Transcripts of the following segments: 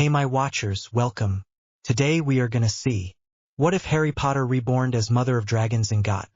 Hey my watchers, welcome. Today we are gonna see, what if Harry Potter reborn as Mother of Dragons and got?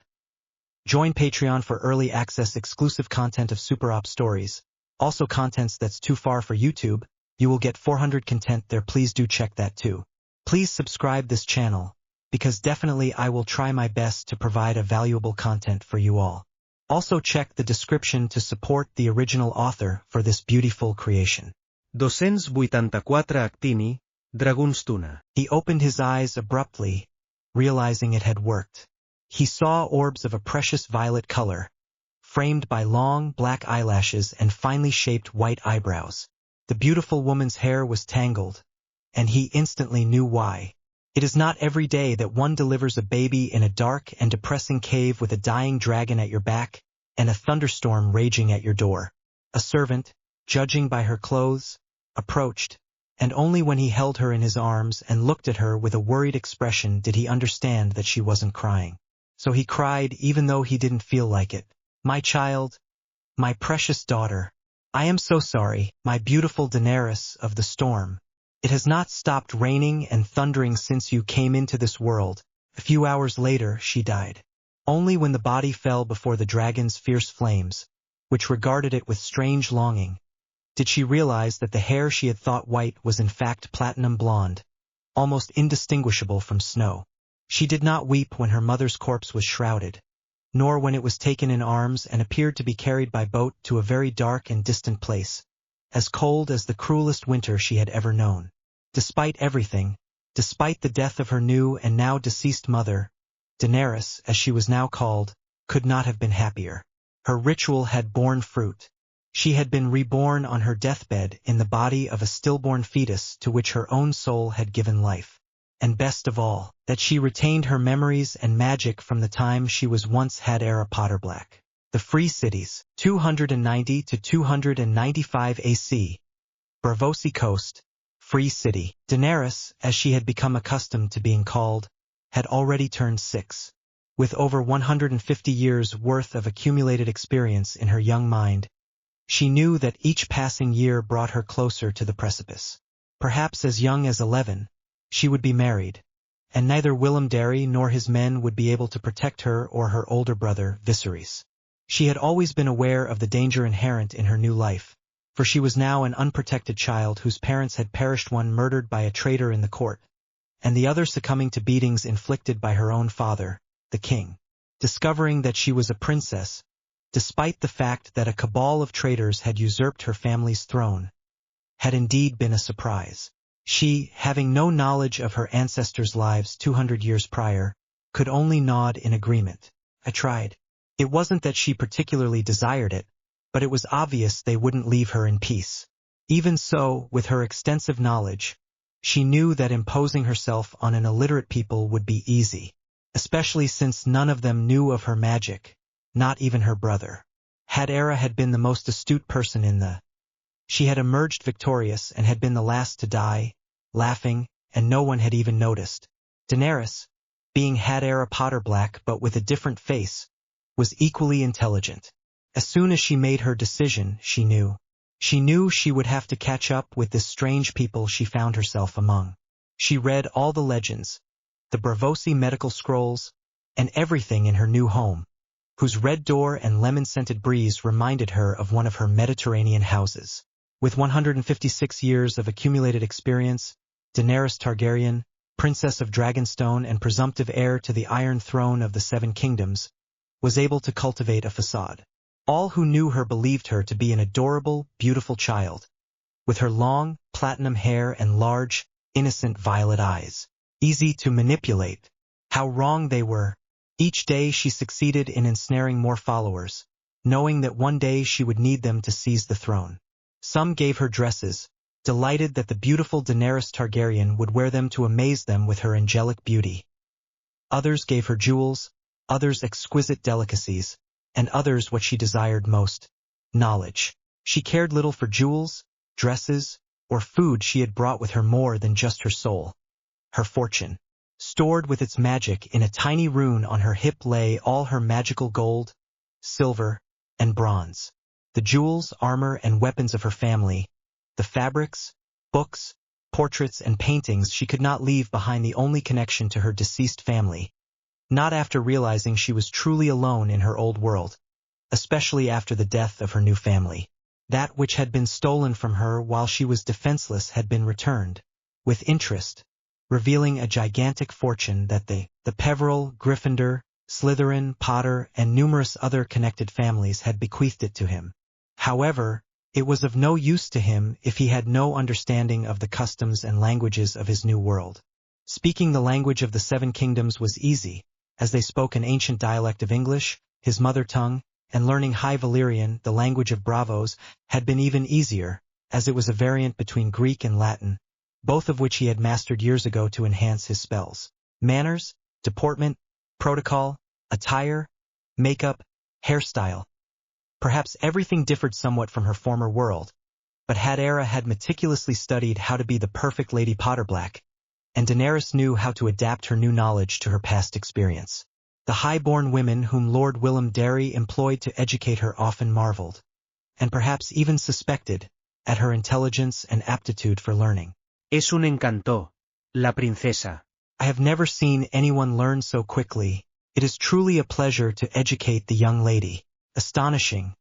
Join Patreon for early access exclusive content of Super Op stories. Also contents that's too far for YouTube, you will get 400 content there, please do check that too. Please subscribe this channel, because definitely I will try my best to provide a valuable content for you all. Also check the description to support the original author for this beautiful creation. 284 actini, Dragonstuna. He opened his eyes abruptly, realizing it had worked. He saw orbs of a precious violet color, framed by long black eyelashes and finely shaped white eyebrows. The beautiful woman's hair was tangled, and he instantly knew why. It is not every day that one delivers a baby in a dark and depressing cave with a dying dragon at your back and a thunderstorm raging at your door. A servant, judging by her clothes, approached, and only when he held her in his arms and looked at her with a worried expression did he understand that she wasn't crying. So he cried even though he didn't feel like it. My child, my precious daughter, I am so sorry, my beautiful Daenerys of the storm. It has not stopped raining and thundering since you came into this world. A few hours later, she died. Only when the body fell before the dragon's fierce flames, which regarded it with strange longing, did she realize that the hair she had thought white was in fact platinum blonde, almost indistinguishable from snow. She did not weep when her mother's corpse was shrouded, nor when it was taken in arms and appeared to be carried by boat to a very dark and distant place, as cold as the cruelest winter she had ever known. Despite everything, despite the death of her new and now deceased mother, Daenerys, as she was now called, could not have been happier. Her ritual had borne fruit. She had been reborn on her deathbed in the body of a stillborn fetus to which her own soul had given life. And best of all, that she retained her memories and magic from the time she was once had Harry Potter Black. The Free Cities, 290 to 295 AC. Braavos Coast, Free City. Daenerys, as she had become accustomed to being called, had already turned 6. With over 150 years' worth of accumulated experience in her young mind, she knew that each passing year brought her closer to the precipice. Perhaps as young as 11, she would be married, and neither Willem Darry nor his men would be able to protect her or her older brother, Viserys. She had always been aware of the danger inherent in her new life, for she was now an unprotected child whose parents had perished, one murdered by a traitor in the court, and the other succumbing to beatings inflicted by her own father, the king. Discovering that she was a princess, despite the fact that a cabal of traitors had usurped her family's throne, had indeed been a surprise. She, having no knowledge of her ancestors' lives 200 years prior, could only nod in agreement. I tried. It wasn't that she particularly desired it, but it was obvious they wouldn't leave her in peace. Even so, with her extensive knowledge, she knew that imposing herself on an illiterate people would be easy, especially since none of them knew of her magic, not even her brother. Harry had been the most astute person in the... She had emerged victorious and had been the last to die, laughing, and no one had even noticed. Daenerys, being Harry Potter Black but with a different face, was equally intelligent. As soon as she made her decision, she knew she would have to catch up with this strange people she found herself among. She read all the legends, the Braavos medical scrolls, and everything in her new home, whose red door and lemon-scented breeze reminded her of one of her Mediterranean houses. With 156 years of accumulated experience, Daenerys Targaryen, Princess of Dragonstone and presumptive heir to the Iron Throne of the Seven Kingdoms, was able to cultivate a facade. All who knew her believed her to be an adorable, beautiful child, with her long, platinum hair and large, innocent violet eyes. Easy to manipulate. How wrong they were. Each day she succeeded in ensnaring more followers, knowing that one day she would need them to seize the throne. Some gave her dresses, delighted that the beautiful Daenerys Targaryen would wear them to amaze them with her angelic beauty. Others gave her jewels, others exquisite delicacies, and others what she desired most, knowledge. She cared little for jewels, dresses, or food. She had brought with her more than just her soul. Her fortune. Stored with its magic in a tiny rune on her hip lay all her magical gold, silver, and bronze. The jewels, armor, and weapons of her family, the fabrics, books, portraits and paintings she could not leave behind the only connection to her deceased family, not after realizing she was truly alone in her old world, especially after the death of her new family. That which had been stolen from her while she was defenseless had been returned, with interest, revealing a gigantic fortune that the Peveril, Gryffindor, Slytherin, Potter, and numerous other connected families had bequeathed it to him. However, it was of no use to him if he had no understanding of the customs and languages of his new world. Speaking the language of the Seven Kingdoms was easy, as they spoke an ancient dialect of English, his mother tongue, and learning High Valyrian, the language of Braavos, had been even easier, as it was a variant between Greek and Latin, both of which he had mastered years ago to enhance his spells. Manners, deportment, protocol, attire, makeup, hairstyle. Perhaps everything differed somewhat from her former world, but Hadera had meticulously studied how to be the perfect Lady Potterblack, and Daenerys knew how to adapt her new knowledge to her past experience. The high-born women whom Lord Willem Darry employed to educate her often marveled, and perhaps even suspected, at her intelligence and aptitude for learning. Es un encanto, la princesa. I have never seen anyone learn so quickly. It is truly a pleasure to educate the young lady. Astonishing.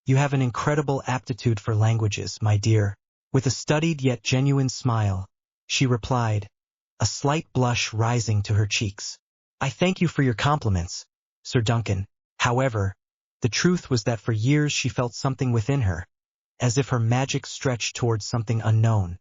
You have an incredible aptitude for languages, my dear. With a studied yet genuine smile, she replied, a slight blush rising to her cheeks. I thank you for your compliments, Sir Duncan. However, the truth was that for years she felt something within her, as if her magic stretched towards something unknown.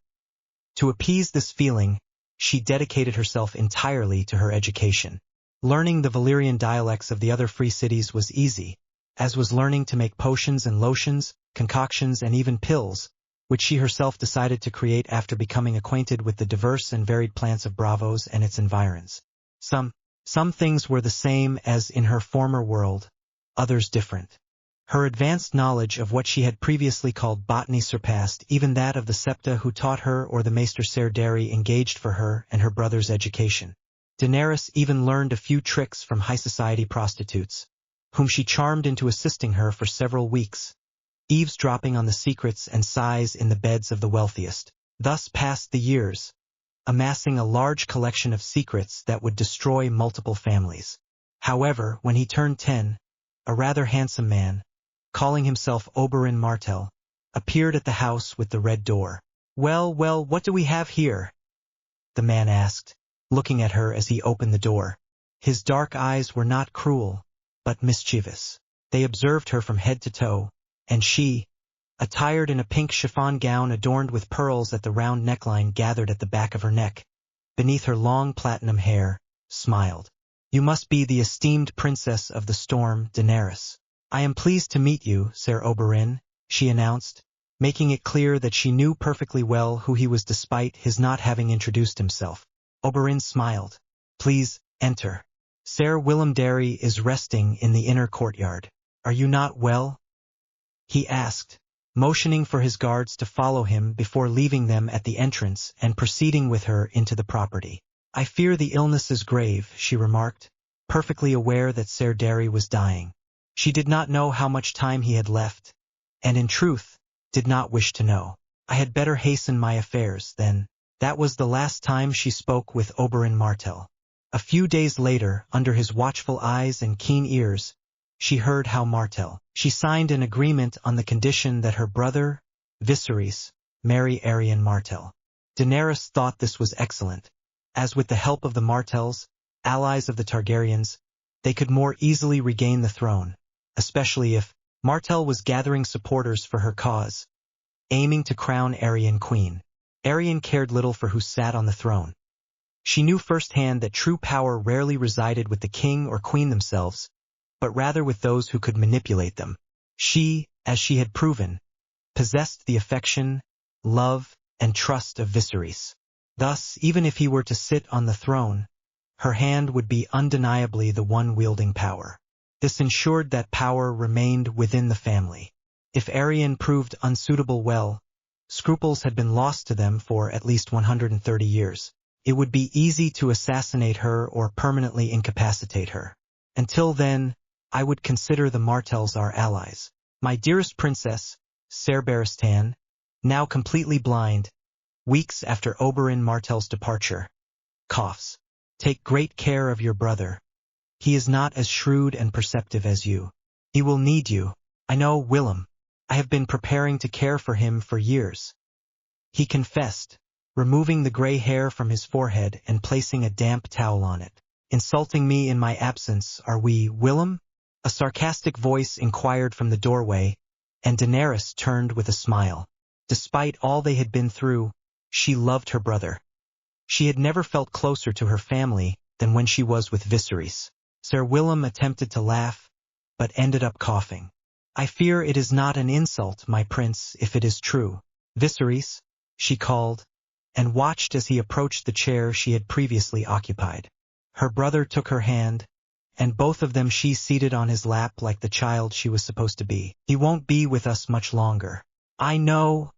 To appease this feeling, she dedicated herself entirely to her education. Learning the Valyrian dialects of the other free cities was easy, as was learning to make potions and lotions, concoctions and even pills, which she herself decided to create after becoming acquainted with the diverse and varied plants of Braavos and its environs. Some things were the same as in her former world, others different. Her advanced knowledge of what she had previously called botany surpassed even that of the septa who taught her or the Maester Ser Darry engaged for her and her brother's education. Daenerys even learned a few tricks from high society prostitutes, whom she charmed into assisting her for several weeks, eavesdropping on the secrets and sighs in the beds of the wealthiest. Thus passed the years, amassing a large collection of secrets that would destroy multiple families. However, when he turned 10, a rather handsome man, calling himself Oberyn Martell, appeared at the house with the red door. Well, what do we have here? The man asked, looking at her as he opened the door. His dark eyes were not cruel, but mischievous. They observed her from head to toe, and she, attired in a pink chiffon gown adorned with pearls at the round neckline gathered at the back of her neck, beneath her long platinum hair, smiled. You must be the esteemed princess of the storm, Daenerys. I am pleased to meet you, Ser Oberyn, she announced, making it clear that she knew perfectly well who he was despite his not having introduced himself. Oberyn smiled. Please, enter. Ser Willem Darry is resting in the inner courtyard. Are you not well? He asked, motioning for his guards to follow him before leaving them at the entrance and proceeding with her into the property. I fear the illness is grave, she remarked, perfectly aware that Ser Darry was dying. She did not know how much time he had left, and in truth, did not wish to know. I had better hasten my affairs, then. That was the last time she spoke with Oberyn Martell. A few days later, under his watchful eyes and keen ears, she heard how Martell. She signed an agreement on the condition that her brother, Viserys, marry Arianne Martell. Daenerys thought this was excellent, as with the help of the Martells, allies of the Targaryens, they could more easily regain the throne, especially if Martell was gathering supporters for her cause, aiming to crown Arianne queen. Arianne cared little for who sat on the throne. She knew firsthand that true power rarely resided with the king or queen themselves, but rather with those who could manipulate them. She, as she had proven, possessed the affection, love, and trust of Viserys. Thus, even if he were to sit on the throne, her hand would be undeniably the one wielding power. This ensured that power remained within the family. If Arianne proved unsuitable, scruples had been lost to them for at least 130 years. It would be easy to assassinate her or permanently incapacitate her. Until then, I would consider the Martells our allies. My dearest princess, Ser Barristan, now completely blind, weeks after Oberyn Martell's departure. Coughs. Take great care of your brother. He is not as shrewd and perceptive as you. He will need you. I know, Willem. I have been preparing to care for him for years. He confessed, removing the gray hair from his forehead and placing a damp towel on it. Insulting me in my absence, are we, Willem? A sarcastic voice inquired from the doorway, and Daenerys turned with a smile. Despite all they had been through, she loved her brother. She had never felt closer to her family than when she was with Viserys. Sir Willem attempted to laugh, but ended up coughing. I fear it is not an insult, my prince, if it is true. Viserys, she called, and watched as he approached the chair she had previously occupied. Her brother took her hand, and both of them she seated on his lap like the child she was supposed to be. He won't be with us much longer. I know,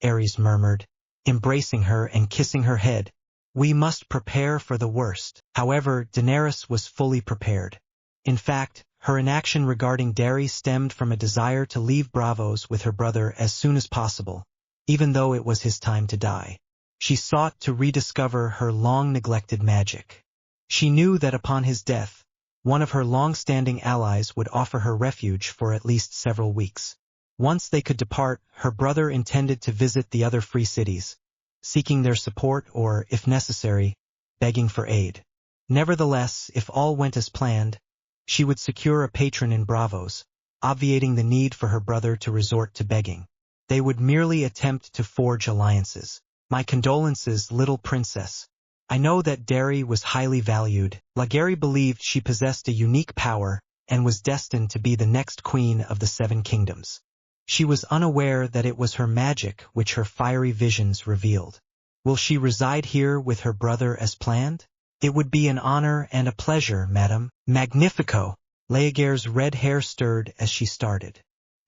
Aerys murmured, embracing her and kissing her head. We must prepare for the worst. However, Daenerys was fully prepared. In fact, her inaction regarding Darry stemmed from a desire to leave Braavos with her brother as soon as possible, even though it was his time to die. She sought to rediscover her long-neglected magic. She knew that upon his death, one of her long-standing allies would offer her refuge for at least several weeks. Once they could depart, her brother intended to visit the other free cities, seeking their support or, if necessary, begging for aid. Nevertheless, if all went as planned, she would secure a patron in Braavos, obviating the need for her brother to resort to begging. They would merely attempt to forge alliances. My condolences, little princess. I know that Darry was highly valued. Lagerry believed she possessed a unique power and was destined to be the next queen of the Seven Kingdoms. She was unaware that it was her magic which her fiery visions revealed. Will she reside here with her brother as planned? It would be an honor and a pleasure, madam. Magnifico! Lager's red hair stirred as she started.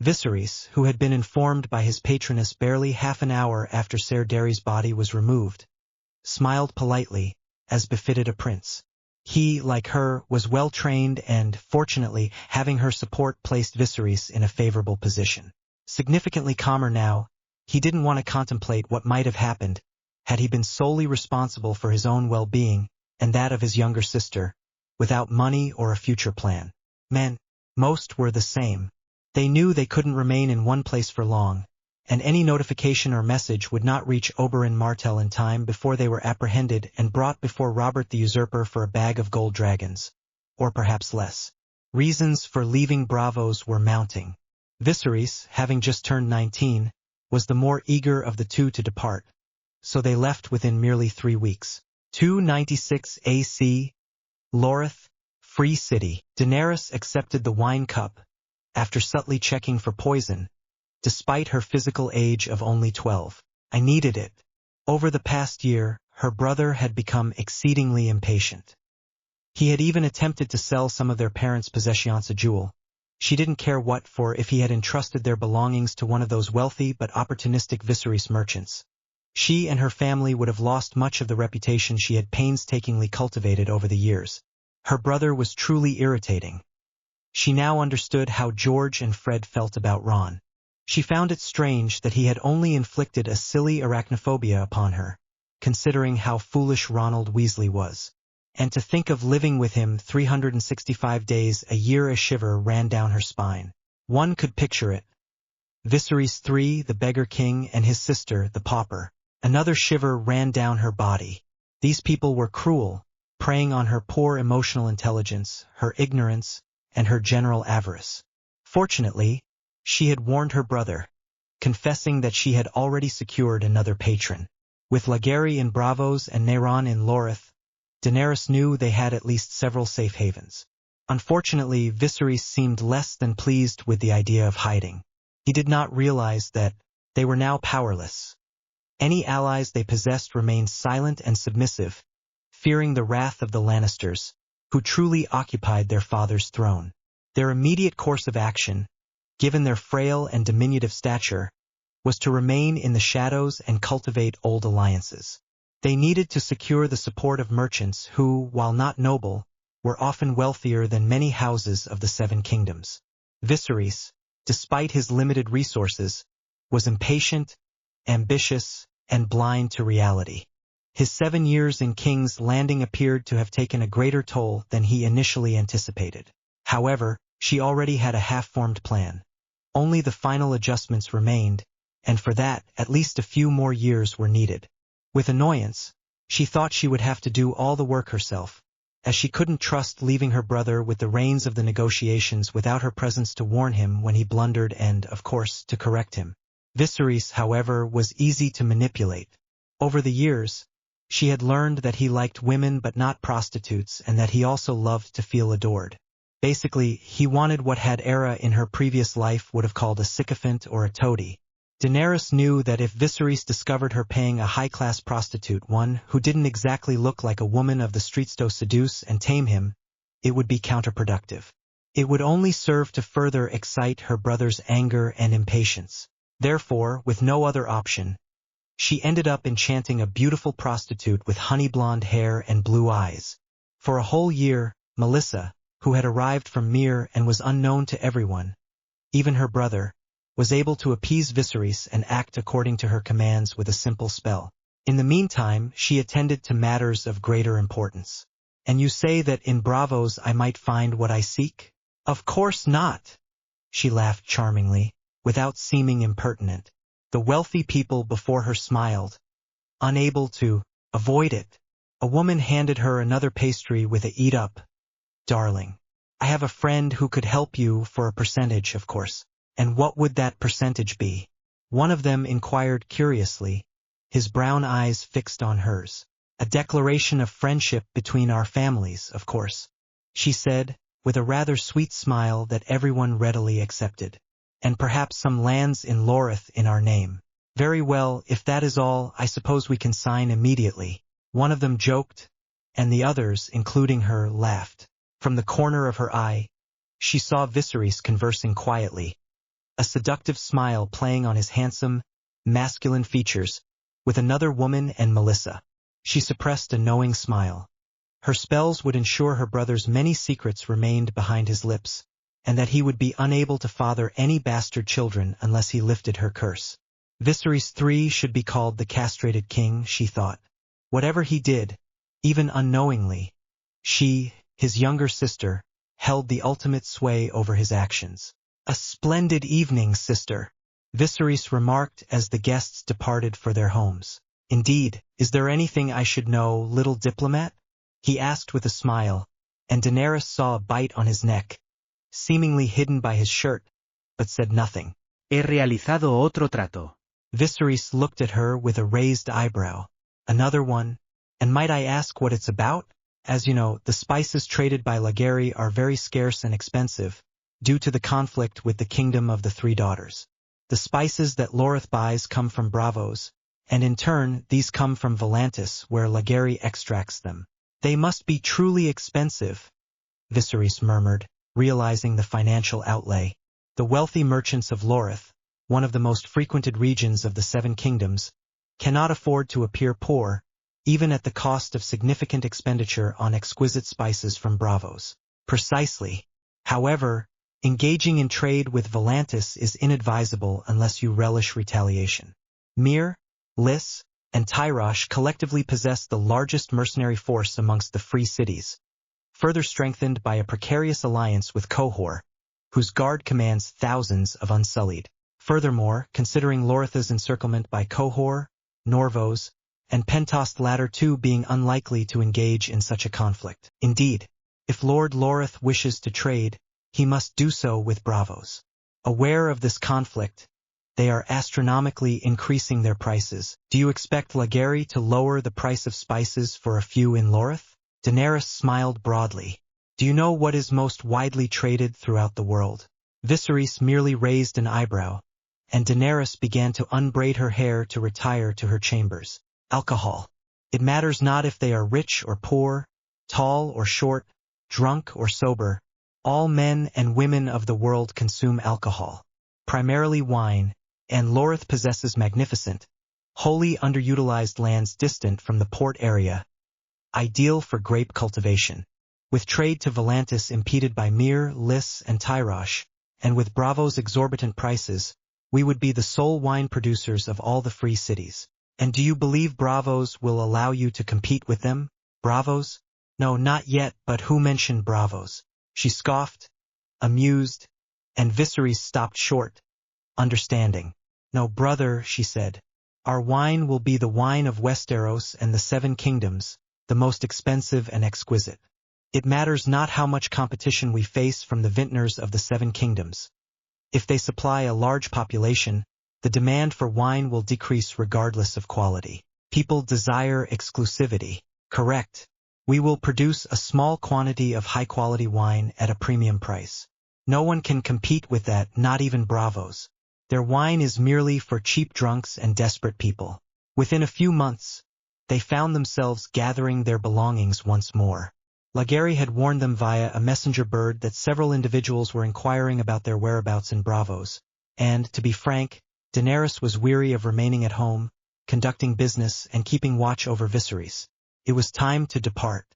Viserys, who had been informed by his patroness barely half an hour after Ser Darry's body was removed, smiled politely, as befitted a prince. He, like her, was well-trained and, fortunately, having her support placed Viserys in a favorable position. Significantly calmer now, he didn't want to contemplate what might have happened had he been solely responsible for his own well-being and that of his younger sister, without money or a future plan. Men, most were the same. They knew they couldn't remain in one place for long, and any notification or message would not reach Oberyn Martell in time before they were apprehended and brought before Robert the Usurper for a bag of gold dragons, or perhaps less. Reasons for leaving Braavos were mounting. Viserys, having just turned 19, was the more eager of the two to depart, so they left within merely 3 weeks. 296 AC, Lorath, Free City. Daenerys accepted the wine cup, after subtly checking for poison, despite her physical age of only 12. I needed it. Over the past year, her brother had become exceedingly impatient. He had even attempted to sell some of their parents' possessions, a jewel. She didn't care what for if he had entrusted their belongings to one of those wealthy but opportunistic Viserys merchants. She and her family would have lost much of the reputation she had painstakingly cultivated over the years. Her brother was truly irritating. She now understood how George and Fred felt about Ron. She found it strange that he had only inflicted a silly arachnophobia upon her, considering how foolish Ronald Weasley was. And to think of living with him 365 days a year, a shiver ran down her spine. One could picture it. Viserys III, the Beggar King, and his sister, the Pauper. Another shiver ran down her body. These people were cruel, preying on her poor emotional intelligence, her ignorance, and her general avarice. Fortunately, she had warned her brother, confessing that she had already secured another patron. With Lagerry in Braavos and Nayron in Lorath, Daenerys knew they had at least several safe havens. Unfortunately, Viserys seemed less than pleased with the idea of hiding. He did not realize that they were now powerless. Any allies they possessed remained silent and submissive, fearing the wrath of the Lannisters, who truly occupied their father's throne. Their immediate course of action, given their frail and diminutive stature, was to remain in the shadows and cultivate old alliances. They needed to secure the support of merchants who, while not noble, were often wealthier than many houses of the Seven Kingdoms. Viserys, despite his limited resources, was impatient, ambitious, and blind to reality. His 7 years in King's Landing appeared to have taken a greater toll than he initially anticipated. However, she already had a half-formed plan. Only the final adjustments remained, and for that, at least a few more years were needed. With annoyance, she thought she would have to do all the work herself, as she couldn't trust leaving her brother with the reins of the negotiations without her presence to warn him when he blundered and, of course, to correct him. Viserys, however, was easy to manipulate. Over the years, she had learned that he liked women but not prostitutes, and that he also loved to feel adored. Basically, he wanted what Hadera in her previous life would have called a sycophant or a toady. Daenerys knew that if Viserys discovered her paying a high-class prostitute, one who didn't exactly look like a woman of the streets, to seduce and tame him, it would be counterproductive. It would only serve to further excite her brother's anger and impatience. Therefore, with no other option, she ended up enchanting a beautiful prostitute with honey-blonde hair and blue eyes. For a whole year, Melissa, who had arrived from Myr and was unknown to everyone, even her brother, was able to appease Viserys and act according to her commands with a simple spell. In the meantime, she attended to matters of greater importance. And you say that in Braavos I might find what I seek? Of course not. She laughed charmingly, without seeming impertinent. The wealthy people before her smiled, unable to avoid it. A woman handed her another pastry with a "Eat up, darling. I have a friend who could help you for a percentage, of course." And what would that percentage be? One of them inquired curiously, his brown eyes fixed on hers. A declaration of friendship between our families, of course, she said, with a rather sweet smile that everyone readily accepted. And perhaps some lands in Lorath in our name. Very well, if that is all, I suppose we can sign immediately. One of them joked, and the others, including her, laughed. From the corner of her eye, she saw Viserys conversing quietly, a seductive smile playing on his handsome, masculine features, with another woman and Melissa. She suppressed a knowing smile. Her spells would ensure her brother's many secrets remained behind his lips, and that he would be unable to father any bastard children unless he lifted her curse. Viserys III should be called the castrated king, she thought. Whatever he did, even unknowingly, she, his younger sister, held the ultimate sway over his actions. "A splendid evening, sister," Viserys remarked as the guests departed for their homes. "Indeed, is there anything I should know, little diplomat?" he asked with a smile, and Daenerys saw a bite on his neck, seemingly hidden by his shirt, but said nothing. He realizado otro trato. Viserys looked at her with a raised eyebrow. "Another one? And might I ask what it's about? As you know, the spices traded by Lagerry are very scarce and expensive, due to the conflict with the Kingdom of the Three Daughters. The spices that Lorath buys come from Braavos, and in turn these come from Volantis, where Lagerry extracts them. They must be truly expensive," Viserys murmured, realizing the financial outlay. The wealthy merchants of Lorath, one of the most frequented regions of the Seven Kingdoms, cannot afford to appear poor, even at the cost of significant expenditure on exquisite spices from Braavos. Precisely. However, engaging in trade with Volantis is inadvisable unless you relish retaliation. Myr, Lys, and Tyrosh collectively possess the largest mercenary force amongst the free cities, further strengthened by a precarious alliance with Qohor, whose guard commands thousands of unsullied. Furthermore, considering Lorath's encirclement by Qohor, Norvos, and Pentos, the latter two being unlikely to engage in such a conflict. Indeed, if Lord Lorath wishes to trade, he must do so with Braavos. Aware of this conflict, they are astronomically increasing their prices. Do you expect Lagerry to lower the price of spices for a few in Lorath? Daenerys smiled broadly. Do you know what is most widely traded throughout the world? Viserys merely raised an eyebrow, and Daenerys began to unbraid her hair to retire to her chambers. Alcohol. It matters not if they are rich or poor, tall or short, drunk or sober. All men and women of the world consume alcohol, primarily wine, and Lorath possesses magnificent, wholly underutilized lands distant from the port area, ideal for grape cultivation. With trade to Volantis impeded by Myr, Lys, and Tyrosh, and with Braavos' exorbitant prices, we would be the sole wine producers of all the free cities. And do you believe Braavos will allow you to compete with them? Braavos? No, not yet, but who mentioned Braavos? She scoffed, amused, and Viserys stopped short, understanding. No, brother, she said. Our wine will be the wine of Westeros and the Seven Kingdoms, the most expensive and exquisite. It matters not how much competition we face from the vintners of the Seven Kingdoms. If they supply a large population, the demand for wine will decrease regardless of quality. People desire exclusivity. Correct. We will produce a small quantity of high-quality wine at a premium price. No one can compete with that, not even Braavos. Their wine is merely for cheap drunks and desperate people. Within a few months, they found themselves gathering their belongings once more. Laeghairi had warned them via a messenger bird that several individuals were inquiring about their whereabouts in Braavos, and, to be frank, Daenerys was weary of remaining at home, conducting business and keeping watch over Viserys. It was time to depart.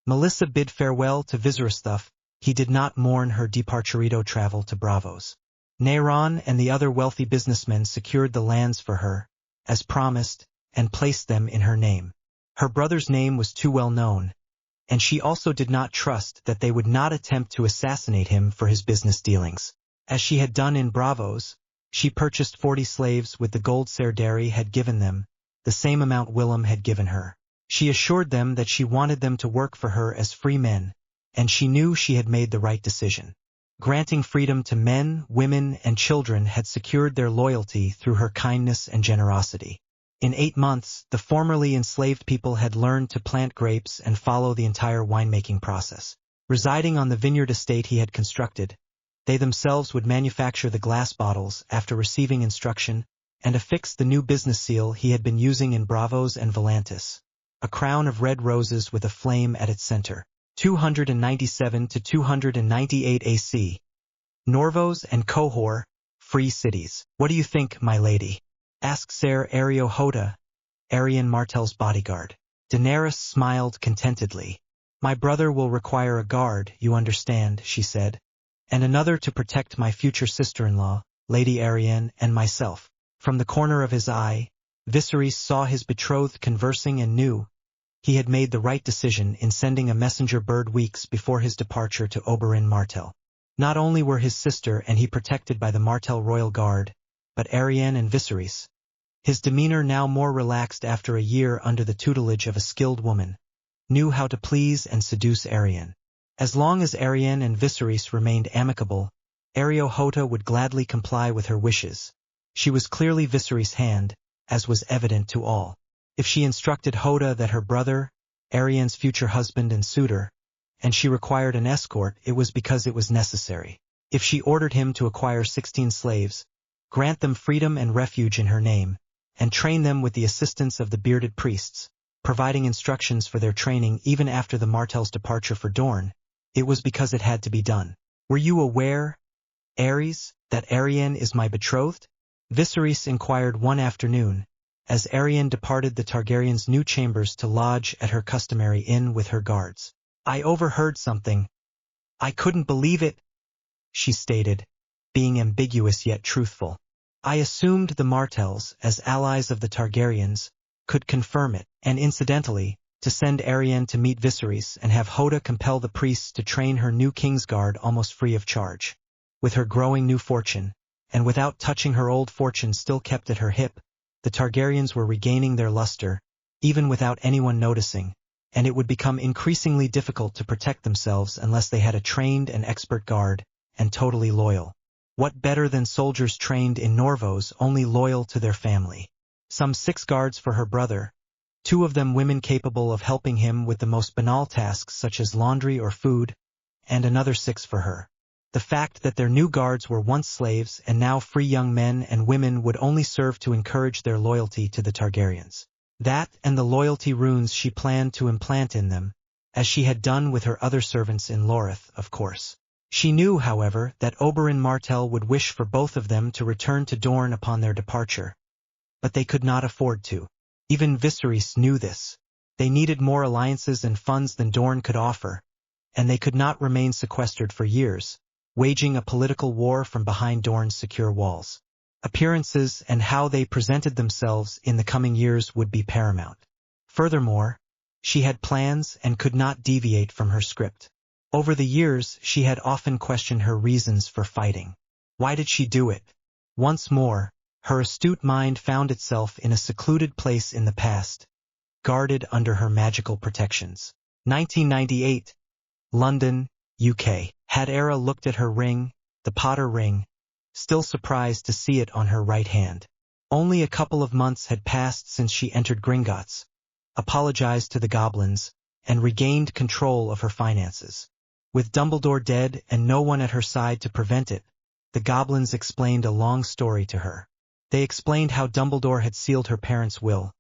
Melissa bid farewell to Viserys. He did not mourn her departurito travel to Braavos. Nairon and the other wealthy businessmen secured the lands for her, as promised, and placed them in her name. Her brother's name was too well known, and she also did not trust that they would not attempt to assassinate him for his business dealings. As she had done in Braavos, she purchased 40 slaves with the gold Serdari had given them, the same amount Willem had given her. She assured them that she wanted them to work for her as free men, and she knew she had made the right decision. Granting freedom to men, women, and children had secured their loyalty through her kindness and generosity. In 8 months, the formerly enslaved people had learned to plant grapes and follow the entire winemaking process. Residing on the vineyard estate he had constructed, they themselves would manufacture the glass bottles after receiving instruction and affix the new business seal he had been using in Braavos and Volantis, a crown of red roses with a flame at its center. 297 to 298 AC. Norvos and Qohor, free cities. What do you think, my lady? Asked Ser Ario Hoda, Arian Martell's bodyguard. Daenerys smiled contentedly. My brother will require a guard, you understand, she said, and another to protect my future sister-in-law, Lady Arian, and myself. From the corner of his eye, Viserys saw his betrothed conversing and knew he had made the right decision in sending a messenger bird weeks before his departure to Oberyn Martell. Not only were his sister and he protected by the Martell royal guard, but Arian and Viserys, his demeanor now more relaxed after a year under the tutelage of a skilled woman, knew how to please and seduce Arian. As long as Arian and Viserys remained amicable, Ario Hota would gladly comply with her wishes. She was clearly Viserys' hand, as was evident to all. If she instructed Hoda that her brother, Arian's future husband and suitor, and she required an escort, it was because it was necessary. If she ordered him to acquire 16 slaves, grant them freedom and refuge in her name, and train them with the assistance of the bearded priests, providing instructions for their training even after the Martell's departure for Dorne, it was because it had to be done. Were you aware, Ares, that Arian is my betrothed? Viserys inquired one afternoon, as Arian departed the Targaryen's new chambers to lodge at her customary inn with her guards. I overheard something. I couldn't believe it, she stated, being ambiguous yet truthful. I assumed the Martells, as allies of the Targaryens, could confirm it, and incidentally, to send Arian to meet Viserys and have Hoda compel the priests to train her new Kingsguard almost free of charge. With her growing new fortune, and without touching her old fortune still kept at her hip, the Targaryens were regaining their luster, even without anyone noticing, and it would become increasingly difficult to protect themselves unless they had a trained and expert guard, and totally loyal. What better than soldiers trained in Norvos only loyal to their family? Some 6 guards for her brother, 2 of them women capable of helping him with the most banal tasks such as laundry or food, and another 6 for her. The fact that their new guards were once slaves and now free young men and women would only serve to encourage their loyalty to the Targaryens. That and the loyalty runes she planned to implant in them, as she had done with her other servants in Lorath, of course. She knew, however, that Oberyn Martell would wish for both of them to return to Dorne upon their departure. But they could not afford to. Even Viserys knew this. They needed more alliances and funds than Dorne could offer, and they could not remain sequestered for years, waging a political war from behind Dorne's secure walls. Appearances and how they presented themselves in the coming years would be paramount. Furthermore, she had plans and could not deviate from her script. Over the years, she had often questioned her reasons for fighting. Why did she do it? Once more, her astute mind found itself in a secluded place in the past, guarded under her magical protections. 1998, London, UK. Had Era looked at her ring, the Potter ring, still surprised to see it on her right hand. Only a couple of months had passed since she entered Gringotts, apologized to the goblins, and regained control of her finances. With Dumbledore dead and no one at her side to prevent it, the goblins explained a long story to her. They explained how Dumbledore had sealed her parents' will,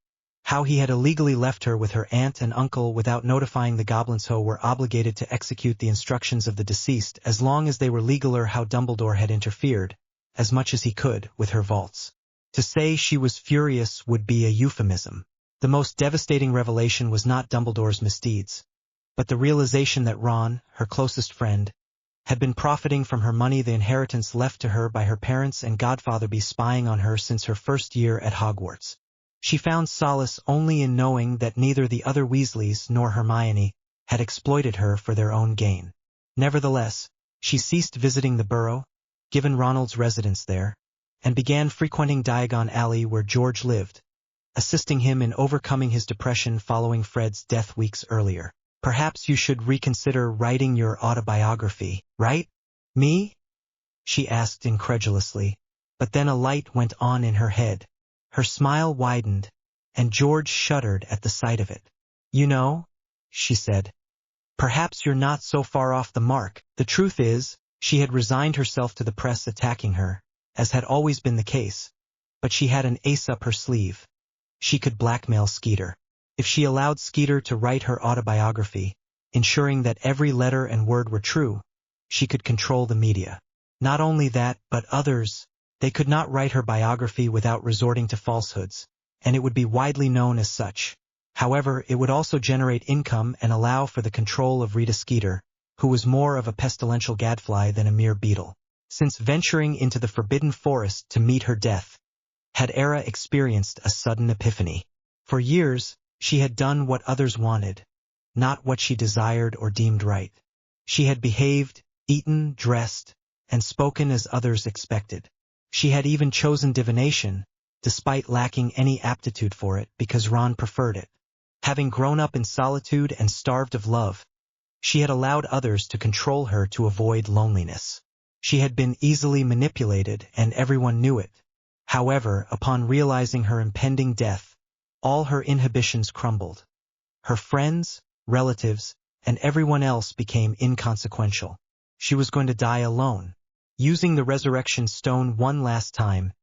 how he had illegally left her with her aunt and uncle without notifying the goblins who were obligated to execute the instructions of the deceased as long as they were legal, or how Dumbledore had interfered, as much as he could, with her vaults. To say she was furious would be a euphemism. The most devastating revelation was not Dumbledore's misdeeds, but the realization that Ron, her closest friend, had been profiting from her money, the inheritance left to her by her parents and godfather, be spying on her since her first year at Hogwarts. She found solace only in knowing that neither the other Weasleys nor Hermione had exploited her for their own gain. Nevertheless, she ceased visiting the Burrow, given Ronald's residence there, and began frequenting Diagon Alley where George lived, assisting him in overcoming his depression following Fred's death weeks earlier. Perhaps you should reconsider writing your autobiography, right? Me? She asked incredulously, but then a light went on in her head. Her smile widened, and George shuddered at the sight of it. You know, she said, perhaps you're not so far off the mark. The truth is, she had resigned herself to the press attacking her, as had always been the case, but she had an ace up her sleeve. She could blackmail Skeeter. If she allowed Skeeter to write her autobiography, ensuring that every letter and word were true, she could control the media. Not only that, but others. They could not write her biography without resorting to falsehoods, and it would be widely known as such. However, it would also generate income and allow for the control of Rita Skeeter, who was more of a pestilential gadfly than a mere beetle. Since venturing into the Forbidden Forest to meet her death, had Era experienced a sudden epiphany. For years, she had done what others wanted, not what she desired or deemed right. She had behaved, eaten, dressed, and spoken as others expected. She had even chosen divination, despite lacking any aptitude for it, because Ron preferred it. Having grown up in solitude and starved of love, she had allowed others to control her to avoid loneliness. She had been easily manipulated, and everyone knew it. However, upon realizing her impending death, all her inhibitions crumbled. Her friends, relatives, and everyone else became inconsequential. She was going to die alone. Using the resurrection stone one last time,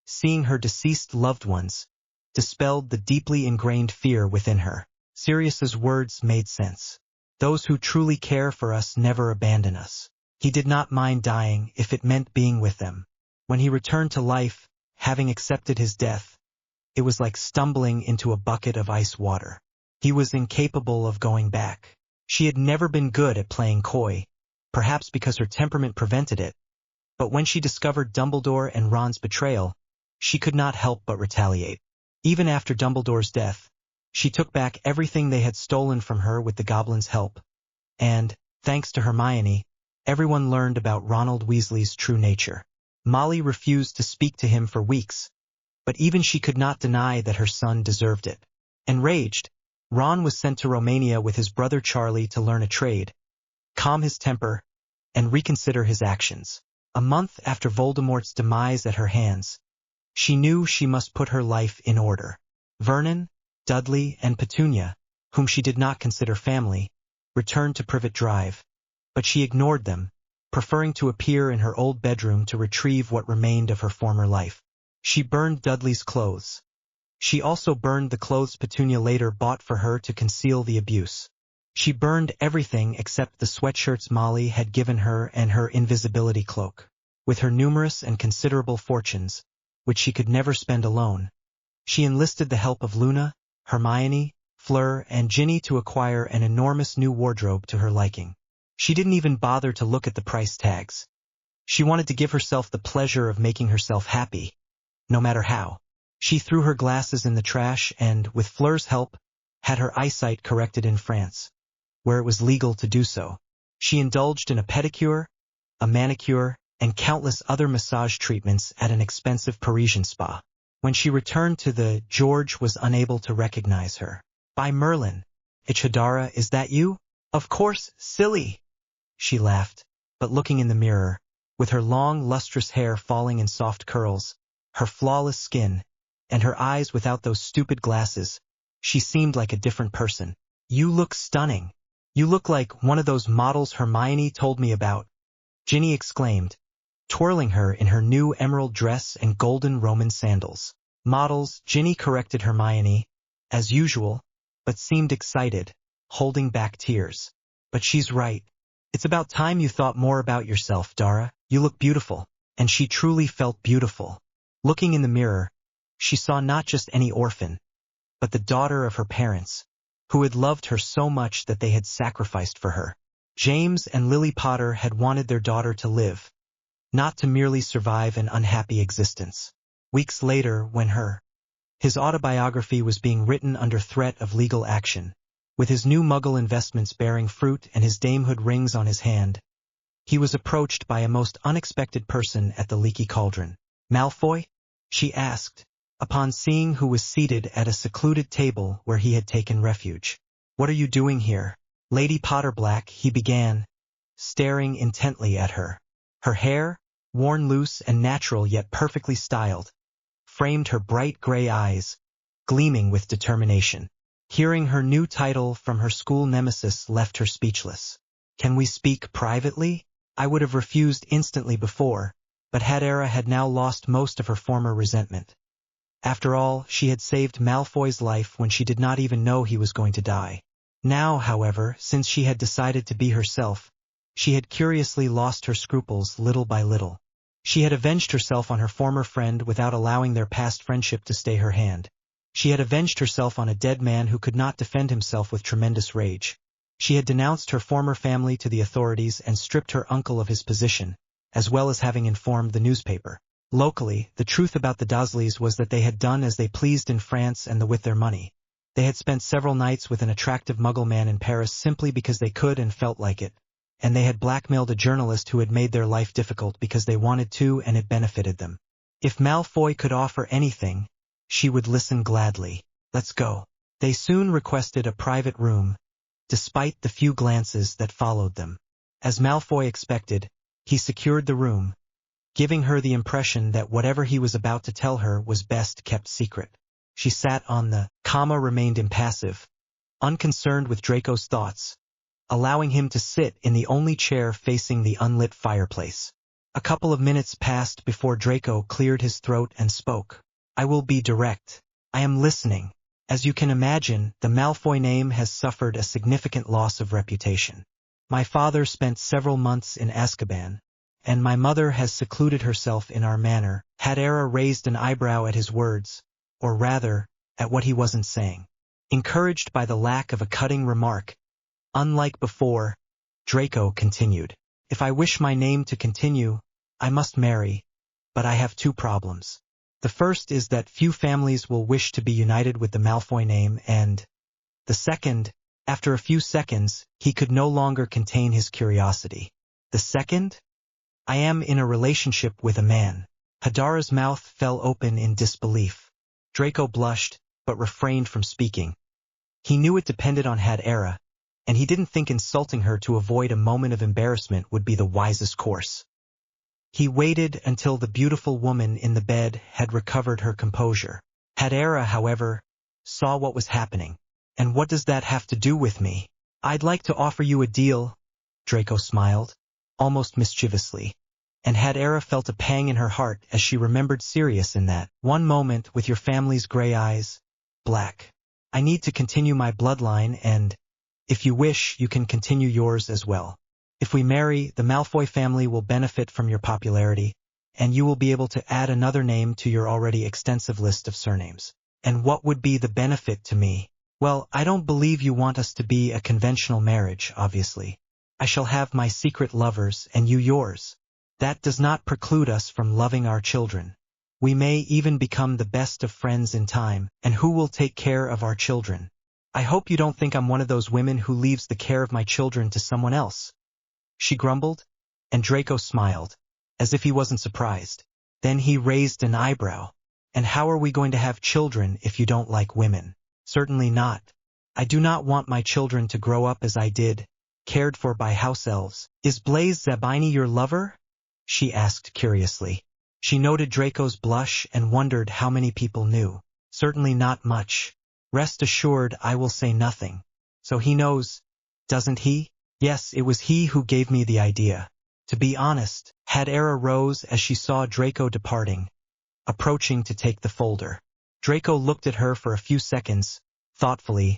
seeing her deceased loved ones, dispelled the deeply ingrained fear within her. Sirius's words made sense. Those who truly care for us never abandon us. He did not mind dying if it meant being with them. When he returned to life, having accepted his death, it was like stumbling into a bucket of ice water. He was incapable of going back. She had never been good at playing coy, perhaps because her temperament prevented it. But when she discovered Dumbledore and Ron's betrayal, she could not help but retaliate. Even after Dumbledore's death, she took back everything they had stolen from her with the goblins' help. And, thanks to Hermione, everyone learned about Ronald Weasley's true nature. Molly refused to speak to him for weeks, but even she could not deny that her son deserved it. Enraged, Ron was sent to Romania with his brother Charlie to learn a trade, calm his temper, and reconsider his actions. A month after Voldemort's demise at her hands, she knew she must put her life in order. Vernon, Dudley, and Petunia, whom she did not consider family, returned to Privet Drive, but she ignored them, preferring to appear in her old bedroom to retrieve what remained of her former life. She burned Dudley's clothes. She also burned the clothes Petunia later bought for her to conceal the abuse. She burned everything except the sweatshirts Molly had given her and her invisibility cloak. With her numerous and considerable fortunes, which she could never spend alone, she enlisted the help of Luna, Hermione, Fleur, and Ginny to acquire an enormous new wardrobe to her liking. She didn't even bother to look at the price tags. She wanted to give herself the pleasure of making herself happy. no matter how. She threw her glasses in the trash and, with Fleur's help, had her eyesight corrected in France, where it was legal to do so. She indulged in a pedicure, a manicure, and countless other massage treatments at an expensive Parisian spa. When she returned to the George was unable to recognize her. By Merlin, Ichidara, is that you? Of course, silly, she laughed, but looking in the mirror, with her long, lustrous hair falling in soft curls, her flawless skin, and her eyes without those stupid glasses, she seemed like a different person. You look stunning. You look like one of those models Hermione told me about, Ginny exclaimed, twirling her in her new emerald dress and golden Roman sandals. Models, Ginny corrected Hermione, as usual, but seemed excited, holding back tears. But she's right. It's about time you thought more about yourself, Dara. You look beautiful. And she truly felt beautiful. Looking in the mirror, she saw not just any orphan, but the daughter of her parents, who had loved her so much that they had sacrificed for her. James and Lily Potter had wanted their daughter to live, not to merely survive an unhappy existence. Weeks later, when his autobiography was being written under threat of legal action, with his new Muggle investments bearing fruit and his damehood rings on his hand, he was approached by a most unexpected person at the Leaky Cauldron. Malfoy? She asked, upon seeing who was seated at a secluded table where he had taken refuge. What are you doing here? Lady Potterblack, he began, staring intently at her. Her hair, worn loose and natural yet perfectly styled, framed her bright gray eyes, gleaming with determination. Hearing her new title from her school nemesis left her speechless. Can we speak privately? I would have refused instantly before, but Hadera had now lost most of her former resentment. After all, she had saved Malfoy's life when she did not even know he was going to die. Now, however, since she had decided to be herself, she had curiously lost her scruples little by little. She had avenged herself on her former friend without allowing their past friendship to stay her hand. She had avenged herself on a dead man who could not defend himself with tremendous rage. She had denounced her former family to the authorities and stripped her uncle of his position, as well as having informed the newspaper. Locally, the truth about the Dursleys was that they had done as they pleased in France and with their money. They had spent several nights with an attractive Muggle man in Paris simply because they could and felt like it, and they had blackmailed a journalist who had made their life difficult because they wanted to and it benefited them. If Malfoy could offer anything, she would listen gladly. Let's go. They soon requested a private room, despite the few glances that followed them. As Malfoy expected, he secured the room, giving her the impression that whatever he was about to tell her was best kept secret. She sat on the remained impassive, unconcerned with Draco's thoughts, allowing him to sit in the only chair facing the unlit fireplace. A couple of minutes passed before Draco cleared his throat and spoke. I will be direct. I am listening. As you can imagine, the Malfoy name has suffered a significant loss of reputation. My father spent several months in Azkaban, and my mother has secluded herself in our manor. Hadera raised an eyebrow at his words, or rather, at what he wasn't saying. Encouraged by the lack of a cutting remark, unlike before, Draco continued. If I wish my name to continue, I must marry, but I have two problems. The first is that few families will wish to be united with the Malfoy name, and the second, after a few seconds, he could no longer contain his curiosity. The second? I am in a relationship with a man. Hadara's mouth fell open in disbelief. Draco blushed, but refrained from speaking. He knew it depended on Hadera, and he didn't think insulting her to avoid a moment of embarrassment would be the wisest course. He waited until the beautiful woman in the bed had recovered her composure. Hadera, however, saw what was happening. And what does that have to do with me? I'd like to offer you a deal, Draco smiled, almost mischievously. And Hadera felt a pang in her heart as she remembered Sirius in that one moment with your family's gray eyes, black. I need to continue my bloodline and, if you wish, you can continue yours as well. If we marry, the Malfoy family will benefit from your popularity, and you will be able to add another name to your already extensive list of surnames. And what would be the benefit to me? Well, I don't believe you want us to be a conventional marriage, obviously. I shall have my secret lovers and you yours. That does not preclude us from loving our children. We may even become the best of friends in time, and who will take care of our children? I hope you don't think I'm one of those women who leaves the care of my children to someone else. She grumbled, and Draco smiled, as if he wasn't surprised. Then he raised an eyebrow. And how are we going to have children if you don't like women? Certainly not. I do not want my children to grow up as I did, cared for by house elves. Is Blaze Zabini your lover? She asked curiously. She noted Draco's blush and wondered how many people knew. Certainly not much. Rest assured I will say nothing. So he knows, doesn't he? Yes, it was he who gave me the idea. To be honest, Hadera rose as she saw Draco departing, approaching to take the folder. Draco looked at her for a few seconds, thoughtfully,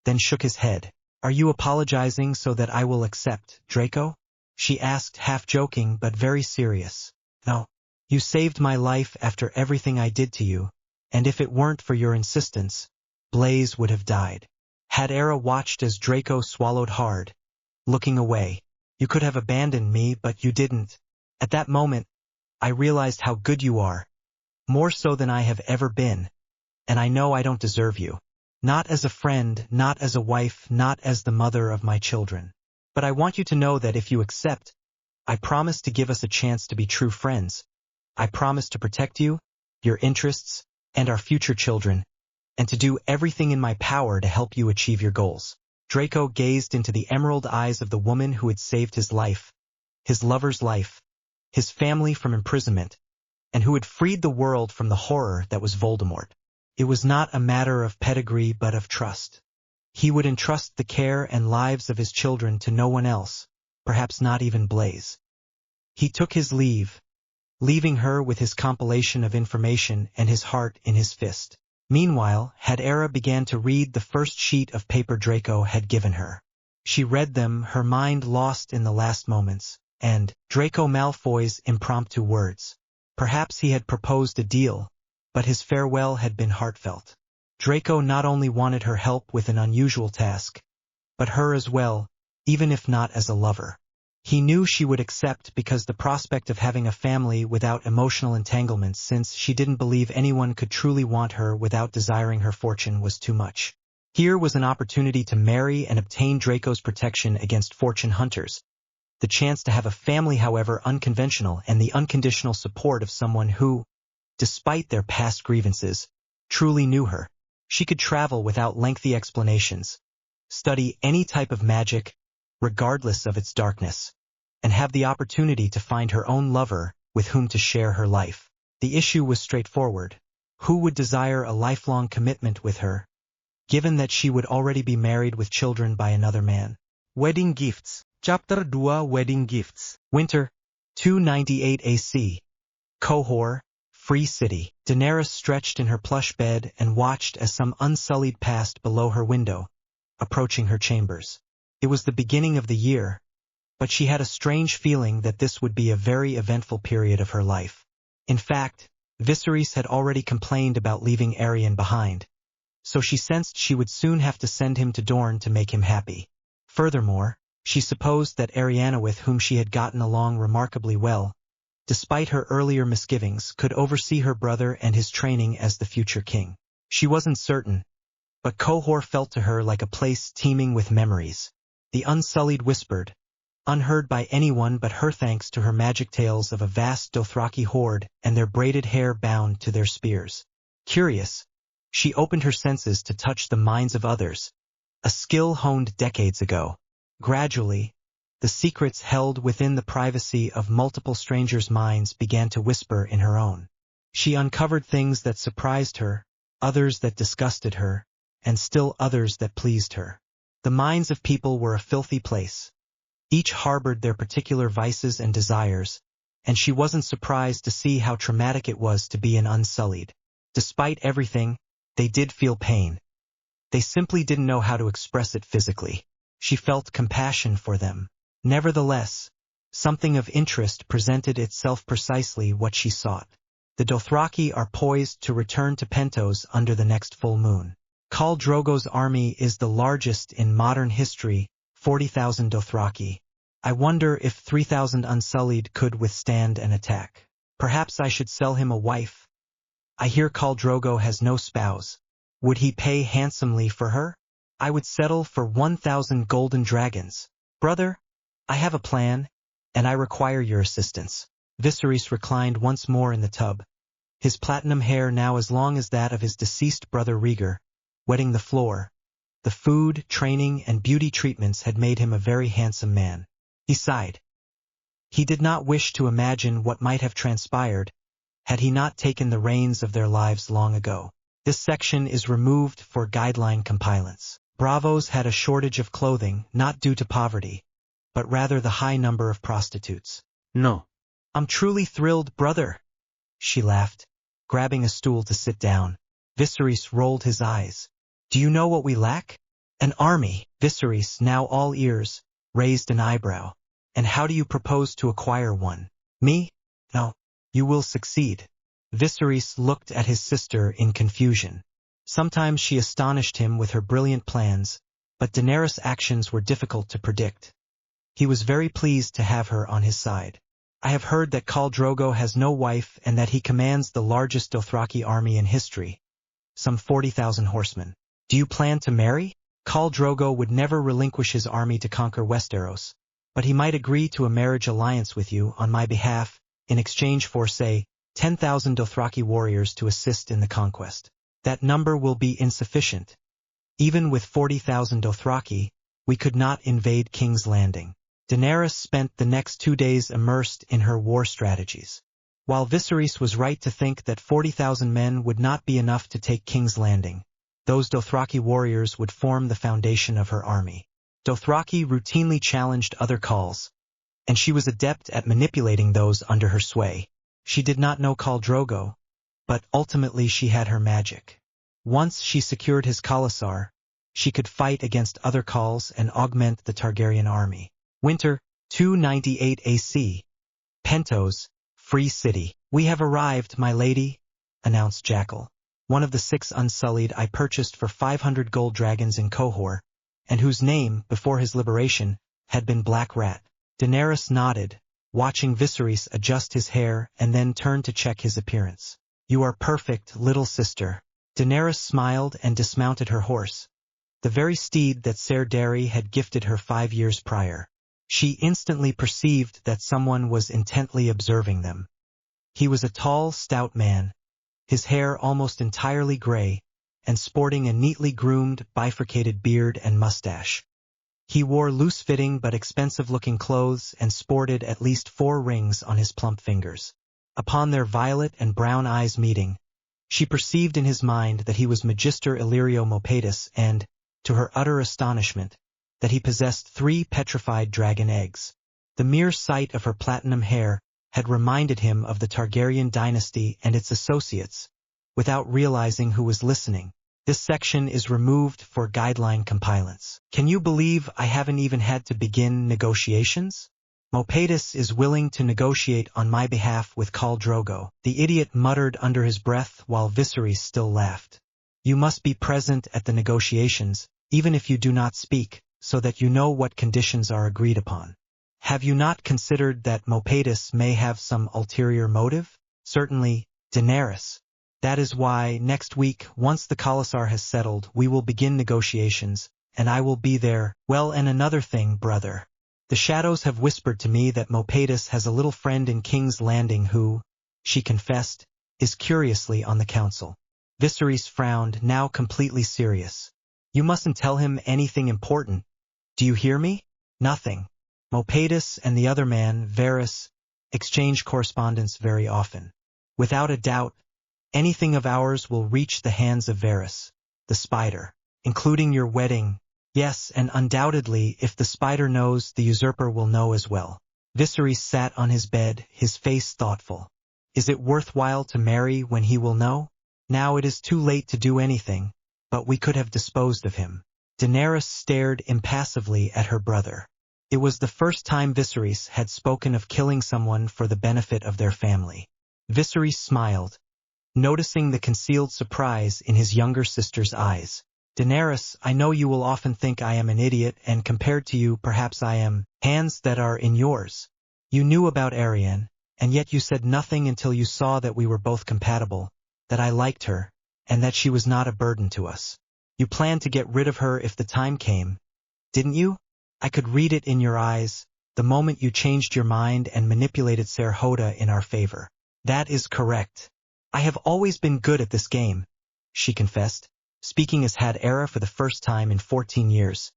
then shook his head. Are you apologizing so that I will accept, Draco? She asked, half joking but very serious. No. You saved my life after everything I did to you, and if it weren't for your insistence, Blaze would have died. Hadera watched as Draco swallowed hard, looking away. You could have abandoned me, but you didn't. At that moment, I realized how good you are, more so than I have ever been, and I know I don't deserve you. Not as a friend, not as a wife, not as the mother of my children. But I want you to know that if you accept, I promise to give us a chance to be true friends. I promise to protect you, your interests, and our future children, and to do everything in my power to help you achieve your goals. Draco gazed into the emerald eyes of the woman who had saved his life, his lover's life, his family from imprisonment, and who had freed the world from the horror that was Voldemort. It was not a matter of pedigree but of trust. He would entrust the care and lives of his children to no one else, perhaps not even Blaze. He took his leave, leaving her with his compilation of information and his heart in his fist. Meanwhile, Hadera began to read the first sheet of paper Draco had given her. She read them, her mind lost in the last moments, and Draco Malfoy's impromptu words. Perhaps he had proposed a deal, but his farewell had been heartfelt. Draco not only wanted her help with an unusual task, but her as well, even if not as a lover. He knew she would accept because the prospect of having a family without emotional entanglements, since she didn't believe anyone could truly want her without desiring her fortune, was too much. Here was an opportunity to marry and obtain Draco's protection against fortune hunters. The chance to have a family, however unconventional, and the unconditional support of someone who, despite their past grievances, truly knew her. She could travel without lengthy explanations, study any type of magic, regardless of its darkness, and have the opportunity to find her own lover with whom to share her life. The issue was straightforward. Who would desire a lifelong commitment with her, given that she would already be married with children by another man? Wedding Gifts. Chapter 2 Wedding Gifts. Winter, 298 AC. Qohor, Free City. Daenerys stretched in her plush bed and watched as some unsullied passed below her window, approaching her chambers. It was the beginning of the year, but she had a strange feeling that this would be a very eventful period of her life. In fact, Viserys had already complained about leaving Aerion behind, so she sensed she would soon have to send him to Dorne to make him happy. Furthermore, she supposed that Arianna, with whom she had gotten along remarkably well, despite her earlier misgivings, could oversee her brother and his training as the future king. She wasn't certain, but Qohor felt to her like a place teeming with memories. The Unsullied whispered, unheard by anyone but her, thanks to her magic tales of a vast Dothraki horde and their braided hair bound to their spears. Curious, she opened her senses to touch the minds of others, a skill honed decades ago. Gradually, the secrets held within the privacy of multiple strangers' minds began to whisper in her own. She uncovered things that surprised her, others that disgusted her, and still others that pleased her. The minds of people were a filthy place. Each harbored their particular vices and desires, and she wasn't surprised to see how traumatic it was to be an Unsullied. Despite everything, they did feel pain. They simply didn't know how to express it physically. She felt compassion for them. Nevertheless, something of interest presented itself, precisely what she sought. The Dothraki are poised to return to Pentos under the next full moon. Khal Drogo's army is the largest in modern history, 40,000 Dothraki. I wonder if 3,000 Unsullied could withstand an attack. Perhaps I should sell him a wife, I hear Khal Drogo has no spouse. Would he pay handsomely for her? I would settle for 1,000 golden dragons. Brother, I have a plan, and I require your assistance. Viserys reclined once more in the tub, his platinum hair now as long as that of his deceased brother Rhaegar, wetting the floor. The food, training, and beauty treatments had made him a very handsome man. He sighed. He did not wish to imagine what might have transpired had he not taken the reins of their lives long ago. This section is removed for guideline compilants. Braavos had a shortage of clothing, not due to poverty, but rather the high number of prostitutes. No. I'm truly thrilled, brother, she laughed, grabbing a stool to sit down. Viserys rolled his eyes. Do you know what we lack? An army. Viserys, now all ears, raised an eyebrow. And how do you propose to acquire one? Me? No. You will succeed. Viserys looked at his sister in confusion. Sometimes she astonished him with her brilliant plans, but Daenerys' actions were difficult to predict. He was very pleased to have her on his side. I have heard that Khal Drogo has no wife and that he commands the largest Dothraki army in history, some 40,000 horsemen. Do you plan to marry? Khal Drogo would never relinquish his army to conquer Westeros, but he might agree to a marriage alliance with you on my behalf in exchange for, say, 10,000 Dothraki warriors to assist in the conquest. That number will be insufficient. Even with 40,000 Dothraki, we could not invade King's Landing. Daenerys spent the next 2 days immersed in her war strategies. While Viserys was right to think that 40,000 men would not be enough to take King's Landing, those Dothraki warriors would form the foundation of her army. Dothraki routinely challenged other Khals, and she was adept at manipulating those under her sway. She did not know Khal Drogo, but ultimately she had her magic. Once she secured his Khalasar, she could fight against other Khals and augment the Targaryen army. Winter, 298 AC. Pentos, Free City. We have arrived, my lady, announced Jackal, one of the 6 Unsullied I purchased for 500 gold dragons in Qohor, and whose name, before his liberation, had been Black Rat. Daenerys nodded, watching Viserys adjust his hair and then turned to check his appearance. You are perfect, little sister. Daenerys smiled and dismounted her horse, the very steed that Ser Derry had gifted her 5 years prior. She instantly perceived that someone was intently observing them. He was a tall, stout man, his hair almost entirely gray, and sporting a neatly groomed, bifurcated beard and mustache. He wore loose-fitting but expensive-looking clothes and sported at least 4 rings on his plump fingers. Upon their violet and brown eyes meeting, she perceived in his mind that he was Magister Illyrio Mopatis and, to her utter astonishment, that he possessed 3 petrified dragon eggs. The mere sight of her platinum hair had reminded him of the Targaryen dynasty and its associates, without realizing who was listening. This section is removed for guideline compilants. Can you believe I haven't even had to begin negotiations? Mopatis is willing to negotiate on my behalf with Khal Drogo. The idiot muttered under his breath while Viserys still laughed. You must be present at the negotiations, even if you do not speak, so that you know what conditions are agreed upon. Have you not considered that Mopatis may have some ulterior motive? Certainly, Daenerys. That is why, next week, once the Khalasar has settled, we will begin negotiations, and I will be there. Well, and another thing, brother. The shadows have whispered to me that Mopatis has a little friend in King's Landing who, she confessed, is curiously on the council. Viserys frowned, now completely serious. You mustn't tell him anything important. Do you hear me? Nothing. Mopatis and the other man, Varys, exchange correspondence very often. Without a doubt, anything of ours will reach the hands of Varys, the spider, including your wedding. Yes, and undoubtedly, if the spider knows, the usurper will know as well. Viserys sat on his bed, his face thoughtful. Is it worthwhile to marry when he will know? Now it is too late to do anything, but we could have disposed of him. Daenerys stared impassively at her brother. It was the first time Viserys had spoken of killing someone for the benefit of their family. Viserys smiled, noticing the concealed surprise in his younger sister's eyes. Daenerys, I know you will often think I am an idiot, and compared to you, perhaps I am hands that are in yours. You knew about Arianne, and yet you said nothing until you saw that we were both compatible, that I liked her, and that she was not a burden to us. You planned to get rid of her if the time came, didn't you? I could read it in your eyes, the moment you changed your mind and manipulated Ser Hoda in our favor. That is correct. I have always been good at this game, she confessed, speaking as Had Era for the first time in 14 years.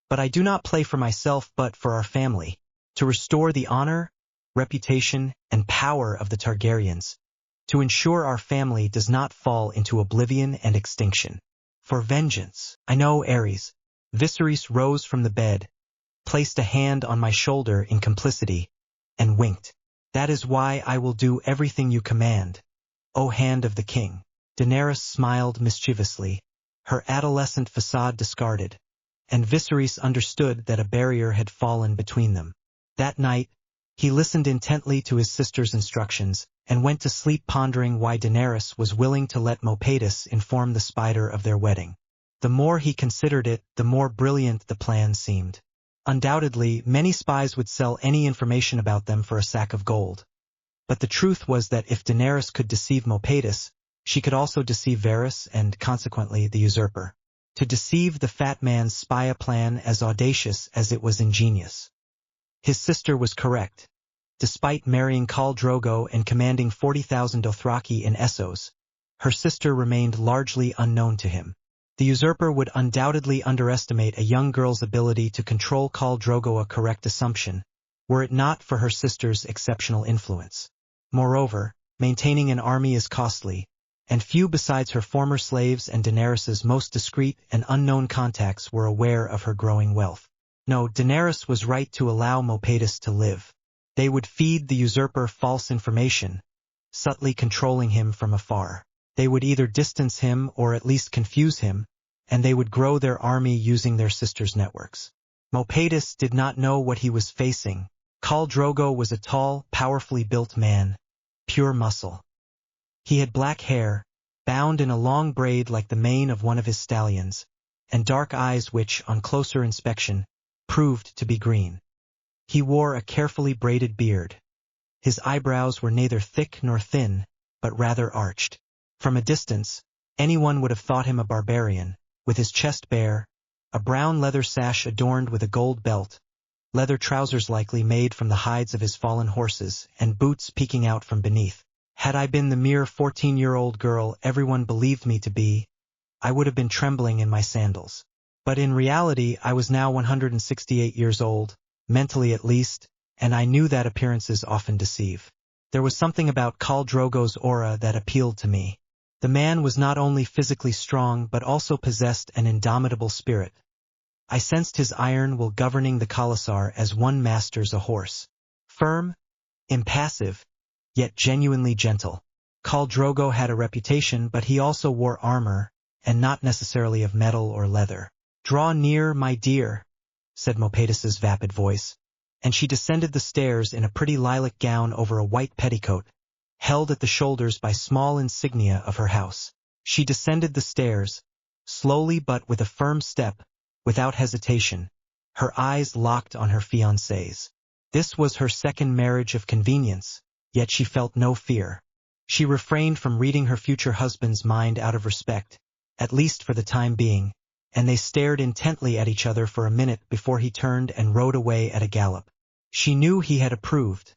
But I do not play for myself but for our family, to restore the honor, reputation, and power of the Targaryens, to ensure our family does not fall into oblivion and extinction. For vengeance. I know, Ares. Viserys rose from the bed, placed a hand on my shoulder in complicity, and winked. That is why I will do everything you command, O hand of the king. Daenerys smiled mischievously, her adolescent facade discarded, and Viserys understood that a barrier had fallen between them. That night, he listened intently to his sister's instructions, and went to sleep pondering why Daenerys was willing to let Mopedis inform the spider of their wedding. The more he considered it, the more brilliant the plan seemed. Undoubtedly, many spies would sell any information about them for a sack of gold. But the truth was that if Daenerys could deceive Mopedis, she could also deceive Varys and, consequently, the usurper. To deceive the fat man's spy a plan as audacious as it was ingenious. His sister was correct. Despite marrying Khal Drogo and commanding 40,000 Dothraki in Essos, her sister remained largely unknown to him. The usurper would undoubtedly underestimate a young girl's ability to control Khal Drogo, a correct assumption, were it not for her sister's exceptional influence. Moreover, maintaining an army is costly, and few besides her former slaves and Daenerys's most discreet and unknown contacts were aware of her growing wealth. No, Daenerys was right to allow Mopedis to live. They would feed the usurper false information, subtly controlling him from afar. They would either distance him or at least confuse him, and they would grow their army using their sister's networks. Mopedis did not know what he was facing. Khal Drogo was a tall, powerfully built man, pure muscle. He had black hair, bound in a long braid like the mane of one of his stallions, and dark eyes which, on closer inspection, proved to be green. He wore a carefully braided beard. His eyebrows were neither thick nor thin, but rather arched. From a distance, anyone would have thought him a barbarian, with his chest bare, a brown leather sash adorned with a gold belt, leather trousers likely made from the hides of his fallen horses, and boots peeking out from beneath. Had I been the mere 14-year-old girl everyone believed me to be, I would have been trembling in my sandals. But in reality I was now 168 years old, mentally at least, and I knew that appearances often deceive. There was something about Khal Drogo's aura that appealed to me. The man was not only physically strong but also possessed an indomitable spirit. I sensed his iron will governing the Khalasar as one masters a horse. Firm, impassive, yet genuinely gentle. Khal Drogo had a reputation, but he also wore armor, and not necessarily of metal or leather. "Draw near, my dear," said Mopedis's vapid voice, and she descended the stairs in a pretty lilac gown over a white petticoat, held at the shoulders by small insignia of her house. She descended the stairs, slowly but with a firm step, without hesitation, her eyes locked on her fiancé's. This was her second marriage of convenience, yet she felt no fear. She refrained from reading her future husband's mind out of respect, at least for the time being, and they stared intently at each other for a minute before he turned and rode away at a gallop. She knew he had approved.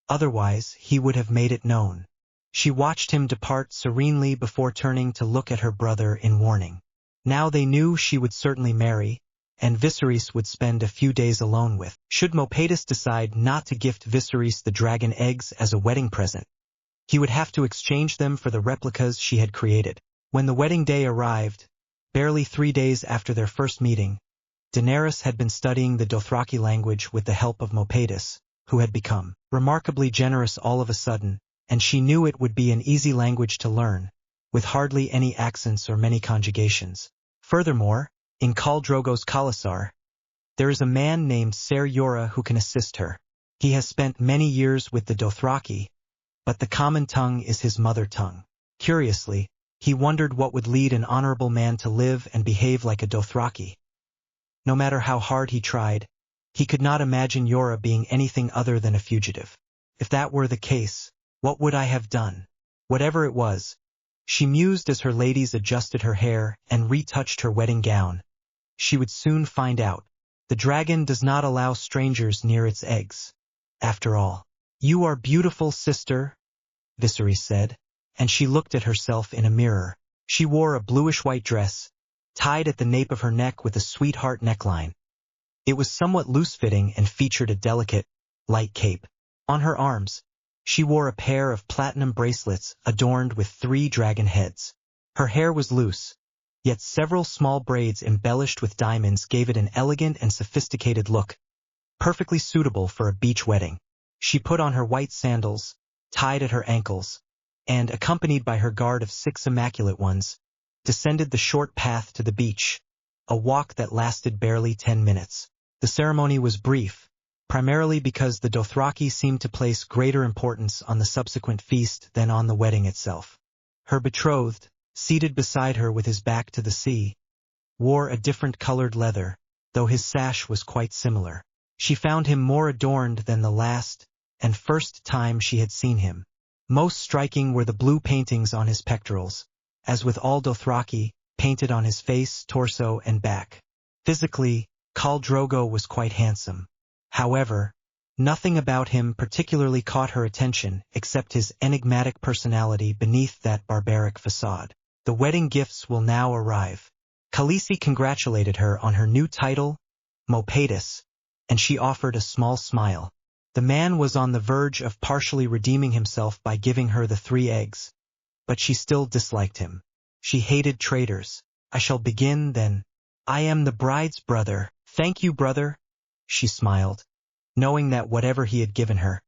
Otherwise, he would have made it known. She watched him depart serenely before turning to look at her brother in warning. Now they knew she would certainly marry, and Viserys would spend a few days alone with. Should Mopedis decide not to gift Viserys the dragon eggs as a wedding present, he would have to exchange them for the replicas she had created. When the wedding day arrived, barely 3 days after their first meeting, Daenerys had been studying the Dothraki language with the help of Mopedis, who had become remarkably generous all of a sudden, and she knew it would be an easy language to learn, with hardly any accents or many conjugations. Furthermore, in Khal Drogo's Khalasar, there is a man named Ser Jorah who can assist her. He has spent many years with the Dothraki, but the common tongue is his mother tongue. Curiously, he wondered what would lead an honorable man to live and behave like a Dothraki. No matter how hard he tried, he could not imagine Jorah being anything other than a fugitive. If that were the case, what would I have done? Whatever it was, She mused as her ladies adjusted her hair and retouched her wedding gown. She would soon find out. The dragon does not allow strangers near its eggs. After all. You are beautiful, sister, Viserys said, and she looked at herself in a mirror. She wore a bluish-white dress, tied at the nape of her neck with a sweetheart neckline. It was somewhat loose-fitting and featured a delicate, light cape. On her arms, she wore a pair of platinum bracelets adorned with 3 dragon heads. Her hair was loose, yet several small braids embellished with diamonds gave it an elegant and sophisticated look, perfectly suitable for a beach wedding. She put on her white sandals, tied at her ankles, and, accompanied by her guard of 6 immaculate ones, descended the short path to the beach, a walk that lasted barely 10 minutes. The ceremony was brief, primarily because the Dothraki seemed to place greater importance on the subsequent feast than on the wedding itself. Her betrothed, seated beside her with his back to the sea, wore a different colored leather, though his sash was quite similar. She found him more adorned than the last and first time she had seen him. Most striking were the blue paintings on his pectorals, as with all Dothraki, painted on his face, torso, and back. Physically, Khal Drogo was quite handsome. However, nothing about him particularly caught her attention except his enigmatic personality beneath that barbaric facade. The wedding gifts will now arrive. Khaleesi congratulated her on her new title, Mopatis, and she offered a small smile. The man was on the verge of partially redeeming himself by giving her the 3 eggs, but she still disliked him. She hated traitors. I shall begin, then. I am the bride's brother. Thank you, brother, she smiled, knowing that whatever he had given her,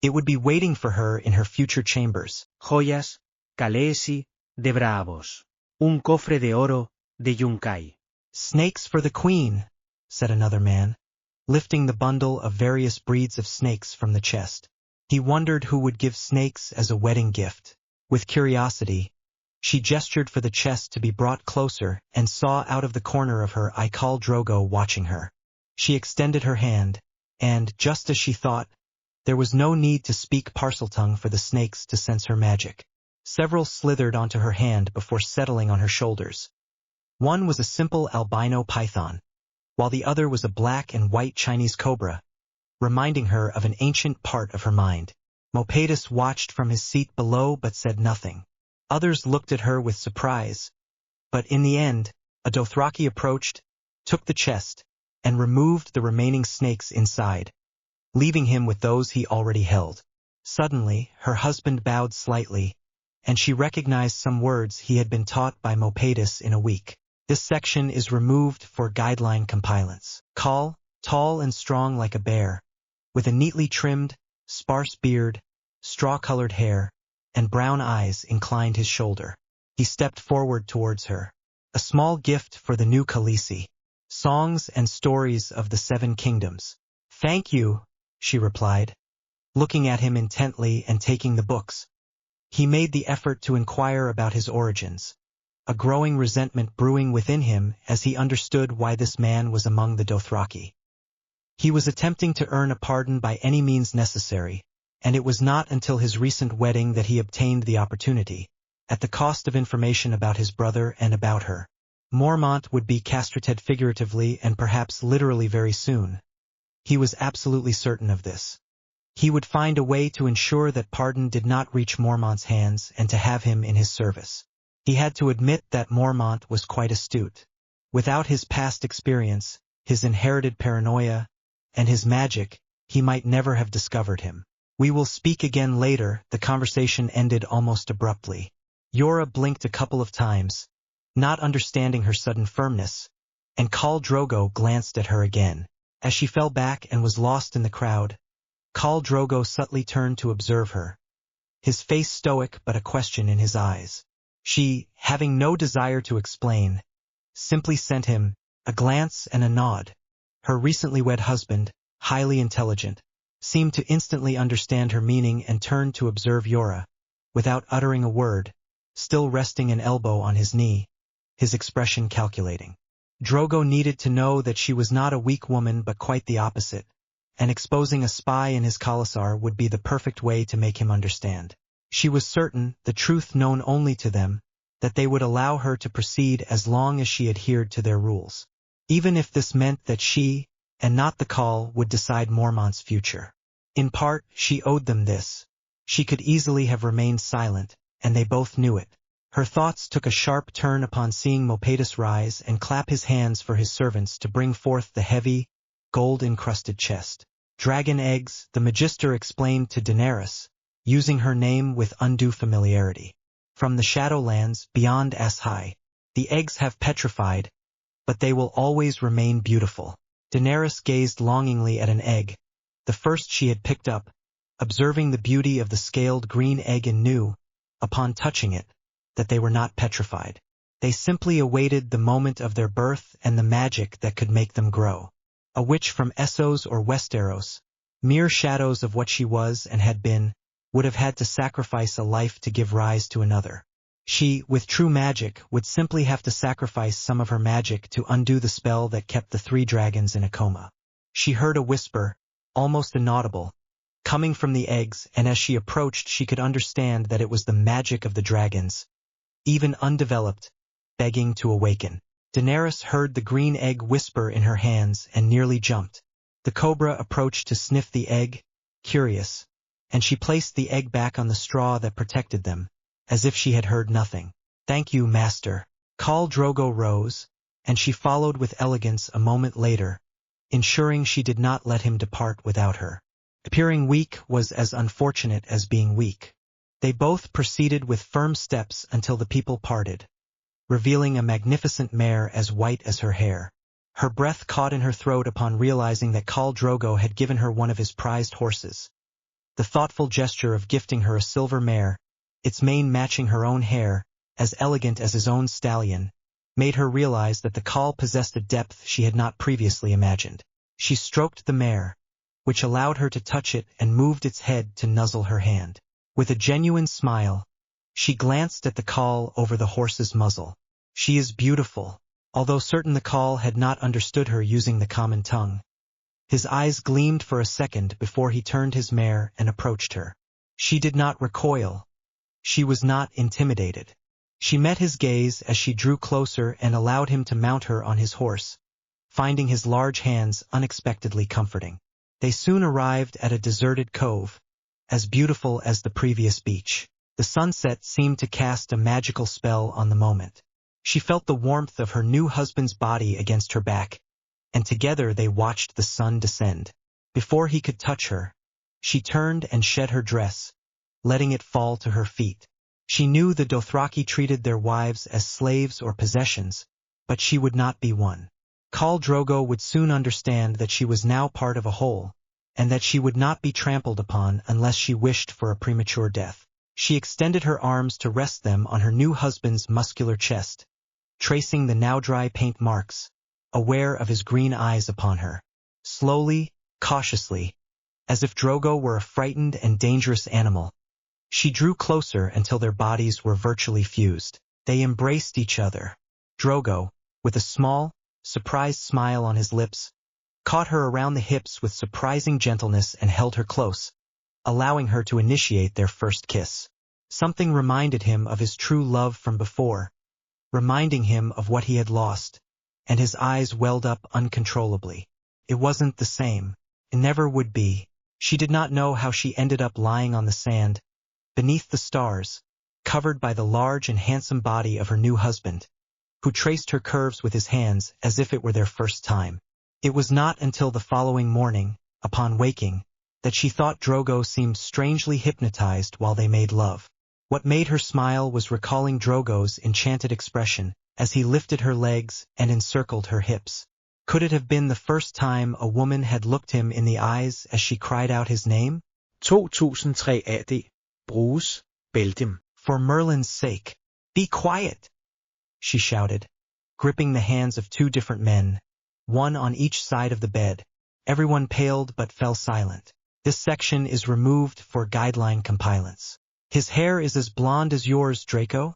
it would be waiting for her in her future chambers. Joyas, Khaleesi, de Braavos. Un cofre de oro, de Yunkai. Snakes for the queen, said another man, lifting the bundle of various breeds of snakes from the chest. He wondered who would give snakes as a wedding gift. With curiosity, she gestured for the chest to be brought closer and saw out of the corner of her eye Khal Drogo watching her. She extended her hand, and, just as she thought, there was no need to speak Parseltongue for the snakes to sense her magic. Several slithered onto her hand before settling on her shoulders. One was a simple albino python, while the other was a black and white Chinese cobra, reminding her of an ancient part of her mind. Mopatis watched from his seat below but said nothing. Others looked at her with surprise, but in the end, a Dothraki approached, took the chest, and removed the remaining snakes inside, leaving him with those he already held. Suddenly, her husband bowed slightly, and she recognized some words he had been taught by Mopatis in a week. This section is removed for guideline compilants. Khal, tall and strong like a bear, with a neatly trimmed, sparse beard, straw-colored hair, and brown eyes, inclined his shoulder. He stepped forward towards her. A small gift for the new Khaleesi. Songs and stories of the 7 kingdoms. Thank you, she replied, looking at him intently and taking the books. He made the effort to inquire about his origins, a growing resentment brewing within him as he understood why this man was among the Dothraki. He was attempting to earn a pardon by any means necessary, and it was not until his recent wedding that he obtained the opportunity, at the cost of information about his brother and about her. Mormont would be castrated figuratively and perhaps literally very soon. He was absolutely certain of this. He would find a way to ensure that pardon did not reach Mormont's hands and to have him in his service. He had to admit that Mormont was quite astute. Without his past experience, his inherited paranoia, and his magic, he might never have discovered him. We will speak again later. The conversation ended almost abruptly. Yora blinked a couple of times, not understanding her sudden firmness, and Khal Drogo glanced at her again. As she fell back and was lost in the crowd, Khal Drogo subtly turned to observe her, his face stoic but a question in his eyes. She, having no desire to explain, simply sent him a glance and a nod. Her recently wed husband, highly intelligent, seemed to instantly understand her meaning and turned to observe Yora, without uttering a word, still resting an elbow on his knee, his expression calculating. Drogo needed to know that she was not a weak woman but quite the opposite, and exposing a spy in his Khalasar would be the perfect way to make him understand. She was certain, the truth known only to them, that they would allow her to proceed as long as she adhered to their rules. Even if this meant that she, and not the Call, would decide Mormont's future. In part, she owed them this. She could easily have remained silent, and they both knew it. Her thoughts took a sharp turn upon seeing Mopatus rise and clap his hands for his servants to bring forth the heavy, gold-encrusted chest. Dragon eggs, the Magister explained to Daenerys, using her name with undue familiarity. From the Shadowlands, beyond Ashai, the eggs have petrified, but they will always remain beautiful. Daenerys gazed longingly at an egg, the first she had picked up, observing the beauty of the scaled green egg and knew, upon touching it, that they were not petrified. They simply awaited the moment of their birth and the magic that could make them grow. A witch from Essos or Westeros, mere shadows of what she was and had been, would have had to sacrifice a life to give rise to another. She, with true magic, would simply have to sacrifice some of her magic to undo the spell that kept the three dragons in a coma. She heard a whisper, almost inaudible, coming from the eggs, and as she approached she could understand that it was the magic of the dragons, even undeveloped, begging to awaken. Daenerys heard the green egg whisper in her hands and nearly jumped. The cobra approached to sniff the egg, curious, and she placed the egg back on the straw that protected them, as if she had heard nothing. "Thank you, Master." Khal Drogo rose, and she followed with elegance a moment later, ensuring she did not let him depart without her. Appearing weak was as unfortunate as being weak. They both proceeded with firm steps until the people parted, revealing a magnificent mare as white as her hair. Her breath caught in her throat upon realizing that Khal Drogo had given her one of his prized horses. The thoughtful gesture of gifting her a silver mare, its mane matching her own hair, as elegant as his own stallion, made her realize that the Khal possessed a depth she had not previously imagined. She stroked the mare, which allowed her to touch it, and moved its head to nuzzle her hand. With a genuine smile, she glanced at the Khal over the horse's muzzle. "She is beautiful," although certain the Khal had not understood her using the common tongue. His eyes gleamed for a second before he turned his mare and approached her. She did not recoil. She was not intimidated. She met his gaze as she drew closer and allowed him to mount her on his horse, finding his large hands unexpectedly comforting. They soon arrived at a deserted cove, as beautiful as the previous beach. The sunset seemed to cast a magical spell on the moment. She felt the warmth of her new husband's body against her back, and together they watched the sun descend. Before he could touch her, she turned and shed her dress, letting it fall to her feet. She knew the Dothraki treated their wives as slaves or possessions, but she would not be one. Khal Drogo would soon understand that she was now part of a whole, and that she would not be trampled upon unless she wished for a premature death. She extended her arms to rest them on her new husband's muscular chest, tracing the now dry paint marks, aware of his green eyes upon her. Slowly, cautiously, as if Drogo were a frightened and dangerous animal, she drew closer until their bodies were virtually fused. They embraced each other. Drogo, with a small, surprised smile on his lips, caught her around the hips with surprising gentleness and held her close, allowing her to initiate their first kiss. Something reminded him of his true love from before, reminding him of what he had lost, and his eyes welled up uncontrollably. It wasn't the same. It never would be. She did not know how she ended up lying on the sand, beneath the stars, covered by the large and handsome body of her new husband, who traced her curves with his hands as if it were their first time. It was not until the following morning, upon waking, that she thought Drogo seemed strangely hypnotized while they made love. What made her smile was recalling Drogo's enchanted expression as he lifted her legs and encircled her hips. Could it have been the first time a woman had looked him in the eyes as she cried out his name? 2003 AD. Bruce, Belgium. For Merlin's sake, be quiet, she shouted, gripping the hands of two different men, one on each side of the bed. Everyone paled but fell silent. This section is removed for guideline compliance. His hair is as blonde as yours, Draco,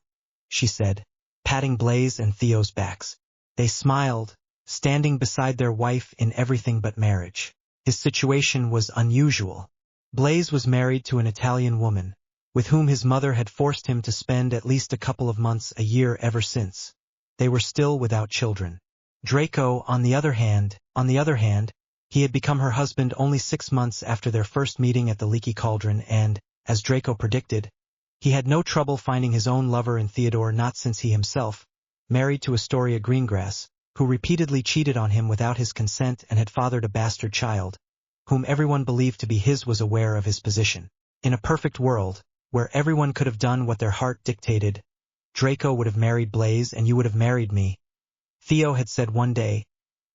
she said, patting Blaze and Theo's backs. They smiled, standing beside their wife in everything but marriage. His situation was unusual. Blaze was married to an Italian woman, with whom his mother had forced him to spend at least a couple of months a year ever since. They were still without children. Draco, on the other hand, he had become her husband only 6 months after their first meeting at the Leaky Cauldron and, as Draco predicted, he had no trouble finding his own lover in Theodore, not since he himself, married to Astoria Greengrass, who repeatedly cheated on him without his consent and had fathered a bastard child, whom everyone believed to be his, was aware of his position. In a perfect world, where everyone could have done what their heart dictated, Draco would have married Blaze and you would have married me, Theo had said one day,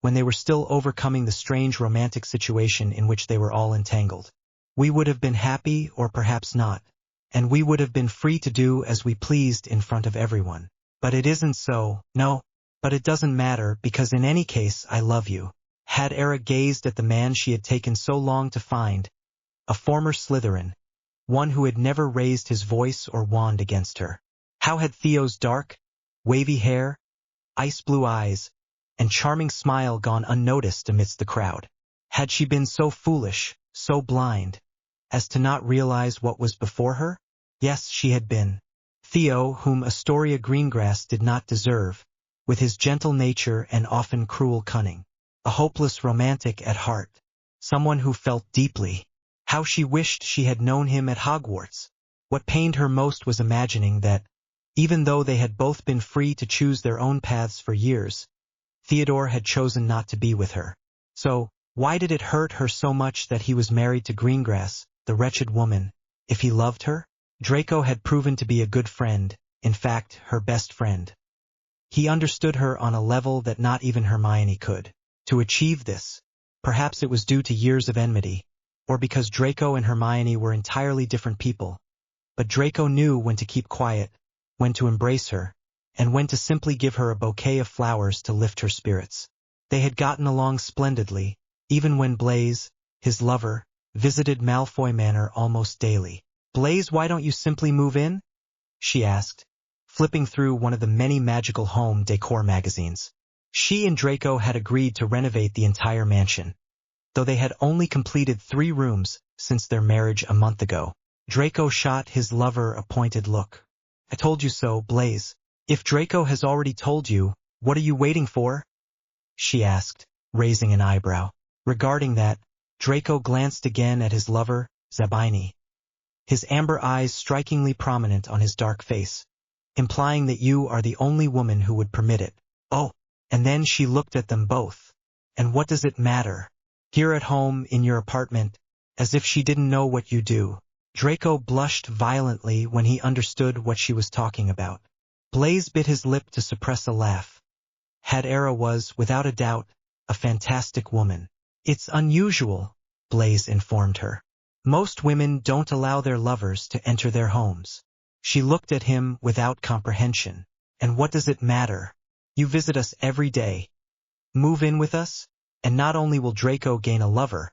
when they were still overcoming the strange romantic situation in which they were all entangled. We would have been happy, or perhaps not, and we would have been free to do as we pleased in front of everyone. But it isn't so. No, but it doesn't matter, because in any case I love you. Had Era gazed at the man she had taken so long to find, a former Slytherin, one who had never raised his voice or wand against her. How had Theo's dark, wavy hair, ice-blue eyes, and charming smile gone unnoticed amidst the crowd? Had she been so foolish, so blind, as to not realize what was before her? Yes, she had been. Theo, whom Astoria Greengrass did not deserve, with his gentle nature and often cruel cunning. A hopeless romantic at heart. Someone who felt deeply. How she wished she had known him at Hogwarts. What pained her most was imagining that, even though they had both been free to choose their own paths for years, Theodore had chosen not to be with her. So, why did it hurt her so much that he was married to Greengrass, the wretched woman, if he loved her? Draco had proven to be a good friend, in fact, her best friend. He understood her on a level that not even Hermione could. To achieve this, perhaps it was due to years of enmity, or because Draco and Hermione were entirely different people. But Draco knew when to keep quiet, when to embrace her, and when to simply give her a bouquet of flowers to lift her spirits. They had gotten along splendidly, even when Blaze, his lover, visited Malfoy Manor almost daily. "Blaze, why don't you simply move in?" she asked, flipping through one of the many magical home decor magazines. She and Draco had agreed to renovate the entire mansion, though they had only completed 3 rooms since their marriage a month ago. Draco shot his lover a pointed look. "I told you so, Blaze. If Draco has already told you, what are you waiting for?" she asked, raising an eyebrow. Regarding that, Draco glanced again at his lover, Zabini, his amber eyes strikingly prominent on his dark face, implying that you are the only woman who would permit it. Oh, and then she looked at them both. And what does it matter? Here at home, in your apartment, as if she didn't know what you do. Draco blushed violently when he understood what she was talking about. Blaze bit his lip to suppress a laugh. Had Era was, without a doubt, a fantastic woman. "It's unusual," Blaze informed her. "Most women don't allow their lovers to enter their homes." She looked at him without comprehension. "And what does it matter? You visit us every day. Move in with us, and not only will Draco gain a lover,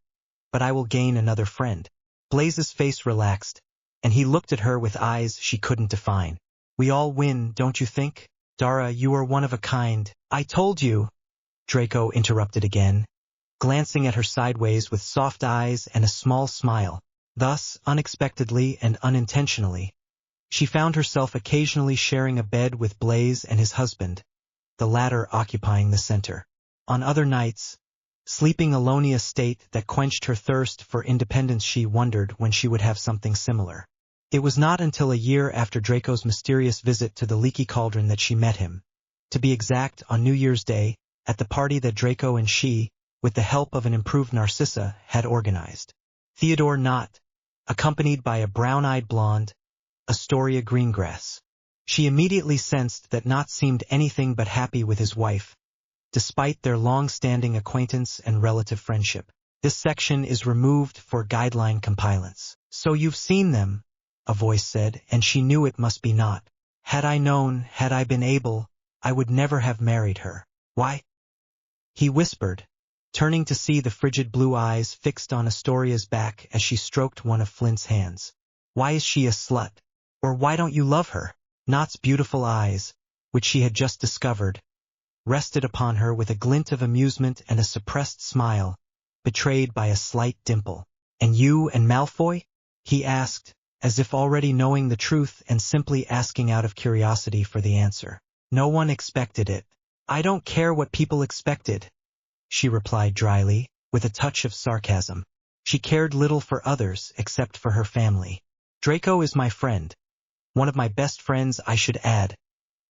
but I will gain another friend." Blaze's face relaxed, and he looked at her with eyes she couldn't define. "We all win, don't you think? Dara, you are one of a kind." "I told you," Draco interrupted again, glancing at her sideways with soft eyes and a small smile. Thus, unexpectedly and unintentionally, she found herself occasionally sharing a bed with Blaze and his husband, the latter occupying the center. On other nights, sleeping alone in a state that quenched her thirst for independence, she wondered when she would have something similar. It was not until a year after Draco's mysterious visit to the Leaky Cauldron that she met him. To be exact, on New Year's Day, at the party that Draco and she, with the help of an improved Narcissa, had organized. Theodore not, accompanied by a brown-eyed blonde, Astoria Greengrass. She immediately sensed that Not seemed anything but happy with his wife, despite their long-standing acquaintance and relative friendship. This section is removed for guideline compilance. "So you've seen them," a voice said, and she knew it must be Not. "Had I known, had I been able, I would never have married her." "Why?" he whispered, turning to see the frigid blue eyes fixed on Astoria's back as she stroked one of Flint's hands. "Why is she a slut? Or why don't you love her?" Not's beautiful eyes, which she had just discovered, rested upon her with a glint of amusement and a suppressed smile, betrayed by a slight dimple. "And you and Malfoy?" he asked, as if already knowing the truth and simply asking out of curiosity for the answer. No one expected it. I don't care what people expected, she replied dryly, with a touch of sarcasm. She cared little for others except for her family. Draco is my friend. One of my best friends, I should add.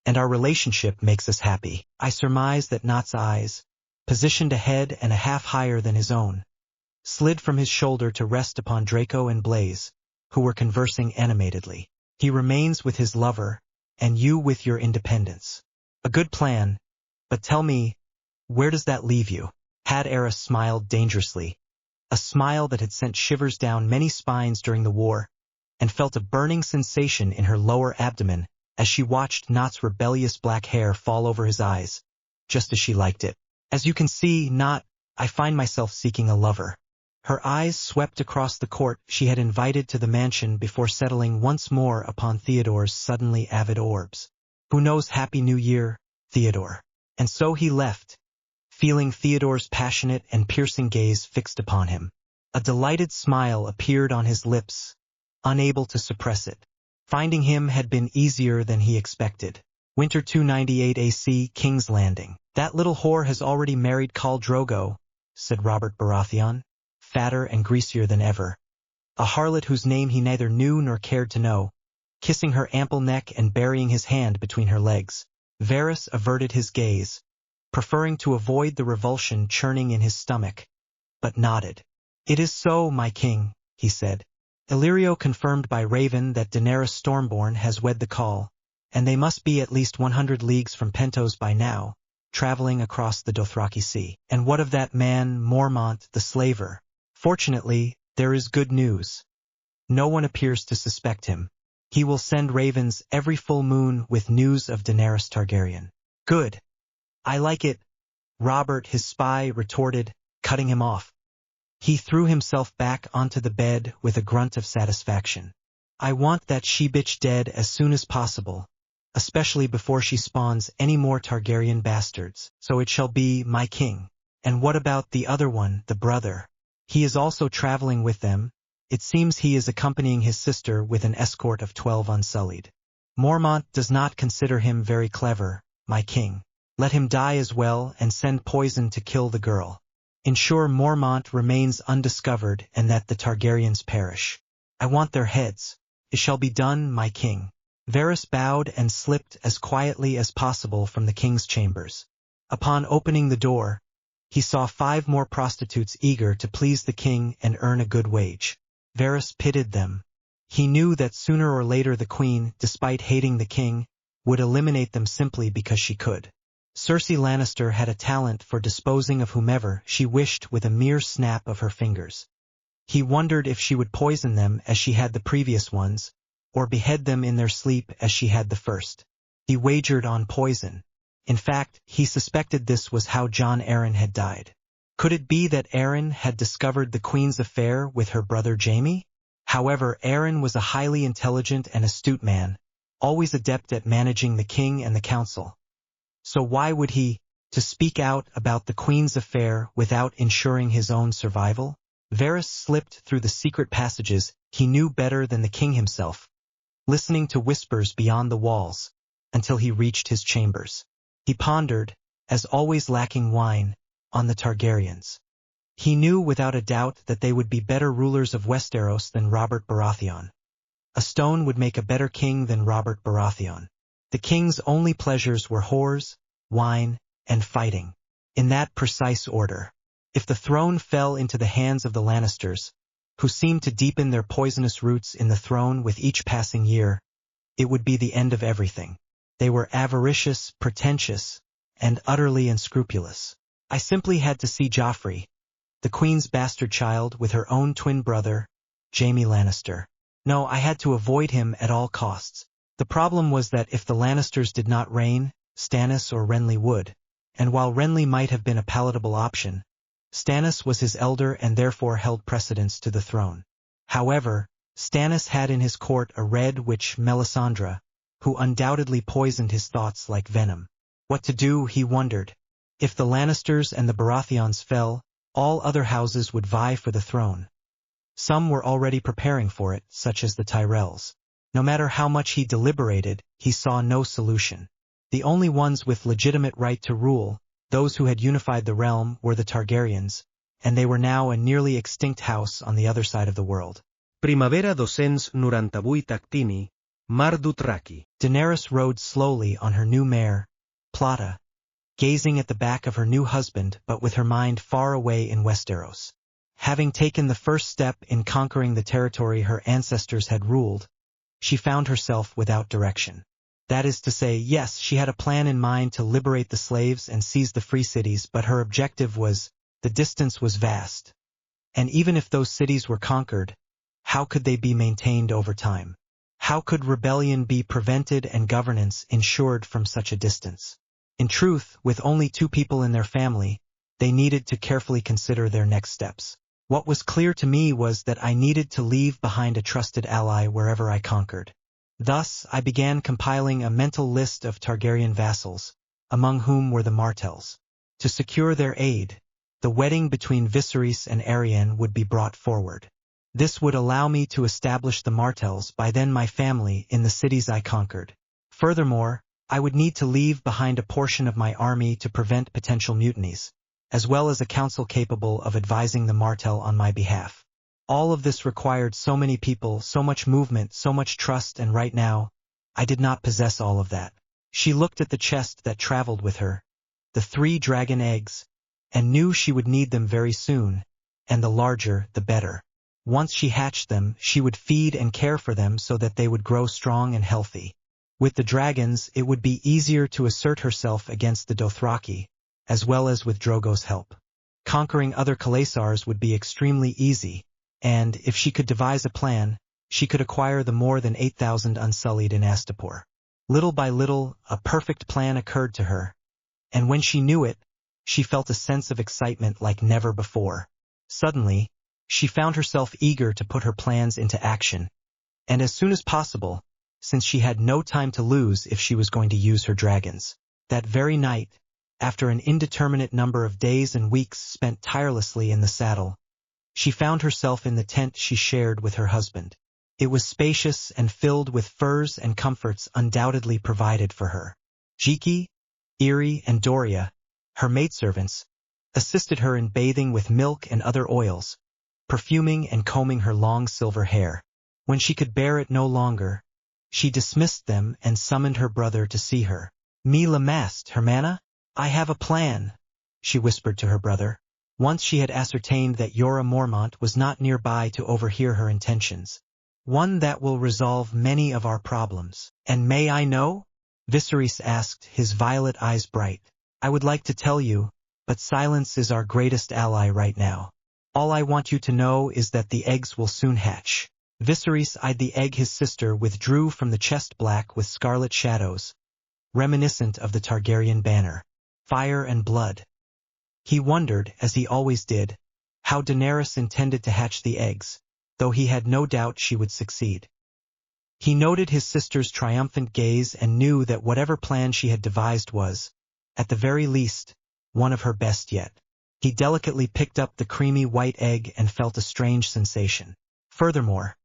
And our relationship makes us happy. I surmise that Not's eyes, positioned a head and a half higher than his own, slid from his shoulder to rest upon Draco and Blaze, who were conversing animatedly. He remains with his lover, and you with your independence. A good plan, but tell me, where does that leave you? Had Aerys smiled dangerously, a smile that had sent shivers down many spines during the war, and felt a burning sensation in her lower abdomen as she watched Not's rebellious black hair fall over his eyes, just as she liked it. As you can see, Not, I find myself seeking a lover. Her eyes swept across the court she had invited to the mansion before settling once more upon Theodore's suddenly avid orbs. Who knows, Happy New Year, Theodore. And so he left, feeling Theodore's passionate and piercing gaze fixed upon him. A delighted smile appeared on his lips, unable to suppress it. Finding him had been easier than he expected. Winter 298 AC, King's Landing. That little whore has already married Khal Drogo, said Robert Baratheon, fatter and greasier than ever. A harlot whose name he neither knew nor cared to know, kissing her ample neck and burying his hand between her legs. Varys averted his gaze, preferring to avoid the revulsion churning in his stomach, but nodded. It is so, my king, he said. Illyrio confirmed by Raven that Daenerys Stormborn has wed the Khal, and they must be at least 100 leagues from Pentos by now, traveling across the Dothraki Sea. And what of that man, Mormont, the slaver? Fortunately, there is good news. No one appears to suspect him. He will send ravens every full moon with news of Daenerys Targaryen. Good. I like it, Robert, his spy, retorted, cutting him off. He threw himself back onto the bed with a grunt of satisfaction. I want that she-bitch dead as soon as possible, especially before she spawns any more Targaryen bastards. So it shall be, my king. And what about the other one, the brother? He is also traveling with them. It seems he is accompanying his sister with an escort of 12 unsullied. Mormont does not consider him very clever, my king. Let him die as well and send poison to kill the girl. Ensure Mormont remains undiscovered and that the Targaryens perish. I want their heads. It shall be done, my king. Varys bowed and slipped as quietly as possible from the king's chambers. Upon opening the door, he saw 5 more prostitutes eager to please the king and earn a good wage. Varys pitied them. He knew that sooner or later the queen, despite hating the king, would eliminate them simply because she could. Cersei Lannister had a talent for disposing of whomever she wished with a mere snap of her fingers. He wondered if she would poison them as she had the previous ones, or behead them in their sleep as she had the first. He wagered on poison. In fact, he suspected this was how Jon Arryn had died. Could it be that Arryn had discovered the queen's affair with her brother Jaime? However, Arryn was a highly intelligent and astute man, always adept at managing the king and the council. So why would he, to speak out about the queen's affair without ensuring his own survival? Varys slipped through the secret passages he knew better than the king himself, listening to whispers beyond the walls, until he reached his chambers. He pondered, as always lacking wine, on the Targaryens. He knew without a doubt that they would be better rulers of Westeros than Robert Baratheon. A stone would make a better king than Robert Baratheon. The king's only pleasures were whores, wine, and fighting. In that precise order. If the throne fell into the hands of the Lannisters, who seemed to deepen their poisonous roots in the throne with each passing year, it would be the end of everything. They were avaricious, pretentious, and utterly unscrupulous. I simply had to see Joffrey, the queen's bastard child with her own twin brother, Jaime Lannister. No, I had to avoid him at all costs. The problem was that if the Lannisters did not reign, Stannis or Renly would, and while Renly might have been a palatable option, Stannis was his elder and therefore held precedence to the throne. However, Stannis had in his court a red witch, Melisandre, who undoubtedly poisoned his thoughts like venom. What to do, he wondered. If the Lannisters and the Baratheons fell, all other houses would vie for the throne. Some were already preparing for it, such as the Tyrells. No matter how much he deliberated, he saw no solution. The only ones with legitimate right to rule, those who had unified the realm, were the Targaryens, and they were now a nearly extinct house on the other side of the world. Primavera 298 actini, Mar Dothraki. Daenerys rode slowly on her new mare, Plata, gazing at the back of her new husband but with her mind far away in Westeros. Having taken the first step in conquering the territory her ancestors had ruled, she found herself without direction. That is to say, yes, she had a plan in mind to liberate the slaves and seize the free cities, but her objective was, the distance was vast. And even if those cities were conquered, how could they be maintained over time? How could rebellion be prevented and governance ensured from such a distance? In truth, with only 2 people in their family, they needed to carefully consider their next steps. What was clear to me was that I needed to leave behind a trusted ally wherever I conquered. Thus, I began compiling a mental list of Targaryen vassals, among whom were the Martells. To secure their aid, the wedding between Viserys and Arianne would be brought forward. This would allow me to establish the Martells, by then my family, in the cities I conquered. Furthermore, I would need to leave behind a portion of my army to prevent potential mutinies, as well as a council capable of advising the Martell on my behalf. All of this required so many people, so much movement, so much trust, and right now, I did not possess all of that. She looked at the chest that traveled with her, the 3 dragon eggs, and knew she would need them very soon, and the larger, the better. Once she hatched them, she would feed and care for them so that they would grow strong and healthy. With the dragons, it would be easier to assert herself against the Dothraki, as well as with Drogo's help. Conquering other Khalasars would be extremely easy, and, if she could devise a plan, she could acquire the more than 8,000 Unsullied in Astapor. Little by little, a perfect plan occurred to her, and when she knew it, she felt a sense of excitement like never before. Suddenly, she found herself eager to put her plans into action, and as soon as possible, since she had no time to lose if she was going to use her dragons. That very night, after an indeterminate number of days and weeks spent tirelessly in the saddle, she found herself in the tent she shared with her husband. It was spacious and filled with furs and comforts undoubtedly provided for her. Jiki, Iri, and Doria, her maidservants, assisted her in bathing with milk and other oils, perfuming and combing her long silver hair. When she could bear it no longer, she dismissed them and summoned her brother to see her. "Me lamast, Hermana? I have a plan," she whispered to her brother. Once she had ascertained that Jorah Mormont was not nearby to overhear her intentions. "One that will resolve many of our problems." "And may I know?" Viserys asked, his violet eyes bright. "I would like to tell you, but silence is our greatest ally right now. All I want you to know is that the eggs will soon hatch." Viserys eyed the egg his sister withdrew from the chest, black with scarlet shadows, reminiscent of the Targaryen banner, fire and blood. He wondered, as he always did, how Daenerys intended to hatch the eggs, though he had no doubt she would succeed. He noted his sister's triumphant gaze and knew that whatever plan she had devised was, at the very least, one of her best yet. He delicately picked up the creamy white egg and felt a strange sensation. Furthermore,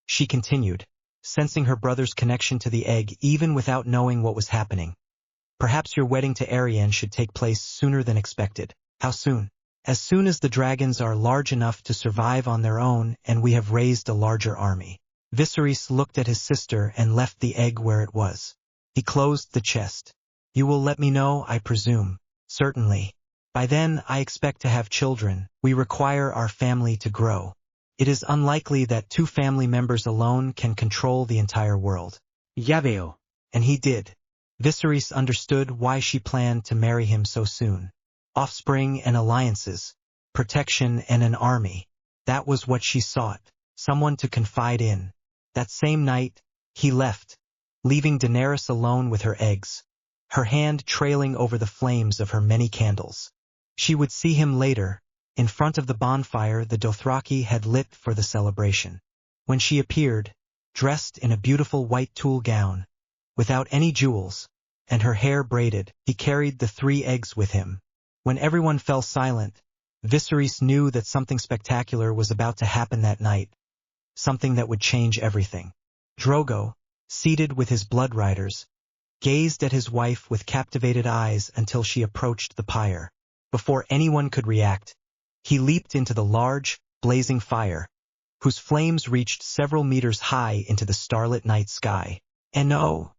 she continued, sensing her brother's connection to the egg even without knowing what was happening. "Perhaps your wedding to Arianne should take place sooner than expected." "How soon?" "As soon as the dragons are large enough to survive on their own and we have raised a larger army." Viserys looked at his sister and left the egg where it was. He closed the chest. "You will let me know, I presume?" "Certainly. By then I expect to have children. We require our family to grow. It is unlikely that 2 family members alone can control the entire world." "Ya veo." And he did. Viserys understood why she planned to marry him so soon. Offspring and alliances, protection and an army. That was what she sought, someone to confide in. That same night, he left, leaving Daenerys alone with her eggs, her hand trailing over the flames of her many candles. She would see him later, in front of the bonfire the Dothraki had lit for the celebration. When she appeared, dressed in a beautiful white tulle gown, without any jewels, and her hair braided, he carried the 3 eggs with him. When everyone fell silent, Viserys knew that something spectacular was about to happen that night, something that would change everything. Drogo, seated with his blood riders, gazed at his wife with captivated eyes until she approached the pyre. Before anyone could react, he leaped into the large, blazing fire, whose flames reached several meters high into the starlit night sky. "No!"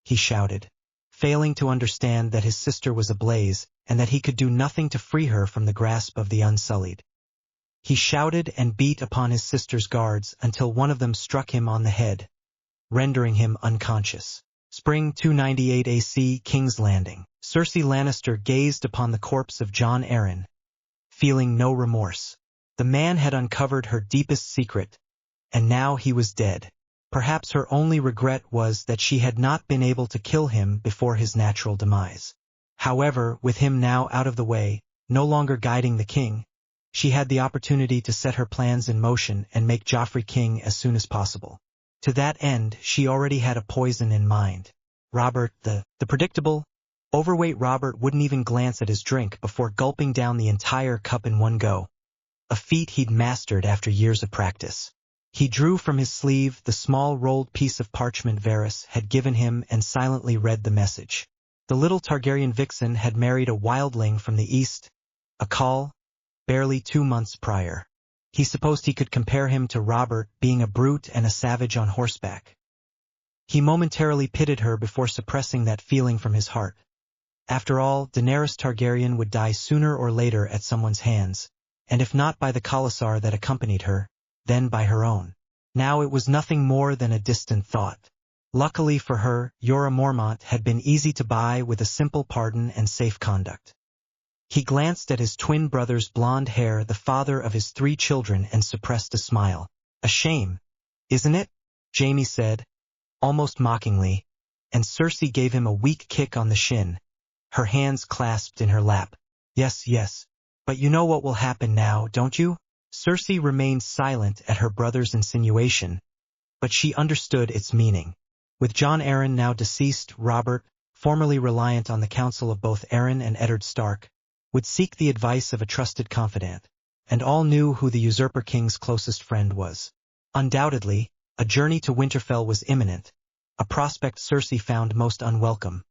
he shouted, failing to understand that his sister was ablaze and that he could do nothing to free her from the grasp of the Unsullied. He shouted and beat upon his sister's guards until one of them struck him on the head, rendering him unconscious. Spring 298 AC, King's Landing. Cersei Lannister gazed upon the corpse of Jon Arryn, feeling no remorse. The man had uncovered her deepest secret, and now he was dead. Perhaps her only regret was that she had not been able to kill him before his natural demise. However, with him now out of the way, no longer guiding the king, she had the opportunity to set her plans in motion and make Joffrey king as soon as possible. To that end, she already had a poison in mind. Robert, the predictable, overweight Robert wouldn't even glance at his drink before gulping down the entire cup in one go, a feat he'd mastered after years of practice. He drew from his sleeve the small rolled piece of parchment Varys had given him and silently read the message. The little Targaryen vixen had married a wildling from the east, a Khal, barely 2 months prior. He supposed he could compare him to Robert, being a brute and a savage on horseback. He momentarily pitied her before suppressing that feeling from his heart. After all, Daenerys Targaryen would die sooner or later at someone's hands, and if not by the Khalasar that accompanied her, then by her own. Now it was nothing more than a distant thought. Luckily for her, Jorah Mormont had been easy to buy with a simple pardon and safe conduct. He glanced at his twin brother's blonde hair, the father of his 3 children, and suppressed a smile. "A shame, isn't it?" Jaime said, almost mockingly, and Cersei gave him a weak kick on the shin, her hands clasped in her lap. Yes, but you know what will happen now, don't you?" Cersei remained silent at her brother's insinuation, but she understood its meaning. With Jon Arryn now deceased, Robert, formerly reliant on the counsel of both Arryn and Eddard Stark, would seek the advice of a trusted confidant, and all knew who the usurper king's closest friend was. Undoubtedly, a journey to Winterfell was imminent, a prospect Cersei found most unwelcome.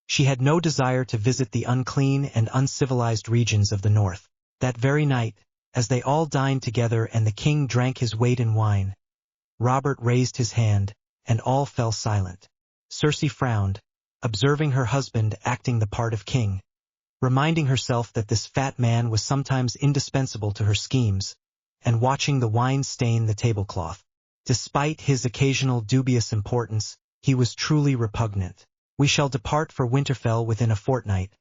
She had no desire to visit the unclean and uncivilized regions of the north. That very night, as they all dined together and the king drank his weight in wine, Robert raised his hand, and all fell silent. Cersei frowned, observing her husband acting the part of king, reminding herself that this fat man was sometimes indispensable to her schemes, and watching the wine stain the tablecloth. Despite his occasional dubious importance, he was truly repugnant. "We shall depart for Winterfell within a fortnight,"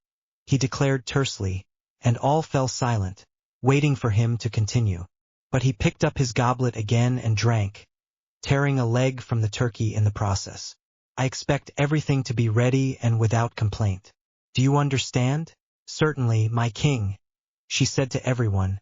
he declared tersely, and all fell silent, waiting for him to continue. But he picked up his goblet again and drank, tearing a leg from the turkey in the process. "I expect everything to be ready and without complaint. Do you understand?" "Certainly, my king," she said to everyone,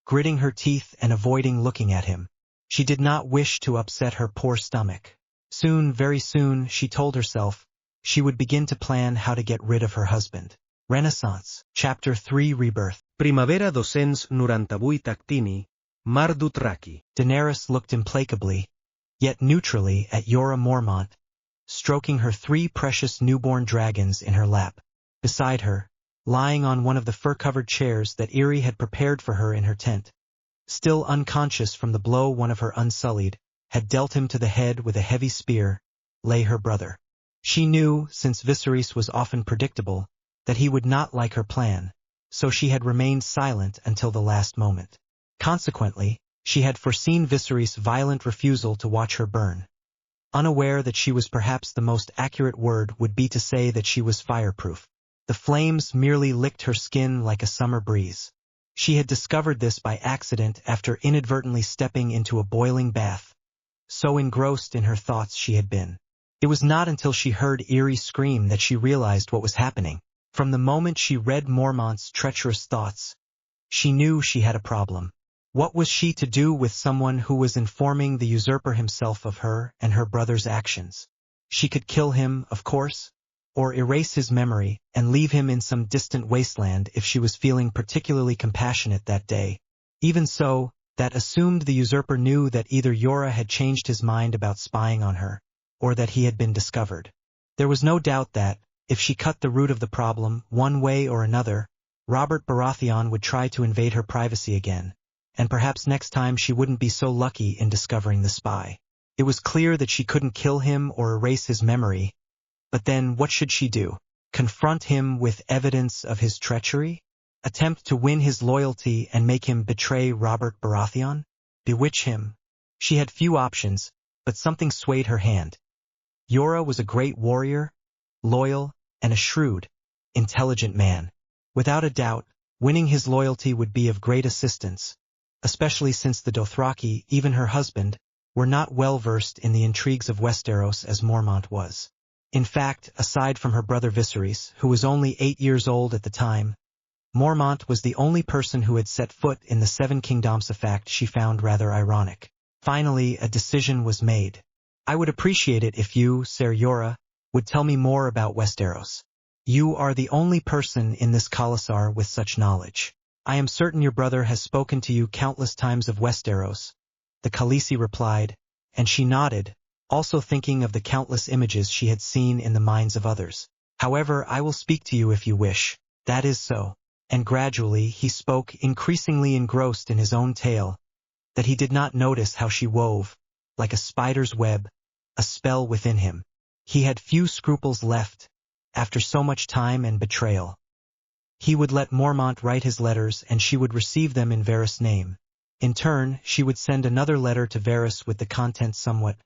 gritting her teeth and avoiding looking at him. She did not wish to upset her poor stomach. Soon, very soon, she told herself, she would begin to plan how to get rid of her husband. Renaissance. Chapter 3 Rebirth. Primavera 298 Actini, Mar Dothraki. Daenerys looked implacably, yet neutrally, at Jorah Mormont, stroking her 3 precious newborn dragons in her lap. Beside her, lying on one of the fur-covered chairs that Irri had prepared for her in her tent, still unconscious from the blow one of her Unsullied had dealt him to the head with a heavy spear, lay her brother. She knew, since Viserys was often predictable, that he would not like her plan, so she had remained silent until the last moment. Consequently, she had foreseen Viserys' violent refusal to watch her burn, unaware that she was perhaps the most accurate word would be to say that she was fireproof. The flames merely licked her skin like a summer breeze. She had discovered this by accident after inadvertently stepping into a boiling bath. So engrossed in her thoughts she had been. It was not until she heard Irri scream that she realized what was happening. From the moment she read Mormont's treacherous thoughts, she knew she had a problem. What was she to do with someone who was informing the usurper himself of her and her brother's actions? She could kill him, of course, or erase his memory and leave him in some distant wasteland if she was feeling particularly compassionate that day. Even so, that assumed the usurper knew that either Yora had changed his mind about spying on her, or that he had been discovered. There was no doubt that, if she cut the root of the problem, one way or another, Robert Baratheon would try to invade her privacy again, and perhaps next time she wouldn't be so lucky in discovering the spy. It was clear that she couldn't kill him or erase his memory, but then what should she do? Confront him with evidence of his treachery? Attempt to win his loyalty and make him betray Robert Baratheon? Bewitch him? She had few options, but something swayed her hand. Yora was a great warrior, loyal, and a shrewd, intelligent man. Without a doubt, winning his loyalty would be of great assistance, especially since the Dothraki, even her husband, were not well versed in the intrigues of Westeros as Mormont was. In fact, aside from her brother Viserys, who was only 8 years old at the time, Mormont was the only person who had set foot in the Seven Kingdoms, a fact she found rather ironic. Finally, a decision was made. I would appreciate it if you, Ser Yora, would tell me more about Westeros. You are the only person in this Khalasar with such knowledge. I am certain your brother has spoken to you countless times of Westeros, the Khaleesi replied, and she nodded, also thinking of the countless images she had seen in the minds of others. However, I will speak to you if you wish. That is so. And gradually he spoke, increasingly engrossed in his own tale, that he did not notice how she wove, like a spider's web, a spell within him. He had few scruples left, after so much time and betrayal. He would let Mormont write his letters and she would receive them in Varys' name. In turn, she would send another letter to Varys with the contents somewhat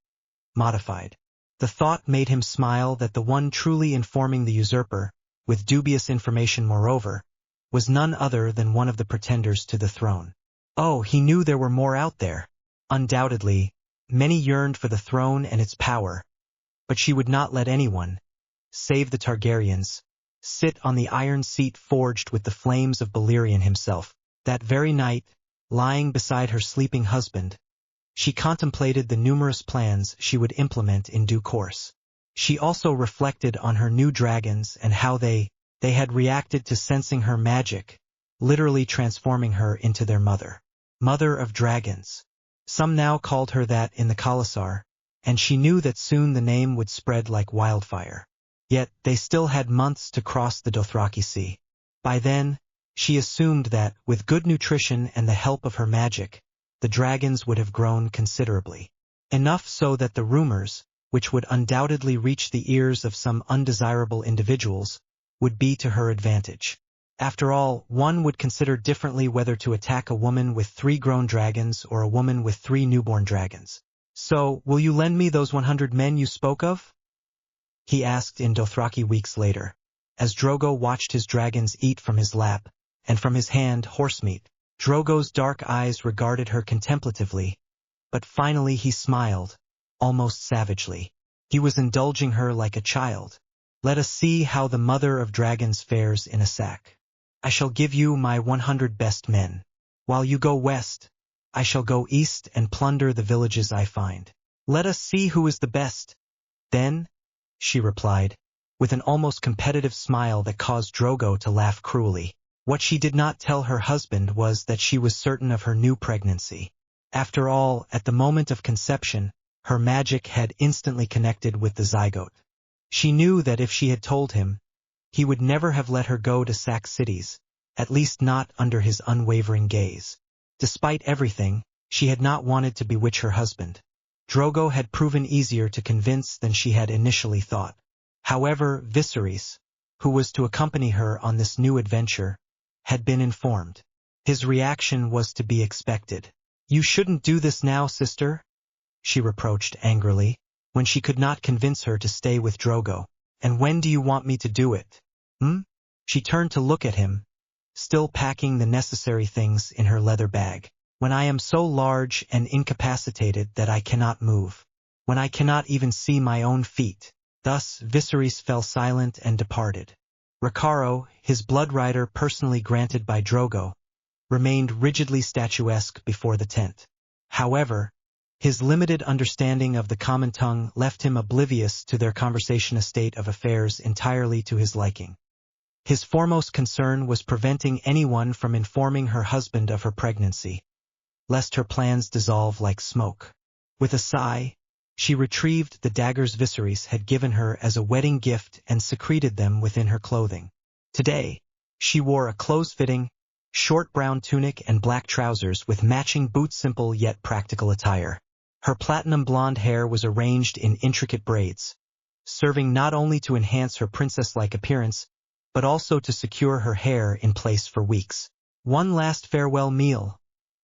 modified. The thought made him smile that the one truly informing the usurper, with dubious information moreover, was none other than one of the pretenders to the throne. Oh, he knew there were more out there. Undoubtedly, many yearned for the throne and its power, but she would not let anyone, save the Targaryens, sit on the iron seat forged with the flames of Balerion himself. That very night, lying beside her sleeping husband, she contemplated the numerous plans she would implement in due course. She also reflected on her new dragons and how they had reacted to sensing her magic, literally transforming her into their mother. Mother of Dragons. Some now called her that in the Khalasar, and she knew that soon the name would spread like wildfire. Yet, they still had months to cross the Dothraki Sea. By then, she assumed that, with good nutrition and the help of her magic, the dragons would have grown considerably. Enough so that the rumors, which would undoubtedly reach the ears of some undesirable individuals, would be to her advantage. After all, one would consider differently whether to attack a woman with 3 grown dragons or a woman with 3 newborn dragons. So, will you lend me those 100 men you spoke of? He asked in Dothraki weeks later, as Drogo watched his dragons eat from his lap, and from his hand horsemeat. Drogo's dark eyes regarded her contemplatively, but finally he smiled, almost savagely. He was indulging her like a child. Let us see how the mother of dragons fares in a sack. I shall give you my 100 best men. While you go west, I shall go east and plunder the villages I find. Let us see who is the best. Then, she replied, with an almost competitive smile that caused Drogo to laugh cruelly. What she did not tell her husband was that she was certain of her new pregnancy. After all, at the moment of conception, her magic had instantly connected with the zygote. She knew that if she had told him, he would never have let her go to sack cities, at least not under his unwavering gaze. Despite everything, she had not wanted to bewitch her husband. Drogo had proven easier to convince than she had initially thought. However, Viserys, who was to accompany her on this new adventure, had been informed. His reaction was to be expected. You shouldn't do this now, sister, she reproached angrily, when she could not convince her to stay with Drogo. And when do you want me to do it? She turned to look at him, still packing the necessary things in her leather bag. When I am so large and incapacitated that I cannot move. When I cannot even see my own feet. Thus Viserys fell silent and departed. Recaro, his blood rider personally granted by Drogo, remained rigidly statuesque before the tent. However, His limited understanding of the common tongue left him oblivious to their conversation, a state of affairs entirely to his liking. His foremost concern was preventing anyone from informing her husband of her pregnancy, lest her plans dissolve like smoke. With a sigh, she retrieved the daggers Viserys had given her as a wedding gift and secreted them within her clothing. Today, she wore a close-fitting, short brown tunic and black trousers with matching boots, simple yet practical attire. Her platinum blonde hair was arranged in intricate braids, serving not only to enhance her princess-like appearance, but also to secure her hair in place for weeks. "One last farewell meal,"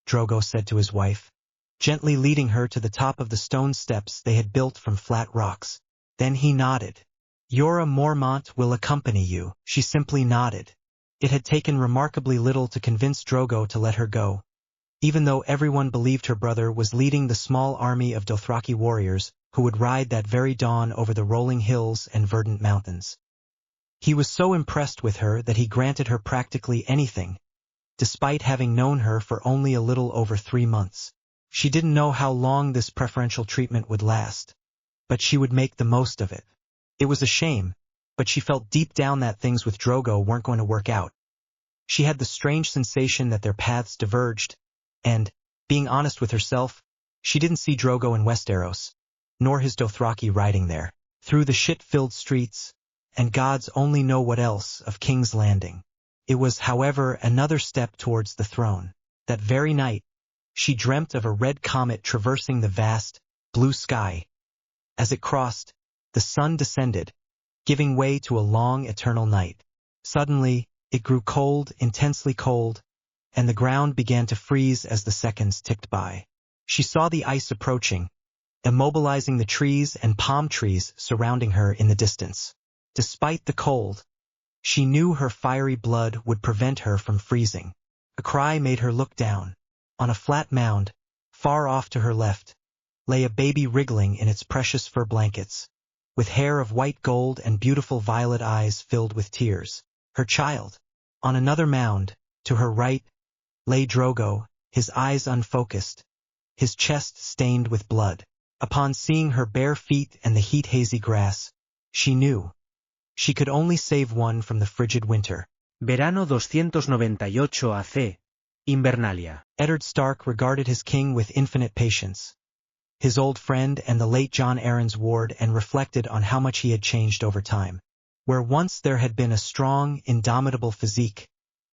Drogo said to his wife, gently leading her to the top of the stone steps they had built from flat rocks. Then he nodded. "Jorah Mormont will accompany you." She simply nodded. It had taken remarkably little to convince Drogo to let her go, even though everyone believed her brother was leading the small army of Dothraki warriors who would ride that very dawn over the rolling hills and verdant mountains. He was so impressed with her that he granted her practically anything, despite having known her for only a little over 3 months. She didn't know how long this preferential treatment would last, but she would make the most of it. It was a shame, but she felt deep down that things with Drogo weren't going to work out. She had the strange sensation that their paths diverged, and, being honest with herself, she didn't see Drogo in Westeros, nor his Dothraki riding there, through the shit-filled streets, and gods only know what else, of King's Landing. It was, however, another step towards the throne. That very night, she dreamt of a red comet traversing the vast, blue sky. As it crossed, the sun descended, giving way to a long, eternal night. Suddenly, it grew cold, intensely cold, and the ground began to freeze as the seconds ticked by. She saw the ice approaching, immobilizing the trees and palm trees surrounding her in the distance. Despite the cold, she knew her fiery blood would prevent her from freezing. A cry made her look down. On a flat mound, far off to her left, lay a baby wriggling in its precious fur blankets, with hair of white gold and beautiful violet eyes filled with tears. Her child. On another mound, to her right, lay Drogo, his eyes unfocused, his chest stained with blood. Upon seeing her bare feet and the heat-hazy grass, she knew she could only save one from the frigid winter. Verano 298 AC, Invernalia. Eddard Stark regarded his king with infinite patience, his old friend and the late Jon Arryn's ward, and reflected on how much he had changed over time. Where once there had been a strong, indomitable physique,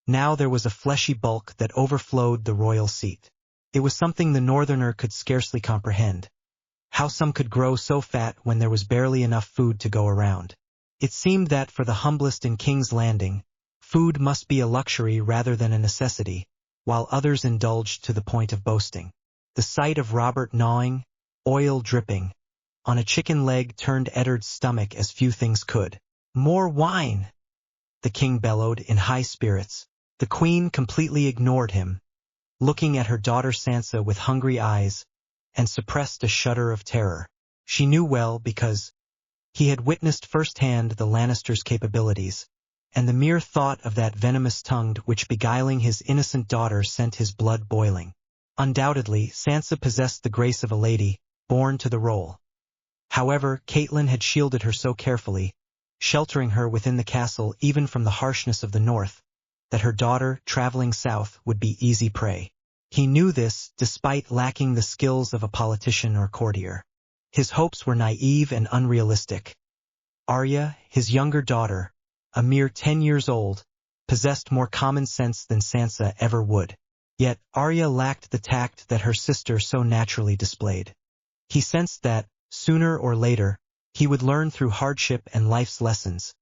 now there was a fleshy bulk that overflowed the royal seat. It was something the northerner could scarcely comprehend. How some could grow so fat when there was barely enough food to go around. It seemed that for the humblest in King's Landing, food must be a luxury rather than a necessity, while others indulged to the point of boasting. The sight of Robert gnawing, oil dripping, on a chicken leg turned Eddard's stomach as few things could. "More wine!" the king bellowed in high spirits. The queen completely ignored him, looking at her daughter Sansa with hungry eyes, and suppressed a shudder of terror. She knew well because he had witnessed firsthand the Lannisters' capabilities, and the mere thought of that venomous tongue which beguiling his innocent daughter sent his blood boiling. Undoubtedly, Sansa possessed the grace of a lady, born to the role. However, Catelyn had shielded her so carefully, sheltering her within the castle even from the harshness of the north, that her daughter, traveling south, would be easy prey. He knew this despite lacking the skills of a politician or courtier. His hopes were naive and unrealistic. Arya, his younger daughter, a mere 10 years old, possessed more common sense than Sansa ever would. Yet Arya lacked the tact that her sister so naturally displayed. He sensed that, sooner or later, he would learn through hardship and life's lessons,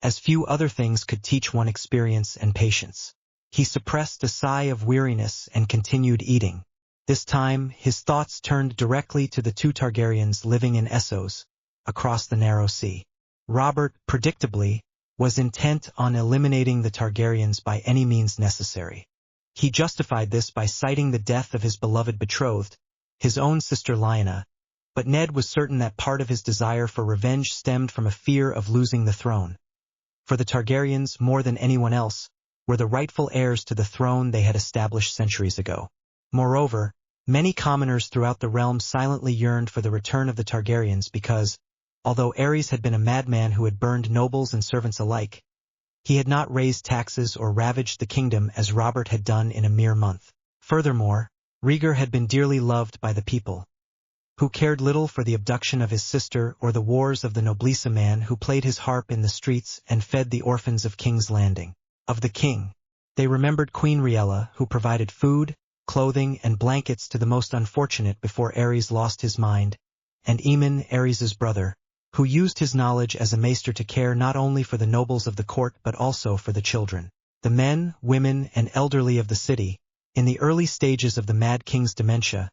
as few other things could teach one experience and patience. He suppressed a sigh of weariness and continued eating. This time, his thoughts turned directly to the 2 Targaryens living in Essos, across the narrow sea. Robert, predictably, was intent on eliminating the Targaryens by any means necessary. He justified this by citing the death of his beloved betrothed, his own sister Lyanna, but Ned was certain that part of his desire for revenge stemmed from a fear of losing the throne. For the Targaryens, more than anyone else, were the rightful heirs to the throne they had established centuries ago. Moreover, Many commoners throughout the realm silently yearned for the return of the Targaryens because, although Aerys had been a madman who had burned nobles and servants alike, he had not raised taxes or ravaged the kingdom as Robert had done in a mere month. Furthermore, Rhaegar had been dearly loved by the people, who cared little for the abduction of his sister or the wars of the Noblesse man who played his harp in the streets and fed the orphans of King's Landing. Of the king, they remembered Queen Rhaella, who provided food, clothing, and blankets to the most unfortunate before Aerys lost his mind, and Aemon, Aerys's brother, who used his knowledge as a maester to care not only for the nobles of the court but also for the children. The men, women, and elderly of the city, in the early stages of the Mad King's dementia,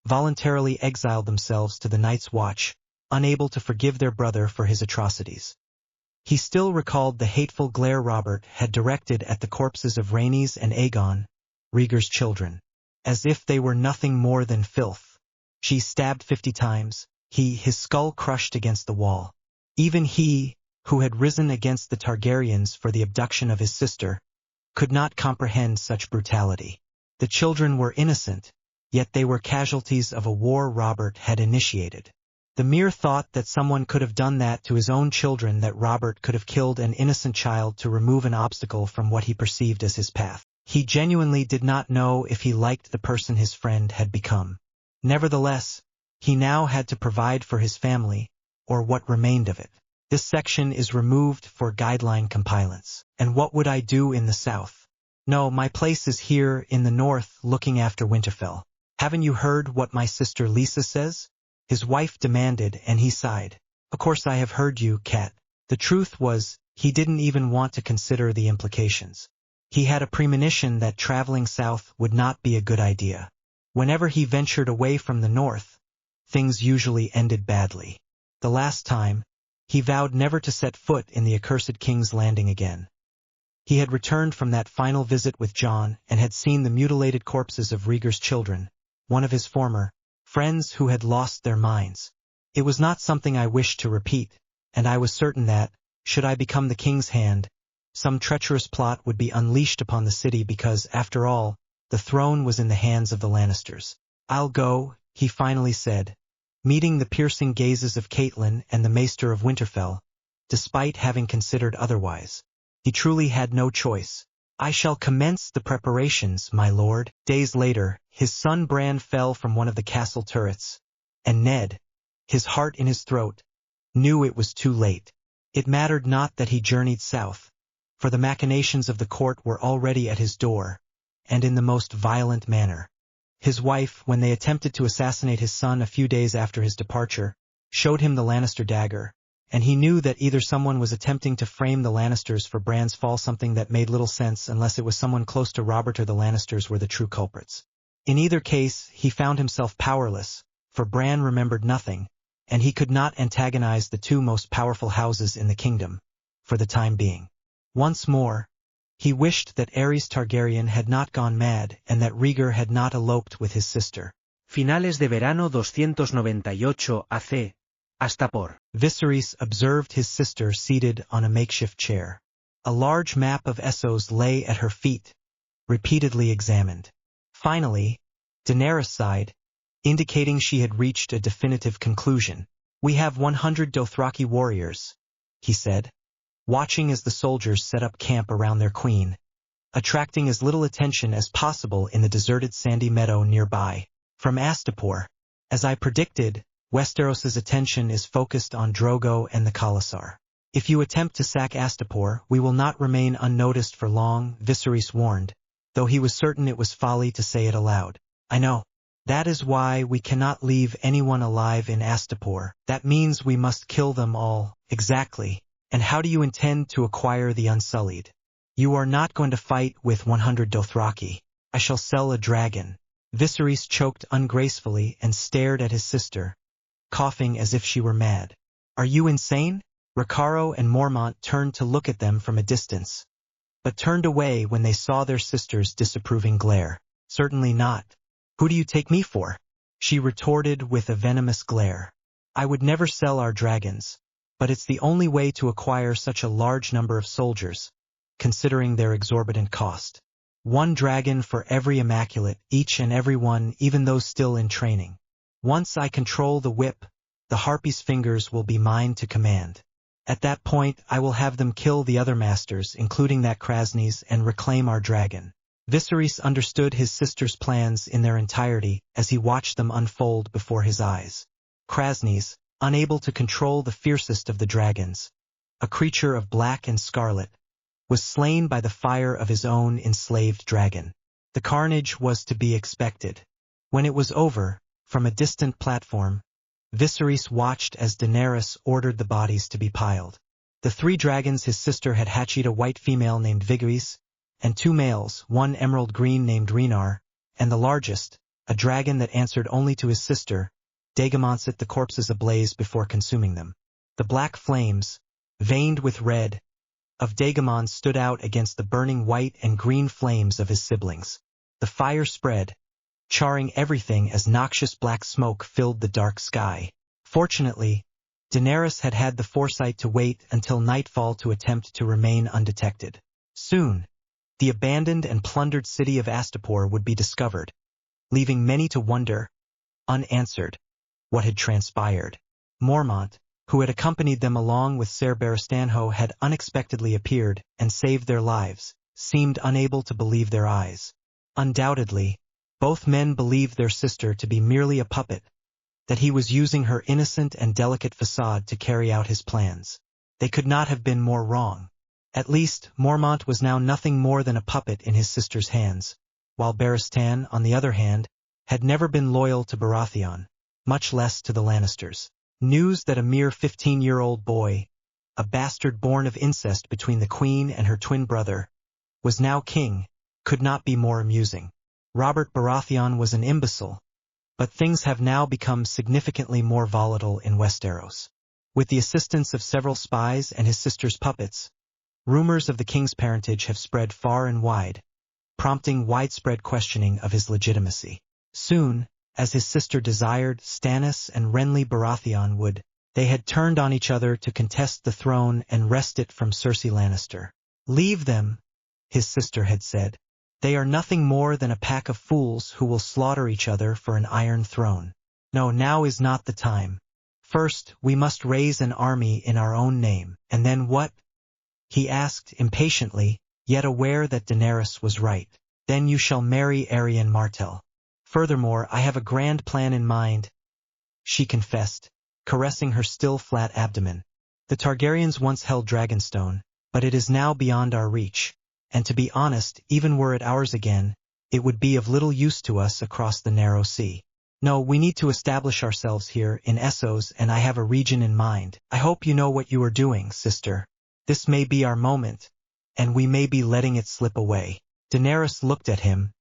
voluntarily exiled themselves to the Night's Watch, unable to forgive their brother for his atrocities. He still recalled the hateful glare Robert had directed at the corpses of Rhaenys and Aegon, Rhaegar's children, as if they were nothing more than filth. She stabbed 50 times, his skull crushed against the wall. Even he, who had risen against the Targaryens for the abduction of his sister, could not comprehend such brutality. The children were innocent, yet they were casualties of a war Robert had initiated. The mere thought that someone could have done that to his own children, that Robert could have killed an innocent child to remove an obstacle from what he perceived as his path. He genuinely did not know if he liked the person his friend had become. Nevertheless, he now had to provide for his family, or what remained of it. This section is removed for guideline compilants. And what would I do in the south? No, my place is here in the north looking after Winterfell. Haven't you heard what my sister Lisa says? His wife demanded, and he sighed. Of course I have heard you, Cat. The truth was, he didn't even want to consider the implications. He had a premonition that traveling south would not be a good idea. Whenever he ventured away from the north, things usually ended badly. The last time, he vowed never to set foot in the accursed King's Landing again. He had returned from that final visit with Jon and had seen the mutilated corpses of Rhaegar's children, one of his former friends who had lost their minds. It was not something I wished to repeat, and I was certain that, should I become the king's hand, some treacherous plot would be unleashed upon the city because, after all, the throne was in the hands of the Lannisters. I'll go, he finally said, meeting the piercing gazes of Catelyn and the Maester of Winterfell, despite having considered otherwise. He truly had no choice. I shall commence the preparations, my lord. Days later, his son Bran fell from one of the castle turrets, and Ned, his heart in his throat, knew it was too late. It mattered not that he journeyed south, for the machinations of the court were already at his door, and in the most violent manner. His wife, when they attempted to assassinate his son a few days after his departure, showed him the Lannister dagger, and he knew that either someone was attempting to frame the Lannisters for Bran's fall, something that made little sense unless it was someone close to Robert, or the Lannisters were the true culprits. In either case, he found himself powerless, for Bran remembered nothing, and he could not antagonize the two most powerful houses in the kingdom, for the time being. Once more, he wished that Aerys Targaryen had not gone mad and that Rhaegar had not eloped with his sister. Finales de verano 298 AC. Hasta por. Viserys observed his sister seated on a makeshift chair. A large map of Essos lay at her feet, repeatedly examined. Finally, Daenerys sighed, indicating she had reached a definitive conclusion. We have 100 Dothraki warriors, he said, watching as the soldiers set up camp around their queen, attracting as little attention as possible in the deserted sandy meadow nearby. From Astapor, as I predicted, Westeros's attention is focused on Drogo and the Khalasar. If you attempt to sack Astapor, we will not remain unnoticed for long, Viserys warned, though he was certain it was folly to say it aloud. I know. That is why we cannot leave anyone alive in Astapor. That means we must kill them all. Exactly. And how do you intend to acquire the Unsullied? You are not going to fight with 100 Dothraki. I shall sell a dragon. Viserys choked ungracefully and stared at his sister, coughing as if she were mad. Are you insane? Ricardo and Mormont turned to look at them from a distance, but turned away when they saw their sister's disapproving glare. Certainly not. Who do you take me for? She retorted with a venomous glare. I would never sell our dragons, but it's the only way to acquire such a large number of soldiers, considering their exorbitant cost. 1 dragon for every immaculate, each and every one, even those still in training. Once I control the whip, the harpy's fingers will be mine to command. At that point, I will have them kill the other masters, including that Krasny's, and reclaim our dragon. Viserys understood his sister's plans in their entirety as he watched them unfold before his eyes. Krasny's, unable to control the fiercest of the dragons, a creature of black and scarlet, was slain by the fire of his own enslaved dragon. The carnage was to be expected. When it was over, from a distant platform, Viserys watched as Daenerys ordered the bodies to be piled. The 3 dragons his sister had hatched, a white female named Vigris, and 2 males, one emerald green named Renar, and the largest, a dragon that answered only to his sister, Daegamon, set the corpses ablaze before consuming them. The black flames, veined with red, of Daegamon stood out against the burning white and green flames of his siblings. The fire spread, charring everything as noxious black smoke filled the dark sky. Fortunately, Daenerys had had the foresight to wait until nightfall to attempt to remain undetected. Soon, the abandoned and plundered city of Astapor would be discovered, leaving many to wonder, unanswered, what had transpired. Mormont, who had accompanied them along with Ser Barristanho, had unexpectedly appeared and saved their lives, seemed unable to believe their eyes. Undoubtedly, both men believed their sister to be merely a puppet, that he was using her innocent and delicate facade to carry out his plans. They could not have been more wrong. At least, Mormont was now nothing more than a puppet in his sister's hands, while Barristan, on the other hand, had never been loyal to Baratheon, much less to the Lannisters. News that a mere 15-year-old boy, a bastard born of incest between the queen and her twin brother, was now king, could not be more amusing. Robert Baratheon was an imbecile, but things have now become significantly more volatile in Westeros. With the assistance of several spies and his sister's puppets, rumors of the king's parentage have spread far and wide, prompting widespread questioning of his legitimacy. Soon, as his sister desired, Stannis and Renly Baratheon would, they had turned on each other to contest the throne and wrest it from Cersei Lannister. "Leave them," his sister had said. "They are nothing more than a pack of fools who will slaughter each other for an iron throne. No, now is not the time. First, we must raise an army in our own name, and then what?" he asked impatiently, yet aware that Daenerys was right. "Then you shall marry Aryan Martell. Furthermore, I have a grand plan in mind," she confessed, caressing her still flat abdomen. "The Targaryens once held Dragonstone, but it is now beyond our reach, and to be honest, even were it ours again, it would be of little use to us across the narrow sea. No, we need to establish ourselves here in Essos, and I have a region in mind. I hope you know what you are doing, sister. This may be our moment, and we may be letting it slip away." Daenerys looked at him,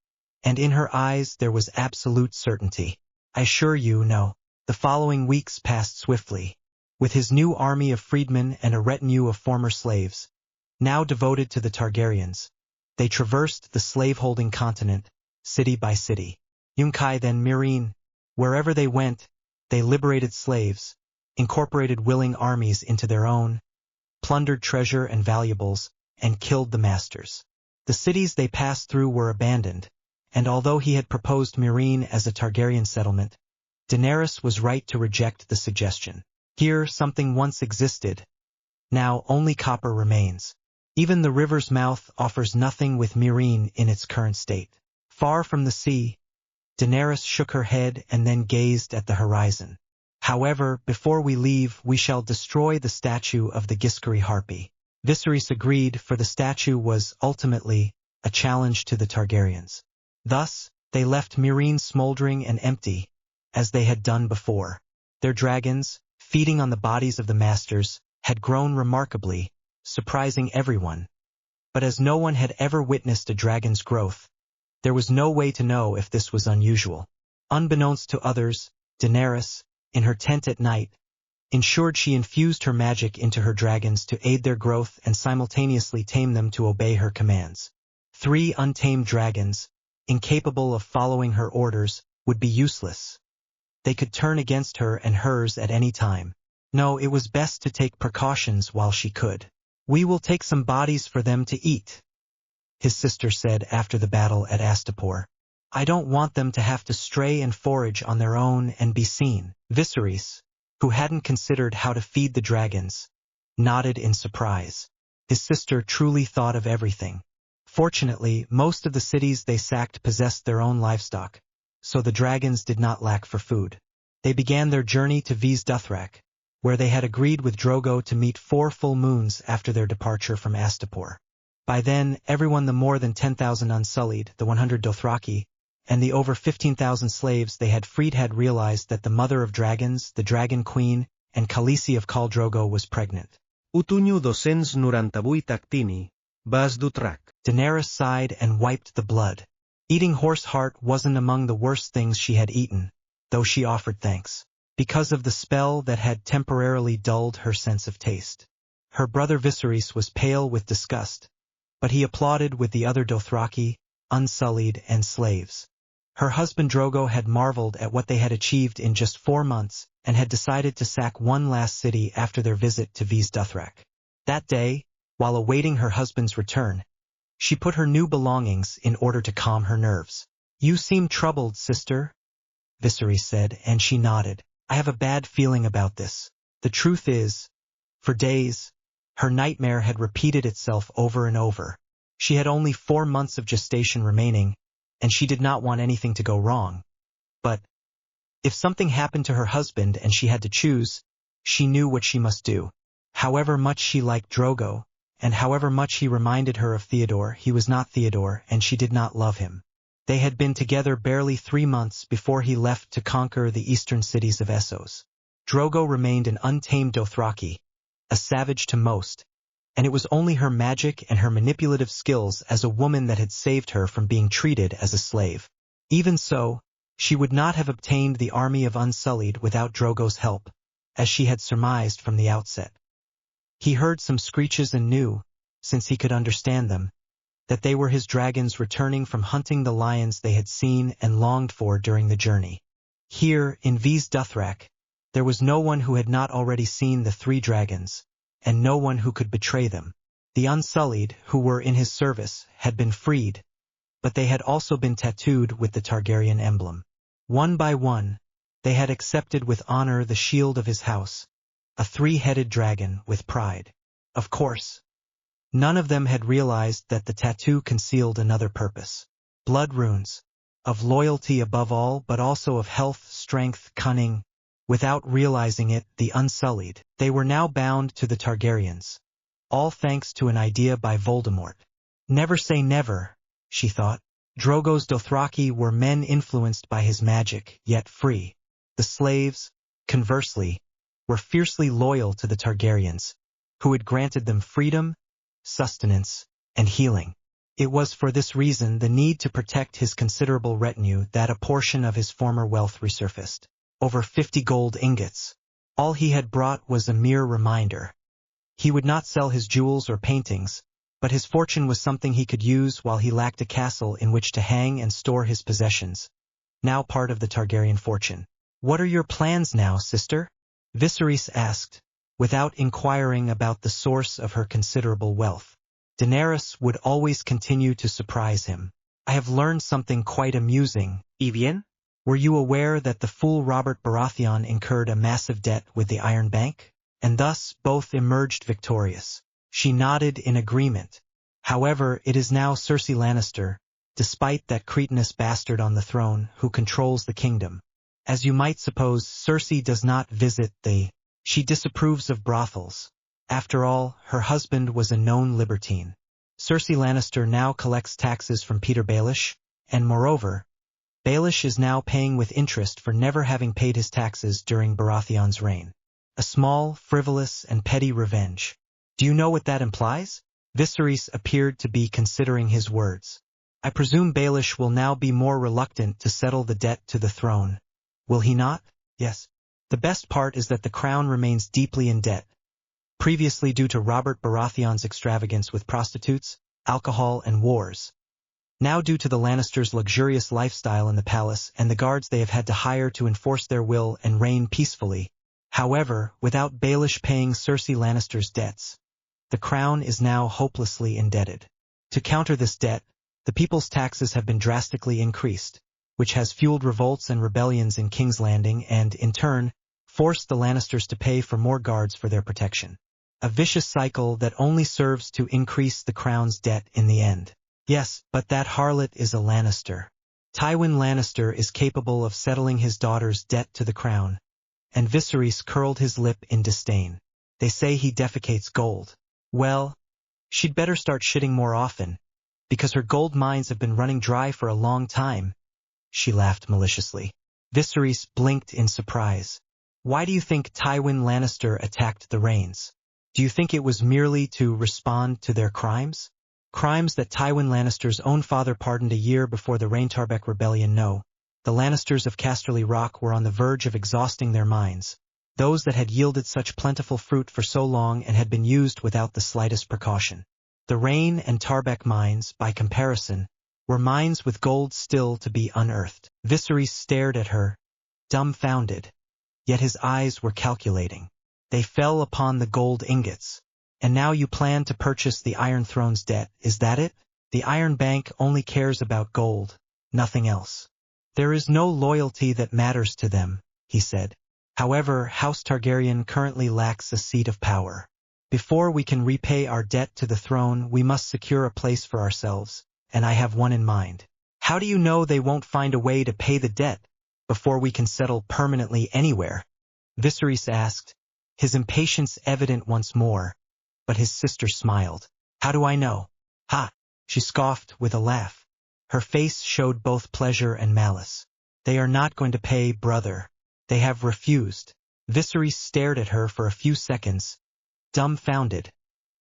and in her eyes there was absolute certainty. "I assure you, no." The following weeks passed swiftly. With his new army of freedmen and a retinue of former slaves, now devoted to the Targaryens, they traversed the slave-holding continent, city by city. Yunkai then Meereen. Wherever they went, they liberated slaves, incorporated willing armies into their own, plundered treasure and valuables, and killed the masters. The cities they passed through were abandoned, and although he had proposed Meereen as a Targaryen settlement, Daenerys was right to reject the suggestion. Here something once existed. Now only copper remains. Even the river's mouth offers nothing with Meereen in its current state. Far from the sea, Daenerys shook her head and then gazed at the horizon. "However, before we leave, we shall destroy the statue of the Giscari Harpy." Viserys agreed, for the statue was, ultimately, a challenge to the Targaryens. Thus, they left Meereen smoldering and empty, as they had done before. Their dragons, feeding on the bodies of the masters, had grown remarkably, surprising everyone. But as no one had ever witnessed a dragon's growth, there was no way to know if this was unusual. Unbeknownst to others, Daenerys, in her tent at night, ensured she infused her magic into her dragons to aid their growth and simultaneously tame them to obey her commands. 3 untamed dragons, incapable of following her orders, would be useless. They could turn against her and hers at any time. No, it was best to take precautions while she could. "We will take some bodies for them to eat," his sister said after the battle at Astapor. I don't want them to have to stray and forage on their own and be seen. Viserys, who hadn't considered how to feed the dragons, nodded in surprise. His sister truly thought of everything. Fortunately, most of the cities they sacked possessed their own livestock, so the dragons did not lack for food. They began their journey to Vis Dothrak, where they had agreed with Drogo to meet 4 full moons after their departure from Astapor. By then, everyone, the more than 10,000 Unsullied, the 100 Dothraki, and the over 15,000 slaves they had freed had realized that the mother of dragons, the Dragon Queen, and Khaleesi of Khal Drogo was pregnant. Utunyo 298 actini, Bas Dutrak. Daenerys sighed and wiped the blood. Eating horse heart wasn't among the worst things she had eaten, though she offered thanks, because of the spell that had temporarily dulled her sense of taste. Her brother Viserys was pale with disgust, but he applauded with the other Dothraki, Unsullied, and slaves. Her husband Drogo had marveled at what they had achieved in just 4 months and had decided to sack one last city after their visit to Vis Dothrak. That day, while awaiting her husband's return, she put her new belongings in order to calm her nerves. You seem troubled, sister, Viserys said, and she nodded. I have a bad feeling about this. The truth is, for days, her nightmare had repeated itself over and over. She had only 4 months of gestation remaining, and she did not want anything to go wrong. But if something happened to her husband and she had to choose, she knew what she must do. However much she liked Drogo, and however much he reminded her of Theodore, he was not Theodore, and she did not love him. They had been together barely 3 months before he left to conquer the eastern cities of Essos. Drogo remained an untamed Dothraki, a savage to most, and it was only her magic and her manipulative skills as a woman that had saved her from being treated as a slave. Even so, she would not have obtained the army of Unsullied without Drogo's help, as she had surmised from the outset. He heard some screeches and knew, since he could understand them, that they were his dragons returning from hunting the lions they had seen and longed for during the journey. Here, in Vis Dothrak, there was no one who had not already seen the 3 dragons, and no one who could betray them. The Unsullied, who were in his service, had been freed, but they had also been tattooed with the Targaryen emblem. One by one, they had accepted with honor the shield of his house, a 3-headed dragon with pride. Of course, none of them had realized that the tattoo concealed another purpose. Blood runes, of loyalty above all, but also of health, strength, cunning. Without realizing it, the Unsullied, they were now bound to the Targaryens, all thanks to an idea by Voldemort. Never say never, she thought. Drogo's Dothraki were men influenced by his magic, yet free. The slaves, conversely, were fiercely loyal to the Targaryens, who had granted them freedom, sustenance, and healing. It was for this reason, the need to protect his considerable retinue, that a portion of his former wealth resurfaced. Over 50 gold ingots. All he had brought was a mere reminder. He would not sell his jewels or paintings, but his fortune was something he could use while he lacked a castle in which to hang and store his possessions, now part of the Targaryen fortune. What are your plans now, sister? Viserys asked, without inquiring about the source of her considerable wealth. Daenerys would always continue to surprise him. I have learned something quite amusing. ¿Y bien? Were you aware that the fool Robert Baratheon incurred a massive debt with the Iron Bank? And thus both emerged victorious. She nodded in agreement. However, it is now Cersei Lannister, despite that cretinous bastard on the throne, who controls the kingdom. As you might suppose, Cersei does not visit she disapproves of brothels. After all, her husband was a known libertine. Cersei Lannister now collects taxes from Peter Baelish, and moreover, Baelish is now paying with interest for never having paid his taxes during Baratheon's reign. A small, frivolous, and petty revenge. Do you know what that implies? Viserys appeared to be considering his words. I presume Baelish will now be more reluctant to settle the debt to the throne. Will he not? Yes. The best part is that the crown remains deeply in debt. Previously due to Robert Baratheon's extravagance with prostitutes, alcohol, and wars. Now due to the Lannisters' luxurious lifestyle in the palace and the guards they have had to hire to enforce their will and reign peacefully. However, without Baelish paying Cersei Lannister's debts, the crown is now hopelessly indebted. To counter this debt, the people's taxes have been drastically increased, which has fueled revolts and rebellions in King's Landing and, in turn, forced the Lannisters to pay for more guards for their protection. A vicious cycle that only serves to increase the crown's debt in the end. Yes, but that harlot is a Lannister. Tywin Lannister is capable of settling his daughter's debt to the crown, and Viserys curled his lip in disdain. They say he defecates gold. Well, she'd better start shitting more often, because her gold mines have been running dry for a long time. She laughed maliciously. Viserys blinked in surprise. Why do you think Tywin Lannister attacked the Rains? Do you think it was merely to respond to their crimes? Crimes that Tywin Lannister's own father pardoned a year before the Rain-Tarbeck Rebellion? No. The Lannisters of Casterly Rock were on the verge of exhausting their mines, those that had yielded such plentiful fruit for so long and had been used without the slightest precaution. The Rain and Tarbeck mines, by comparison, were mines with gold still to be unearthed. Viserys stared at her, dumbfounded, yet his eyes were calculating. They fell upon the gold ingots. And now you plan to purchase the Iron Throne's debt, is that it? The Iron Bank only cares about gold, nothing else. There is no loyalty that matters to them, he said. However, House Targaryen currently lacks a seat of power. Before we can repay our debt to the throne, we must secure a place for ourselves, and I have one in mind. How do you know they won't find a way to pay the debt before we can settle permanently anywhere? Viserys asked, his impatience evident once more. But his sister smiled. How do I know? Ha! She scoffed with a laugh. Her face showed both pleasure and malice. They are not going to pay, brother. They have refused. Viserys stared at her for a few seconds, dumbfounded,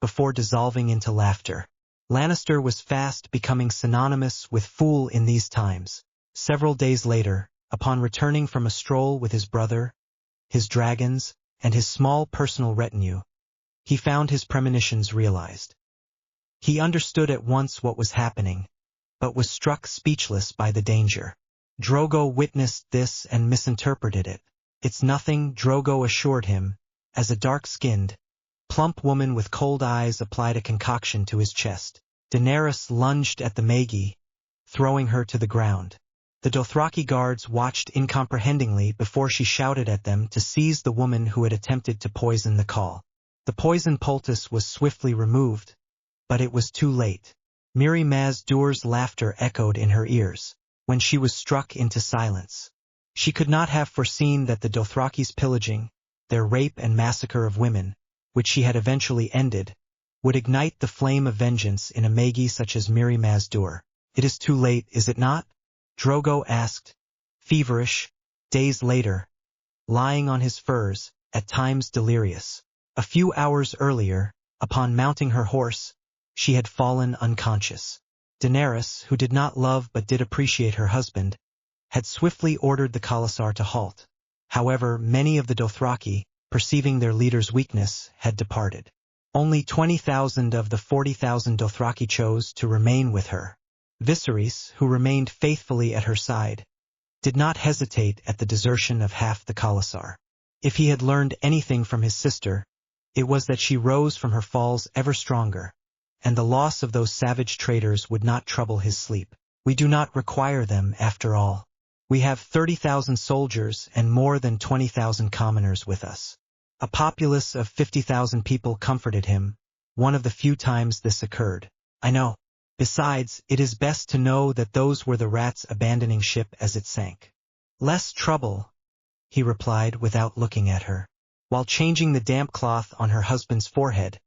before dissolving into laughter. Lannister was fast becoming synonymous with fool in these times. Several days later, upon returning from a stroll with his brother, his dragons, and his small personal retinue, he found his premonitions realized. He understood at once what was happening, but was struck speechless by the danger. Drogo witnessed this and misinterpreted it. It's nothing, Drogo assured him, as a dark-skinned, plump woman with cold eyes applied a concoction to his chest. Daenerys lunged at the Magi, throwing her to the ground. The Dothraki guards watched incomprehendingly before she shouted at them to seize the woman who had attempted to poison the call. The poison poultice was swiftly removed, but it was too late. Mirri Maz Duur's laughter echoed in her ears, when she was struck into silence. She could not have foreseen that the Dothraki's pillaging, their rape and massacre of women, which she had eventually ended, would ignite the flame of vengeance in a Magi such as Mirri Maz Duur. It is too late, is it not? Drogo asked, feverish, days later, lying on his furs, at times delirious. A few hours earlier, upon mounting her horse, she had fallen unconscious. Daenerys, who did not love but did appreciate her husband, had swiftly ordered the Khalasar to halt. However, many of the Dothraki, perceiving their leader's weakness, had departed. Only 20,000 of the 40,000 Dothraki chose to remain with her. Viserys, who remained faithfully at her side, did not hesitate at the desertion of half the Khalasar. If he had learned anything from his sister, it was that she rose from her falls ever stronger, and the loss of those savage traitors would not trouble his sleep. We do not require them, after all. We have 30,000 soldiers and more than 20,000 commoners with us. A populace of 50,000 people comforted him, one of the few times this occurred. I know. Besides, it is best to know that those were the rats abandoning ship as it sank. Less trouble, he replied without looking at her. While changing the damp cloth on her husband's forehead,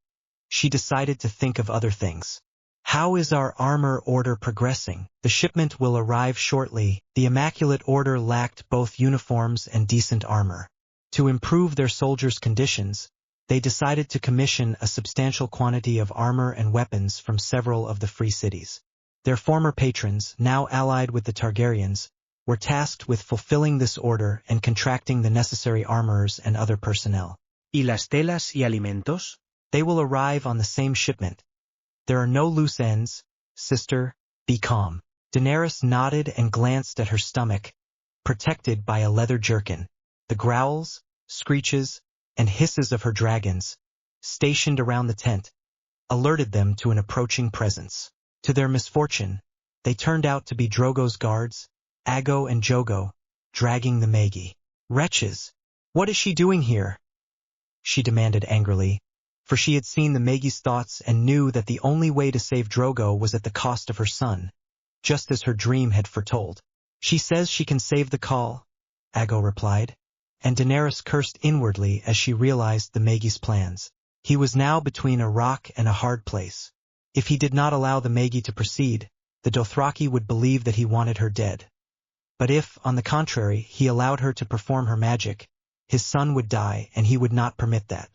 she decided to think of other things. How is our armor order progressing? The shipment will arrive shortly. The Immaculate Order lacked both uniforms and decent armor. To improve their soldiers' conditions, they decided to commission a substantial quantity of armor and weapons from several of the free cities. Their former patrons, now allied with the Targaryens, were tasked with fulfilling this order and contracting the necessary armorers and other personnel. ¿Y las telas y alimentos? They will arrive on the same shipment. There are no loose ends, sister, be calm. Daenerys nodded and glanced at her stomach, protected by a leather jerkin. The growls, screeches, and hisses of her dragons, stationed around the tent, alerted them to an approaching presence. To their misfortune, they turned out to be Drogo's guards, Aegon and Drogo, dragging the Maggie. Wretches! What is she doing here? She demanded angrily, for she had seen the Maggie's thoughts and knew that the only way to save Drogo was at the cost of her son, just as her dream had foretold. She says she can save the call, Aegon replied, and Daenerys cursed inwardly as she realized the Maggie's plans. He was now between a rock and a hard place. If he did not allow the Maggie to proceed, the Dothraki would believe that he wanted her dead. But if, on the contrary, he allowed her to perform her magic, his son would die and he would not permit that.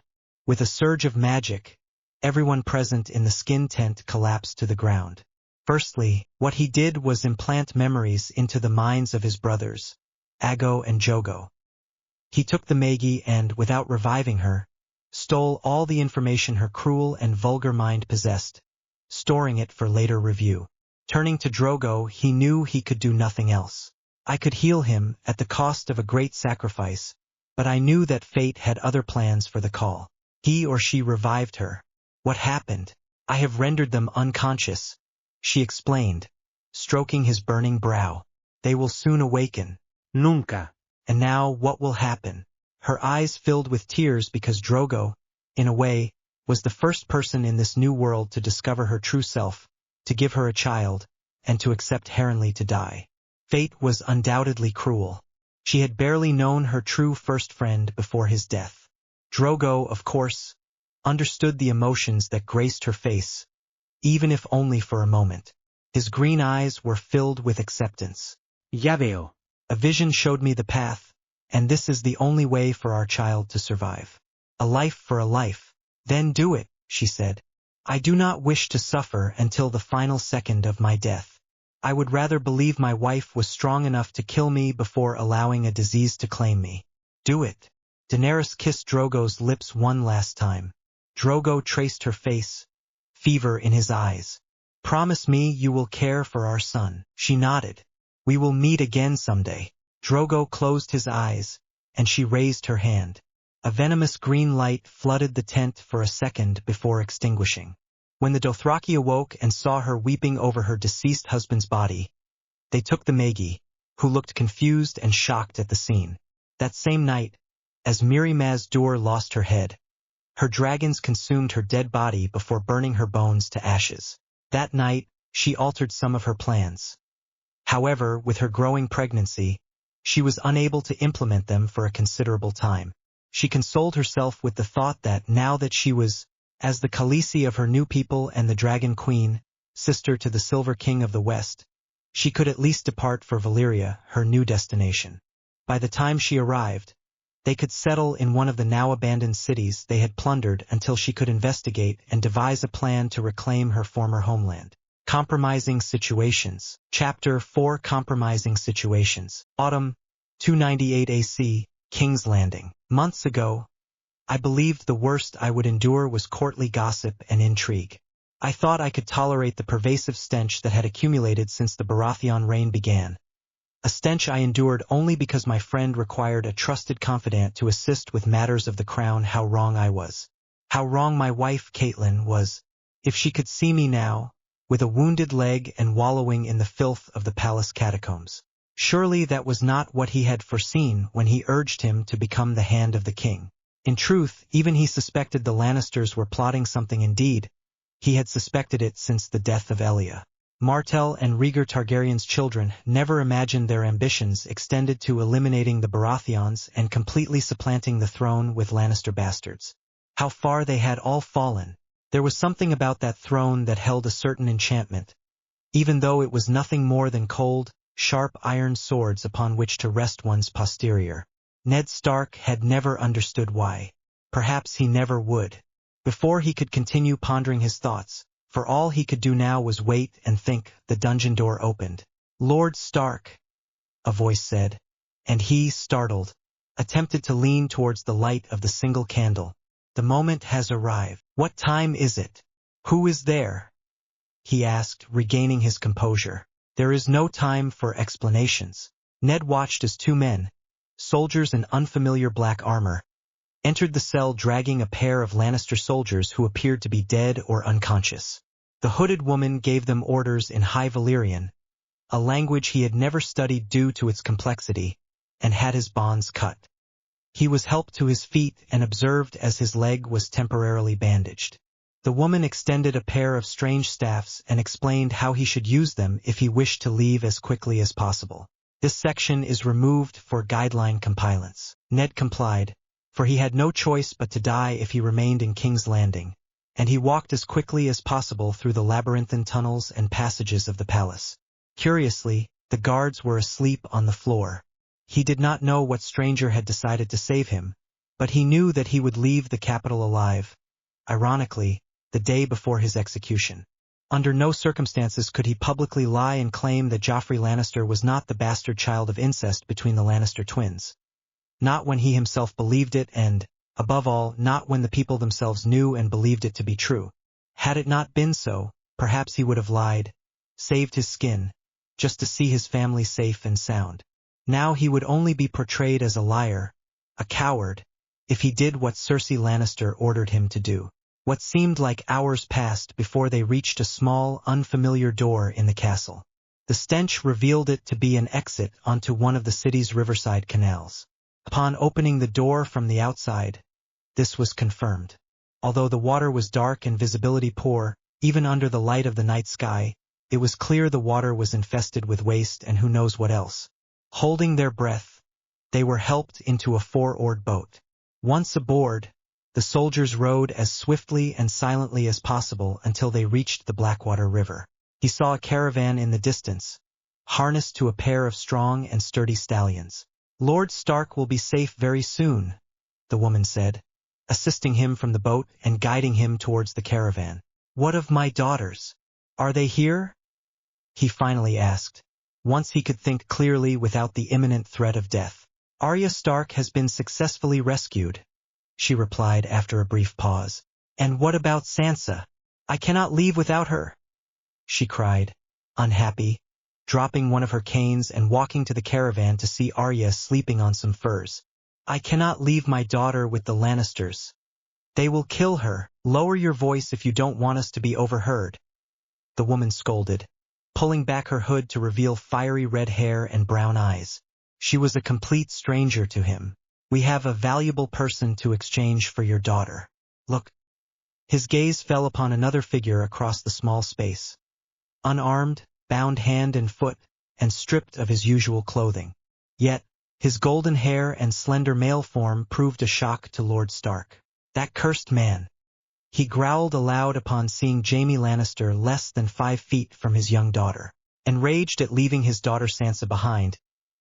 With a surge of magic, everyone present in the skin tent collapsed to the ground. Firstly, what he did was implant memories into the minds of his brothers, Aegon and Drogo. He took the Maggie and, without reviving her, stole all the information her cruel and vulgar mind possessed, storing it for later review. Turning to Drogo, he knew he could do nothing else. I could heal him at the cost of a great sacrifice, but I knew that fate had other plans for the call. He or she revived her. What happened? I have rendered them unconscious, she explained, stroking his burning brow. They will soon awaken. Nunca. And now what will happen? Her eyes filled with tears because Drogo, in a way, was the first person in this new world to discover her true self, to give her a child, and to accept Renly to die. Fate was undoubtedly cruel. She had barely known her true first friend before his death. Drogo, of course, understood the emotions that graced her face, even if only for a moment. His green eyes were filled with acceptance. Ya veo. A vision showed me the path, and this is the only way for our child to survive. A life for a life. Then do it, she said. I do not wish to suffer until the final second of my death. I would rather believe my wife was strong enough to kill me before allowing a disease to claim me. Do it. Daenerys kissed Drogo's lips one last time. Drogo traced her face, fever in his eyes. Promise me you will care for our son. She nodded. We will meet again someday. Drogo closed his eyes, and she raised her hand. A venomous green light flooded the tent for a second before extinguishing. When the Dothraki awoke and saw her weeping over her deceased husband's body, they took the Maggie, who looked confused and shocked at the scene. That same night, as Mirri Maz Dur lost her head, her dragons consumed her dead body before burning her bones to ashes. That night, she altered some of her plans. However, with her growing pregnancy, she was unable to implement them for a considerable time. She consoled herself with the thought that now that she was, as the Khaleesi of her new people and the Dragon Queen, sister to the Silver King of the West, she could at least depart for Valyria, her new destination. By the time she arrived, they could settle in one of the now abandoned cities they had plundered until she could investigate and devise a plan to reclaim her former homeland. Compromising Situations. Chapter 4 Compromising Situations. Autumn, 298 AC, King's Landing. Months ago, I believed the worst I would endure was courtly gossip and intrigue. I thought I could tolerate the pervasive stench that had accumulated since the Baratheon reign began. A stench I endured only because my friend required a trusted confidant to assist with matters of the crown. How wrong I was. How wrong my wife, Catelyn, was. If she could see me now, with a wounded leg and wallowing in the filth of the palace catacombs. Surely that was not what he had foreseen when he urged him to become the Hand of the King. In truth, even he suspected the Lannisters were plotting something. Indeed, he had suspected it since the death of Elia. Martell and Rhaegar Targaryen's children never imagined their ambitions extended to eliminating the Baratheons and completely supplanting the throne with Lannister bastards. How far they had all fallen. There was something about that throne that held a certain enchantment, even though it was nothing more than cold, sharp iron swords upon which to rest one's posterior. Ned Stark had never understood why. Perhaps he never would. Before he could continue pondering his thoughts, for all he could do now was wait and think. The dungeon door opened. "Lord Stark," a voice said, and he, startled, attempted to lean towards the light of the single candle. "The moment has arrived." "What time is it? Who is there?" he asked, regaining his composure. "There is no time for explanations." Ned watched as two men, soldiers in unfamiliar black armor, entered the cell dragging a pair of Lannister soldiers who appeared to be dead or unconscious. The hooded woman gave them orders in High Valyrian, a language he had never studied due to its complexity, and had his bonds cut. He was helped to his feet and observed as his leg was temporarily bandaged. The woman extended a pair of strange staffs and explained how he should use them if he wished to leave as quickly as possible. This section is removed for guideline compliance. Ned complied, for he had no choice but to die if he remained in King's Landing, and he walked as quickly as possible through the labyrinthine tunnels and passages of the palace. Curiously, the guards were asleep on the floor. He did not know what stranger had decided to save him, but he knew that he would leave the capital alive. Ironically, the day before his execution. Under no circumstances could he publicly lie and claim that Joffrey Lannister was not the bastard child of incest between the Lannister twins. Not when he himself believed it and, above all, not when the people themselves knew and believed it to be true. Had it not been so, perhaps he would have lied, saved his skin, just to see his family safe and sound. Now he would only be portrayed as a liar, a coward, if he did what Cersei Lannister ordered him to do. What seemed like hours passed before they reached a small, unfamiliar door in the castle. The stench revealed it to be an exit onto one of the city's riverside canals. Upon opening the door from the outside, this was confirmed. Although the water was dark and visibility poor, even under the light of the night sky, it was clear the water was infested with waste and who knows what else. Holding their breath, they were helped into a four-oared boat. Once aboard, the soldiers rowed as swiftly and silently as possible until they reached the Blackwater River. He saw a caravan in the distance, harnessed to a pair of strong and sturdy stallions. "Lord Stark will be safe very soon," the woman said, assisting him from the boat and guiding him towards the caravan. "What of my daughters? Are they here?" he finally asked, once he could think clearly without the imminent threat of death. "Arya Stark has been successfully rescued," she replied after a brief pause. "And what about Sansa? I cannot leave without her," she cried, unhappy, dropping one of her canes and walking to the caravan to see Arya sleeping on some furs. "I cannot leave my daughter with the Lannisters. They will kill her. Lower your voice if you don't want us to be overheard," the woman scolded, pulling back her hood to reveal fiery red hair and brown eyes. She was a complete stranger to him. "We have a valuable person to exchange for your daughter. Look." His gaze fell upon another figure across the small space. Unarmed, bound hand and foot, and stripped of his usual clothing. Yet, his golden hair and slender male form proved a shock to Lord Stark. "That cursed man." He growled aloud upon seeing Jaime Lannister less than 5 feet from his young daughter. Enraged at leaving his daughter Sansa behind,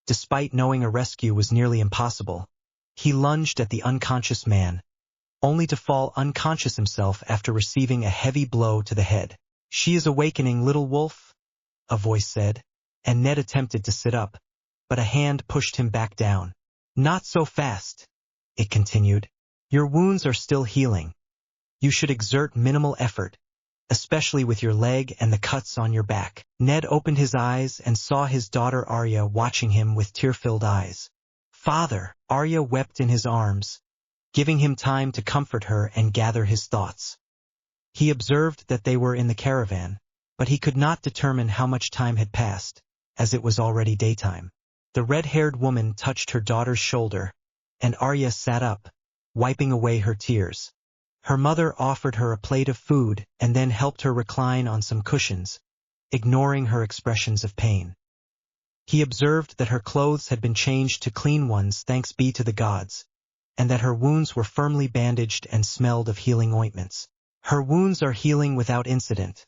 despite knowing a rescue was nearly impossible, he lunged at the unconscious man, only to fall unconscious himself after receiving a heavy blow to the head. "She is awakening, little wolf," a voice said, and Ned attempted to sit up, but a hand pushed him back down. "Not so fast," it continued. "Your wounds are still healing. You should exert minimal effort, especially with your leg and the cuts on your back." Ned opened his eyes and saw his daughter Arya watching him with tear-filled eyes. "Father!" Arya wept in his arms, giving him time to comfort her and gather his thoughts. He observed that they were in the caravan, but he could not determine how much time had passed, as it was already daytime. The red-haired woman touched her daughter's shoulder, and Arya sat up, wiping away her tears. Her mother offered her a plate of food and then helped her recline on some cushions, ignoring her expressions of pain. He observed that her clothes had been changed to clean ones, thanks be to the gods, and that her wounds were firmly bandaged and smelled of healing ointments. "Her wounds are healing without incident,"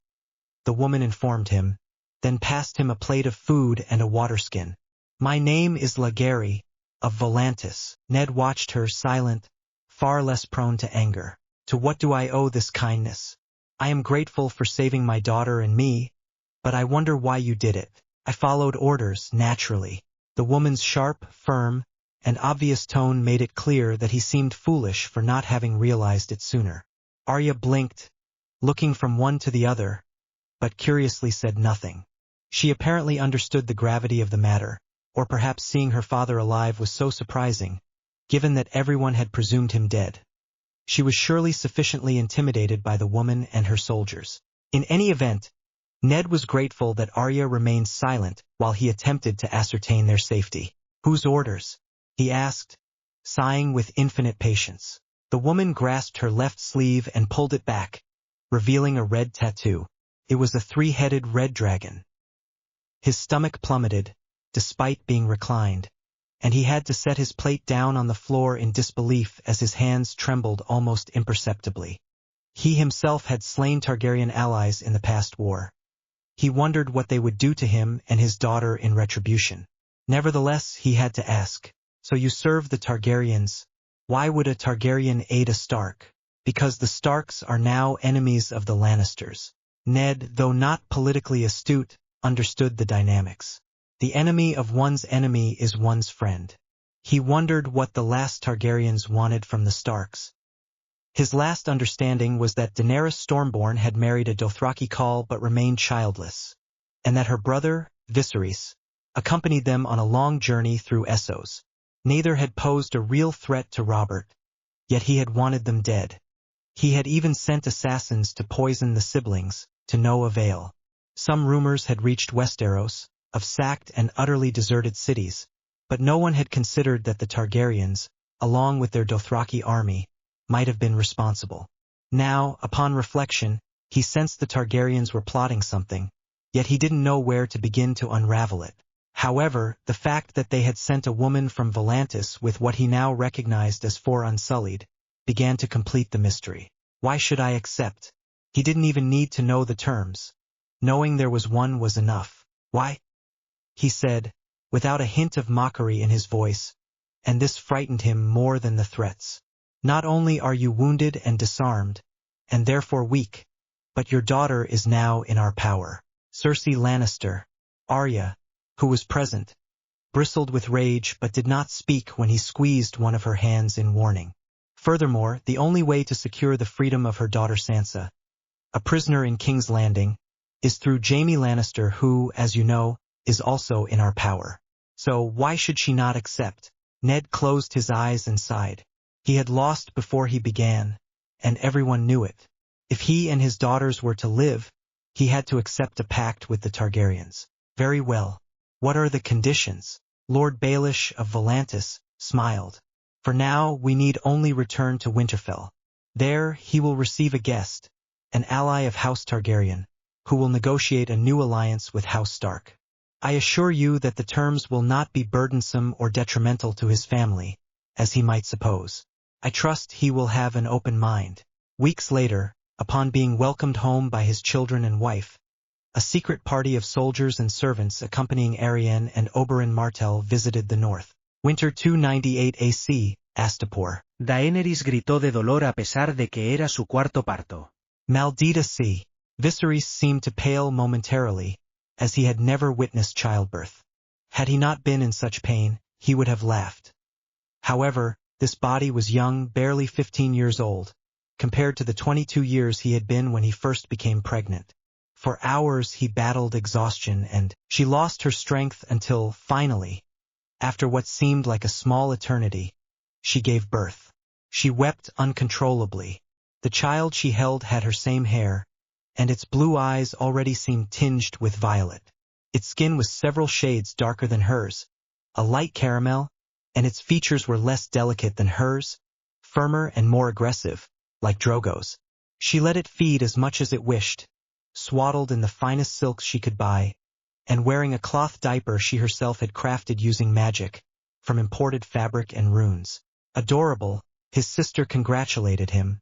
the woman informed him, then passed him a plate of food and a waterskin. "My name is Laegari, of Volantis." Ned watched her, silent, far less prone to anger. "To what do I owe this kindness? I am grateful for saving my daughter and me, but I wonder why you did it." "I followed orders, naturally." The woman's sharp, firm, and obvious tone made it clear that he seemed foolish for not having realized it sooner. Arya blinked, looking from one to the other, but curiously said nothing. She apparently understood the gravity of the matter, or perhaps seeing her father alive was so surprising, given that everyone had presumed him dead. She was surely sufficiently intimidated by the woman and her soldiers. In any event, Ned was grateful that Arya remained silent while he attempted to ascertain their safety. "Whose orders?" he asked, sighing with infinite patience. The woman grasped her left sleeve and pulled it back, revealing a red tattoo. It was a three-headed red dragon. His stomach plummeted, despite being reclined, and he had to set his plate down on the floor in disbelief as his hands trembled almost imperceptibly. He himself had slain Targaryen allies in the past war. He wondered what they would do to him and his daughter in retribution. Nevertheless, he had to ask, "So you serve the Targaryens? Why would a Targaryen aid a Stark?" "Because the Starks are now enemies of the Lannisters." Ned, though not politically astute, understood the dynamics. The enemy of one's enemy is one's friend. He wondered what the last Targaryens wanted from the Starks. His last understanding was that Daenerys Stormborn had married a Dothraki Khal but remained childless, and that her brother, Viserys, accompanied them on a long journey through Essos. Neither had posed a real threat to Robert, yet he had wanted them dead. He had even sent assassins to poison the siblings, to no avail. Some rumors had reached Westeros, of sacked and utterly deserted cities, but no one had considered that the Targaryens, along with their Dothraki army, might have been responsible. Now, upon reflection, he sensed the Targaryens were plotting something, yet he didn't know where to begin to unravel it. However, the fact that they had sent a woman from Volantis with what he now recognized as 4 Unsullied, began to complete the mystery. Why should I accept? He didn't even need to know the terms. Knowing there was one was enough. "Why?" he said, without a hint of mockery in his voice, and this frightened him more than the threats. "Not only are you wounded and disarmed, and therefore weak, but your daughter is now in our power." Cersei Lannister, Arya, who was present, bristled with rage but did not speak when he squeezed one of her hands in warning. Furthermore, the only way to secure the freedom of her daughter Sansa, a prisoner in King's Landing, is through Jaime Lannister who, as you know, is also in our power. So why should she not accept? Ned closed his eyes and sighed. He had lost before he began, and everyone knew it. If he and his daughters were to live, he had to accept a pact with the Targaryens. Very well. What are the conditions? Lord Baelish of Volantis smiled. For now, we need only return to Winterfell. There, he will receive a guest, an ally of House Targaryen, who will negotiate a new alliance with House Stark. I assure you that the terms will not be burdensome or detrimental to his family, as he might suppose. I trust he will have an open mind. Weeks later, upon being welcomed home by his children and wife, a secret party of soldiers and servants accompanying Arianne and Oberyn Martell visited the north. Winter 298 AC, Astapor. Daenerys gritó de dolor a pesar de que era su cuarto parto. Maldita sea. Viserys seemed to pale momentarily, as he had never witnessed childbirth. Had he not been in such pain, he would have laughed. However, this body was young, barely 15 years old, compared to the 22 years he had been when he first became pregnant. For hours he battled exhaustion and she lost her strength until, finally, after what seemed like a small eternity, she gave birth. She wept uncontrollably. The child she held had her same hair, and its blue eyes already seemed tinged with violet. Its skin was several shades darker than hers, a light caramel, and its features were less delicate than hers, firmer and more aggressive, like Drogo's. She let it feed as much as it wished, swaddled in the finest silks she could buy, and wearing a cloth diaper she herself had crafted using magic, from imported fabric and runes. Adorable, his sister congratulated him,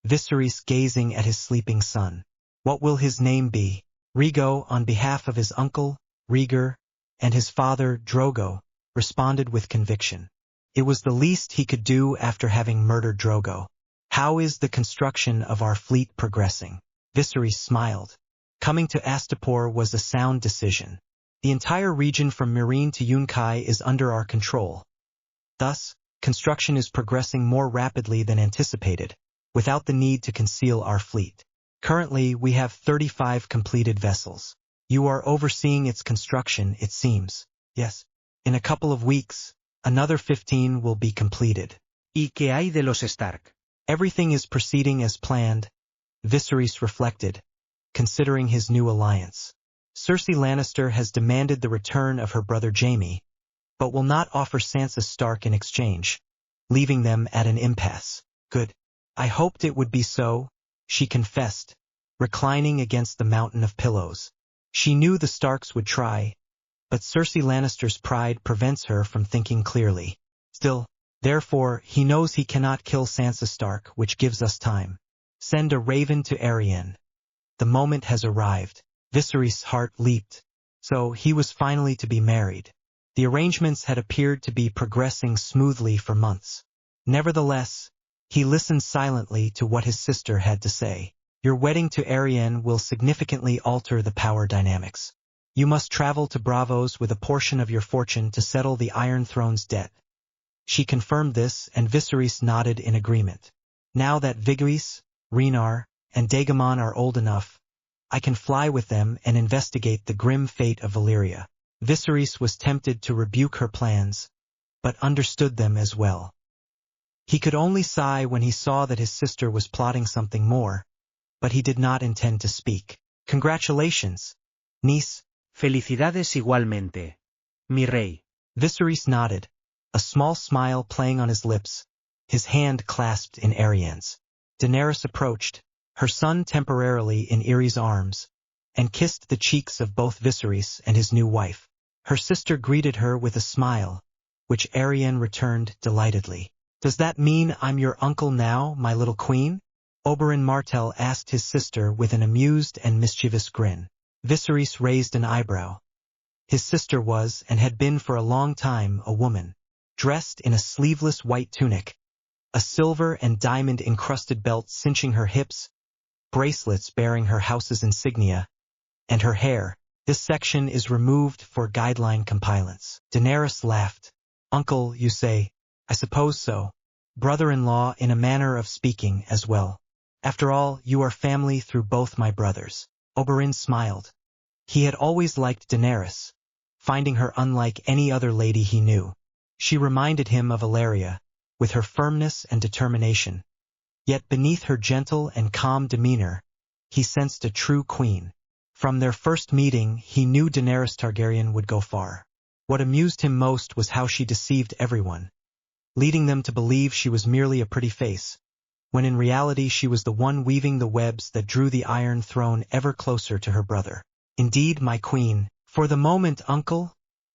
Viserys gazing at his sleeping son. What will his name be? Rhaego, on behalf of his uncle, Rhaegar, and his father, Drogo, responded with conviction. It was the least he could do after having murdered Drogo. How is the construction of our fleet progressing? Viserys smiled. Coming to Astapor was a sound decision. The entire region from Meereen to Yunkai is under our control. Thus, construction is progressing more rapidly than anticipated, without the need to conceal our fleet. Currently, we have 35 completed vessels. You are overseeing its construction, it seems. Yes. In a couple of weeks, another 15 will be completed. ¿Y qué hay de los Stark? Everything is proceeding as planned, Viserys reflected, considering his new alliance. Cersei Lannister has demanded the return of her brother Jaime, but will not offer Sansa Stark in exchange, leaving them at an impasse. Good. I hoped it would be so, she confessed, reclining against the mountain of pillows. She knew the Starks would try, but Cersei Lannister's pride prevents her from thinking clearly. Still, therefore, he knows he cannot kill Sansa Stark, which gives us time. Send a raven to Arianne. The moment has arrived. Viserys' heart leaped. So he was finally to be married. The arrangements had appeared to be progressing smoothly for months. Nevertheless, he listened silently to what his sister had to say. Your wedding to Arianne will significantly alter the power dynamics. You must travel to Braavos with a portion of your fortune to settle the Iron Throne's debt. She confirmed this, and Viserys nodded in agreement. Now that Vigris, Rhaenyra, and Daemon are old enough, I can fly with them and investigate the grim fate of Valyria. Viserys was tempted to rebuke her plans, but understood them as well. He could only sigh when he saw that his sister was plotting something more, but he did not intend to speak. Congratulations, niece. Felicidades igualmente, mi rey. Viserys nodded, a small smile playing on his lips, his hand clasped in Arianne's. Daenerys approached, her son temporarily in Irys's arms, and kissed the cheeks of both Viserys and his new wife. Her sister greeted her with a smile, which Arianne returned delightedly. Does that mean I'm your uncle now, my little queen? Oberyn Martell asked his sister with an amused and mischievous grin. Viserys raised an eyebrow. His sister was, and had been for a long time, a woman, dressed in a sleeveless white tunic, a silver and diamond-encrusted belt cinching her hips, bracelets bearing her house's insignia, and her hair. This section is removed for guideline compliance. Daenerys laughed. Uncle, you say? I suppose so. Brother-in-law in a manner of speaking as well. After all, you are family through both my brothers. Oberyn smiled. He had always liked Daenerys, finding her unlike any other lady he knew. She reminded him of Valyria, with her firmness and determination. Yet beneath her gentle and calm demeanor, he sensed a true queen. From their first meeting, he knew Daenerys Targaryen would go far. What amused him most was how she deceived everyone, leading them to believe she was merely a pretty face, when in reality she was the one weaving the webs that drew the Iron Throne ever closer to her brother. Indeed, my queen, for the moment, uncle,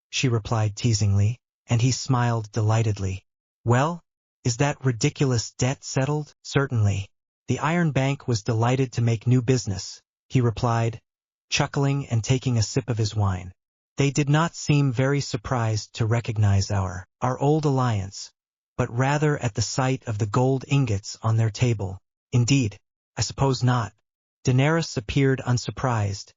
she replied teasingly, and he smiled delightedly. Well, is that ridiculous debt settled? Certainly. The Iron Bank was delighted to make new business, he replied, chuckling and taking a sip of his wine. They did not seem very surprised to recognize our old alliance, but rather at the sight of the gold ingots on their table. Indeed, I suppose not. Daenerys appeared unsurprised,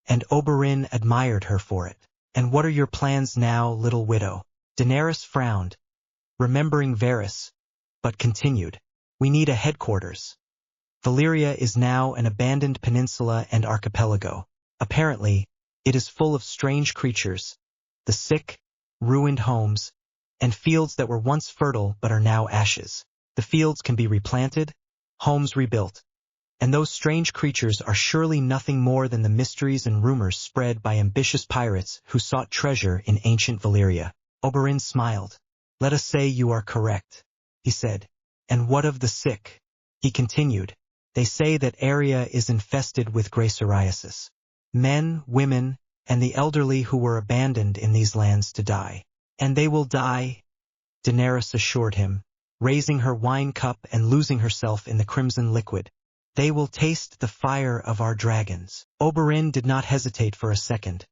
and Oberyn admired her for it. And what are your plans now, little widow? Daenerys frowned, remembering Varys, but continued. We need a headquarters. Valyria is now an abandoned peninsula and archipelago. Apparently, it is full of strange creatures, the sick, ruined homes, and fields that were once fertile but are now ashes. The fields can be replanted, homes rebuilt, and those strange creatures are surely nothing more than the mysteries and rumors spread by ambitious pirates who sought treasure in ancient Valyria. Oberyn smiled. Let us say you are correct, he said. And what of the sick? He continued. They say that area is infested with gray psoriasis. Men, women, and the elderly who were abandoned in these lands to die. And they will die, Daenerys assured him, raising her wine cup and losing herself in the crimson liquid. They will taste the fire of our dragons. Oberyn did not hesitate for a second,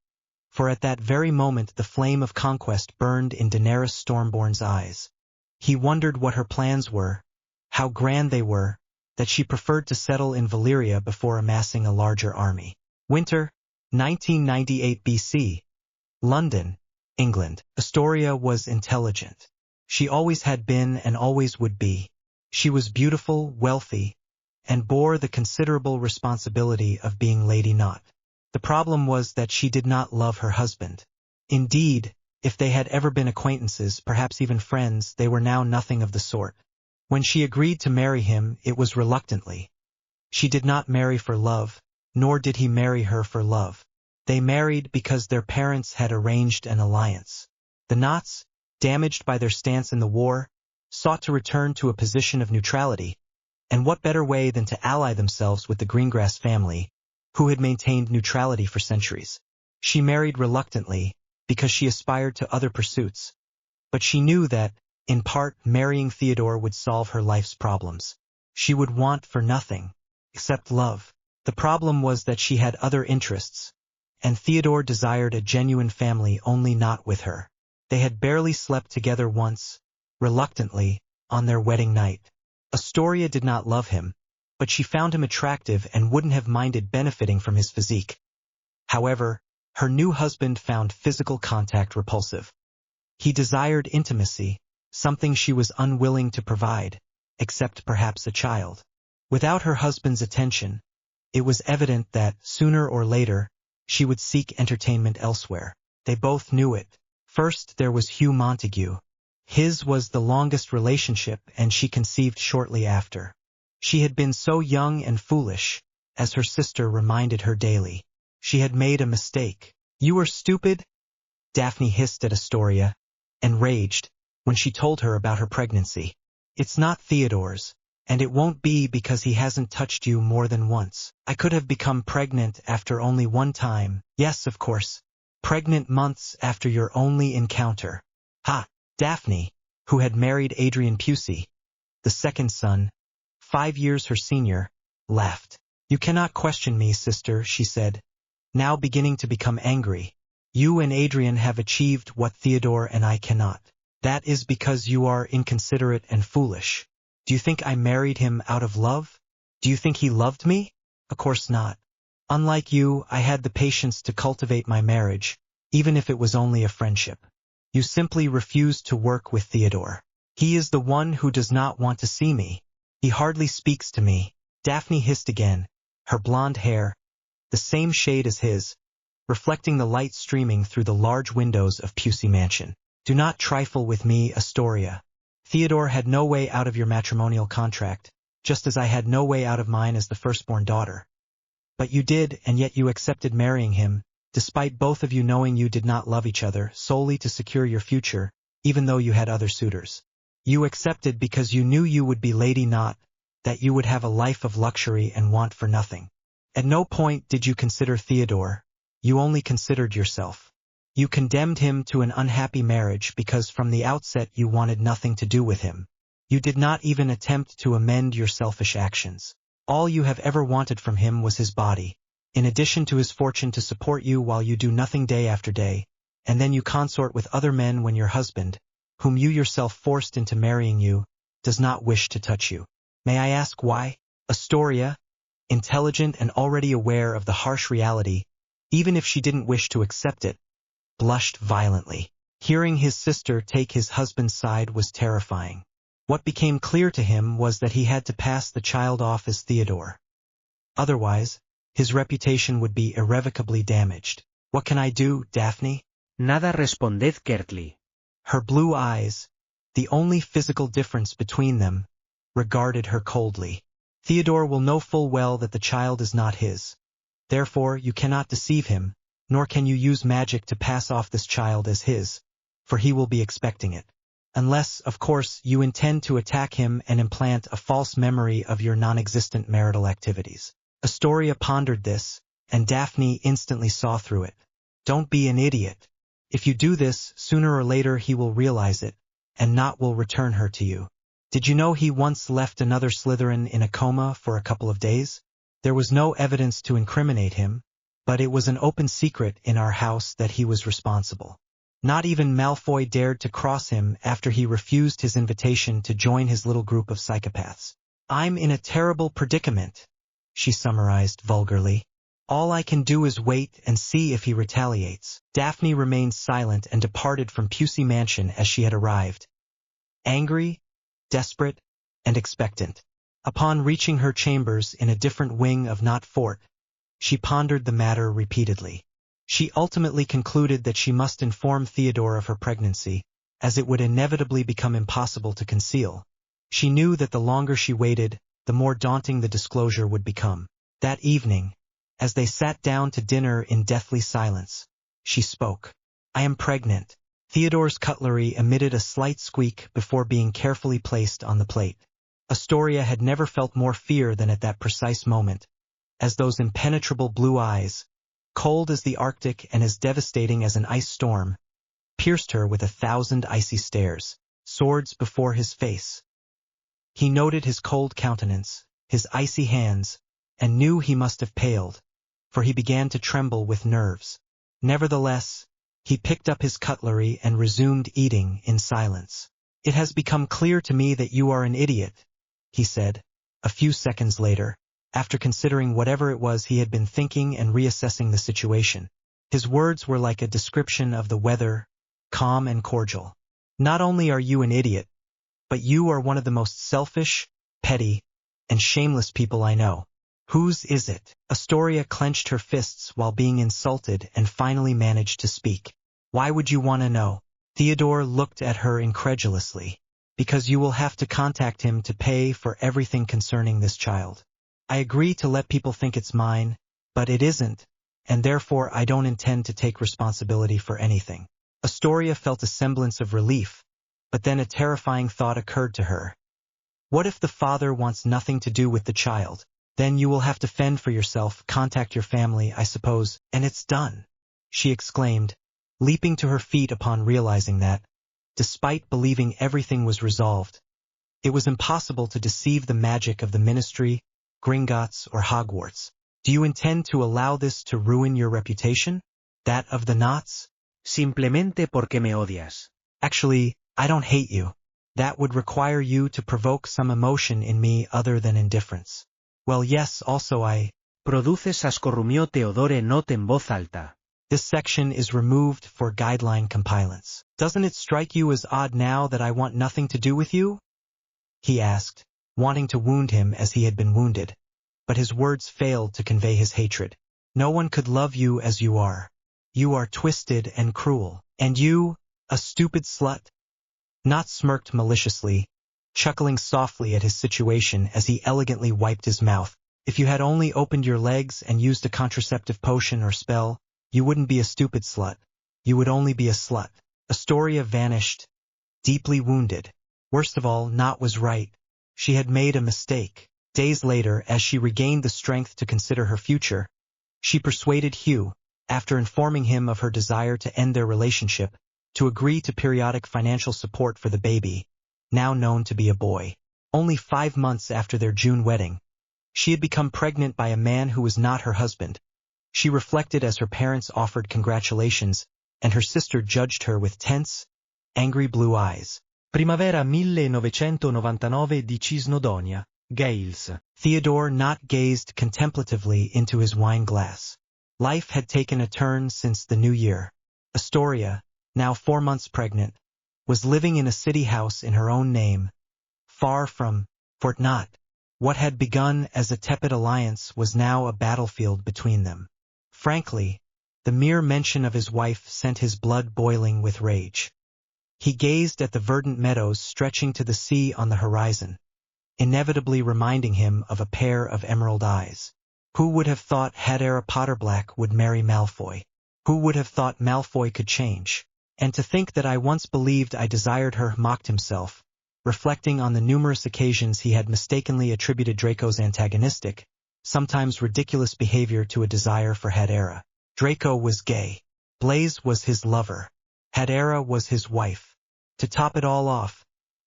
for at that very moment the flame of conquest burned in Daenerys Stormborn's eyes. He wondered what her plans were, how grand they were, that she preferred to settle in Valyria before amassing a larger army. Winter, 1998 BC. London, England. Astoria was intelligent. She always had been and always would be. She was beautiful, wealthy, and bore the considerable responsibility of being Lady Not. The problem was that she did not love her husband. Indeed, if they had ever been acquaintances, perhaps even friends, they were now nothing of the sort. When she agreed to marry him, it was reluctantly. She did not marry for love, nor did he marry her for love. They married because their parents had arranged an alliance. The Knots, damaged by their stance in the war, sought to return to a position of neutrality, and what better way than to ally themselves with the Greengrass family, who had maintained neutrality for centuries. She married reluctantly, because she aspired to other pursuits, but she knew that, in part, marrying Theodore would solve her life's problems. She would want for nothing, except love. The problem was that she had other interests, and Theodore desired a genuine family only not with her. They had barely slept together once, reluctantly, on their wedding night. Astoria did not love him, but she found him attractive and wouldn't have minded benefiting from his physique. However, her new husband found physical contact repulsive. He desired intimacy, something she was unwilling to provide, except perhaps a child. Without her husband's attention, it was evident that, sooner or later, she would seek entertainment elsewhere. They both knew it. First there was Hugh Montague. His was the longest relationship, and she conceived shortly after. She had been so young and foolish, as her sister reminded her daily. She had made a mistake. "You were stupid?" Daphne hissed at Astoria, and raged, when she told her about her pregnancy. "It's not Theodore's, and it won't be because he hasn't touched you more than once. I could have become pregnant after only one time. Yes, of course. Pregnant months after your only encounter." Ha! Daphne, who had married Adrian Pusey, the second son, 5 years her senior, laughed. "You cannot question me, sister," she said, now beginning to become angry. "You and Adrian have achieved what Theodore and I cannot. That is because you are inconsiderate and foolish. Do you think I married him out of love? Do you think he loved me? Of course not. Unlike you, I had the patience to cultivate my marriage, even if it was only a friendship. You simply refused to work with Theodore. He is the one who does not want to see me. He hardly speaks to me." Daphne hissed again, her blonde hair, the same shade as his, reflecting the light streaming through the large windows of Pusey Mansion. "Do not trifle with me, Astoria. Theodore had no way out of your matrimonial contract, just as I had no way out of mine as the firstborn daughter. But you did, and yet you accepted marrying him, despite both of you knowing you did not love each other, solely to secure your future, even though you had other suitors. You accepted because you knew you would be Lady Not, that you would have a life of luxury and want for nothing. At no point did you consider Theodore, you only considered yourself. You condemned him to an unhappy marriage because from the outset you wanted nothing to do with him. You did not even attempt to amend your selfish actions. All you have ever wanted from him was his body, in addition to his fortune to support you while you do nothing day after day, and then you consort with other men when your husband, whom you yourself forced into marrying you, does not wish to touch you. May I ask why?" Astoria, intelligent and already aware of the harsh reality, even if she didn't wish to accept it, blushed violently. Hearing his sister take his husband's side was terrifying. What became clear to him was that he had to pass the child off as Theodore. Otherwise, his reputation would be irrevocably damaged. "What can I do, Daphne?" Nada, responded curtly. Her blue eyes, the only physical difference between them, regarded her coldly. "Theodore will know full well that the child is not his. Therefore, you cannot deceive him, nor can you use magic to pass off this child as his, for he will be expecting it. Unless, of course, you intend to attack him and implant a false memory of your non-existent marital activities." Astoria pondered this, and Daphne instantly saw through it. "Don't be an idiot. If you do this, sooner or later he will realize it, and not will return her to you. Did you know he once left another Slytherin in a coma for a couple of days? There was no evidence to incriminate him, but it was an open secret in our house that he was responsible. Not even Malfoy dared to cross him after he refused his invitation to join his little group of psychopaths. I'm in a terrible predicament," she summarized vulgarly. "All I can do is wait and see if he retaliates." Daphne remained silent and departed from Pusey Mansion as she had arrived, angry, desperate, and expectant. Upon reaching her chambers in a different wing of Knot Fort, she pondered the matter repeatedly. She ultimately concluded that she must inform Theodore of her pregnancy, as it would inevitably become impossible to conceal. She knew that the longer she waited, the more daunting the disclosure would become. That evening, As they sat down to dinner in deathly silence, she spoke. I am pregnant. Theodore's cutlery emitted a slight squeak before being carefully placed on the plate. Astoria had never felt more fear than at that precise moment, as those impenetrable blue eyes, cold as the Arctic and as devastating as an ice storm, pierced her with 1,000 icy stares, swords before his face. He noted his cold countenance, his icy hands, and knew he must have paled, for he began to tremble with nerves. Nevertheless, he picked up his cutlery and resumed eating in silence. It has become clear to me that you are an idiot, he said, a few seconds later, after considering whatever it was he had been thinking and reassessing the situation. His words were like a description of the weather, calm and cordial. Not only are you an idiot, but you are one of the most selfish, petty, and shameless people I know. Whose is it? Astoria clenched her fists while being insulted and finally managed to speak. Why would you want to know? Theodore looked at her incredulously. Because you will have to contact him to pay for everything concerning this child. I agree to let people think it's mine, but it isn't, and therefore I don't intend to take responsibility for anything. Astoria felt a semblance of relief, but then a terrifying thought occurred to her. What if the father wants nothing to do with the child? Then you will have to fend for yourself, contact your family, I suppose, and it's done, she exclaimed, leaping to her feet upon realizing that, despite believing everything was resolved, it was impossible to deceive the magic of the Ministry, Gringotts, or Hogwarts. Do you intend to allow this to ruin your reputation? That of the Knots? Simplemente porque me odias. Actually, I don't hate you. That would require you to provoke some emotion in me other than indifference. Well, yes, also I... Produces ascorrumió Teodore not en voz alta. This section is removed for guideline compilance. Doesn't it strike you as odd now that I want nothing to do with you? He asked, wanting to wound him as he had been wounded, but his words failed to convey his hatred. No one could love you as you are. You are twisted and cruel. And you, a stupid slut? Not smirked maliciously, chuckling softly at his situation as he elegantly wiped his mouth. If you had only opened your legs and used a contraceptive potion or spell, you wouldn't be a stupid slut. You would only be a slut. Astoria vanished, deeply wounded. Worst of all, Not was right. She had made a mistake. Days later, as she regained the strength to consider her future, she persuaded Hugh, after informing him of her desire to end their relationship, to agree to periodic financial support for the baby, now known to be a boy. Only 5 months after their June wedding, she had become pregnant by a man who was not her husband. She reflected as her parents offered congratulations, and her sister judged her with tense, angry blue eyes. Primavera 1999 di Cisnodonia, Gales. Theodore Not gazed contemplatively into his wine glass. Life had taken a turn since the new year. Astoria, now 4 months pregnant, was living in a city house in her own name, far from Fort Knott. What had begun as a tepid alliance was now a battlefield between them. Frankly, the mere mention of his wife sent his blood boiling with rage. He gazed at the verdant meadows stretching to the sea on the horizon, inevitably reminding him of a pair of emerald eyes. Who would have thought Hadera Potterblack would marry Malfoy? Who would have thought Malfoy could change? And to think that I once believed I desired her, mocked himself, reflecting on the numerous occasions he had mistakenly attributed Draco's antagonistic, sometimes ridiculous behavior to a desire for Hadera. Draco was gay. Blaise was his lover. Hadera was his wife. To top it all off,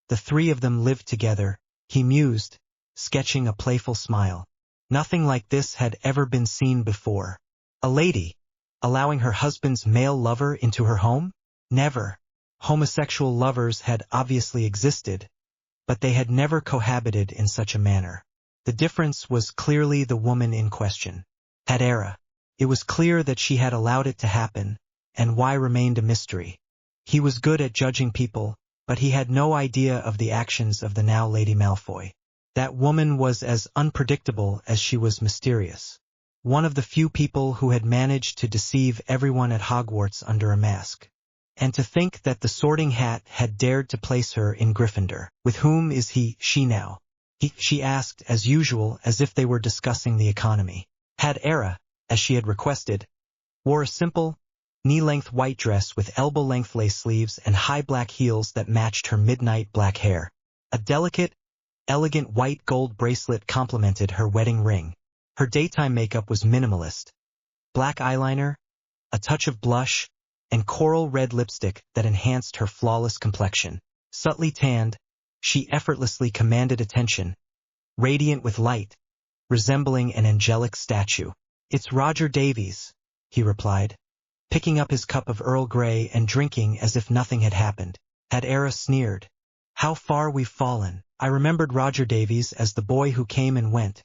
the three of them lived together, he mused, sketching a playful smile. Nothing like this had ever been seen before. A lady, allowing her husband's male lover into her home? Never. Homosexual lovers had obviously existed, but they had never cohabited in such a manner. The difference was clearly the woman in question. Hadera. It was clear that she had allowed it to happen, and why remained a mystery. He was good at judging people, but he had no idea of the actions of the now Lady Malfoy. That woman was as unpredictable as she was mysterious. One of the few people who had managed to deceive everyone at Hogwarts under a mask. And to think that the Sorting Hat had dared to place her in Gryffindor. With whom is she now? She asked, as usual, as if they were discussing the economy. Hadera, as she had requested, wore a simple, knee-length white dress with elbow-length lace sleeves and high black heels that matched her midnight black hair. A delicate, elegant white gold bracelet complemented her wedding ring. Her daytime makeup was minimalist. Black eyeliner, a touch of blush, and coral red lipstick that enhanced her flawless complexion. Subtly tanned, she effortlessly commanded attention, radiant with light, resembling an angelic statue. "It's Roger Davies," he replied, picking up his cup of Earl Grey and drinking as if nothing had happened. Had Era sneered. "How far we've fallen." I remembered Roger Davies as the boy who came and went,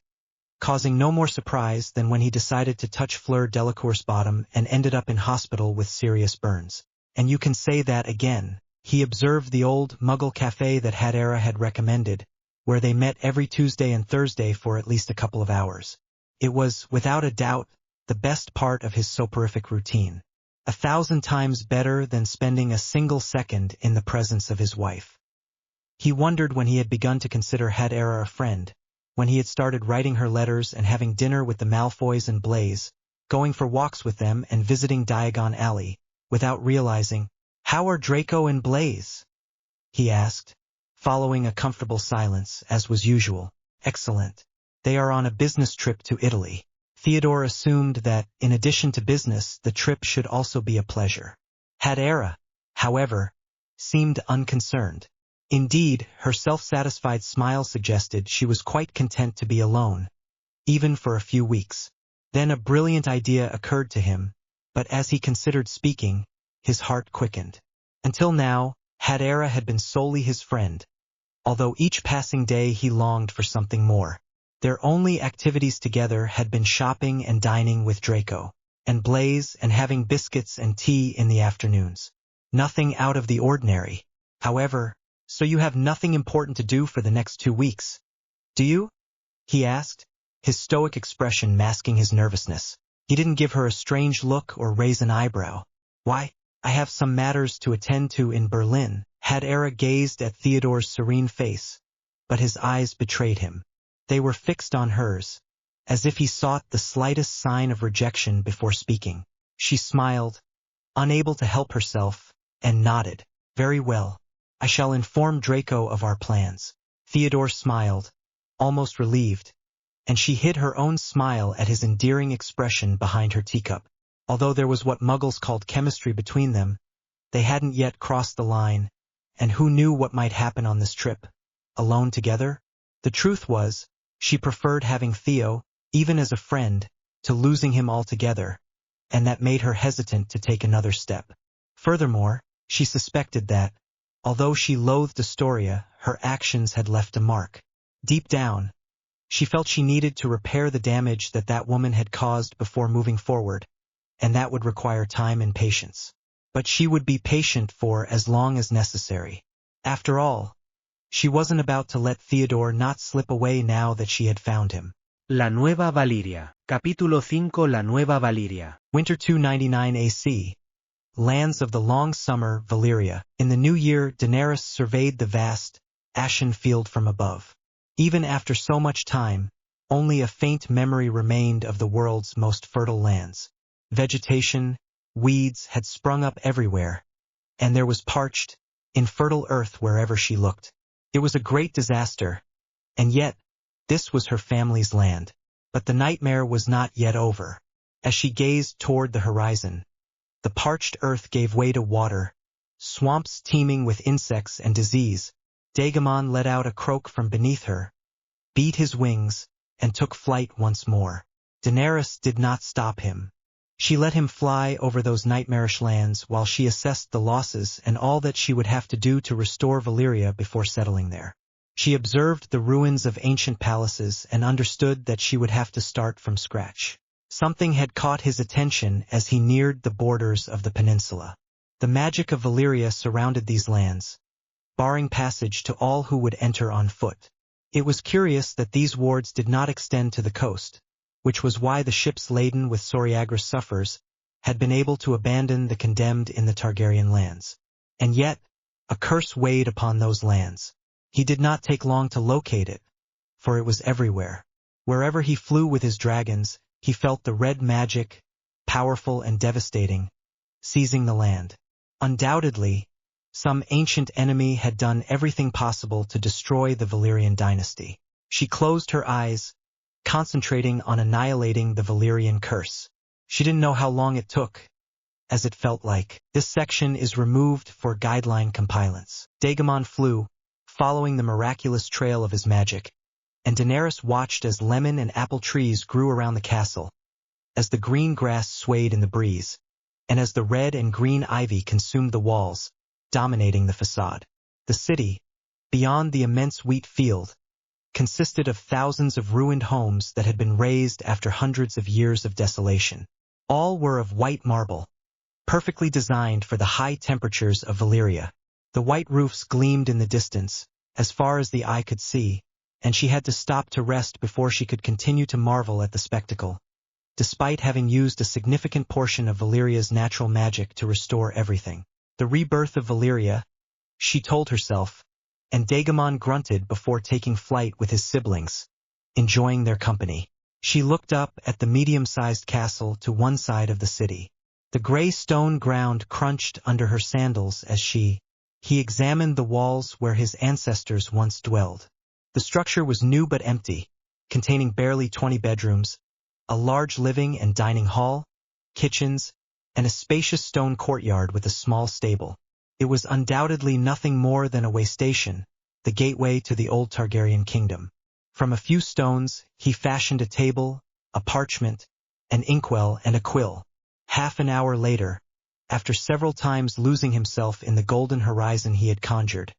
causing no more surprise than when he decided to touch Fleur Delacour's bottom and ended up in hospital with serious burns. "And you can say that again." He observed the old Muggle cafe that Hadera had recommended, where they met every Tuesday and Thursday for at least a couple of hours. It was, without a doubt, the best part of his soporific routine. 1,000 times better than spending a single second in the presence of his wife. He wondered when he had begun to consider Hadera a friend, when he had started writing her letters and having dinner with the Malfoys and Blaze, going for walks with them and visiting Diagon Alley, without realizing, "How are Draco and Blaze?" he asked, following a comfortable silence, as was usual. "Excellent. They are on a business trip to Italy." Theodore assumed that, in addition to business, the trip should also be a pleasure. Hadera, however, seemed unconcerned. Indeed, her self-satisfied smile suggested she was quite content to be alone, even for a few weeks. Then a brilliant idea occurred to him, but as he considered speaking, his heart quickened. Until now, Hadera had been solely his friend, although each passing day he longed for something more. Their only activities together had been shopping and dining with Draco, and Blaze and having biscuits and tea in the afternoons. Nothing out of the ordinary. However, "So you have nothing important to do for the next 2 weeks, do you?" he asked, his stoic expression masking his nervousness. He didn't give her a strange look or raise an eyebrow. "Why, I have some matters to attend to in Berlin." Hadera gazed at Theodore's serene face, but his eyes betrayed him. They were fixed on hers, as if he sought the slightest sign of rejection before speaking. She smiled, unable to help herself, and nodded. "Very well. I shall inform Draco of our plans." Theodore smiled, almost relieved, and she hid her own smile at his endearing expression behind her teacup. Although there was what Muggles called chemistry between them, they hadn't yet crossed the line, and who knew what might happen on this trip? Alone together? The truth was, she preferred having Theo, even as a friend, to losing him altogether, and that made her hesitant to take another step. Furthermore, she suspected that, although she loathed Astoria, her actions had left a mark. Deep down, she felt she needed to repair the damage that woman had caused before moving forward, and that would require time and patience. But she would be patient for as long as necessary. After all, she wasn't about to let Theodore not slip away now that she had found him. La Nueva Valyria. Capítulo 5. La Nueva Valyria. Winter 299 AC. Lands of the long summer, Valyria. In the new year, Daenerys surveyed the vast, ashen field from above. Even after so much time, only a faint memory remained of the world's most fertile lands. Vegetation, weeds had sprung up everywhere, and there was parched, infertile earth wherever she looked. It was a great disaster, and yet, this was her family's land. But the nightmare was not yet over. As she gazed toward the horizon, the parched earth gave way to water, swamps teeming with insects and disease. Dagamon let out a croak from beneath her, beat his wings, and took flight once more. Daenerys did not stop him. She let him fly over those nightmarish lands while she assessed the losses and all that she would have to do to restore Valyria before settling there. She observed the ruins of ancient palaces and understood that she would have to start from scratch. Something had caught his attention as he neared the borders of the peninsula. The magic of Valyria surrounded these lands, barring passage to all who would enter on foot. It was curious that these wards did not extend to the coast, which was why the ships laden with Soriagrus sufferers had been able to abandon the condemned in the Targaryen lands. And yet, a curse weighed upon those lands. He did not take long to locate it, for it was everywhere. Wherever he flew with his dragons, he felt the red magic, powerful and devastating, seizing the land. Undoubtedly, some ancient enemy had done everything possible to destroy the Valyrian dynasty. She closed her eyes, concentrating on annihilating the Valyrian curse. She didn't know how long it took, as it felt like. This section is removed for guideline compliance. Daemon flew, following the miraculous trail of his magic, and Daenerys watched as lemon and apple trees grew around the castle, as the green grass swayed in the breeze, and as the red and green ivy consumed the walls, dominating the facade. The city, beyond the immense wheat field, consisted of thousands of ruined homes that had been razed after hundreds of years of desolation. All were of white marble, perfectly designed for the high temperatures of Valyria. The white roofs gleamed in the distance, as far as the eye could see, and she had to stop to rest before she could continue to marvel at the spectacle, despite having used a significant portion of Valyria's natural magic to restore everything. The rebirth of Valyria, she told herself, and Daemon grunted before taking flight with his siblings, enjoying their company. She looked up at the medium-sized castle to one side of the city. The gray stone ground crunched under her sandals as he examined the walls where his ancestors once dwelled. The structure was new but empty, containing barely 20 bedrooms, a large living and dining hall, kitchens, and a spacious stone courtyard with a small stable. It was undoubtedly nothing more than a way station, the gateway to the old Targaryen kingdom. From a few stones, he fashioned a table, a parchment, an inkwell, and a quill. Half an hour later, after several times losing himself in the golden horizon he had conjured,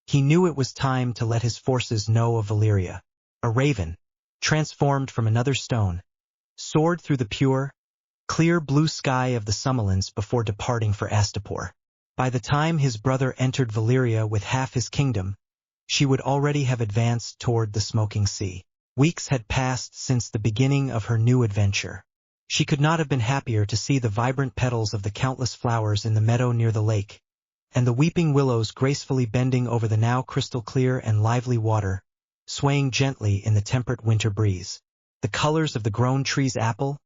he knew it was time to let his forces know of Valyria. A raven, transformed from another stone, soared through the pure, clear blue sky of the Summerlands before departing for Astapor. By the time his brother entered Valyria with half his kingdom, she would already have advanced toward the smoking sea. Weeks had passed since the beginning of her new adventure. She could not have been happier to see the vibrant petals of the countless flowers in the meadow near the lake, and the weeping willows gracefully bending over the now crystal-clear and lively water, swaying gently in the temperate winter breeze. The colors of the grown trees apple,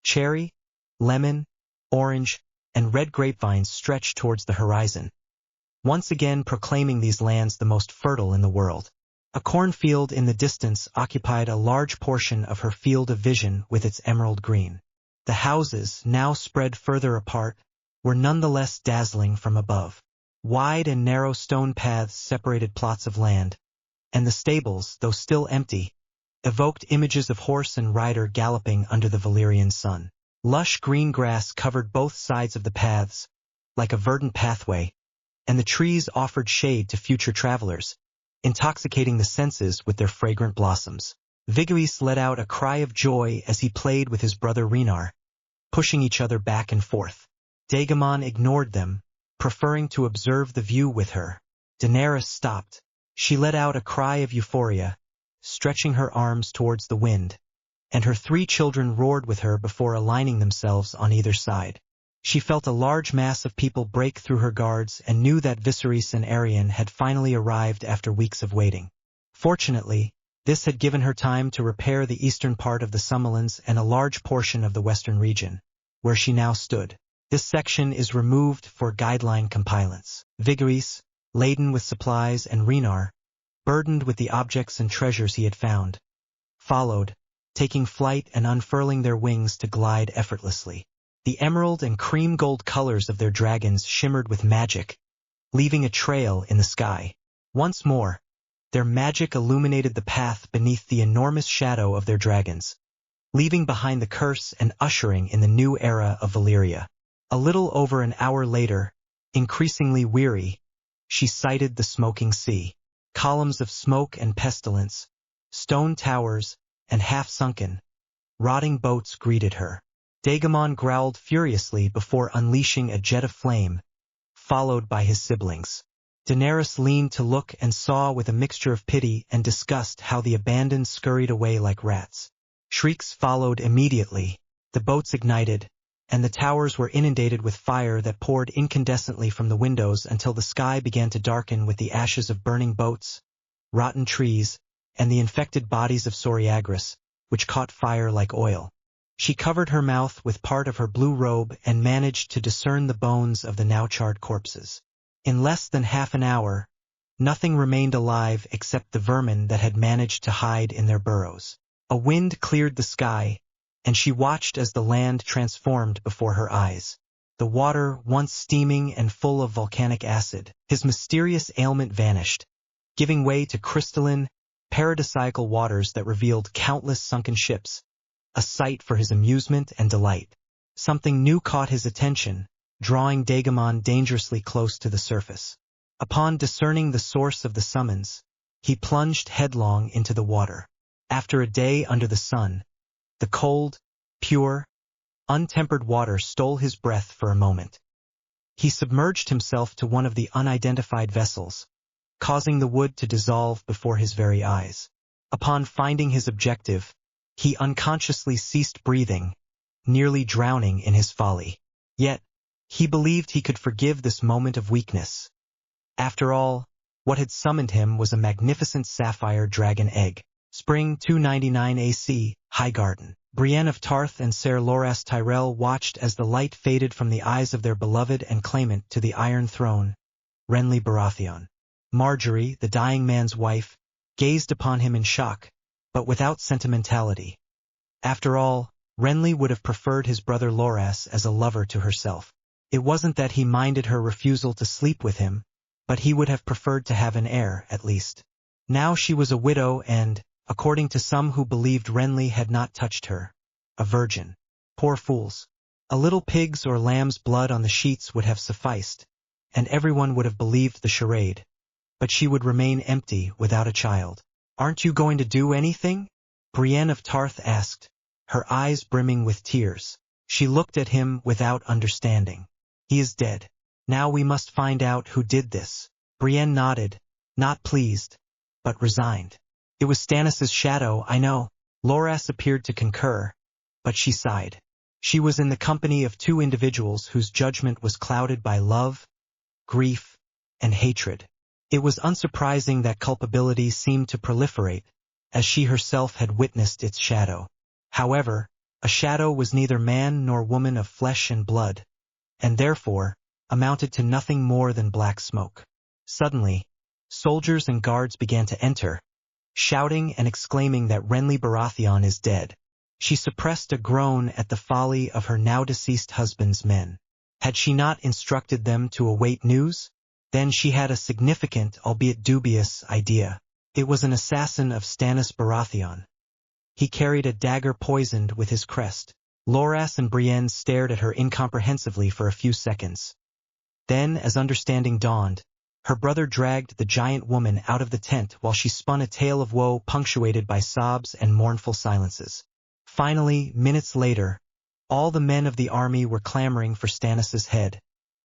cherry, lemon, orange, and red grapevines stretched towards the horizon, once again proclaiming these lands the most fertile in the world. A cornfield in the distance occupied a large portion of her field of vision with its emerald green. The houses, now spread further apart, were nonetheless dazzling from above. Wide and narrow stone paths separated plots of land, and the stables, though still empty, evoked images of horse and rider galloping under the Valyrian sun. Lush green grass covered both sides of the paths, like a verdant pathway, and the trees offered shade to future travelers, intoxicating the senses with their fragrant blossoms. Vigris let out a cry of joy as he played with his brother Renar, pushing each other back and forth. Daemon ignored them, preferring to observe the view with her. Daenerys stopped. She let out a cry of euphoria, stretching her arms towards the wind, and her 3 children roared with her before aligning themselves on either side. She felt a large mass of people break through her guards and knew that Viserys and Aerion had finally arrived after weeks of waiting. Fortunately, this had given her time to repair the eastern part of the Summerlands and a large portion of the western region, where she now stood. This section is removed for guideline compliance. Vigris, laden with supplies, and Renar, burdened with the objects and treasures he had found, followed, taking flight and unfurling their wings to glide effortlessly. The emerald and cream gold colors of their dragons shimmered with magic, leaving a trail in the sky. Once more, their magic illuminated the path beneath the enormous shadow of their dragons, leaving behind the curse and ushering in the new era of Valyria. A little over an hour later, increasingly weary, she sighted the smoking sea. Columns of smoke and pestilence, stone towers, and half-sunken, rotting boats greeted her. Daemon growled furiously before unleashing a jet of flame, followed by his siblings. Daenerys leaned to look and saw with a mixture of pity and disgust how the abandoned scurried away like rats. Shrieks followed immediately, the boats ignited, and the towers were inundated with fire that poured incandescently from the windows until the sky began to darken with the ashes of burning boats, rotten trees, and the infected bodies of Soriagris, which caught fire like oil. She covered her mouth with part of her blue robe and managed to discern the bones of the now charred corpses. In less than half an hour, nothing remained alive except the vermin that had managed to hide in their burrows. A wind cleared the sky, and she watched as the land transformed before her eyes. The water, once steaming and full of volcanic acid, his mysterious ailment vanished, giving way to crystalline, paradisiacal waters that revealed countless sunken ships, a sight for his amusement and delight. Something new caught his attention, drawing Daemon dangerously close to the surface. Upon discerning the source of the summons, he plunged headlong into the water. After a day under the sun, the cold, pure, untempered water stole his breath for a moment. He submerged himself to one of the unidentified vessels, causing the wood to dissolve before his very eyes. Upon finding his objective, he unconsciously ceased breathing, nearly drowning in his folly. Yet, he believed he could forgive this moment of weakness. After all, what had summoned him was a magnificent sapphire dragon egg. Spring 299 AC, Highgarden. Brienne of Tarth and Ser Loras Tyrell watched as the light faded from the eyes of their beloved and claimant to the Iron Throne, Renly Baratheon. Marjorie, the dying man's wife, gazed upon him in shock, but without sentimentality. After all, Renly would have preferred his brother Loras as a lover to herself. It wasn't that he minded her refusal to sleep with him, but he would have preferred to have an heir, at least. Now she was a widow and, according to some who believed Renly had not touched her, a virgin. Poor fools. A little pig's or lamb's blood on the sheets would have sufficed, and everyone would have believed the charade. But she would remain empty without a child. "Aren't you going to do anything?" Brienne of Tarth asked, her eyes brimming with tears. She looked at him without understanding. "He is dead. Now we must find out who did this." Brienne nodded, not pleased, but resigned. "It was Stannis' shadow, I know." Loras appeared to concur, but she sighed. She was in the company of two individuals whose judgment was clouded by love, grief, and hatred. It was unsurprising that culpability seemed to proliferate, as she herself had witnessed its shadow. However, a shadow was neither man nor woman of flesh and blood, and therefore, amounted to nothing more than black smoke. Suddenly, soldiers and guards began to enter, shouting and exclaiming that Renly Baratheon is dead. She suppressed a groan at the folly of her now-deceased husband's men. Had she not instructed them to await news? Then she had a significant, albeit dubious, idea. It was an assassin of Stannis Baratheon. He carried a dagger poisoned with his crest. Loras and Brienne stared at her incomprehensively for a few seconds. Then, as understanding dawned, her brother dragged the giant woman out of the tent while she spun a tale of woe punctuated by sobs and mournful silences. Finally, minutes later, all the men of the army were clamoring for Stannis' head,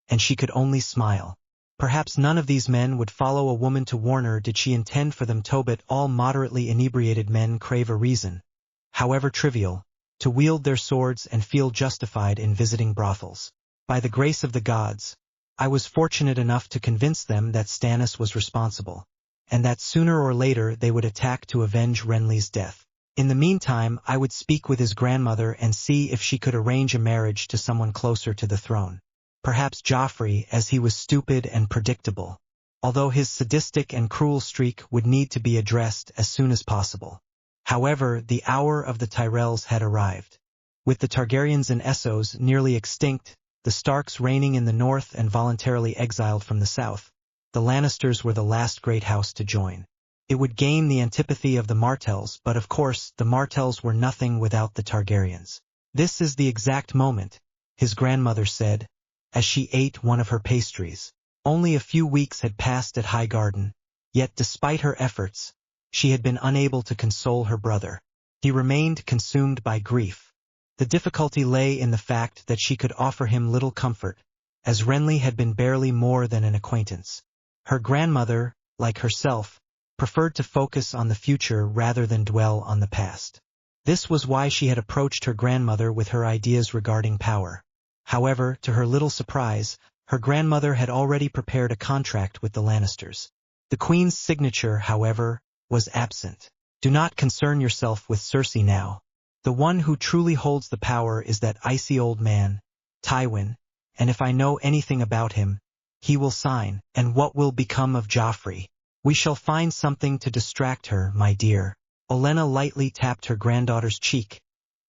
and she could only smile. Perhaps none of these men would follow a woman to warn her did she intend for them, but all moderately inebriated men crave a reason, however trivial, to wield their swords and feel justified in visiting brothels. By the grace of the gods, I was fortunate enough to convince them that Stannis was responsible, and that sooner or later they would attack to avenge Renly's death. In the meantime, I would speak with his grandmother and see if she could arrange a marriage to someone closer to the throne. Perhaps Joffrey, as he was stupid and predictable, although his sadistic and cruel streak would need to be addressed as soon as possible. However, the hour of the Tyrells had arrived. With the Targaryens in Essos nearly extinct, the Starks reigning in the north and voluntarily exiled from the south, the Lannisters were the last great house to join. It would gain the antipathy of the Martells, but of course the Martells were nothing without the Targaryens. "This is the exact moment," his grandmother said, as she ate one of her pastries. Only a few weeks had passed at Highgarden, yet despite her efforts, she had been unable to console her brother. He remained consumed by grief. The difficulty lay in the fact that she could offer him little comfort, as Renly had been barely more than an acquaintance. Her grandmother, like herself, preferred to focus on the future rather than dwell on the past. This was why she had approached her grandmother with her ideas regarding power. However, to her little surprise, her grandmother had already prepared a contract with the Lannisters. The Queen's signature, however, was absent. "Do not concern yourself with Cersei now," The one who truly holds the power is that icy old man, Tywin, and if I know anything about him, he will sign. And what will become of Joffrey? We shall find something to distract her, my dear. Olenna lightly tapped her granddaughter's cheek,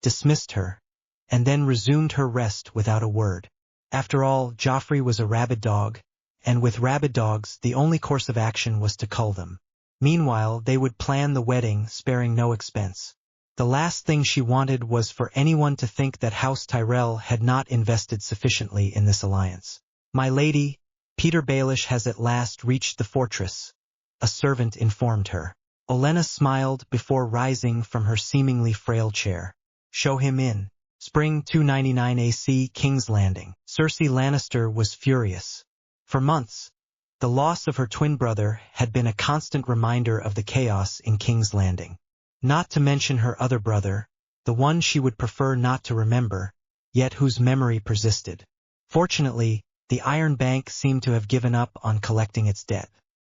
dismissed her, and then resumed her rest without a word. After all, Joffrey was a rabid dog, and with rabid dogs the only course of action was to cull them. Meanwhile, they would plan the wedding, sparing no expense. The last thing she wanted was for anyone to think that House Tyrell had not invested sufficiently in this alliance. My lady, Peter Baelish has at last reached the fortress, a servant informed her. Olenna smiled before rising from her seemingly frail chair. Show him in. Spring 299 AC, King's Landing. Cersei Lannister was furious. For months, the loss of her twin brother had been a constant reminder of the chaos in King's Landing. Not to mention her other brother, the one she would prefer not to remember, yet whose memory persisted. Fortunately, the Iron Bank seemed to have given up on collecting its debt.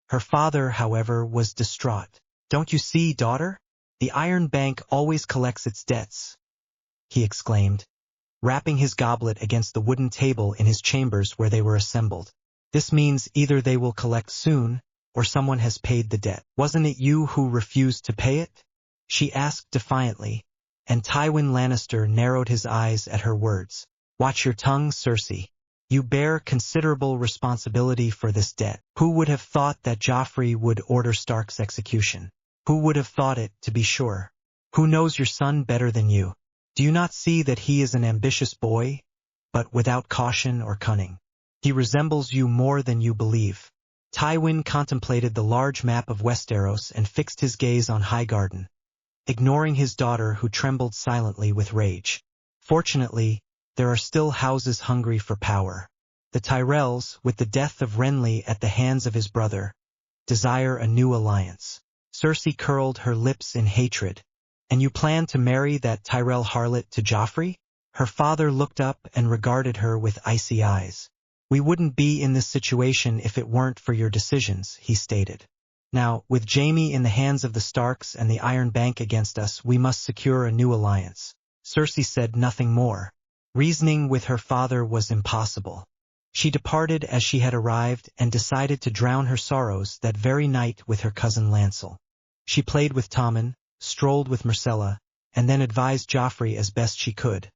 Her father, however, was distraught. Don't you see, daughter? The Iron Bank always collects its debts, he exclaimed, rapping his goblet against the wooden table in his chambers where they were assembled. This means either they will collect soon, or someone has paid the debt. Wasn't it you who refused to pay it? She asked defiantly, and Tywin Lannister narrowed his eyes at her words. Watch your tongue, Cersei. You bear considerable responsibility for this debt. Who would have thought that Joffrey would order Stark's execution? Who would have thought it, to be sure? Who knows your son better than you? Do you not see that he is an ambitious boy, but without caution or cunning? He resembles you more than you believe. Tywin contemplated the large map of Westeros and fixed his gaze on Highgarden, ignoring his daughter who trembled silently with rage. Fortunately, there are still houses hungry for power. The Tyrells, with the death of Renly at the hands of his brother, desire a new alliance. Cersei curled her lips in hatred. And you plan to marry that Tyrell harlot to Joffrey? Her father looked up and regarded her with icy eyes. We wouldn't be in this situation if it weren't for your decisions, he stated. Now, with Jaime in the hands of the Starks and the Iron Bank against us, we must secure a new alliance. Cersei said nothing more. Reasoning with her father was impossible. She departed as she had arrived and decided to drown her sorrows that very night with her cousin Lancel. She played with Tommen, strolled with Myrcella, and then advised Joffrey as best she could.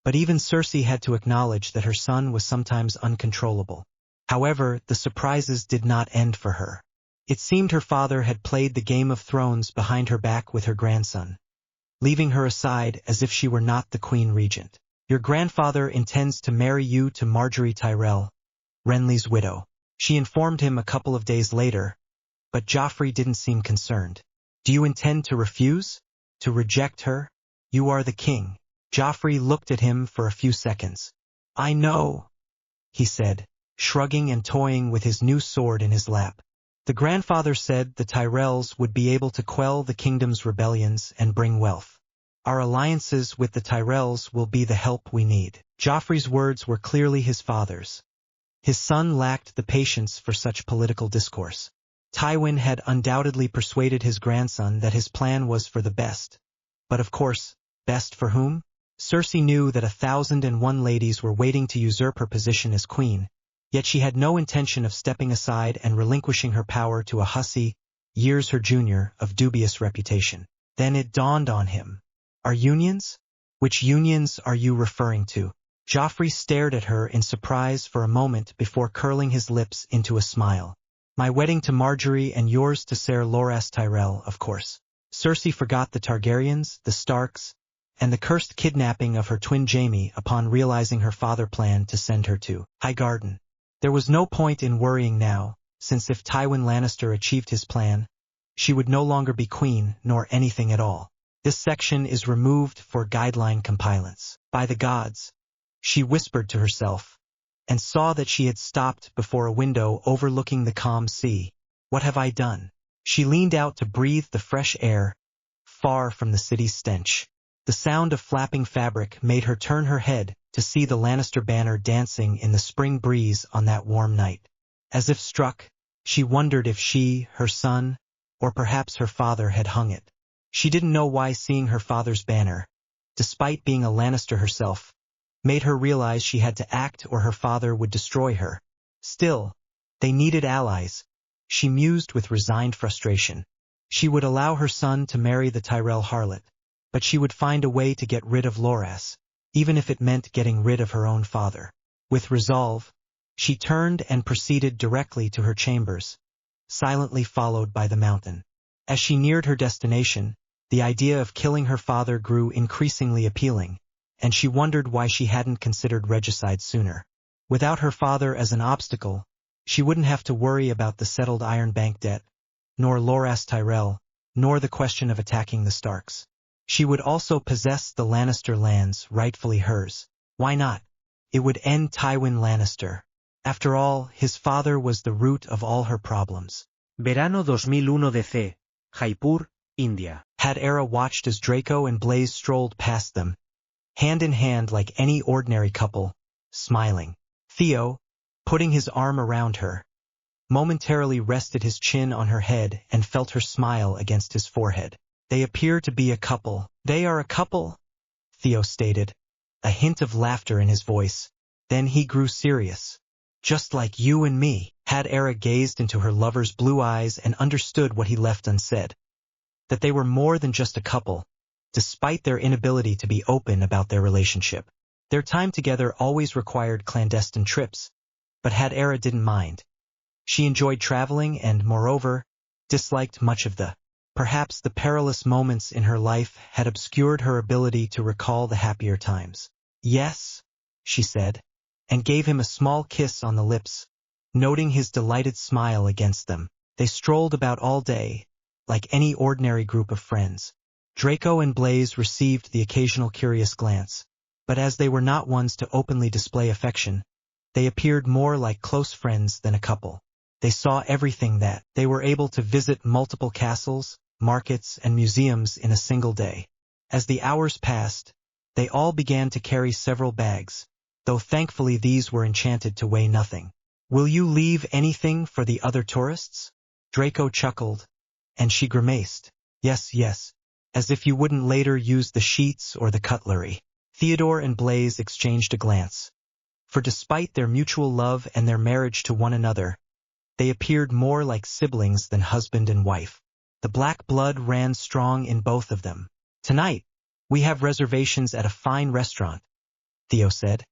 But even Cersei had to acknowledge that her son was sometimes uncontrollable. However, the surprises did not end for her. It seemed her father had played the Game of Thrones behind her back with her grandson, leaving her aside as if she were not the Queen Regent. Your grandfather intends to marry you to Margaery Tyrell, Renly's widow. She informed him a couple of days later, but Joffrey didn't seem concerned. Do you intend to refuse? To reject her? You are the king. Joffrey looked at him for a few seconds. I know, he said, shrugging and toying with his new sword in his lap. The grandfather said the Tyrells would be able to quell the kingdom's rebellions and bring wealth. Our alliances with the Tyrells will be the help we need. Joffrey's words were clearly his father's. His son lacked the patience for such political discourse. Tywin had undoubtedly persuaded his grandson that his plan was for the best. But of course, best for whom? Cersei knew that 1,001 ladies were waiting to usurp her position as queen, yet she had no intention of stepping aside and relinquishing her power to a hussy, years her junior, of dubious reputation. Then it dawned on him. Our unions? Which unions are you referring to? Joffrey stared at her in surprise for a moment before curling his lips into a smile. My wedding to Margaery and yours to Ser Loras Tyrell, of course. Cersei forgot the Targaryens, the Starks, and the cursed kidnapping of her twin Jaime upon realizing her father planned to send her to Highgarden. There was no point in worrying now, since if Tywin Lannister achieved his plan, she would no longer be queen nor anything at all. This section is removed for guideline compilance. By the gods, she whispered to herself, and saw that she had stopped before a window overlooking the calm sea. What have I done? She leaned out to breathe the fresh air, far from the city's stench. The sound of flapping fabric made her turn her head to see the Lannister banner dancing in the spring breeze on that warm night. As if struck, she wondered if she, her son, or perhaps her father had hung it. She didn't know why seeing her father's banner, despite being a Lannister herself, made her realize she had to act or her father would destroy her. Still, they needed allies, she mused with resigned frustration. She would allow her son to marry the Tyrell harlot, but she would find a way to get rid of Lorath, even if it meant getting rid of her own father. With resolve, she turned and proceeded directly to her chambers, silently followed by the mountain. As she neared her destination, the idea of killing her father grew increasingly appealing, and she wondered why she hadn't considered regicide sooner. Without her father as an obstacle, she wouldn't have to worry about the settled Iron Bank debt, nor Loras Tyrell, nor the question of attacking the Starks. She would also possess the Lannister lands rightfully hers. Why not? It would end Tywin Lannister. After all, his father was the root of all her problems. Verano 2001 DC, Jaipur, India. Had Era watched as Draco and Blaze strolled past them, hand in hand like any ordinary couple, smiling. Theo, putting his arm around her, momentarily rested his chin on her head and felt her smile against his forehead. They appear to be a couple. They are a couple, Theo stated, a hint of laughter in his voice. Then he grew serious. Just like you and me. Had Era gazed into her lover's blue eyes and understood what he left unsaid. That they were more than just a couple, despite their inability to be open about their relationship. Their time together always required clandestine trips, but Had Era didn't mind. She enjoyed traveling and, moreover, disliked much of perhaps the perilous moments in her life had obscured her ability to recall the happier times. Yes, she said, and gave him a small kiss on the lips, noting his delighted smile against them. They strolled about all day, like any ordinary group of friends. Draco and Blaze received the occasional curious glance, but as they were not ones to openly display affection, they appeared more like close friends than a couple. They saw everything that they were able to visit multiple castles, markets, and museums in a single day. As the hours passed, they all began to carry several bags, though thankfully these were enchanted to weigh nothing. Will you leave anything for the other tourists? Draco chuckled, and she grimaced. Yes, as if you wouldn't later use the sheets or the cutlery. Theodore and Blaze exchanged a glance. For despite their mutual love and their marriage to one another, they appeared more like siblings than husband and wife. The black blood ran strong in both of them. Tonight, we have reservations at a fine restaurant, Theo said,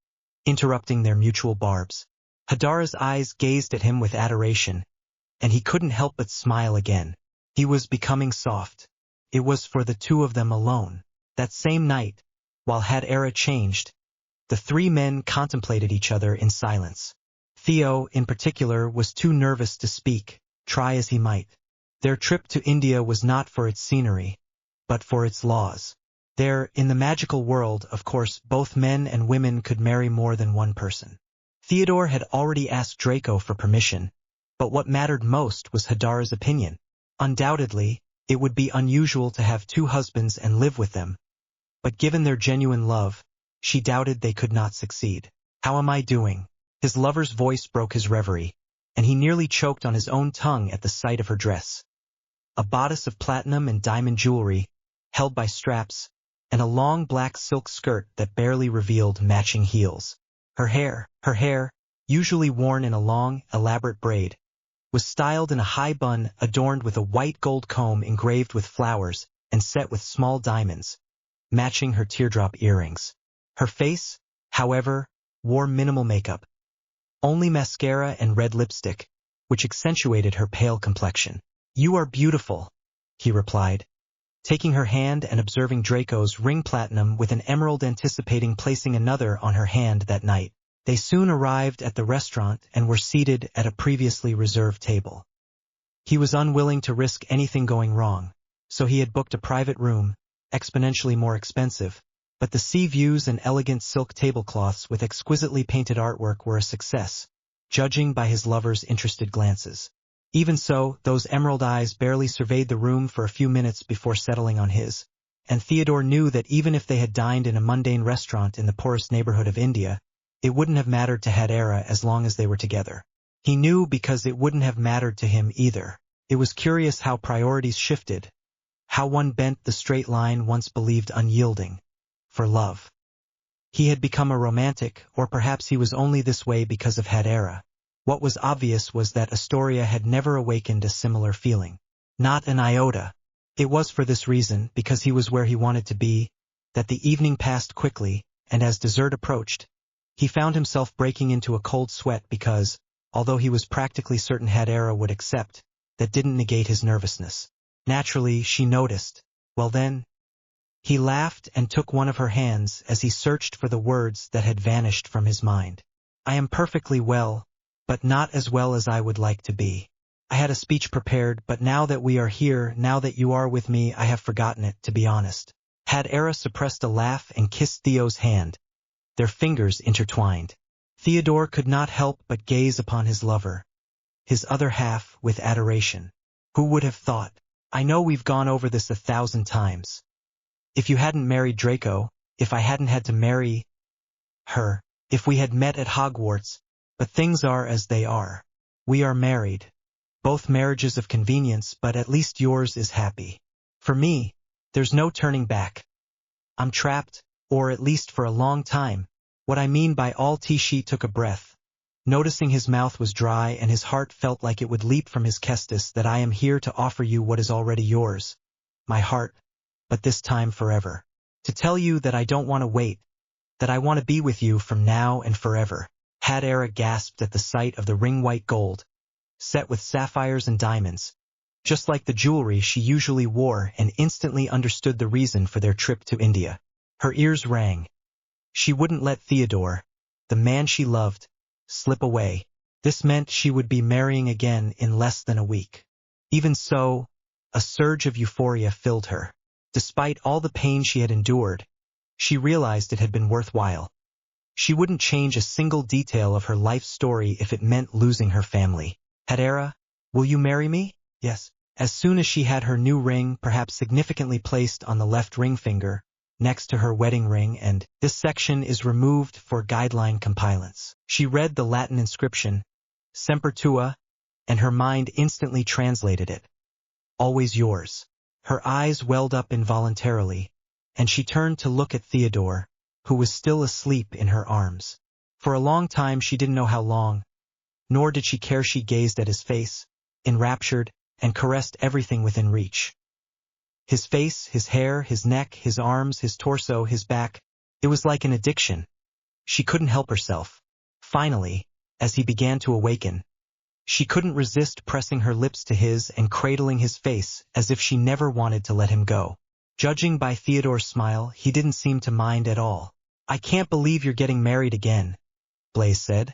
interrupting their mutual barbs. Hadara's eyes gazed at him with adoration, and he couldn't help but smile again. He was becoming soft. It was for the two of them alone. That same night, while Had Era changed, the three men contemplated each other in silence. Theo, in particular, was too nervous to speak, try as he might. Their trip to India was not for its scenery, but for its laws. There, in the magical world, of course, both men and women could marry more than one person. Theodore had already asked Draco for permission, but what mattered most was Hadara's opinion. Undoubtedly, it would be unusual to have two husbands and live with them, but given their genuine love, she doubted they could not succeed. How am I doing? His lover's voice broke his reverie, and he nearly choked on his own tongue at the sight of her dress. A bodice of platinum and diamond jewelry, held by straps, and a long black silk skirt that barely revealed matching heels. Her hair, usually worn in a long, elaborate braid, was styled in a high bun adorned with a white gold comb engraved with flowers and set with small diamonds, matching her teardrop earrings. Her face, however, wore minimal makeup, only mascara and red lipstick, which accentuated her pale complexion. You are beautiful, he replied, taking her hand and observing Draco's ring platinum with an emerald, anticipating placing another on her hand that night. They soon arrived at the restaurant and were seated at a previously reserved table. He was unwilling to risk anything going wrong, so he had booked a private room, exponentially more expensive, but the sea views and elegant silk tablecloths with exquisitely painted artwork were a success, judging by his lover's interested glances. Even so, those emerald eyes barely surveyed the room for a few minutes before settling on his, and Theodore knew that even if they had dined in a mundane restaurant in the poorest neighborhood of India, it wouldn't have mattered to Had Era as long as they were together. He knew because it wouldn't have mattered to him either. It was curious how priorities shifted, how one bent the straight line once believed unyielding. for love. He had become a romantic, or perhaps he was only this way because of Hadera. What was obvious was that Astoria had never awakened a similar feeling. Not an iota. It was for this reason, because he was where he wanted to be, that the evening passed quickly, and as dessert approached, he found himself breaking into a cold sweat because, although he was practically certain Hadera would accept, that didn't negate his nervousness. Naturally, she noticed. Well then, he laughed and took one of her hands as he searched for the words that had vanished from his mind. I am perfectly well, but not as well as I would like to be. I had a speech prepared, but now that we are here, now that you are with me, I have forgotten it, to be honest. Hadera suppressed a laugh and kissed Theo's hand, their fingers intertwined. Theodore could not help but gaze upon his lover, his other half, with adoration. Who would have thought? I know we've gone over this 1,000 times. If you hadn't married Draco, if I hadn't had to marry her, if we had met at Hogwarts, but things are as they are. We are married. Both marriages of convenience, but at least yours is happy. For me, there's no turning back. I'm trapped, or at least for a long time. What I mean by all she took a breath, noticing his mouth was dry and his heart felt like it would leap from his kestis, that I am here to offer you what is already yours. My heart, but this time forever. To tell you that I don't want to wait, that I want to be with you from now and forever. Hadera gasped at the sight of the ring white gold, set with sapphires and diamonds, just like the jewelry she usually wore, and instantly understood the reason for their trip to India. Her ears rang. She wouldn't let Theodore, the man she loved, slip away. This meant she would be marrying again in less than a week. Even so, a surge of euphoria filled her. Despite all the pain she had endured, she realized it had been worthwhile. She wouldn't change a single detail of her life story if it meant losing her family. Hadera, will you marry me? Yes. As soon as she had her new ring, perhaps significantly placed on the left ring finger, next to her wedding ring, and this section is removed for guideline compilance. She read the Latin inscription, Semper Tua, and her mind instantly translated it. Always yours. Her eyes welled up involuntarily, and she turned to look at Theodore, who was still asleep in her arms. For a long time she didn't know how long, nor did she care. She gazed at his face, enraptured, and caressed everything within reach. His face, his hair, his neck, his arms, his torso, his back. It was like an addiction. She couldn't help herself. Finally, as he began to awaken, she couldn't resist pressing her lips to his and cradling his face as if she never wanted to let him go. Judging by Theodore's smile, he didn't seem to mind at all. I can't believe you're getting married again, Blaise said.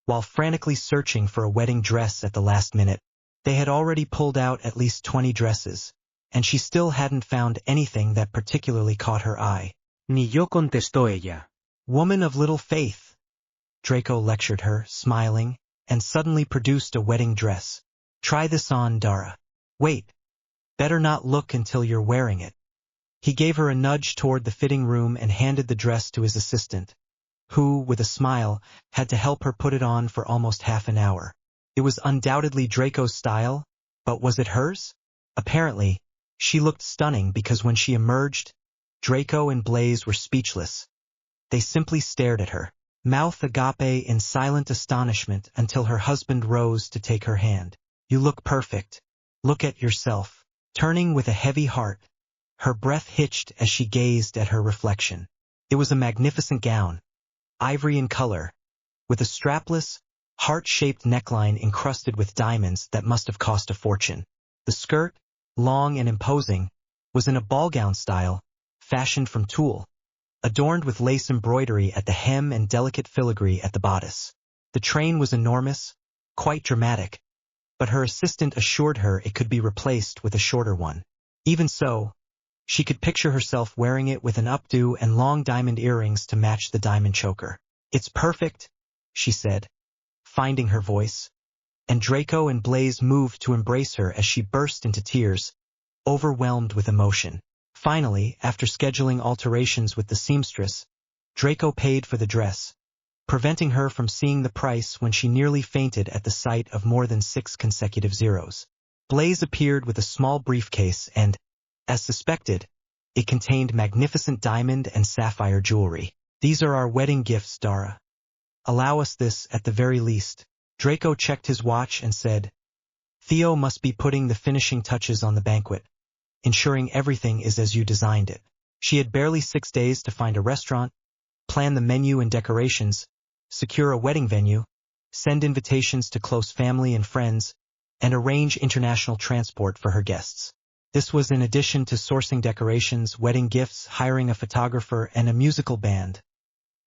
While frantically searching for a wedding dress at the last minute, they had already pulled out at least 20 dresses, and she still hadn't found anything that particularly caught her eye. Ni yo, contestó ella. Woman of little faith, Draco lectured her, smiling, and suddenly produced a wedding dress. Try this on, Dara. Wait. Better not look until you're wearing it. He gave her a nudge toward the fitting room and handed the dress to his assistant, who, with a smile, had to help her put it on for almost half an hour. It was undoubtedly Draco's style, but was it hers? Apparently, she looked stunning because when she emerged, Draco and Blaise were speechless. They simply stared at her, mouth agape in silent astonishment, until her husband rose to take her hand. You look perfect. Look at yourself. Turning with a heavy heart, her breath hitched as she gazed at her reflection. It was a magnificent gown, ivory in color, with a strapless, heart-shaped neckline encrusted with diamonds that must have cost a fortune. The skirt, long and imposing, was in a ball gown style, fashioned from tulle, adorned with lace embroidery at the hem and delicate filigree at the bodice. The train was enormous, quite dramatic, but her assistant assured her it could be replaced with a shorter one. Even so, she could picture herself wearing it with an updo and long diamond earrings to match the diamond choker. It's perfect, she said, finding her voice, and Draco and Blaise moved to embrace her as she burst into tears, overwhelmed with emotion. Finally, after scheduling alterations with the seamstress, Draco paid for the dress, preventing her from seeing the price when she nearly fainted at the sight of more than 6 consecutive zeros. Blaise appeared with a small briefcase and, as suspected, It contained magnificent diamond and sapphire jewelry. "These are our wedding gifts, Dara. Allow us this at the very least." Draco checked his watch and said, "Theo must be putting the finishing touches on the banquet, ensuring everything is as you designed it." She had barely 6 days to find a restaurant, plan the menu and decorations, secure a wedding venue, send invitations to close family and friends, and arrange international transport for her guests. This was in addition to sourcing decorations, wedding gifts, hiring a photographer, and a musical band.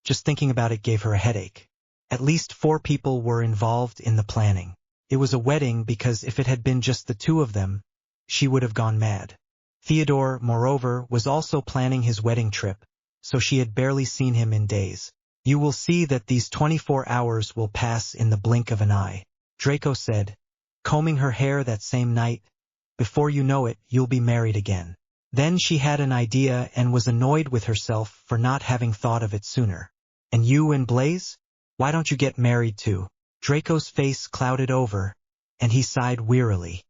Just thinking about it gave her a headache. At least 4 people were involved in the planning. It was a wedding because if it had been just the 2 of them, she would have gone mad. Theodore, moreover, was also planning his wedding trip, so she had barely seen him in days. "You will see that these 24 hours will pass in the blink of an eye," Draco said, combing her hair that same night. "Before you know it, you'll be married again." Then she had an idea and was annoyed with herself for not having thought of it sooner. "And you and Blaze? Why don't you get married too?" Draco's face clouded over, and he sighed wearily.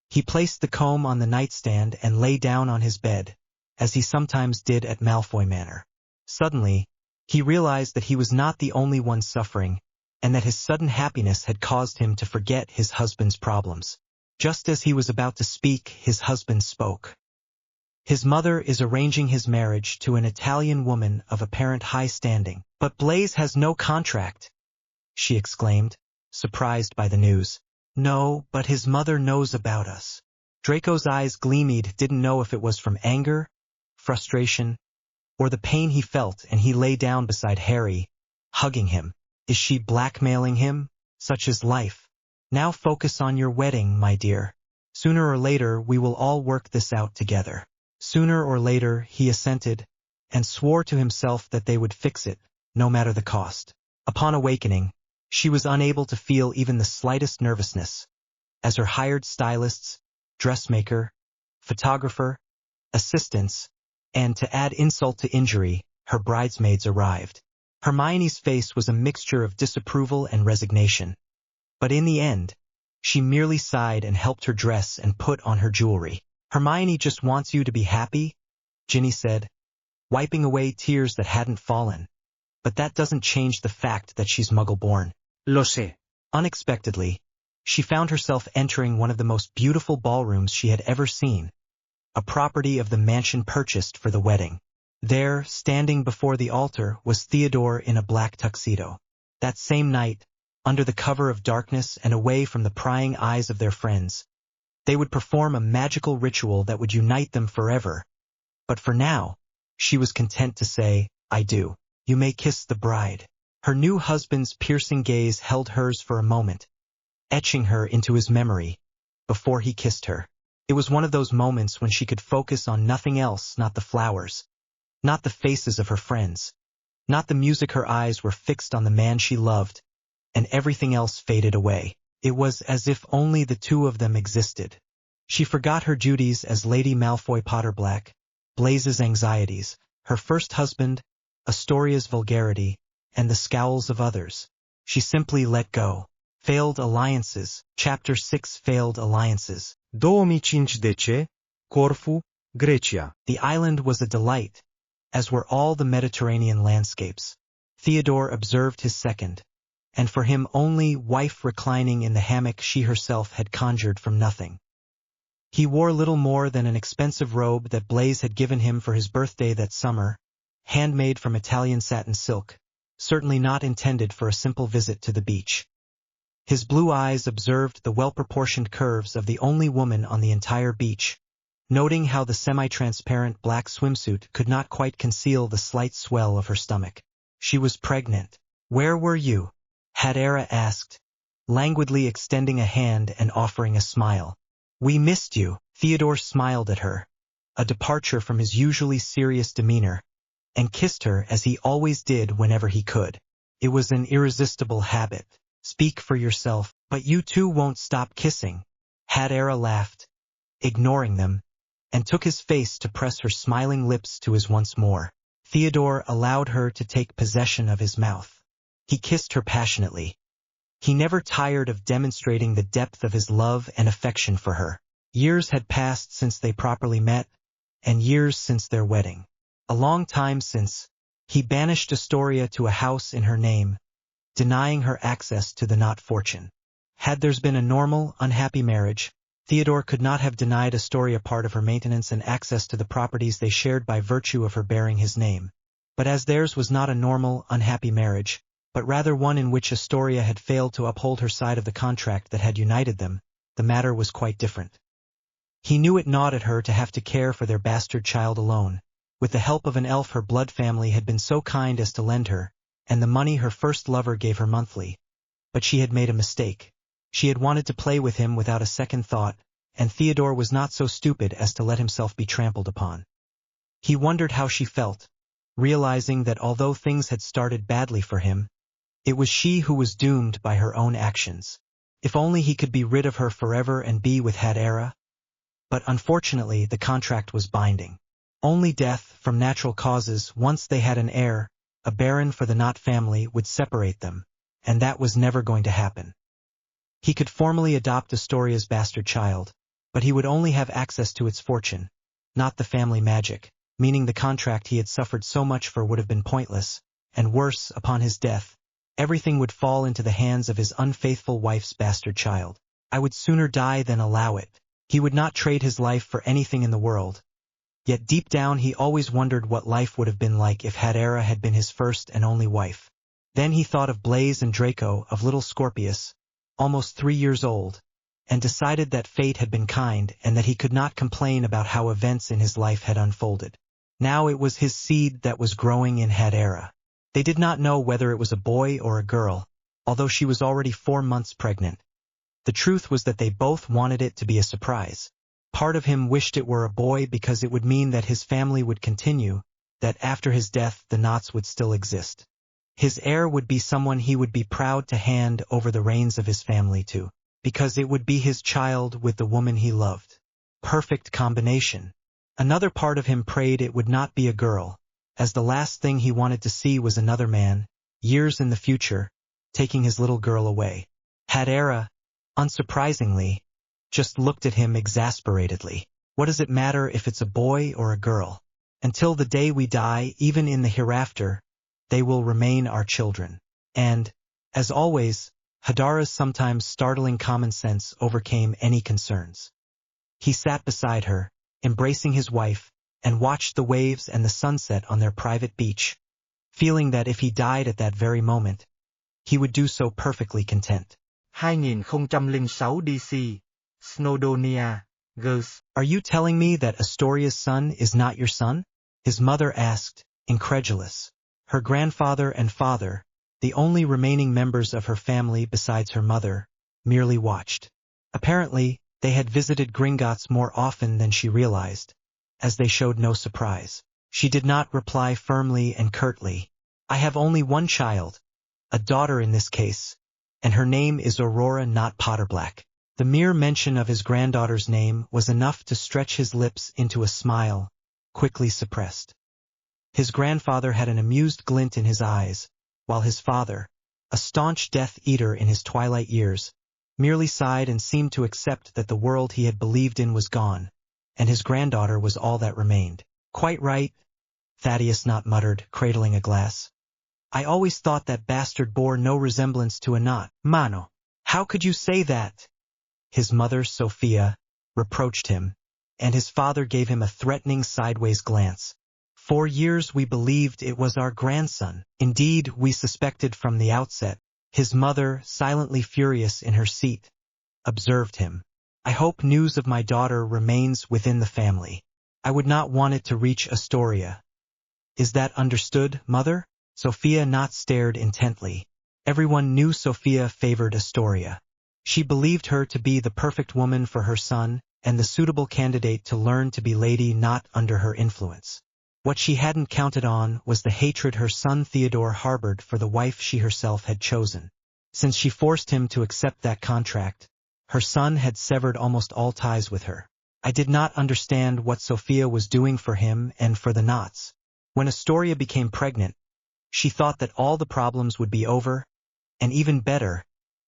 He placed the comb on the nightstand and lay down on his bed, as he sometimes did at Malfoy Manor. Suddenly, he realized that he was not the only one suffering, and that his sudden happiness had caused him to forget his husband's problems. Just as he was about to speak, his husband spoke. "His mother is arranging his marriage to an Italian woman of apparent high standing." "But Blaze has no contract," she exclaimed, surprised by the news. "No, but his mother knows about us." Draco's eyes gleamed, didn't know if it was from anger, frustration, or the pain he felt, and he lay down beside Harry, hugging him. "Is she blackmailing him? Such is life. Now focus on your wedding, my dear. Sooner or later we will all work this out together." Sooner or later, he assented, and swore to himself that they would fix it, no matter the cost. Upon awakening, she was unable to feel even the slightest nervousness, as her hired stylists, dressmaker, photographer, assistants, and to add insult to injury, her bridesmaids arrived. Hermione's face was a mixture of disapproval and resignation. But in the end, she merely sighed and helped her dress and put on her jewelry. "Hermione just wants you to be happy," Ginny said, wiping away tears that hadn't fallen. "But that doesn't change the fact that she's Muggle-born." Lo sé. Unexpectedly, she found herself entering one of the most beautiful ballrooms she had ever seen, a property of the mansion purchased for the wedding. There, standing before the altar, was Theodore in a black tuxedo. That same night, under the cover of darkness and away from the prying eyes of their friends, they would perform a magical ritual that would unite them forever. But for now, she was content to say, "I do. You may kiss the bride." Her new husband's piercing gaze held hers for a moment, etching her into his memory, before he kissed her. It was one of those moments when she could focus on nothing else, not the flowers, not the faces of her friends, not the music. Her eyes were fixed on the man she loved, and everything else faded away. It was as if only the 2 of them existed. She forgot her duties as Lady Malfoy Potterblack, Blaze's anxieties, her first husband, Astoria's vulgarity, and the scowls of others. She simply let go. Failed Alliances. Chapter 6. Failed Alliances. 2015, Corfu, Grecia. The island was a delight, as were all the Mediterranean landscapes. Theodore observed his second, and for him only, wife reclining in the hammock she herself had conjured from nothing. He wore little more than an expensive robe that Blaze had given him for his birthday that summer, handmade from Italian satin silk, certainly not intended for a simple visit to the beach. His blue eyes observed the well-proportioned curves of the only woman on the entire beach, noting how the semi-transparent black swimsuit could not quite conceal the slight swell of her stomach. She was pregnant. "Where were you?" Hadera asked, languidly extending a hand and offering a smile. "We missed you." Theodore smiled at her, a departure from his usually serious demeanor, and kissed her as he always did whenever he could. It was an irresistible habit. "Speak for yourself." "But you two won't stop kissing." Hadera laughed, ignoring them, and took his face to press her smiling lips to his once more. Theodore allowed her to take possession of his mouth. He kissed her passionately. He never tired of demonstrating the depth of his love and affection for her. Years had passed since they properly met, and years since their wedding. A long time since, he banished Astoria to a house in her name, denying her access to the not fortune. Had theirs been a normal, unhappy marriage, Theodore could not have denied Astoria part of her maintenance and access to the properties they shared by virtue of her bearing his name. But as theirs was not a normal, unhappy marriage, but rather one in which Astoria had failed to uphold her side of the contract that had united them, the matter was quite different. He knew it gnawed at her to have to care for their bastard child alone. With the help of an elf her blood family had been so kind as to lend her, and the money her first lover gave her monthly. But she had made a mistake. She had wanted to play with him without a second thought, and Theodore was not so stupid as to let himself be trampled upon. He wondered how she felt, realizing that although things had started badly for him, it was she who was doomed by her own actions. If only he could be rid of her forever and be with Hadera. But unfortunately the contract was binding. Only death, from natural causes, once they had an heir, a baron for the Knot family, would separate them, and that was never going to happen. He could formally adopt Astoria's bastard child, but he would only have access to its fortune, not the family magic, meaning the contract he had suffered so much for would have been pointless, and worse, upon his death, everything would fall into the hands of his unfaithful wife's bastard child. I would sooner die than allow it. He would not trade his life for anything in the world. Yet deep down he always wondered what life would have been like if Hadera had been his first and only wife. Then he thought of Blaze and Draco, of little Scorpius, almost 3 years old, and decided that fate had been kind and that he could not complain about how events in his life had unfolded. Now it was his seed that was growing in Hadera. They did not know whether it was a boy or a girl, although she was already 4 months pregnant. The truth was that they both wanted it to be a surprise. Part of him wished it were a boy because it would mean that his family would continue, that after his death the Knots would still exist. His heir would be someone he would be proud to hand over the reins of his family to, because it would be his child with the woman he loved. Perfect combination. Another part of him prayed it would not be a girl, as the last thing he wanted to see was another man, years in the future, taking his little girl away. Hadera, unsurprisingly, just looked at him exasperatedly. What does it matter if it's a boy or a girl? Until the day we die, even in the hereafter, they will remain our children. And, as always, Hadara's sometimes startling common sense overcame any concerns. He sat beside her, embracing his wife, and watched the waves and the sunset on their private beach, feeling that if he died at that very moment, he would do so perfectly content. 2006 DC, Snowdonia, Girls. Are you telling me that Astoria's son is not your son? His mother asked, incredulous. Her grandfather and father, the only remaining members of her family besides her mother, merely watched. Apparently, they had visited Gringotts more often than she realized, as they showed no surprise. She did not reply firmly and curtly. I have only one child, a daughter in this case, and her name is Aurora, not Potterblack. The mere mention of his granddaughter's name was enough to stretch his lips into a smile, quickly suppressed. His grandfather had an amused glint in his eyes, while his father, a staunch Death Eater in his twilight years, merely sighed and seemed to accept that the world he had believed in was gone, and his granddaughter was all that remained. Quite right, Thaddeus Knot muttered, cradling a glass. I always thought that bastard bore no resemblance to a Knot. Mano, how could you say that? His mother, Sophia, reproached him, and his father gave him a threatening sideways glance. For years we believed it was our grandson. Indeed, we suspected from the outset. His mother, silently furious in her seat, observed him. I hope news of my daughter remains within the family. I would not want it to reach Astoria. Is that understood, mother? Sophia Knot stared intently. Everyone knew Sophia favored Astoria. She believed her to be the perfect woman for her son, and the suitable candidate to learn to be Lady Knot under her influence. What she hadn't counted on was the hatred her son Theodore harbored for the wife she herself had chosen. Since she forced him to accept that contract, her son had severed almost all ties with her. I did not understand what Sophia was doing for him and for the Knots. When Astoria became pregnant, she thought that all the problems would be over, and even better,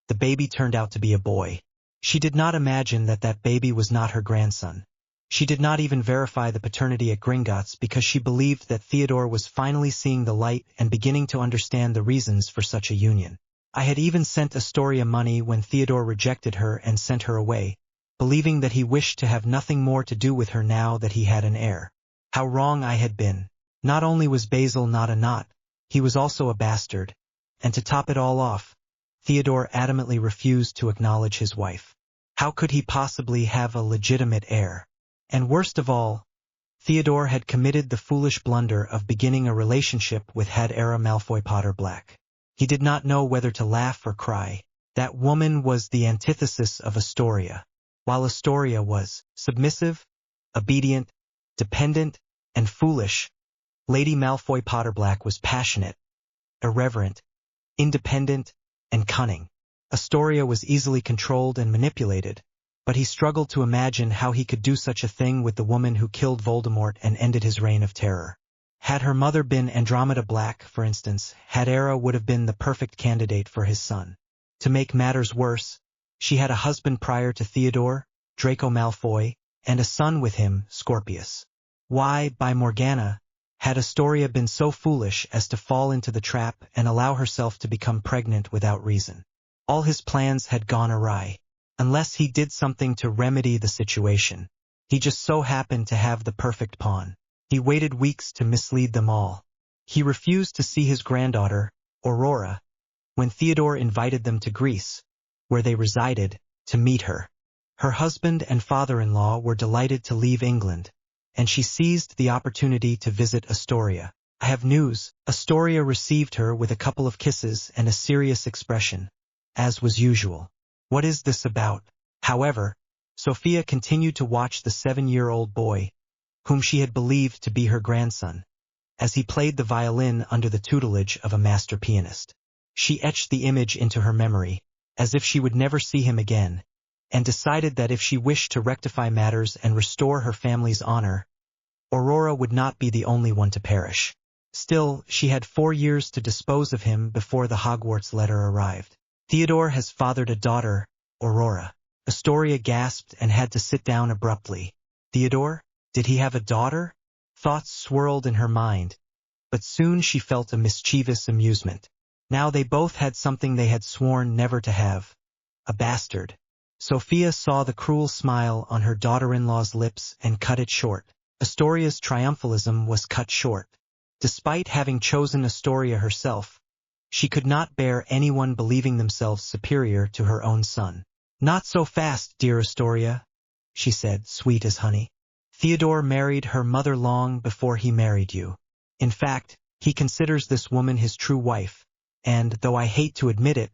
the baby turned out to be a boy. She did not imagine that that baby was not her grandson. She did not even verify the paternity at Gringotts because she believed that Theodore was finally seeing the light and beginning to understand the reasons for such a union. I had even sent Astoria money when Theodore rejected her and sent her away, believing that he wished to have nothing more to do with her now that he had an heir. How wrong I had been. Not only was Basil not a knot, he was also a bastard. And to top it all off, Theodore adamantly refused to acknowledge his wife. How could he possibly have a legitimate heir? And worst of all, Theodore had committed the foolish blunder of beginning a relationship with Hadera Malfoy Potter Black. He did not know whether to laugh or cry. That woman was the antithesis of Astoria. While Astoria was submissive, obedient, dependent, and foolish, Lady Malfoy Potter Black was passionate, irreverent, independent, and cunning. Astoria was easily controlled and manipulated, but he struggled to imagine how he could do such a thing with the woman who killed Voldemort and ended his reign of terror. Had her mother been Andromeda Black, for instance, Hadera would have been the perfect candidate for his son. To make matters worse, she had a husband prior to Theodore, Draco Malfoy, and a son with him, Scorpius. Why, by Morgana, had Astoria been so foolish as to fall into the trap and allow herself to become pregnant without reason? All his plans had gone awry. Unless he did something to remedy the situation. He just so happened to have the perfect pawn. He waited weeks to mislead them all. He refused to see his granddaughter, Aurora, when Theodore invited them to Greece, where they resided, to meet her. Her husband and father-in-law were delighted to leave England, and she seized the opportunity to visit Astoria. I have news. Astoria received her with a couple of kisses and a serious expression, as was usual. What is this about? However, Sophia continued to watch the 7-year-old boy, whom she had believed to be her grandson, as he played the violin under the tutelage of a master pianist. She etched the image into her memory, as if she would never see him again, and decided that if she wished to rectify matters and restore her family's honor, Aurora would not be the only one to perish. Still, she had 4 years to dispose of him before the Hogwarts letter arrived. Theodore has fathered a daughter, Aurora. Astoria gasped and had to sit down abruptly. Theodore? Did he have a daughter? Thoughts swirled in her mind, but soon she felt a mischievous amusement. Now they both had something they had sworn never to have. A bastard. Sophia saw the cruel smile on her daughter-in-law's lips and cut it short. Astoria's triumphalism was cut short. Despite having chosen Astoria herself, she could not bear anyone believing themselves superior to her own son. Not so fast, dear Astoria, she said, sweet as honey. Theodore married her mother long before he married you. In fact, he considers this woman his true wife, and, though I hate to admit it,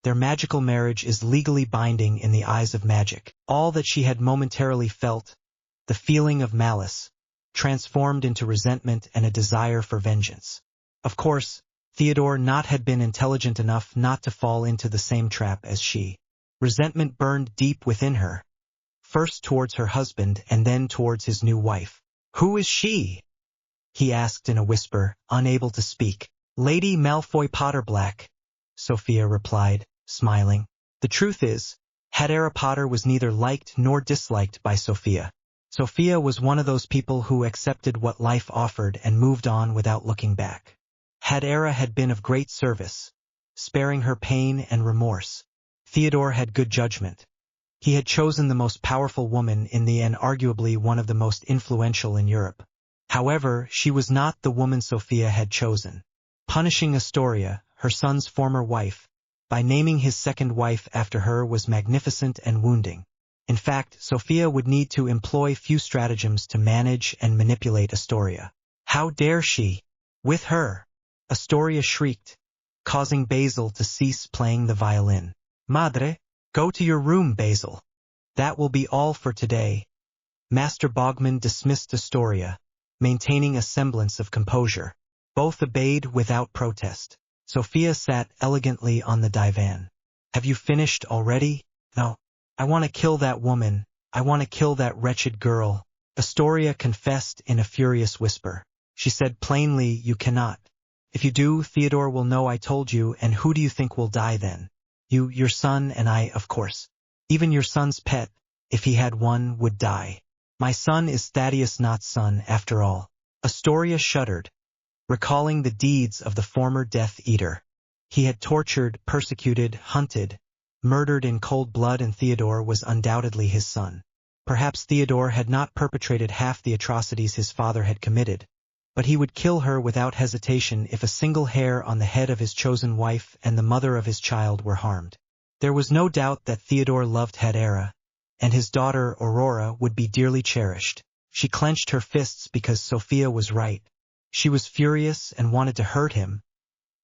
their magical marriage is legally binding in the eyes of magic. All that she had momentarily felt, the feeling of malice, transformed into resentment and a desire for vengeance. Of course, Theodore had been intelligent enough not to fall into the same trap as she. Resentment burned deep within her, first towards her husband and then towards his new wife. Who is she? He asked in a whisper, unable to speak. Lady Malfoy Potter Black, Sophia replied, smiling. The truth is, Hadera Potter was neither liked nor disliked by Sophia. Sophia was one of those people who accepted what life offered and moved on without looking back. Hadera had been of great service, sparing her pain and remorse. Theodore had good judgment. He had chosen the most powerful woman in the and arguably one of the most influential in Europe. However, she was not the woman Sophia had chosen. Punishing Astoria, her son's former wife, by naming his second wife after her was magnificent and wounding. In fact, Sophia would need to employ few stratagems to manage and manipulate Astoria. How dare she? With her! Astoria shrieked, causing Basil to cease playing the violin. Madre, go to your room, Basil. That will be all for today. Master Bogman dismissed Astoria, maintaining a semblance of composure. Both obeyed without protest. Sophia sat elegantly on the divan. Have you finished already? No. I want to kill that woman. I want to kill that wretched girl. Astoria confessed in a furious whisper. She said plainly, you cannot. If you do, Theodore will know I told you, and who do you think will die then? You, your son, and I, of course. Even your son's pet, if he had one, would die. My son is Thaddeus' not son, after all. Astoria shuddered, recalling the deeds of the former Death Eater. He had tortured, persecuted, hunted, murdered in cold blood, and Theodore was undoubtedly his son. Perhaps Theodore had not perpetrated half the atrocities his father had committed, but he would kill her without hesitation if a single hair on the head of his chosen wife and the mother of his child were harmed. There was no doubt that Theodore loved Hadera, and his daughter Aurora would be dearly cherished. She clenched her fists because Sophia was right. She was furious and wanted to hurt him,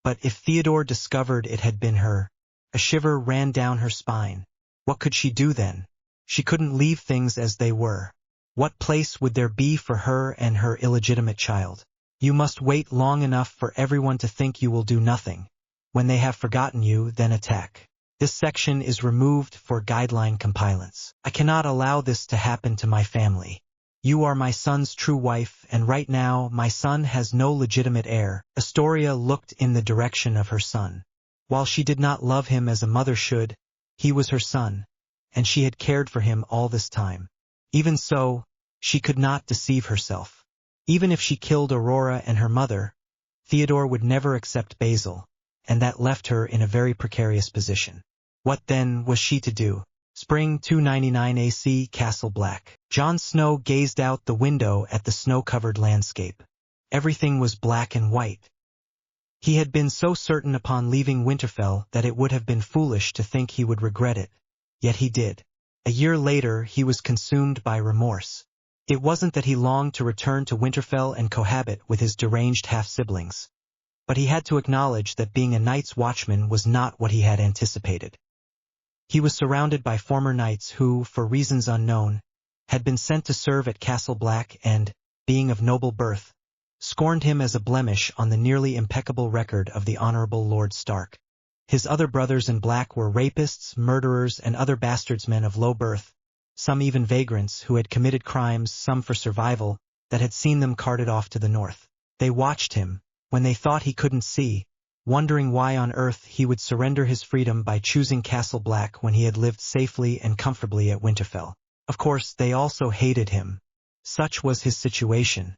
but if Theodore discovered it had been her, a shiver ran down her spine. What could she do then? She couldn't leave things as they were. What place would there be for her and her illegitimate child? You must wait long enough for everyone to think you will do nothing. When they have forgotten you, then attack. This section is removed for guideline compliance. I cannot allow this to happen to my family. You are my son's true wife, and right now my son has no legitimate heir. Astoria looked in the direction of her son. While she did not love him as a mother should, he was her son, and she had cared for him all this time. Even so, she could not deceive herself. Even if she killed Aurora and her mother, Theodore would never accept Basil, and that left her in a very precarious position. What then was she to do? Spring 299 AC, Castle Black. Jon Snow gazed out the window at the snow-covered landscape. Everything was black and white. He had been so certain upon leaving Winterfell that it would have been foolish to think he would regret it. Yet he did. A year later he was consumed by remorse. It wasn't that he longed to return to Winterfell and cohabit with his deranged half-siblings, but he had to acknowledge that being a Night's Watchman was not what he had anticipated. He was surrounded by former knights who, for reasons unknown, had been sent to serve at Castle Black and, being of noble birth, scorned him as a blemish on the nearly impeccable record of the Honorable Lord Stark. His other brothers in black were rapists, murderers, and other bastardsmen of low birth, some even vagrants who had committed crimes, some for survival, that had seen them carted off to the north. They watched him, when they thought he couldn't see, wondering why on earth he would surrender his freedom by choosing Castle Black when he had lived safely and comfortably at Winterfell. Of course, they also hated him. Such was his situation.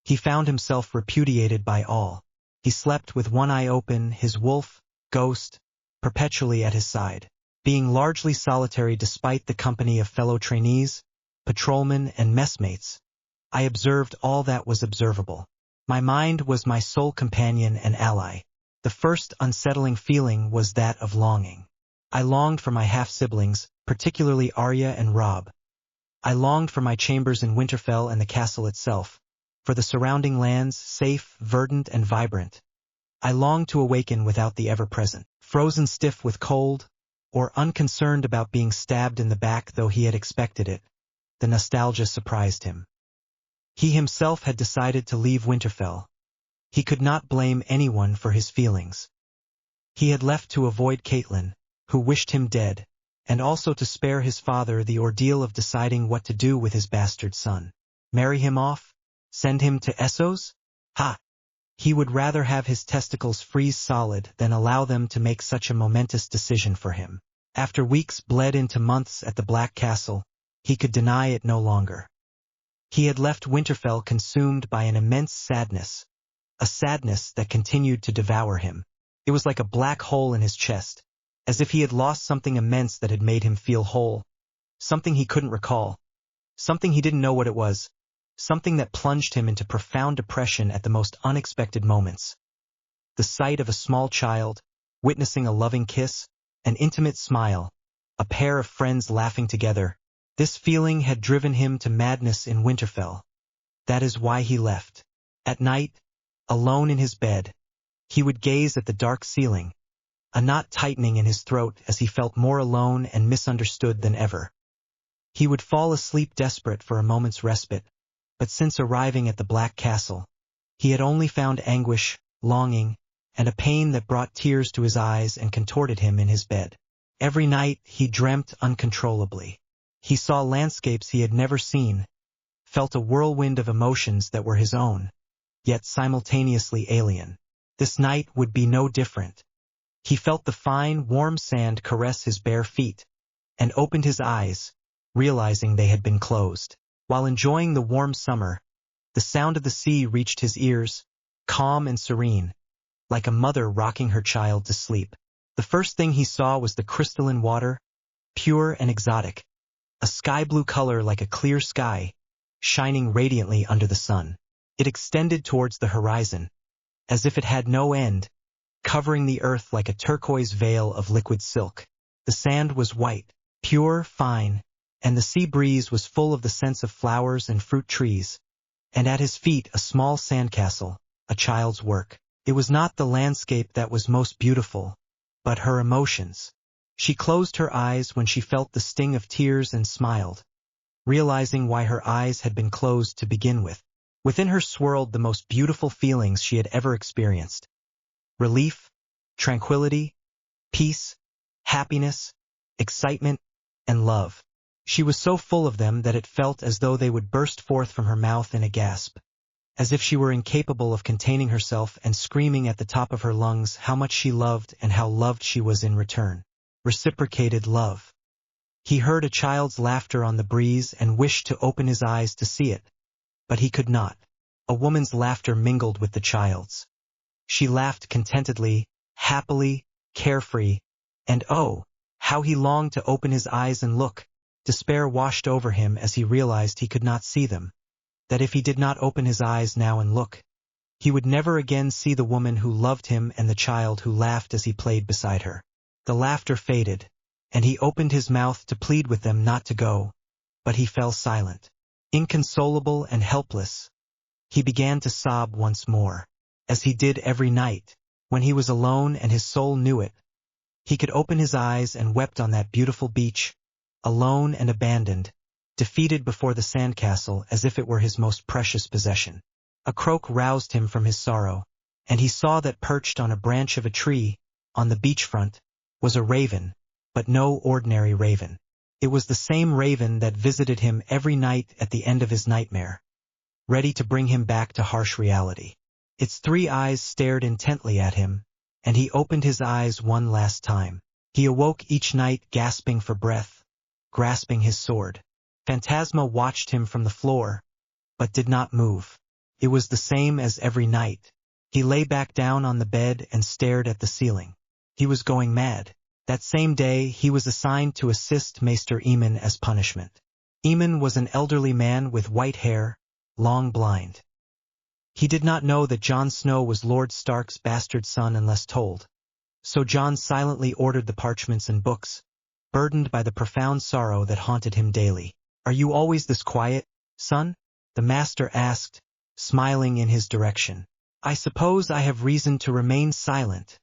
He found himself repudiated by all. He slept with one eye open, his wolf, Ghost, perpetually at his side. Being largely solitary despite the company of fellow trainees, patrolmen, and messmates, I observed all that was observable. My mind was my sole companion and ally. The first unsettling feeling was that of longing. I longed for my half-siblings, particularly Arya and Robb. I longed for my chambers in Winterfell and the castle itself, for the surrounding lands, safe, verdant, and vibrant. I longed to awaken without the ever-present, frozen stiff with cold, or unconcerned about being stabbed in the back though he had expected it. The nostalgia surprised him. He himself had decided to leave Winterfell. He could not blame anyone for his feelings. He had left to avoid Catelyn, who wished him dead, and also to spare his father the ordeal of deciding what to do with his bastard son. Marry him off? Send him to Essos? Ha! He would rather have his testicles freeze solid than allow them to make such a momentous decision for him. After weeks bled into months at the Black Castle, he could deny it no longer. He had left Winterfell consumed by an immense sadness, a sadness that continued to devour him. It was like a black hole in his chest, as if he had lost something immense that had made him feel whole, something he couldn't recall, something he didn't know what it was, something that plunged him into profound depression at the most unexpected moments. The sight of a small child, witnessing a loving kiss, an intimate smile, a pair of friends laughing together, this feeling had driven him to madness in Winterfell. That is why he left. At night, alone in his bed, he would gaze at the dark ceiling, a knot tightening in his throat as he felt more alone and misunderstood than ever. He would fall asleep desperate for a moment's respite, but since arriving at the Black Castle, he had only found anguish, longing, and a pain that brought tears to his eyes and contorted him in his bed. Every night he dreamt uncontrollably. He saw landscapes he had never seen, felt a whirlwind of emotions that were his own, yet simultaneously alien. This night would be no different. He felt the fine, warm sand caress his bare feet, and opened his eyes, realizing they had been closed. While enjoying the warm summer, the sound of the sea reached his ears, calm and serene, like a mother rocking her child to sleep. The first thing he saw was the crystalline water, pure and exotic, a sky-blue color like a clear sky, shining radiantly under the sun. It extended towards the horizon, as if it had no end, covering the earth like a turquoise veil of liquid silk. The sand was white, pure, fine, and the sea breeze was full of the scents of flowers and fruit trees, and at his feet a small sandcastle, a child's work. It was not the landscape that was most beautiful, but her emotions. She closed her eyes when she felt the sting of tears and smiled, realizing why her eyes had been closed to begin with. Within her swirled the most beautiful feelings she had ever experienced. Relief, tranquility, peace, happiness, excitement, and love. She was so full of them that it felt as though they would burst forth from her mouth in a gasp, as if she were incapable of containing herself and screaming at the top of her lungs how much she loved and how loved she was in return. Reciprocated love. He heard a child's laughter on the breeze and wished to open his eyes to see it, but he could not. A woman's laughter mingled with the child's. She laughed contentedly, happily, carefree, and oh, how he longed to open his eyes and look. Despair washed over him as he realized he could not see them, that if he did not open his eyes now and look, he would never again see the woman who loved him and the child who laughed as he played beside her. The laughter faded, and he opened his mouth to plead with them not to go, but he fell silent. Inconsolable and helpless, he began to sob once more, as he did every night, when he was alone and his soul knew it. He could open his eyes and wept on that beautiful beach, alone and abandoned, defeated before the sandcastle as if it were his most precious possession. A croak roused him from his sorrow, and he saw that perched on a branch of a tree, on the beachfront, was a raven, but no ordinary raven. It was the same raven that visited him every night at the end of his nightmare, ready to bring him back to harsh reality. Its 3 eyes stared intently at him, and he opened his eyes one last time. He awoke each night gasping for breath, grasping his sword. Phantasma watched him from the floor, but did not move. It was the same as every night. He lay back down on the bed and stared at the ceiling. He was going mad. That same day he was assigned to assist Maester Aemon as punishment. Aemon was an elderly man with white hair, long blind. He did not know that Jon Snow was Lord Stark's bastard son unless told. So Jon silently ordered the parchments and books, burdened by the profound sorrow that haunted him daily. "Are you always this quiet, son?" the master asked, smiling in his direction. "I suppose I have reason to remain silent,"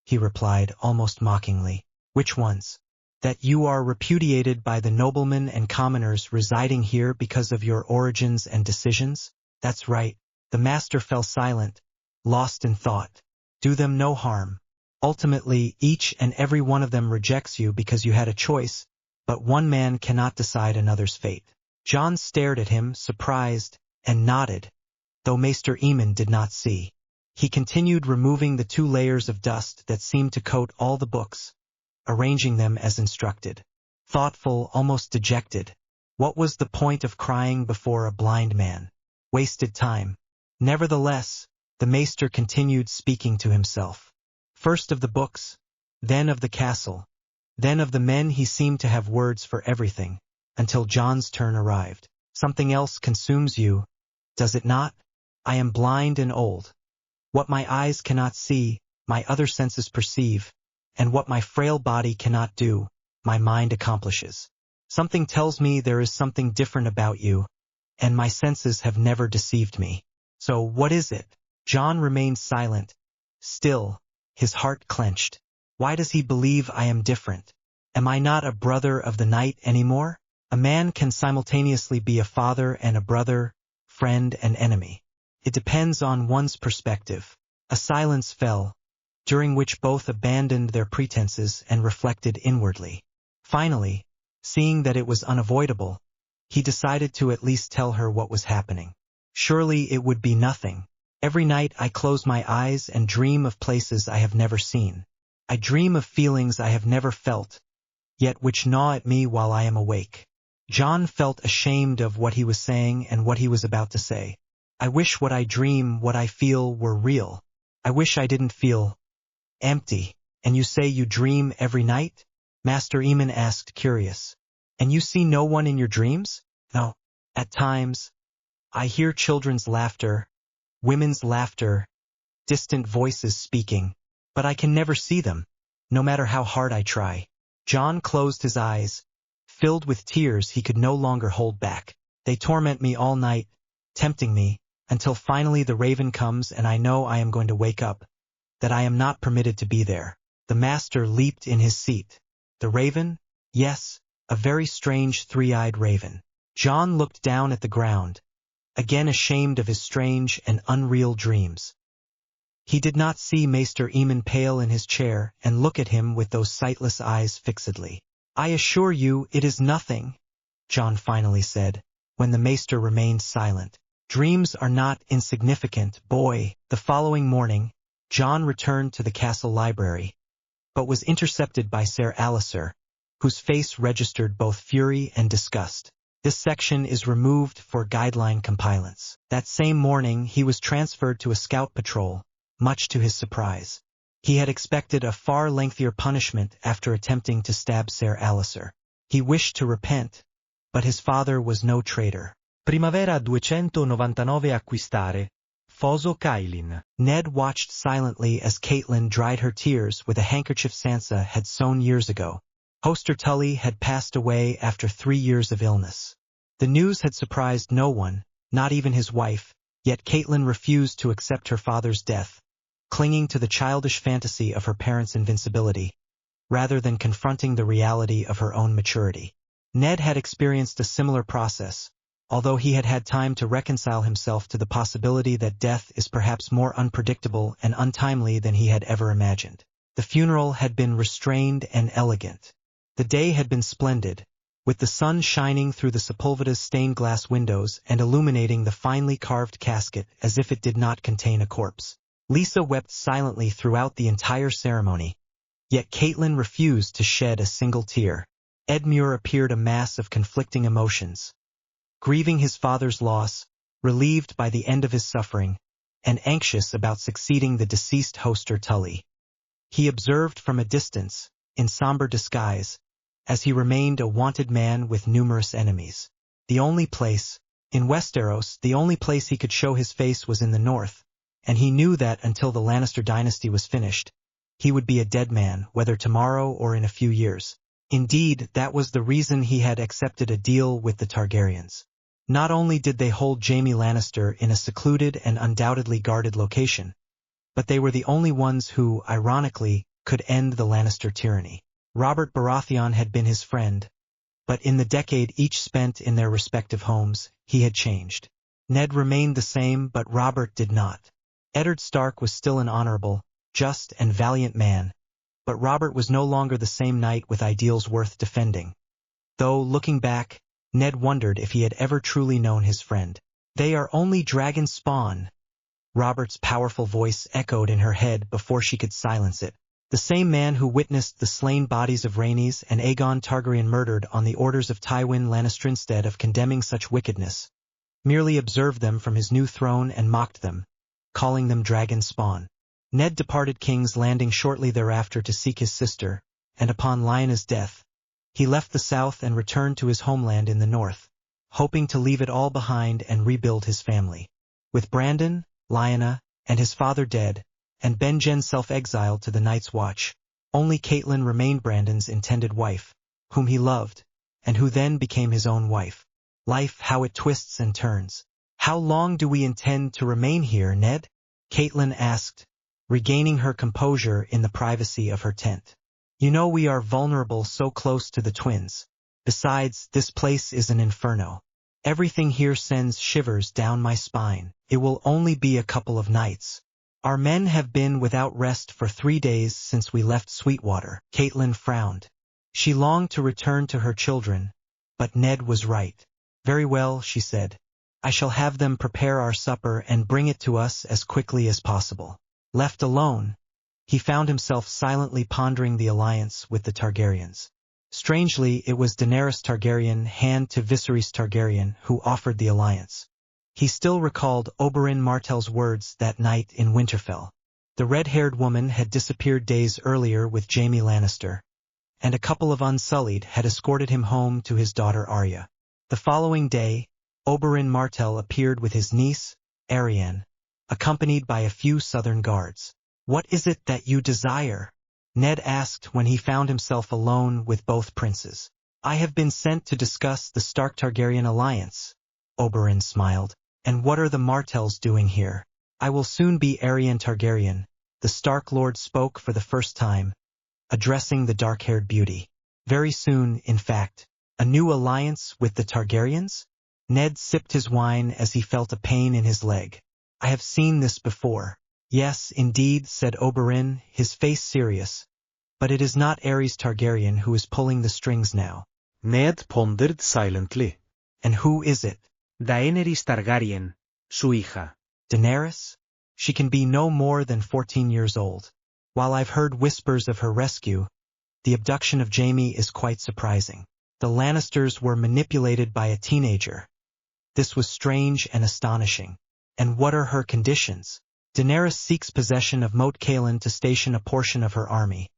he replied almost mockingly. "Which ones? That you are repudiated by the noblemen and commoners residing here because of your origins and decisions? That's right." The master fell silent, lost in thought. "Do them no harm. Ultimately, each and every one of them rejects you because you had a choice, but one man cannot decide another's fate." Jon stared at him, surprised, and nodded, though Maester Aemon did not see. He continued removing the 2 layers of dust that seemed to coat all the books, arranging them as instructed. Thoughtful, almost dejected. What was the point of crying before a blind man? Wasted time. Nevertheless, the maester continued speaking to himself. First of the books, then of the castle, then of the men. He seemed to have words for everything, until Jon's turn arrived. "Something else consumes you, does it not? I am blind and old. What my eyes cannot see, my other senses perceive, and what my frail body cannot do, my mind accomplishes. Something tells me there is something different about you, and my senses have never deceived me. So what is it?" Jon remained silent, still, his heart clenched. Why does he believe I am different? Am I not a brother of the night anymore? A man can simultaneously be a father and a brother, friend and enemy. It depends on one's perspective. A silence fell, during which both abandoned their pretenses and reflected inwardly. Finally, seeing that it was unavoidable, he decided to at least tell her what was happening. Surely it would be nothing. Every night I close my eyes and dream of places I have never seen. I dream of feelings I have never felt, yet which gnaw at me while I am awake. Jon felt ashamed of what he was saying and what he was about to say. I wish what I dream, what I feel were real. I wish I didn't feel empty. And you say you dream every night? Master Aemon asked, curious. And you see no one in your dreams? No. At times, I hear children's laughter, women's laughter, distant voices speaking, but I can never see them, no matter how hard I try. Jon closed his eyes, filled with tears he could no longer hold back. They torment me all night, tempting me, until finally the raven comes and I know I am going to wake up, that I am not permitted to be there. The master leaped in his seat. The raven? Yes, a very strange three-eyed raven. Jon looked down at the ground, again ashamed of his strange and unreal dreams. He did not see Maester Aemon pale in his chair and look at him with those sightless eyes fixedly. I assure you it is nothing, Jon finally said, when the maester remained silent. Dreams are not insignificant, boy. The following morning, Jon returned to the castle library, but was intercepted by Ser Alliser, whose face registered both fury and disgust. This section is removed for guideline compliance. That same morning he was transferred to a scout patrol, much to his surprise. He had expected a far lengthier punishment after attempting to stab Ser Alliser. He wished to repent, but his father was no traitor. Primavera 299 acquistare. Foso Kailin. Ned watched silently as Catelyn dried her tears with a handkerchief Sansa had sewn years ago. Hoster Tully had passed away after 3 years of illness. The news had surprised no one, not even his wife, yet Catelyn refused to accept her father's death, clinging to the childish fantasy of her parents' invincibility, rather than confronting the reality of her own maturity. Ned had experienced a similar process, although he had had time to reconcile himself to the possibility that death is perhaps more unpredictable and untimely than he had ever imagined. The funeral had been restrained and elegant. The day had been splendid, with the sun shining through the Sepulveda's stained glass windows and illuminating the finely carved casket as if it did not contain a corpse. Lisa wept silently throughout the entire ceremony, yet Catelyn refused to shed a single tear. Edmure appeared a mass of conflicting emotions, grieving his father's loss, relieved by the end of his suffering, and anxious about succeeding the deceased Hoster Tully. He observed from a distance, in somber disguise, as he remained a wanted man with numerous enemies. The only place, in Westeros, the only place he could show his face was in the north, and he knew that until the Lannister dynasty was finished, he would be a dead man, whether tomorrow or in a few years. Indeed, that was the reason he had accepted a deal with the Targaryens. Not only did they hold Jaime Lannister in a secluded and undoubtedly guarded location, but they were the only ones who, ironically, could end the Lannister tyranny. Robert Baratheon had been his friend, but in the decade each spent in their respective homes, he had changed. Ned remained the same, but Robert did not. Eddard Stark was still an honorable, just and valiant man, but Robert was no longer the same knight with ideals worth defending. Though, looking back, Ned wondered if he had ever truly known his friend. They are only dragon spawn. Robert's powerful voice echoed in her head before she could silence it. The same man who witnessed the slain bodies of Rhaenys and Aegon Targaryen murdered on the orders of Tywin Lannister instead of condemning such wickedness, merely observed them from his new throne and mocked them, calling them dragon spawn. Ned departed King's Landing shortly thereafter to seek his sister, and upon Lyanna's death, he left the south and returned to his homeland in the north, hoping to leave it all behind and rebuild his family. With Brandon, Lyanna, and his father dead, and Benjen self-exiled to the Night's Watch, only Catelyn remained Brandon's intended wife, whom he loved, and who then became his own wife. Life, how it twists and turns. How long do we intend to remain here, Ned? Catelyn asked, regaining her composure in the privacy of her tent. You know we are vulnerable so close to the twins. Besides, this place is an inferno. Everything here sends shivers down my spine. It will only be a couple of nights. Our men have been without rest for 3 days since we left Sweetwater. Catelyn frowned. She longed to return to her children, but Ned was right. Very well, she said. I shall have them prepare our supper and bring it to us as quickly as possible. Left alone, he found himself silently pondering the alliance with the Targaryens. Strangely, it was Daenerys Targaryen, hand to Viserys Targaryen, who offered the alliance. He still recalled Oberyn Martell's words that night in Winterfell. The red-haired woman had disappeared days earlier with Jaime Lannister, and a couple of Unsullied had escorted him home to his daughter Arya. The following day, Oberyn Martell appeared with his niece, Arianne, accompanied by a few southern guards. "What is it that you desire?" Ned asked when he found himself alone with both princes. "I have been sent to discuss the Stark Targaryen alliance," Oberyn smiled. "And what are the Martells doing here?" "I will soon be Arianne Targaryen," the Stark Lord spoke for the first time, addressing the dark-haired beauty. "Very soon, in fact. A new alliance with the Targaryens?" Ned sipped his wine as he felt a pain in his leg. "I have seen this before." "Yes, indeed," said Oberyn, his face serious. "But it is not Aerys Targaryen who is pulling the strings now." Ned pondered silently. "And who is it?" Daenerys Targaryen, su hija. "Daenerys? She can be no more than 14 years old. While I've heard whispers of her rescue, the abduction of Jaime is quite surprising. The Lannisters were manipulated by a teenager. This was strange and astonishing. And what are her conditions? Daenerys seeks possession of Moat Cailin to station a portion of her army,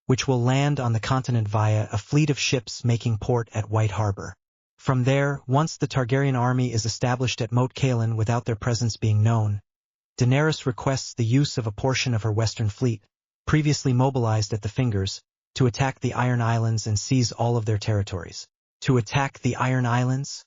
which will land on the continent via a fleet of ships making port at White Harbor. From there, once the Targaryen army is established at Moat Cailin without their presence being known, Daenerys requests the use of a portion of her western fleet, previously mobilized at the Fingers, to attack the Iron Islands and seize all of their territories. To attack the Iron Islands?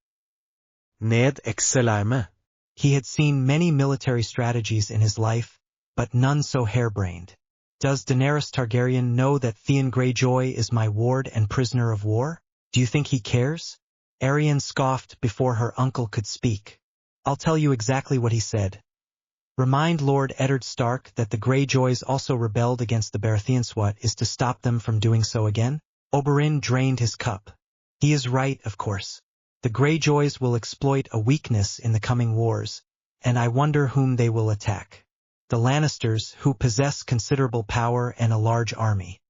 Ned exclaimed. He had seen many military strategies in his life, but none so harebrained. "Does Daenerys Targaryen know that Theon Greyjoy is my ward and prisoner of war? Do you think he cares?" Arianne scoffed before her uncle could speak. "I'll tell you exactly what he said. Remind Lord Eddard Stark that the Greyjoys also rebelled against the Baratheons. What is to stop them from doing so again?" Oberyn drained his cup. "He is right, of course. The Greyjoys will exploit a weakness in the coming wars, and I wonder whom they will attack. The Lannisters, who possess considerable power and a large army.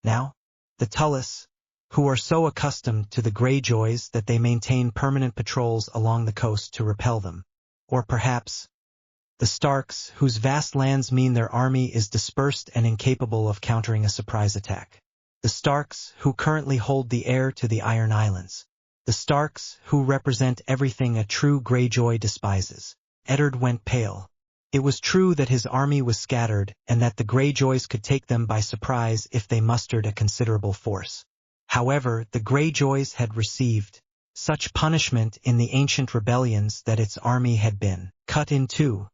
Now, the Tullys, who are so accustomed to the Greyjoys that they maintain permanent patrols along the coast to repel them. Or perhaps the Starks, whose vast lands mean their army is dispersed and incapable of countering a surprise attack. The Starks, who currently hold the heir to the Iron Islands. The Starks, who represent everything a true Greyjoy despises." Eddard went pale. It was true that his army was scattered and that the Greyjoys could take them by surprise if they mustered a considerable force. However, the Greyjoys had received such punishment in the ancient rebellions that its army had been cut in two.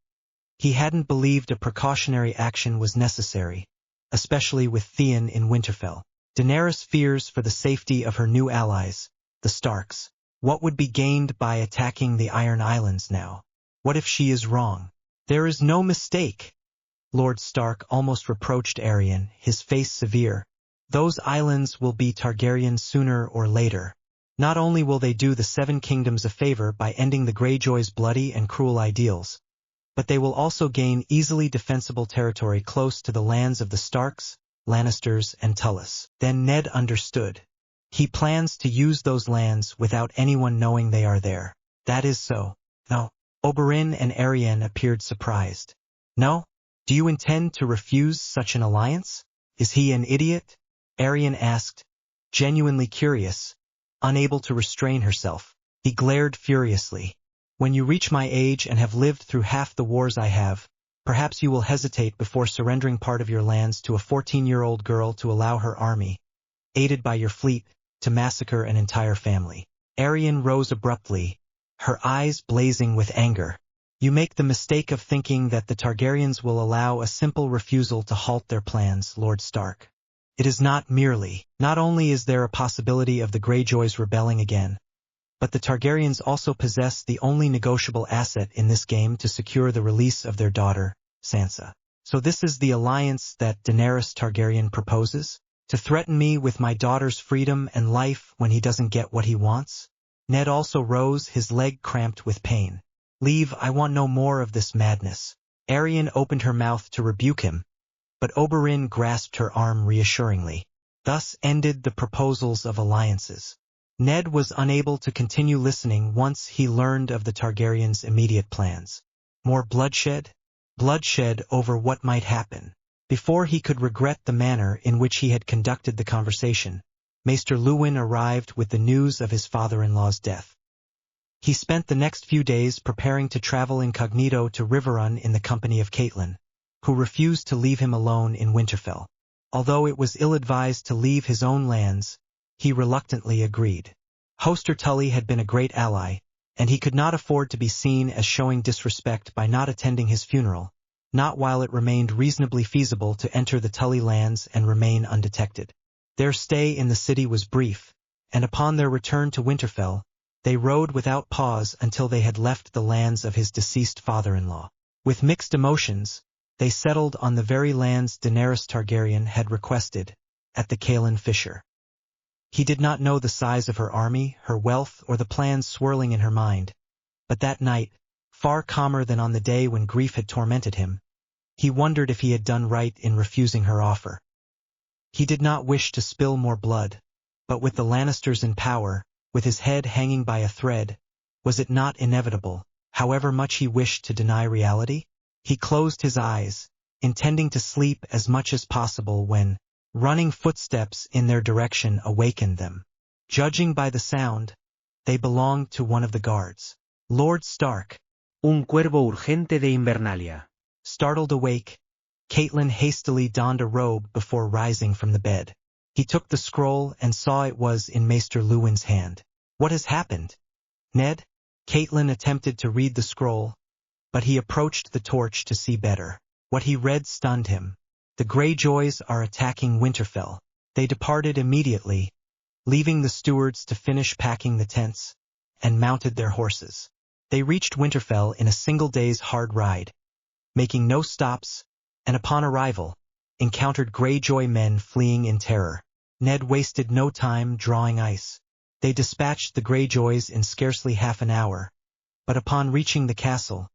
He hadn't believed a precautionary action was necessary, especially with Theon in Winterfell. Daenerys fears for the safety of her new allies, the Starks. What would be gained by attacking the Iron Islands now? What if she is wrong? "There is no mistake," Lord Stark almost reproached Arianne, his face severe. "Those islands will be Targaryen sooner or later. Not only will they do the Seven Kingdoms a favor by ending the Greyjoys' bloody and cruel ideals, but they will also gain easily defensible territory close to the lands of the Starks, Lannisters, and Tullys." Then Ned understood. He plans to use those lands without anyone knowing they are there. That is so. No. Oberyn and Arianne appeared surprised. "No? Do you intend to refuse such an alliance? Is he an idiot?" Arianne asked, genuinely curious, unable to restrain herself. He glared furiously. "When you reach my age and have lived through half the wars I have, perhaps you will hesitate before surrendering part of your lands to a 14-year-old girl to allow her army, aided by your fleet, to massacre an entire family." Arianne rose abruptly, her eyes blazing with anger. "You make the mistake of thinking that the Targaryens will allow a simple refusal to halt their plans, Lord Stark. It is not merely. Not only is there a possibility of the Greyjoys rebelling again, but the Targaryens also possess the only negotiable asset in this game to secure the release of their daughter, Sansa. So this is the alliance that Daenerys Targaryen proposes? To threaten me with my daughter's freedom and life when he doesn't get what he wants?" Ned also rose, his leg cramped with pain. "Leave, I want no more of this madness." Arianne opened her mouth to rebuke him, but Oberyn grasped her arm reassuringly. Thus ended the proposals of alliances. Ned was unable to continue listening once he learned of the Targaryens' immediate plans. More bloodshed? Bloodshed over what might happen. Before he could regret the manner in which he had conducted the conversation, Maester Luwin arrived with the news of his father-in-law's death. He spent the next few days preparing to travel incognito to Riverrun in the company of Catelyn, who refused to leave him alone in Winterfell. Although it was ill-advised to leave his own lands, he reluctantly agreed. Hoster Tully had been a great ally, and he could not afford to be seen as showing disrespect by not attending his funeral, not while it remained reasonably feasible to enter the Tully lands and remain undetected. Their stay in the city was brief, and upon their return to Winterfell, they rode without pause until they had left the lands of his deceased father-in-law. With mixed emotions, they settled on the very lands Daenerys Targaryen had requested, at the Caelan Fissure. He did not know the size of her army, her wealth, or the plans swirling in her mind, but that night, far calmer than on the day when grief had tormented him, he wondered if he had done right in refusing her offer. He did not wish to spill more blood, but with the Lannisters in power, with his head hanging by a thread, was it not inevitable, however much he wished to deny reality? He closed his eyes, intending to sleep as much as possible when running footsteps in their direction awakened them. Judging by the sound, they belonged to one of the guards. Lord Stark. Un cuervo urgente de Invernalia. Startled awake, Catelyn hastily donned a robe before rising from the bed. He took the scroll and saw it was in Maester Luwin's hand. What has happened? Ned? Catelyn attempted to read the scroll, but he approached the torch to see better. What he read stunned him. The Greyjoys are attacking Winterfell. They departed immediately, leaving the stewards to finish packing the tents, and mounted their horses. They reached Winterfell in a single day's hard ride, making no stops, and upon arrival, encountered Greyjoy men fleeing in terror. Ned wasted no time drawing ice. They dispatched the Greyjoys in scarcely half an hour, but upon reaching the castle,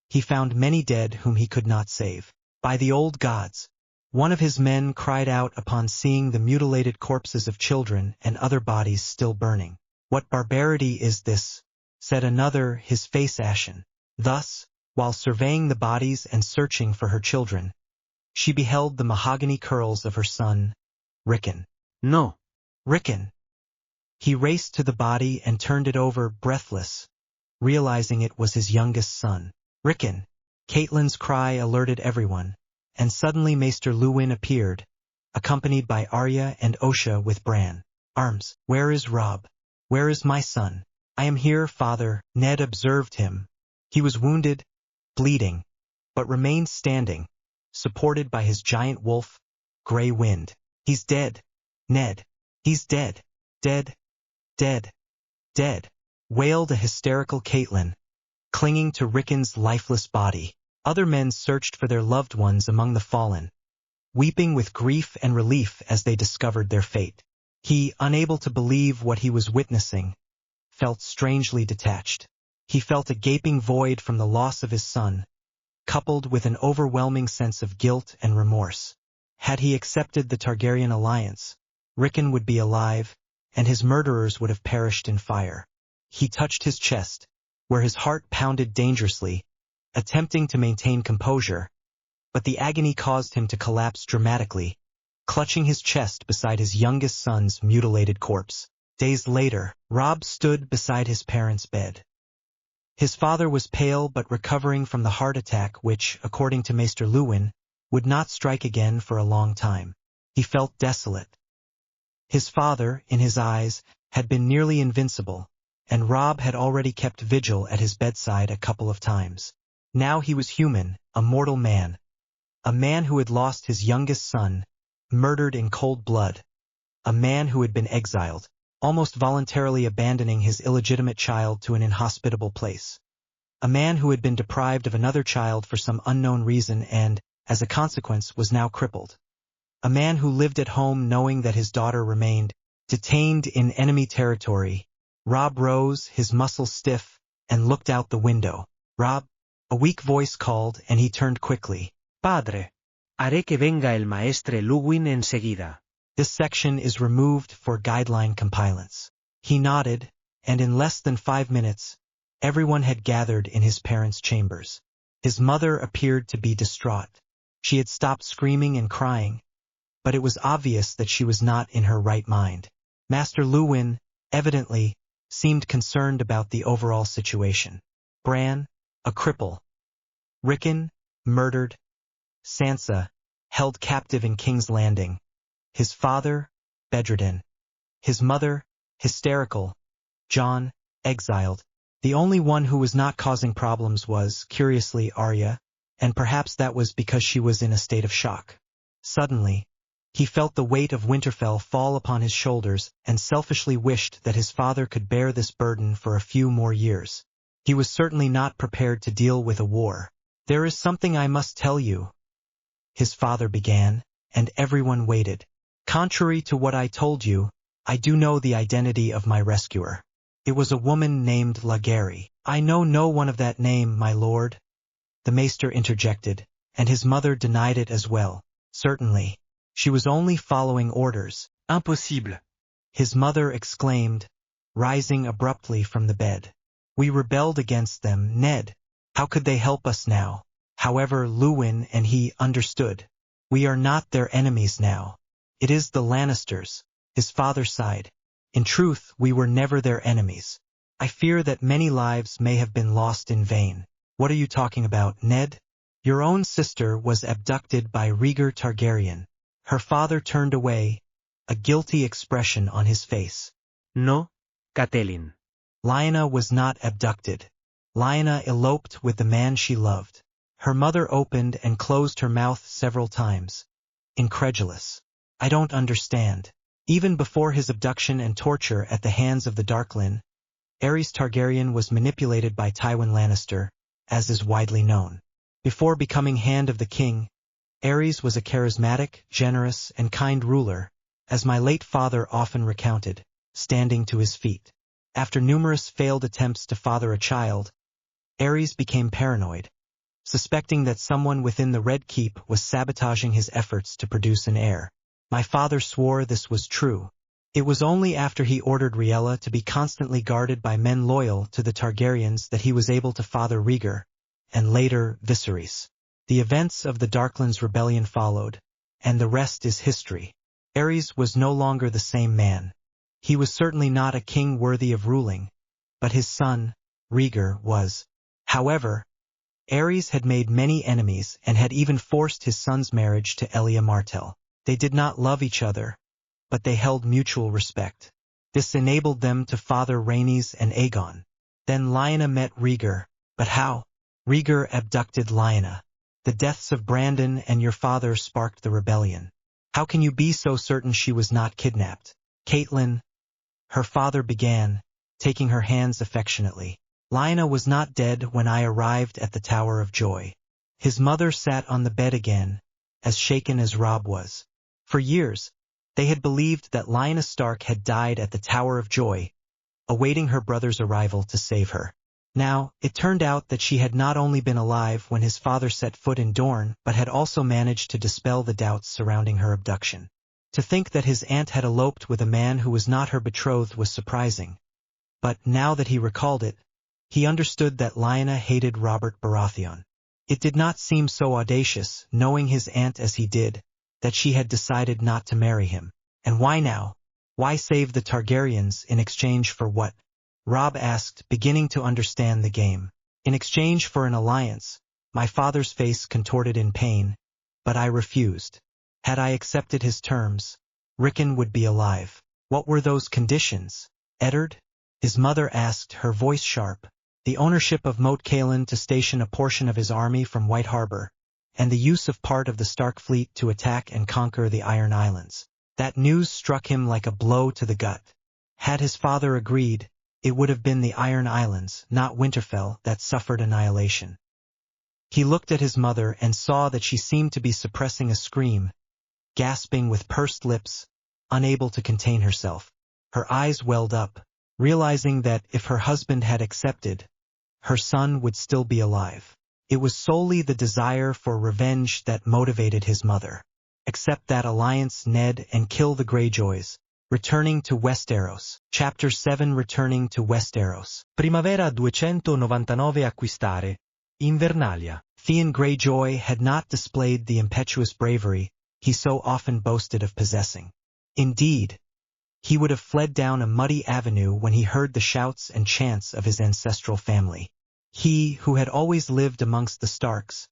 he found many dead whom he could not save. By the old gods! One of his men cried out upon seeing the mutilated corpses of children and other bodies still burning. What barbarity is this? Said another, his face ashen. Thus, while surveying the bodies and searching for her children, she beheld the mahogany curls of her son, Rickon. No. Rickon! He raced to the body and turned it over, breathless, realizing it was his youngest son. Rickon! Catelyn's cry alerted everyone, and suddenly Maester Luwin appeared, accompanied by Arya and Osha with Bran. Arms, where is Robb? Where is my son? I am here, father. Ned observed him. He was wounded, bleeding, but remained standing, supported by his giant wolf, Grey Wind. He's dead, Ned. He's dead. Dead. Dead. Dead. Wailed a hysterical Catelyn, clinging to Rickon's lifeless body. Other men searched for their loved ones among the fallen, weeping with grief and relief as they discovered their fate. He, unable to believe what he was witnessing, felt strangely detached. He felt a gaping void from the loss of his son, coupled with an overwhelming sense of guilt and remorse. Had he accepted the Targaryen Alliance, Rickon would be alive, and his murderers would have perished in fire. He touched his chest, where his heart pounded dangerously, attempting to maintain composure, but the agony caused him to collapse dramatically, clutching his chest beside his youngest son's mutilated corpse. Days later, Robb stood beside his parents' bed. His father was pale but recovering from the heart attack which, according to Maester Luwin, would not strike again for a long time. He felt desolate. His father, in his eyes, had been nearly invincible, and Robb had already kept vigil at his bedside a couple of times. Now he was human, a mortal man. A man who had lost his youngest son, murdered in cold blood. A man who had been exiled, almost voluntarily abandoning his illegitimate child to an inhospitable place. A man who had been deprived of another child for some unknown reason and, as a consequence, was now crippled. A man who lived at home knowing that his daughter remained detained in enemy territory. Robb rose, his muscles stiff, and looked out the window. Robb? A weak voice called, and he turned quickly. Padre. Haré que venga el maestre Luwin enseguida. This section is removed for guideline compilance. He nodded, and in less than 5 minutes, everyone had gathered in his parents' chambers. His mother appeared to be distraught. She had stopped screaming and crying, but it was obvious that she was not in her right mind. Master Luwin, evidently, seemed concerned about the overall situation. Bran, a cripple. Rickon, murdered. Sansa, held captive in King's Landing. His father, bedridden. His mother, hysterical. Jon, exiled. The only one who was not causing problems was, curiously, Arya, and perhaps that was because she was in a state of shock. Suddenly, he felt the weight of Winterfell fall upon his shoulders and selfishly wished that his father could bear this burden for a few more years. He was certainly not prepared to deal with a war. "There is something I must tell you," his father began, and everyone waited. "Contrary to what I told you, I do know the identity of my rescuer. It was a woman named Lagerry." "I know no one of that name, my lord," the maester interjected, and his mother denied it as well. "Certainly. She was only following orders." Impossible, his mother exclaimed, rising abruptly from the bed. "We rebelled against them, Ned. How could they help us now?" However, Luwin and he understood. "We are not their enemies now. It is the Lannisters," his father sighed. "In truth, we were never their enemies. I fear that many lives may have been lost in vain." "What are you talking about, Ned?" "Your own sister was abducted by Rhaegar Targaryen." Her father turned away, a guilty expression on his face. No, Catelyn. Lyanna was not abducted. Lyanna eloped with the man she loved. Her mother opened and closed her mouth several times, incredulous. "I don't understand." Even before his abduction and torture at the hands of the Darklyn, Aerys Targaryen was manipulated by Tywin Lannister, as is widely known. Before becoming Hand of the King, Aerys was a charismatic, generous, and kind ruler, as my late father often recounted, standing to his feet. After numerous failed attempts to father a child, Aerys became paranoid, suspecting that someone within the Red Keep was sabotaging his efforts to produce an heir. My father swore this was true. It was only after he ordered Rhaella to be constantly guarded by men loyal to the Targaryens that he was able to father Rhaegar, and later Viserys. The events of the Darklyn's rebellion followed, and the rest is history. Aerys was no longer the same man. He was certainly not a king worthy of ruling, but his son, Rhaegar, was. However, Aerys had made many enemies and had even forced his son's marriage to Elia Martell. They did not love each other, but they held mutual respect. This enabled them to father Rhaenys and Aegon. Then Lyanna met Rhaegar, but how? Rhaegar abducted Lyanna. The deaths of Brandon and your father sparked the rebellion. How can you be so certain she was not kidnapped? Catelyn, her father began, taking her hands affectionately. Lyanna was not dead when I arrived at the Tower of Joy. His mother sat on the bed again, as shaken as Robb was. For years, they had believed that Lyanna Stark had died at the Tower of Joy, awaiting her brother's arrival to save her. Now, it turned out that she had not only been alive when his father set foot in Dorne, but had also managed to dispel the doubts surrounding her abduction. To think that his aunt had eloped with a man who was not her betrothed was surprising. But now that he recalled it, he understood that Lyanna hated Robert Baratheon. It did not seem so audacious, knowing his aunt as he did, that she had decided not to marry him. And why now? Why save the Targaryens in exchange for what? Robb asked, beginning to understand the game. In exchange for an alliance, my father's face contorted in pain, but I refused. Had I accepted his terms, Rickon would be alive. What were those conditions? Eddard? His mother asked, her voice sharp. The ownership of Moat Cailin to station a portion of his army from White Harbor, and the use of part of the Stark fleet to attack and conquer the Iron Islands. That news struck him like a blow to the gut. Had his father agreed, it would have been the Iron Islands, not Winterfell, that suffered annihilation. He looked at his mother and saw that she seemed to be suppressing a scream, gasping with pursed lips, unable to contain herself. Her eyes welled up, realizing that if her husband had accepted, her son would still be alive. It was solely the desire for revenge that motivated his mother. accept that alliance, Ned, and kill the Greyjoys. Returning to Westeros. Chapter 7. Returning to Westeros. Primavera 299 acquistare. Invernalia. Theon Greyjoy had not displayed the impetuous bravery he so often boasted of possessing. Indeed, he would have fled down a muddy avenue when he heard the shouts and chants of his ancestral family. He, who had always lived amongst the Starks,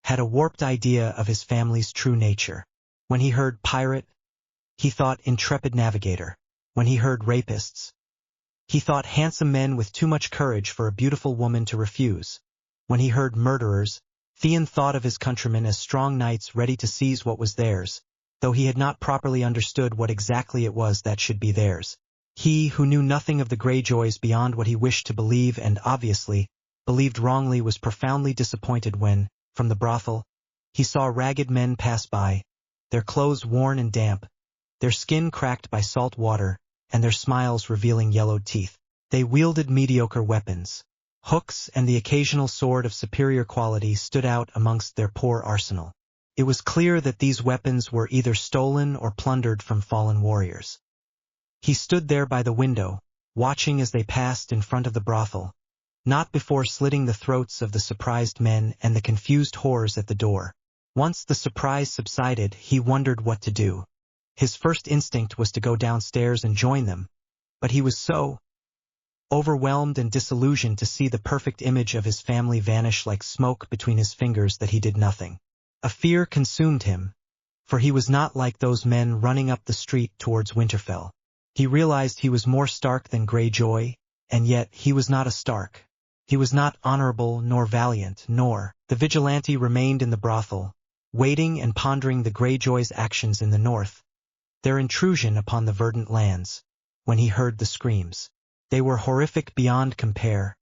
had a warped idea of his family's true nature. When he heard pirate, he thought intrepid navigator. When he heard rapists, he thought handsome men with too much courage for a beautiful woman to refuse. When he heard murderers, Theon thought of his countrymen as strong knights ready to seize what was theirs, though he had not properly understood what exactly it was that should be theirs. He, who knew nothing of the Greyjoys beyond what he wished to believe and obviously believed wrongly, was profoundly disappointed when, from the brothel, he saw ragged men pass by, their clothes worn and damp, their skin cracked by salt water, and their smiles revealing yellowed teeth. They wielded mediocre weapons. Hooks and the occasional sword of superior quality stood out amongst their poor arsenal. It was clear that these weapons were either stolen or plundered from fallen warriors. He stood there by the window, watching as they passed in front of the brothel, not before slitting the throats of the surprised men and the confused whores at the door. Once the surprise subsided, he wondered what to do. His first instinct was to go downstairs and join them, but he was so overwhelmed and disillusioned to see the perfect image of his family vanish like smoke between his fingers that he did nothing. A fear consumed him, for he was not like those men running up the street towards Winterfell. He realized he was more Stark than Greyjoy, and yet he was not a Stark. He was not honorable nor valiant, nor. The vigilante remained in the brothel, waiting and pondering the Greyjoys' actions in the north, their intrusion upon the verdant lands, when he heard the screams. They were horrific beyond compare,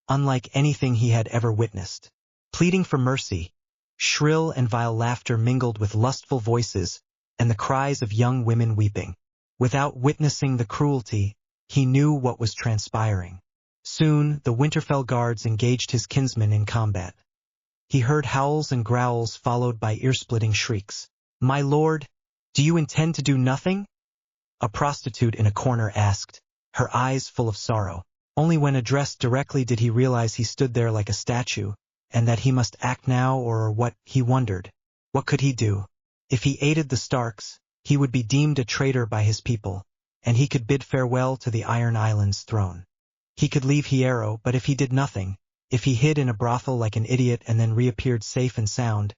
unlike anything he had ever witnessed. Pleading for mercy, shrill and vile laughter mingled with lustful voices and the cries of young women weeping. Without witnessing the cruelty, he knew what was transpiring. Soon, the Winterfell guards engaged his kinsmen in combat. He heard howls and growls followed by ear-splitting shrieks. "My lord, do you intend to do nothing?" a prostitute in a corner asked, her eyes full of sorrow. Only when addressed directly did he realize he stood there like a statue, and that he must act now or what, he wondered. What could he do? If he aided the Starks, he would be deemed a traitor by his people, and he could bid farewell to the Iron Island's throne. He could leave Hierro, but if he did nothing, if he hid in a brothel like an idiot and then reappeared safe and sound,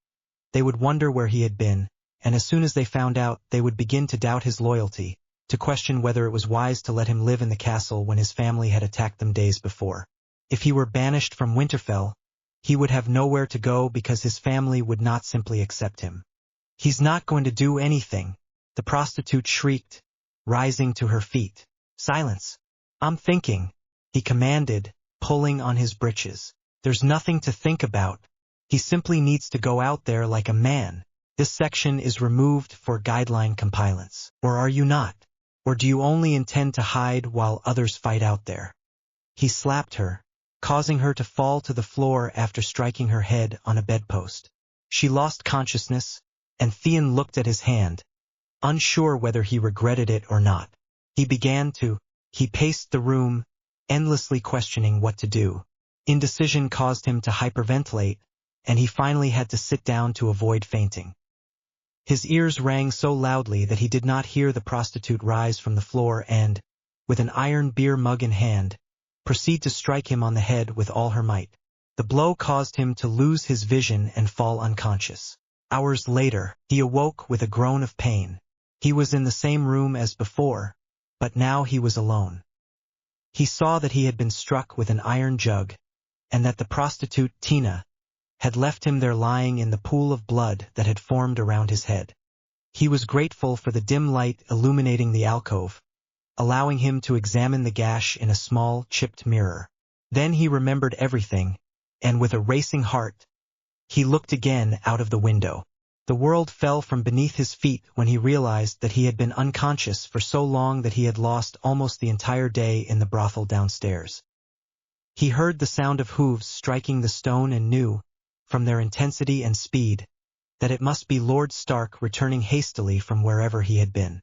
they would wonder where he had been, and as soon as they found out, they would begin to doubt his loyalty, to question whether it was wise to let him live in the castle when his family had attacked them days before. If he were banished from Winterfell, he would have nowhere to go because his family would not simply accept him. "He's not going to do anything," the prostitute shrieked, rising to her feet. "Silence. I'm thinking," he commanded, pulling on his breeches. "There's nothing to think about. He simply needs to go out there like a man. This section is removed for guideline compliance. Or are you not? Or do you only intend to hide while others fight out there?" He slapped her, causing her to fall to the floor after striking her head on a bedpost. She lost consciousness, and Theon looked at his hand, unsure whether he regretted it or not. He paced the room, endlessly questioning what to do. Indecision caused him to hyperventilate, and he finally had to sit down to avoid fainting. His ears rang so loudly that he did not hear the prostitute rise from the floor and, with an iron beer mug in hand, proceed to strike him on the head with all her might. The blow caused him to lose his vision and fall unconscious. Hours later, he awoke with a groan of pain. He was in the same room as before, but now he was alone. He saw that he had been struck with an iron jug, and that the prostitute, Tina, had left him there lying in the pool of blood that had formed around his head. He was grateful for the dim light illuminating the alcove, allowing him to examine the gash in a small, chipped mirror. Then he remembered everything, and with a racing heart, he looked again out of the window. The world fell from beneath his feet when he realized that he had been unconscious for so long that he had lost almost the entire day in the brothel downstairs. He heard the sound of hooves striking the stone and knew, from their intensity and speed, that it must be Lord Stark returning hastily from wherever he had been.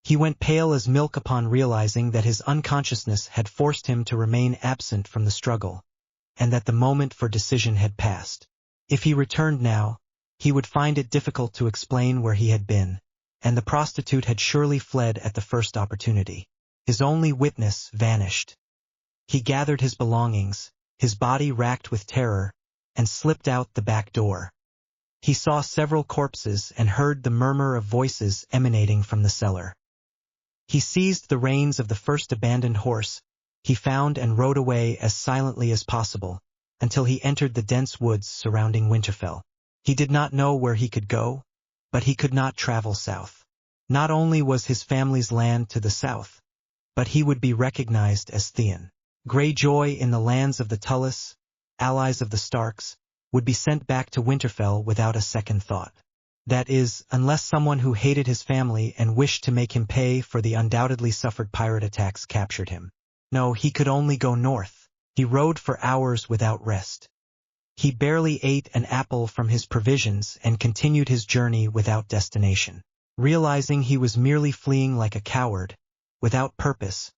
He went pale as milk upon realizing that his unconsciousness had forced him to remain absent from the struggle, and that the moment for decision had passed. If he returned now, he would find it difficult to explain where he had been, and the prostitute had surely fled at the first opportunity. His only witness vanished. He gathered his belongings, his body racked with terror, and slipped out the back door. He saw several corpses and heard the murmur of voices emanating from the cellar. He seized the reins of the first abandoned horse he found and rode away as silently as possible, until he entered the dense woods surrounding Winterfell. He did not know where he could go, but he could not travel south. Not only was his family's land to the south, but he would be recognized as Theon. Greyjoy in the lands of the Tullys, allies of the Starks, would be sent back to Winterfell without a second thought. That is, unless someone who hated his family and wished to make him pay for the undoubtedly suffered pirate attacks captured him. No, he could only go north. He rode for hours without rest. He barely ate an apple from his provisions and continued his journey without destination. Realizing he was merely fleeing like a coward, without purpose,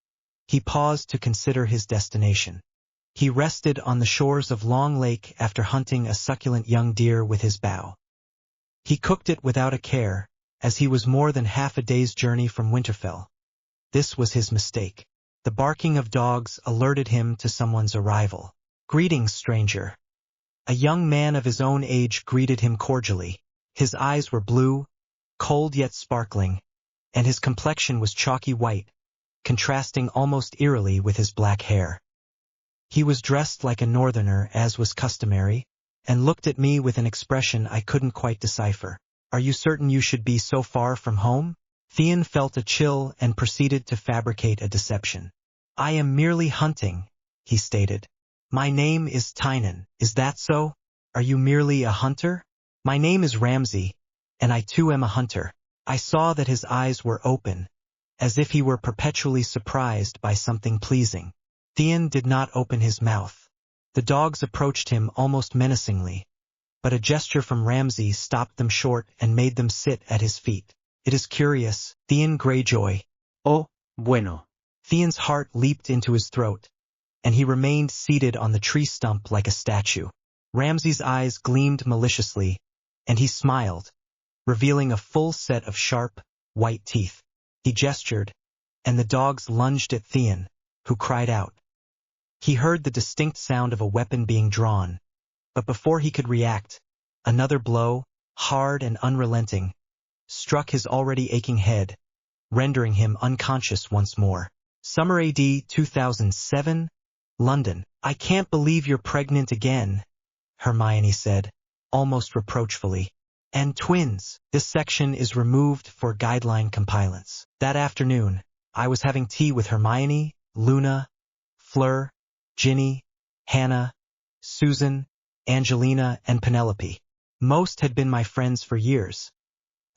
he paused to consider his destination. He rested on the shores of Long Lake after hunting a succulent young deer with his bow. He cooked it without a care, as he was more than half a day's journey from Winterfell. This was his mistake. The barking of dogs alerted him to someone's arrival. "Greetings, stranger." A young man of his own age greeted him cordially. His eyes were blue, cold yet sparkling, and his complexion was chalky white, contrasting almost eerily with his black hair. He was dressed like a northerner, as was customary, and looked at me with an expression I couldn't quite decipher. "Are you certain you should be so far from home?" Theon felt a chill and proceeded to fabricate a deception. "I am merely hunting," he stated. "My name is Tynan, is that so? Are you merely a hunter?" "My name is Ramsay, and I too am a hunter." I saw that his eyes were open, as if he were perpetually surprised by something pleasing. Theon did not open his mouth. The dogs approached him almost menacingly, but a gesture from Ramsay stopped them short and made them sit at his feet. "It is curious, Theon Greyjoy." Oh, bueno. Theon's heart leaped into his throat, and he remained seated on the tree stump like a statue. Ramsay's eyes gleamed maliciously, and he smiled, revealing a full set of sharp, white teeth. He gestured, and the dogs lunged at Theon, who cried out. He heard the distinct sound of a weapon being drawn, but before he could react, another blow, hard and unrelenting, struck his already aching head, rendering him unconscious once more. Summer AD 2007, London. "I can't believe you're pregnant again," Hermione said, almost reproachfully. "And twins." This section is removed for guideline compilants. That afternoon, I was having tea with Hermione, Luna, Fleur, Ginny, Hannah, Susan, Angelina, and Penelope. Most had been my friends for years.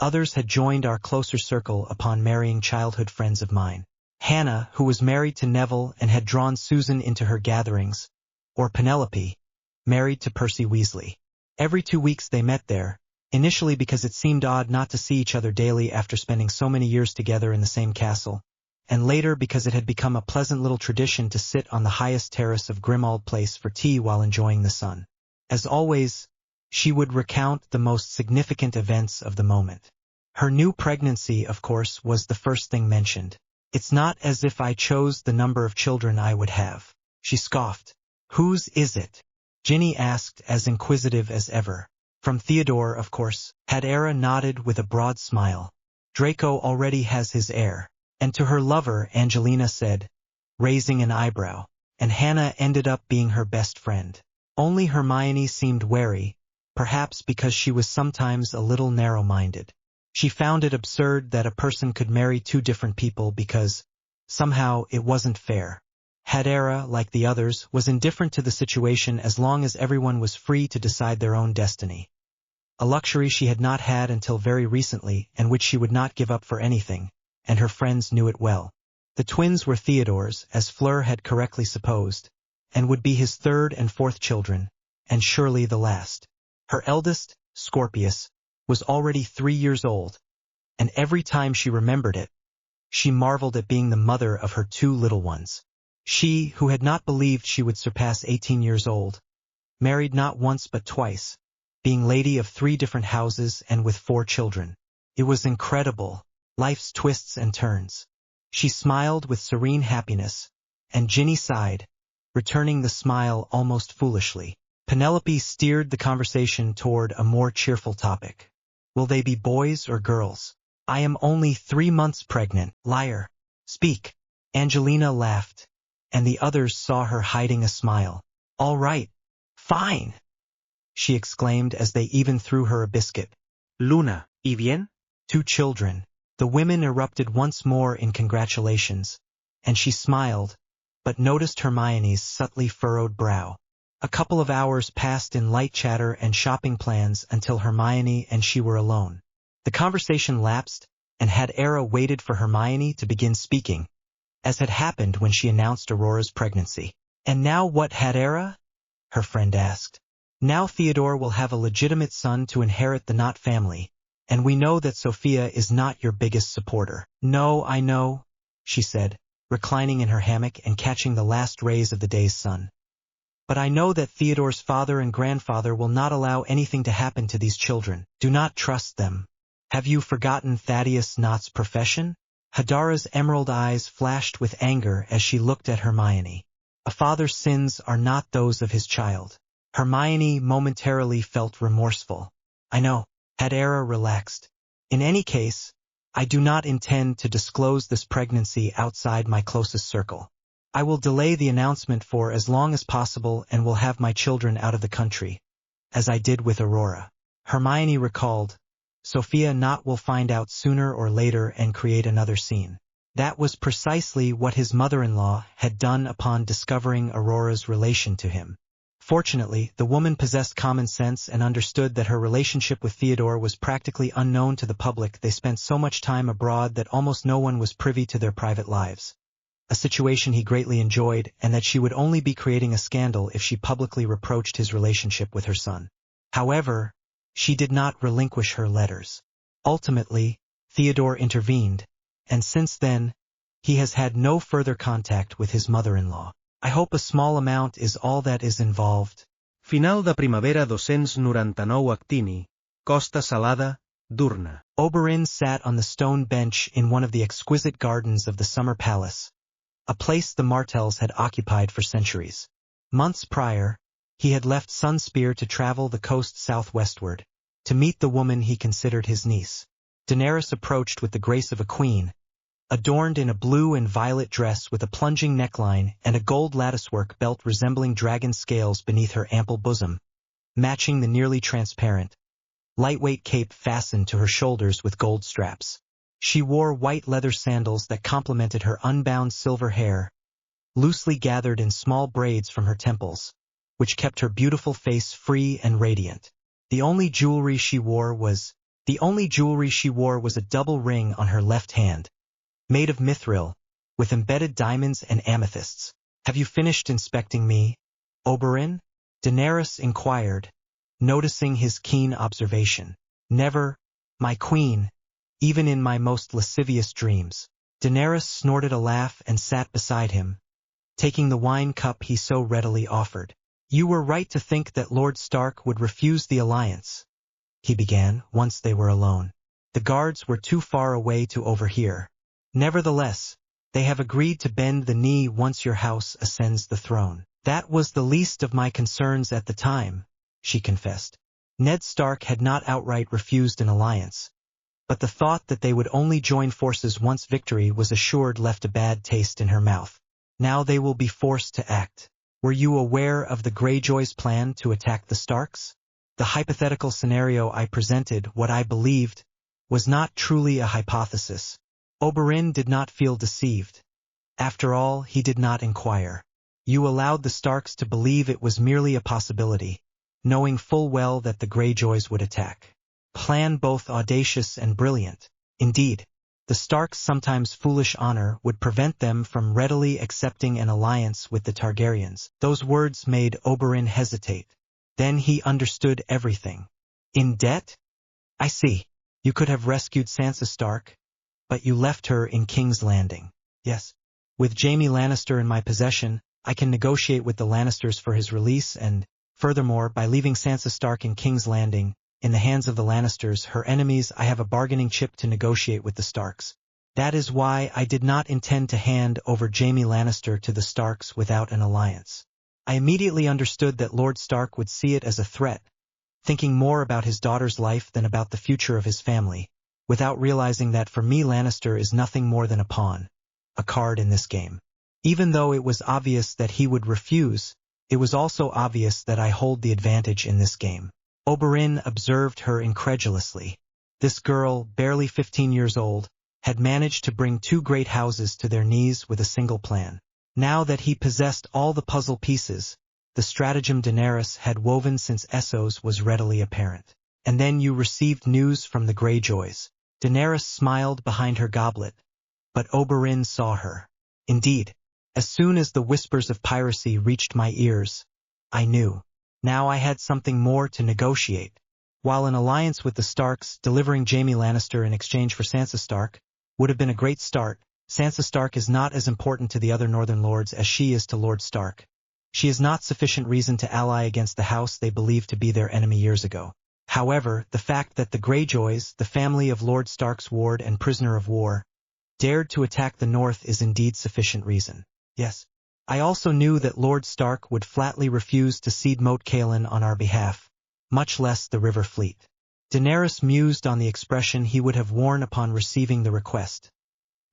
Others had joined our closer circle upon marrying childhood friends of mine. Hannah, who was married to Neville and had drawn Susan into her gatherings, or Penelope, married to Percy Weasley. Every 2 weeks they met there, initially because it seemed odd not to see each other daily after spending so many years together in the same castle, and later because it had become a pleasant little tradition to sit on the highest terrace of Grimmauld Place for tea while enjoying the sun. As always, she would recount the most significant events of the moment. Her new pregnancy, of course, was the first thing mentioned. "It's not as if I chose the number of children I would have," she scoffed. "Whose is it?" Ginny asked, as inquisitive as ever. "From Theodore, of course." Hadera nodded with a broad smile. "Draco already has his heir." And to her lover, Angelina said, raising an eyebrow. And Hannah ended up being her best friend. Only Hermione seemed wary, perhaps because she was sometimes a little narrow-minded. She found it absurd that a person could marry 2 different people because, somehow, it wasn't fair. Hadera, like the others, was indifferent to the situation as long as everyone was free to decide their own destiny. A luxury she had not had until very recently and which she would not give up for anything, and her friends knew it well. The twins were Theodore's, as Fleur had correctly supposed, and would be his 3rd and 4th children, and surely the last. Her eldest, Scorpius, was already 3 years old, and every time she remembered it, she marveled at being the mother of her 2 little ones. She, who had not believed she would surpass 18 years old, married not once but twice, being lady of 3 different houses and with 4 children. It was incredible, life's twists and turns. She smiled with serene happiness, and Ginny sighed, returning the smile almost foolishly. Penelope steered the conversation toward a more cheerful topic. Will they be boys or girls? I am only 3 months pregnant, liar. Speak. Angelina laughed, and the others saw her hiding a smile. All right. Fine, she exclaimed as they even threw her a biscuit. Luna, ¿y bien? 2 children. The women erupted once more in congratulations, and she smiled, but noticed Hermione's subtly furrowed brow. A couple of hours passed in light chatter and shopping plans until Hermione and she were alone. The conversation lapsed, and Hadera waited for Hermione to begin speaking, as had happened when she announced Aurora's pregnancy. And now what, Hadera? Her friend asked. Now Theodore will have a legitimate son to inherit the Knot family, and we know that Sophia is not your biggest supporter. No, I know, she said, reclining in her hammock and catching the last rays of the day's sun. But I know that Theodore's father and grandfather will not allow anything to happen to these children. Do not trust them. Have you forgotten Thaddeus Knott's profession? Hadara's emerald eyes flashed with anger as she looked at Hermione. A father's sins are not those of his child. Hermione momentarily felt remorseful. I know. Hadera relaxed. In any case, I do not intend to disclose this pregnancy outside my closest circle. I will delay the announcement for as long as possible and will have my children out of the country, as I did with Aurora. Hermione recalled, Sophia Knott will find out sooner or later and create another scene. That was precisely what his mother-in-law had done upon discovering Aurora's relation to him. Fortunately, the woman possessed common sense and understood that her relationship with Theodore was practically unknown to the public. They spent so much time abroad that almost no one was privy to their private lives, a situation he greatly enjoyed, and that she would only be creating a scandal if she publicly reproached his relationship with her son. However, she did not relinquish her letters. Ultimately, Theodore intervened, and since then, he has had no further contact with his mother-in-law. I hope a small amount is all that is involved. Final de primavera 299 Actini, Costa Salada, Durna. Oberyn sat on the stone bench in one of the exquisite gardens of the Summer Palace, a place the Martells had occupied for centuries. Months prior, he had left Sunspear to travel the coast southwestward, to meet the woman he considered his niece. Daenerys approached with the grace of a queen, adorned in a blue and violet dress with a plunging neckline and a gold latticework belt resembling dragon scales beneath her ample bosom, matching the nearly transparent, lightweight cape fastened to her shoulders with gold straps. She wore white leather sandals that complemented her unbound silver hair, loosely gathered in small braids from her temples, which kept her beautiful face free and radiant. The only jewelry she wore was a double ring on her left hand, made of mithril, with embedded diamonds and amethysts. Have you finished inspecting me, Oberyn? Daenerys inquired, noticing his keen observation. Never, my queen, even in my most lascivious dreams. Daenerys snorted a laugh and sat beside him, taking the wine cup he so readily offered. You were right to think that Lord Stark would refuse the alliance, he began, once they were alone. The guards were too far away to overhear. Nevertheless, they have agreed to bend the knee once your house ascends the throne. That was the least of my concerns at the time, she confessed. Ned Stark had not outright refused an alliance, but the thought that they would only join forces once victory was assured left a bad taste in her mouth. Now they will be forced to act. Were you aware of the Greyjoys' plan to attack the Starks? The hypothetical scenario I presented, what I believed, was not truly a hypothesis. Oberyn did not feel deceived. After all, he did not inquire. You allowed the Starks to believe it was merely a possibility, knowing full well that the Greyjoys would attack. Plan both audacious and brilliant. Indeed, the Starks' sometimes foolish honor would prevent them from readily accepting an alliance with the Targaryens. Those words made Oberyn hesitate. Then he understood everything. In debt? I see. You could have rescued Sansa Stark, but you left her in King's Landing. Yes. With Jaime Lannister in my possession, I can negotiate with the Lannisters for his release and, furthermore, by leaving Sansa Stark in King's Landing, in the hands of the Lannisters, her enemies, I have a bargaining chip to negotiate with the Starks. That is why I did not intend to hand over Jaime Lannister to the Starks without an alliance. I immediately understood that Lord Stark would see it as a threat, thinking more about his daughter's life than about the future of his family, without realizing that for me Lannister is nothing more than a pawn, a card in this game. Even though it was obvious that he would refuse, it was also obvious that I hold the advantage in this game. Oberyn observed her incredulously. This girl, barely 15 years old, had managed to bring two great houses to their knees with a single plan. Now that he possessed all the puzzle pieces, the stratagem Daenerys had woven since Essos was readily apparent. And then you received news from the Greyjoys. Daenerys smiled behind her goblet, but Oberyn saw her. Indeed, as soon as the whispers of piracy reached my ears, I knew. Now I had something more to negotiate. While an alliance with the Starks, delivering Jaime Lannister in exchange for Sansa Stark, would have been a great start, Sansa Stark is not as important to the other Northern Lords as she is to Lord Stark. She is not sufficient reason to ally against the house they believed to be their enemy years ago. However, the fact that the Greyjoys, the family of Lord Stark's ward and prisoner of war, dared to attack the North is indeed sufficient reason. Yes. I also knew that Lord Stark would flatly refuse to cede Moat Cailin on our behalf, much less the River Fleet. Daenerys mused on the expression he would have worn upon receiving the request.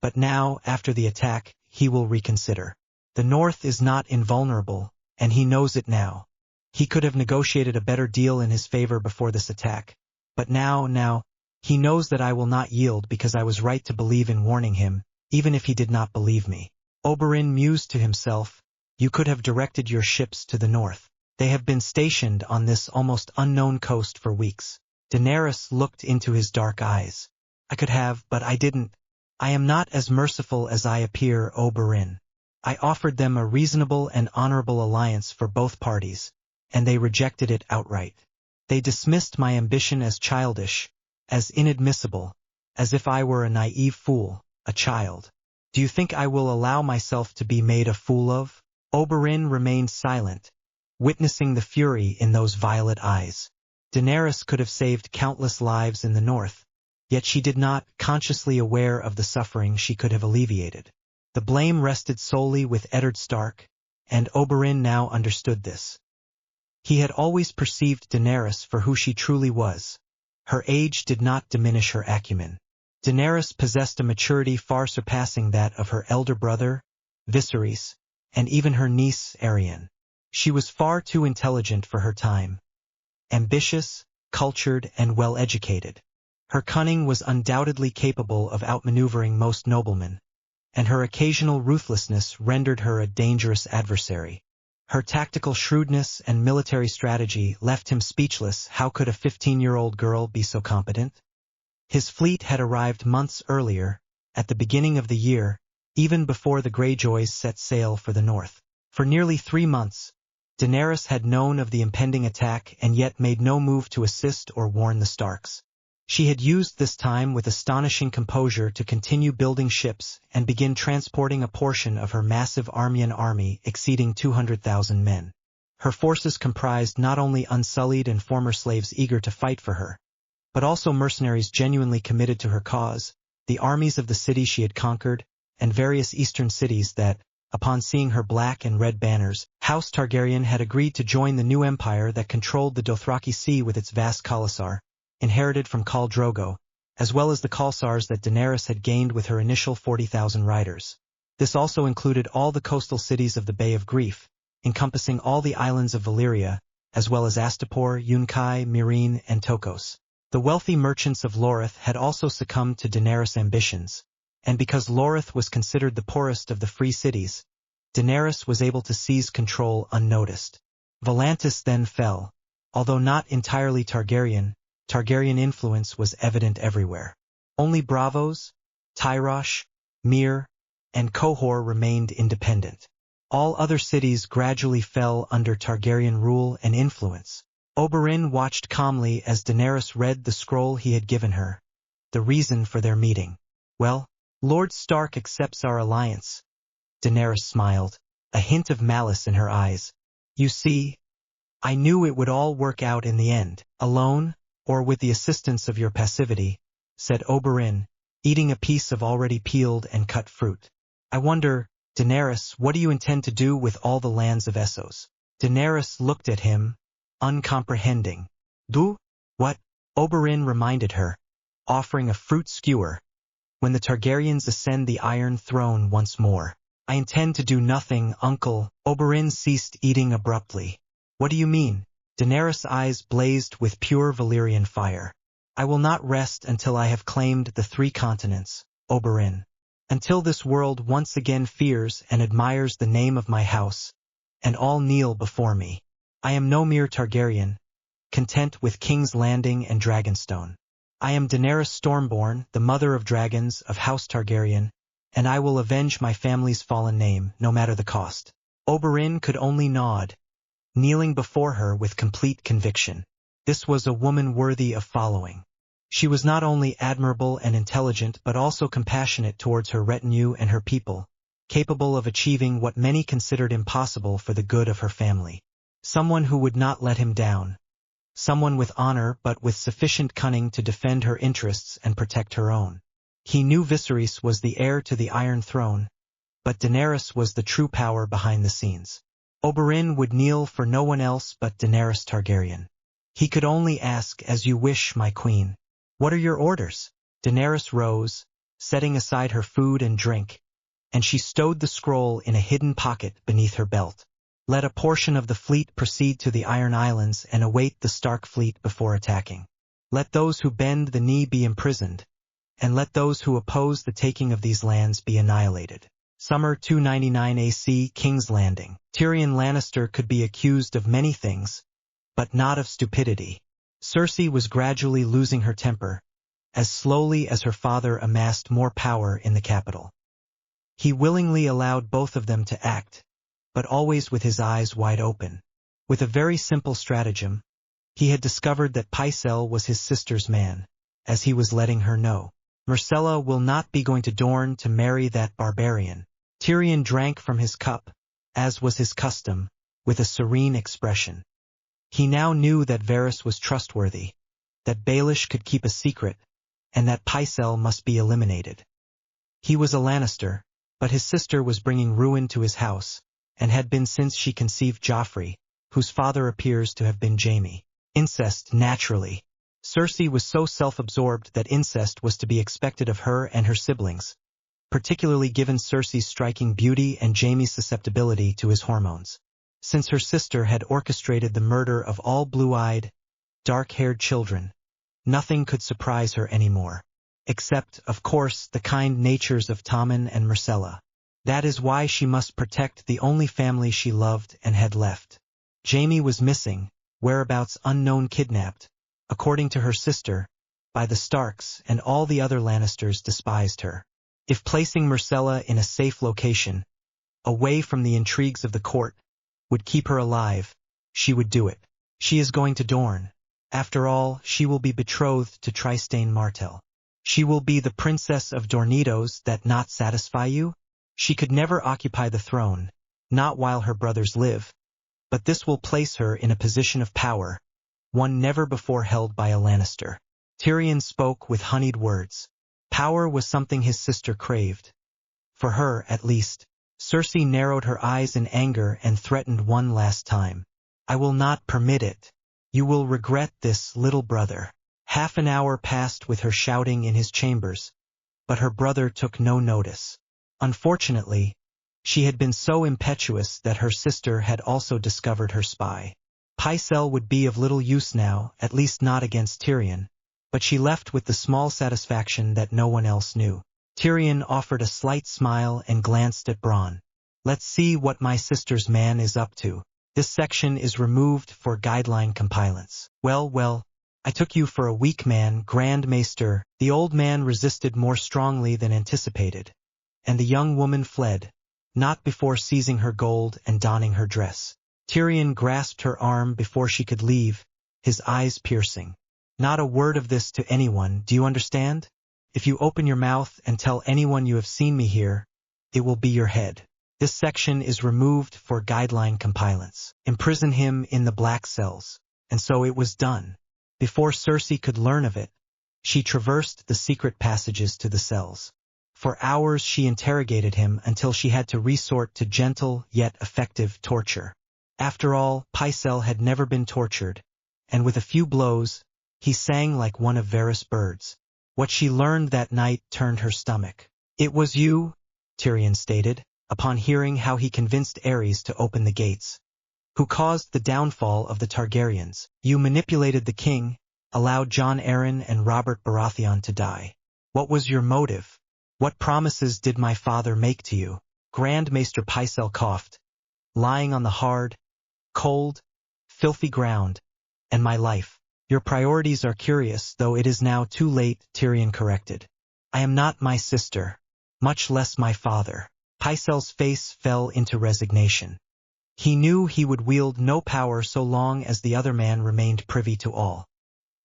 But now, after the attack, he will reconsider. The North is not invulnerable, and he knows it now. He could have negotiated a better deal in his favor before this attack. But now, he knows that I will not yield because I was right to believe in warning him, even if he did not believe me. Oberyn mused to himself, you could have directed your ships to the north. They have been stationed on this almost unknown coast for weeks. Daenerys looked into his dark eyes. I could have, but I didn't. I am not as merciful as I appear, Oberyn. I offered them a reasonable and honorable alliance for both parties, and they rejected it outright. They dismissed my ambition as childish, as inadmissible, as if I were a naive fool, a child. Do you think I will allow myself to be made a fool of? Oberyn remained silent, witnessing the fury in those violet eyes. Daenerys could have saved countless lives in the north, yet she did not, consciously aware of the suffering she could have alleviated. The blame rested solely with Eddard Stark, and Oberyn now understood this. He had always perceived Daenerys for who she truly was. Her age did not diminish her acumen. Daenerys possessed a maturity far surpassing that of her elder brother, Viserys, and even her niece, Arianne. She was far too intelligent for her time. Ambitious, cultured, and well-educated. Her cunning was undoubtedly capable of outmaneuvering most noblemen, and her occasional ruthlessness rendered her a dangerous adversary. Her tactical shrewdness and military strategy left him speechless. How could a 15-year-old girl be so competent? His fleet had arrived months earlier, at the beginning of the year, even before the Greyjoys set sail for the north. For nearly 3 months, Daenerys had known of the impending attack and yet made no move to assist or warn the Starks. She had used this time with astonishing composure to continue building ships and begin transporting a portion of her massive Armyan army exceeding 200,000 men. Her forces comprised not only unsullied and former slaves eager to fight for her, but also mercenaries genuinely committed to her cause, the armies of the cities she had conquered, and various eastern cities that, upon seeing her black and red banners, House Targaryen had agreed to join the new empire that controlled the Dothraki Sea with its vast khalasar, inherited from Khal Drogo, as well as the khalsars that Daenerys had gained with her initial 40,000 riders. This also included all the coastal cities of the Bay of Grief, encompassing all the islands of Valyria, as well as Astapor, Yunkai, Meereen, and Tokos. The wealthy merchants of Lorath had also succumbed to Daenerys' ambitions, and because Lorath was considered the poorest of the free cities, Daenerys was able to seize control unnoticed. Volantis then fell. Although not entirely Targaryen, Targaryen influence was evident everywhere. Only Braavos, Tyrosh, Myr, and Qohor remained independent. All other cities gradually fell under Targaryen rule and influence. Oberyn watched calmly as Daenerys read the scroll he had given her. The reason for their meeting. Well, Lord Stark accepts our alliance. Daenerys smiled, a hint of malice in her eyes. You see, I knew it would all work out in the end, alone, or with the assistance of your passivity, said Oberyn, eating a piece of already peeled and cut fruit. I wonder, Daenerys, what do you intend to do with all the lands of Essos? Daenerys looked at him, uncomprehending. Do? What? Oberyn reminded her, offering a fruit skewer. When the Targaryens ascend the Iron Throne once more. I intend to do nothing, uncle. Oberyn ceased eating abruptly. What do you mean? Daenerys' eyes blazed with pure Valyrian fire. I will not rest until I have claimed the 3 continents, Oberyn. Until this world once again fears and admires the name of my house, and all kneel before me. I am no mere Targaryen, content with King's Landing and Dragonstone. I am Daenerys Stormborn, the mother of dragons of House Targaryen, and I will avenge my family's fallen name, no matter the cost. Oberyn could only nod, kneeling before her with complete conviction. This was a woman worthy of following. She was not only admirable and intelligent but also compassionate towards her retinue and her people, capable of achieving what many considered impossible for the good of her family. Someone who would not let him down. Someone with honor but with sufficient cunning to defend her interests and protect her own. He knew Viserys was the heir to the Iron Throne, but Daenerys was the true power behind the scenes. Oberyn would kneel for no one else but Daenerys Targaryen. He could only ask, as you wish, my queen. What are your orders? Daenerys rose, setting aside her food and drink, and she stowed the scroll in a hidden pocket beneath her belt. Let a portion of the fleet proceed to the Iron Islands and await the Stark fleet before attacking. Let those who bend the knee be imprisoned, and let those who oppose the taking of these lands be annihilated. Summer 299 AC, King's Landing. Tyrion Lannister could be accused of many things, but not of stupidity. Cersei was gradually losing her temper, as slowly as her father amassed more power in the capital. He willingly allowed both of them to act, but always with his eyes wide open. With a very simple stratagem, he had discovered that Pycelle was his sister's man, as he was letting her know. Myrcella will not be going to Dorne to marry that barbarian. Tyrion drank from his cup, as was his custom, with a serene expression. He now knew that Varys was trustworthy, that Baelish could keep a secret, and that Pycelle must be eliminated. He was a Lannister, but his sister was bringing ruin to his house, and had been since she conceived Joffrey, whose father appears to have been Jaime. Incest, naturally. Cersei was so self-absorbed that incest was to be expected of her and her siblings, particularly given Cersei's striking beauty and Jaime's susceptibility to his hormones. Since her sister had orchestrated the murder of all blue-eyed, dark-haired children, nothing could surprise her anymore, except, of course, the kind natures of Tommen and Myrcella. That is why she must protect the only family she loved and had left. Jaime was missing, whereabouts unknown, kidnapped, according to her sister, by the Starks, and all the other Lannisters despised her. If placing Myrcella in a safe location, away from the intrigues of the court, would keep her alive, she would do it. She is going to Dorne. After all, she will be betrothed to Trystane Martell. She will be the princess of Dornitos. That not satisfy you? She could never occupy the throne, not while her brothers live, but this will place her in a position of power, one never before held by a Lannister. Tyrion spoke with honeyed words. Power was something his sister craved. For her, at least. Cersei narrowed her eyes in anger and threatened one last time. I will not permit it. You will regret this, little brother. Half an hour passed with her shouting in his chambers, but her brother took no notice. Unfortunately, she had been so impetuous that her sister had also discovered her spy. Pycelle would be of little use now, at least not against Tyrion, but she left with the small satisfaction that no one else knew. Tyrion offered a slight smile and glanced at Bronn. Let's see what my sister's man is up to. This section is removed for guideline compilants. Well, I took you for a weak man, Grand Maester. The old man resisted more strongly than anticipated, and the young woman fled, not before seizing her gold and donning her dress. Tyrion grasped her arm before she could leave, his eyes piercing. Not a word of this to anyone, do you understand? If you open your mouth and tell anyone you have seen me here, it will be your head. This section is removed for guideline compliance. Imprison him in the black cells. And so it was done. Before Cersei could learn of it, she traversed the secret passages to the cells. For hours she interrogated him until she had to resort to gentle yet effective torture. After all, Pycelle had never been tortured, and with a few blows, he sang like one of Varys' birds. What she learned that night turned her stomach. "It was you," Tyrion stated, upon hearing how he convinced Aerys to open the gates, "who caused the downfall of the Targaryens. You manipulated the king, allowed Jon Arryn and Robert Baratheon to die. What was your motive? What promises did my father make to you?" Grand Maester Pycelle coughed. "Lying on the hard, cold, filthy ground, and my life." "Your priorities are curious, though it is now too late," Tyrion corrected. "I am not my sister, much less my father." Pycelle's face fell into resignation. He knew he would wield no power so long as the other man remained privy to all.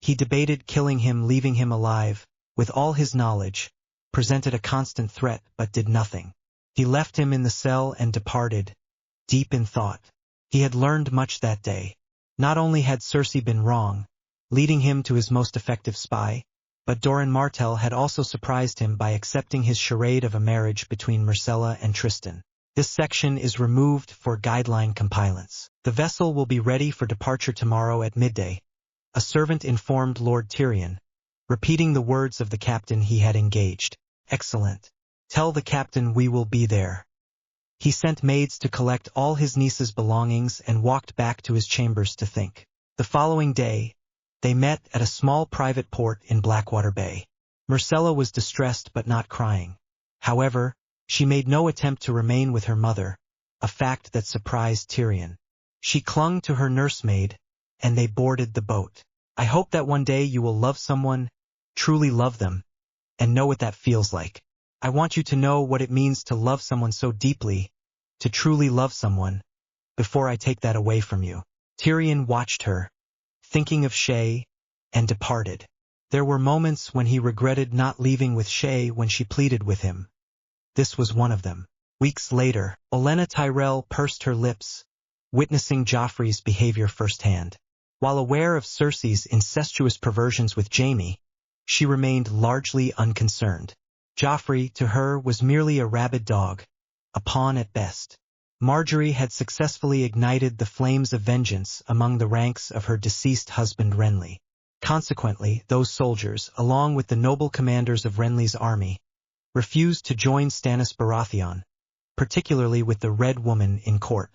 He debated killing him, leaving him alive, with all his knowledge, presented a constant threat but did nothing. He left him in the cell and departed, deep in thought. He had learned much that day. Not only had Cersei been wrong, leading him to his most effective spy, but Doran Martell had also surprised him by accepting his charade of a marriage between Myrcella and Tristan. This section is removed for guideline compliance. The vessel will be ready for departure tomorrow at midday, a servant informed Lord Tyrion, repeating the words of the captain he had engaged. "Excellent. Tell the captain we will be there." He sent maids to collect all his niece's belongings and walked back to his chambers to think. The following day, they met at a small private port in Blackwater Bay. Myrcella was distressed but not crying. However, she made no attempt to remain with her mother, a fact that surprised Tyrion. She clung to her nursemaid, and they boarded the boat. "I hope that one day you will love someone, truly love them, and know what that feels like. I want you to know what it means to love someone so deeply, to truly love someone, before I take that away from you." Tyrion watched her, thinking of Shae, and departed. There were moments when he regretted not leaving with Shae when she pleaded with him. This was one of them. Weeks later, Olenna Tyrell pursed her lips, witnessing Joffrey's behavior firsthand. While aware of Cersei's incestuous perversions with Jaime, she remained largely unconcerned. Joffrey, to her, was merely a rabid dog, a pawn at best. Margaery had successfully ignited the flames of vengeance among the ranks of her deceased husband Renly. Consequently, those soldiers, along with the noble commanders of Renly's army, refused to join Stannis Baratheon, particularly with the Red Woman in court.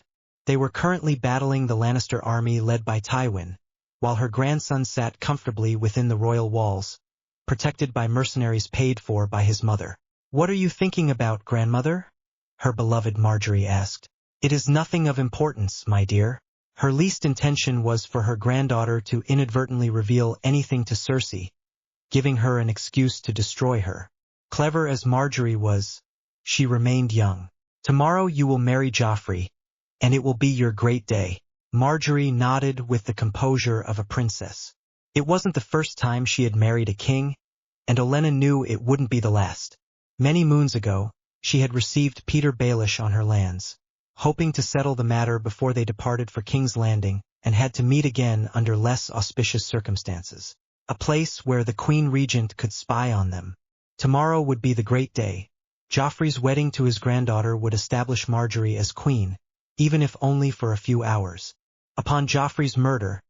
They were currently battling the Lannister army led by Tywin, while her grandson sat comfortably within the royal walls, protected by mercenaries paid for by his mother. "What are you thinking about, grandmother?" her beloved Margaery asked. "It is nothing of importance, my dear." Her least intention was for her granddaughter to inadvertently reveal anything to Cersei, giving her an excuse to destroy her. Clever as Margaery was, she remained young. "Tomorrow you will marry Joffrey, and it will be your great day." Margaery nodded with the composure of a princess. It wasn't the first time she had married a king, and Olenna knew it wouldn't be the last. Many moons ago, she had received Peter Baelish on her lands, hoping to settle the matter before they departed for King's Landing, and had to meet again under less auspicious circumstances. A place where the Queen Regent could spy on them. Tomorrow would be the great day. Joffrey's wedding to his granddaughter would establish Margaery as queen, even if only for a few hours. Upon Joffrey's murder,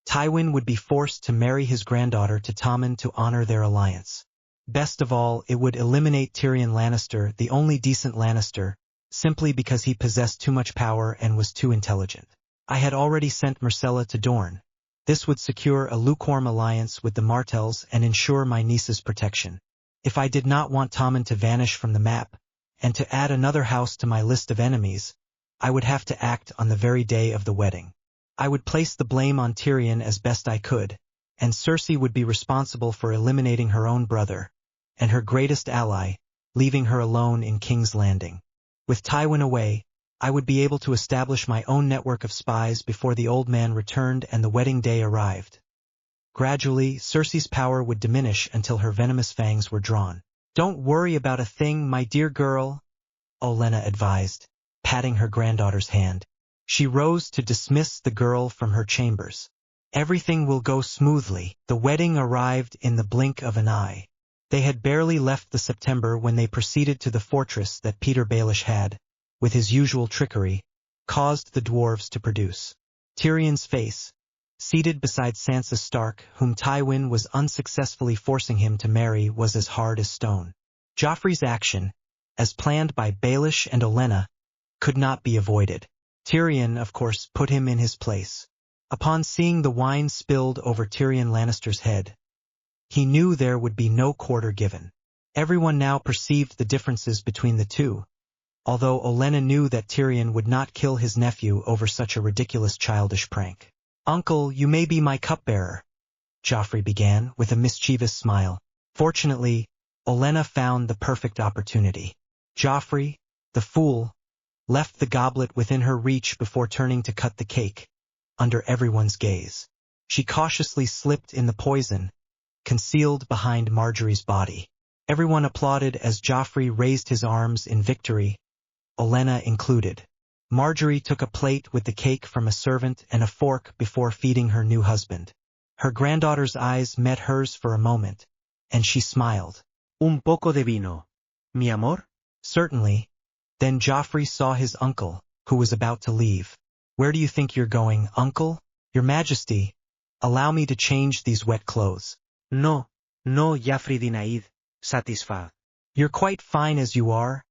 Tywin would be forced to marry his granddaughter to Tommen to honor their alliance. Best of all, it would eliminate Tyrion Lannister, the only decent Lannister, simply because he possessed too much power and was too intelligent. I had already sent Myrcella to Dorne. This would secure a lukewarm alliance with the Martells and ensure my niece's protection. If I did not want Tommen to vanish from the map, and to add another house to my list of enemies, I would have to act on the very day of the wedding. I would place the blame on Tyrion as best I could, and Cersei would be responsible for eliminating her own brother, and her greatest ally, leaving her alone in King's Landing. With Tywin away, I would be able to establish my own network of spies before the old man returned and the wedding day arrived. Gradually, Cersei's power would diminish until her venomous fangs were drawn. "Don't worry about a thing, my dear girl," Olenna advised, patting her granddaughter's hand. She rose to dismiss the girl from her chambers. "Everything will go smoothly." The wedding arrived in the blink of an eye. They had barely left the September when they proceeded to the fortress that Peter Baelish had, with his usual trickery, caused the dwarves to produce. Tyrion's face, seated beside Sansa Stark, whom Tywin was unsuccessfully forcing him to marry, was as hard as stone. Joffrey's action, as planned by Baelish and Olenna, could not be avoided. Tyrion, of course, put him in his place. Upon seeing the wine spilled over Tyrion Lannister's head, he knew there would be no quarter given. Everyone now perceived the differences between the two, although Olenna knew that Tyrion would not kill his nephew over such a ridiculous childish prank. "Uncle, you may be my cupbearer," Joffrey began, with a mischievous smile. Fortunately, Olenna found the perfect opportunity. Joffrey, the fool, left the goblet within her reach before turning to cut the cake, under everyone's gaze. She cautiously slipped in the poison, concealed behind Marjorie's body. Everyone applauded as Joffrey raised his arms in victory, Olenna included. Marjorie took a plate with the cake from a servant and a fork before feeding her new husband. Her granddaughter's eyes met hers for a moment, and she smiled. Un poco de vino, mi amor? Certainly. Then Joffrey saw his uncle, who was about to leave. "Where do you think you're going, uncle?" "Your Majesty, allow me to change these wet clothes." No, Joffrey denied, satisfied. "You're quite fine as you are,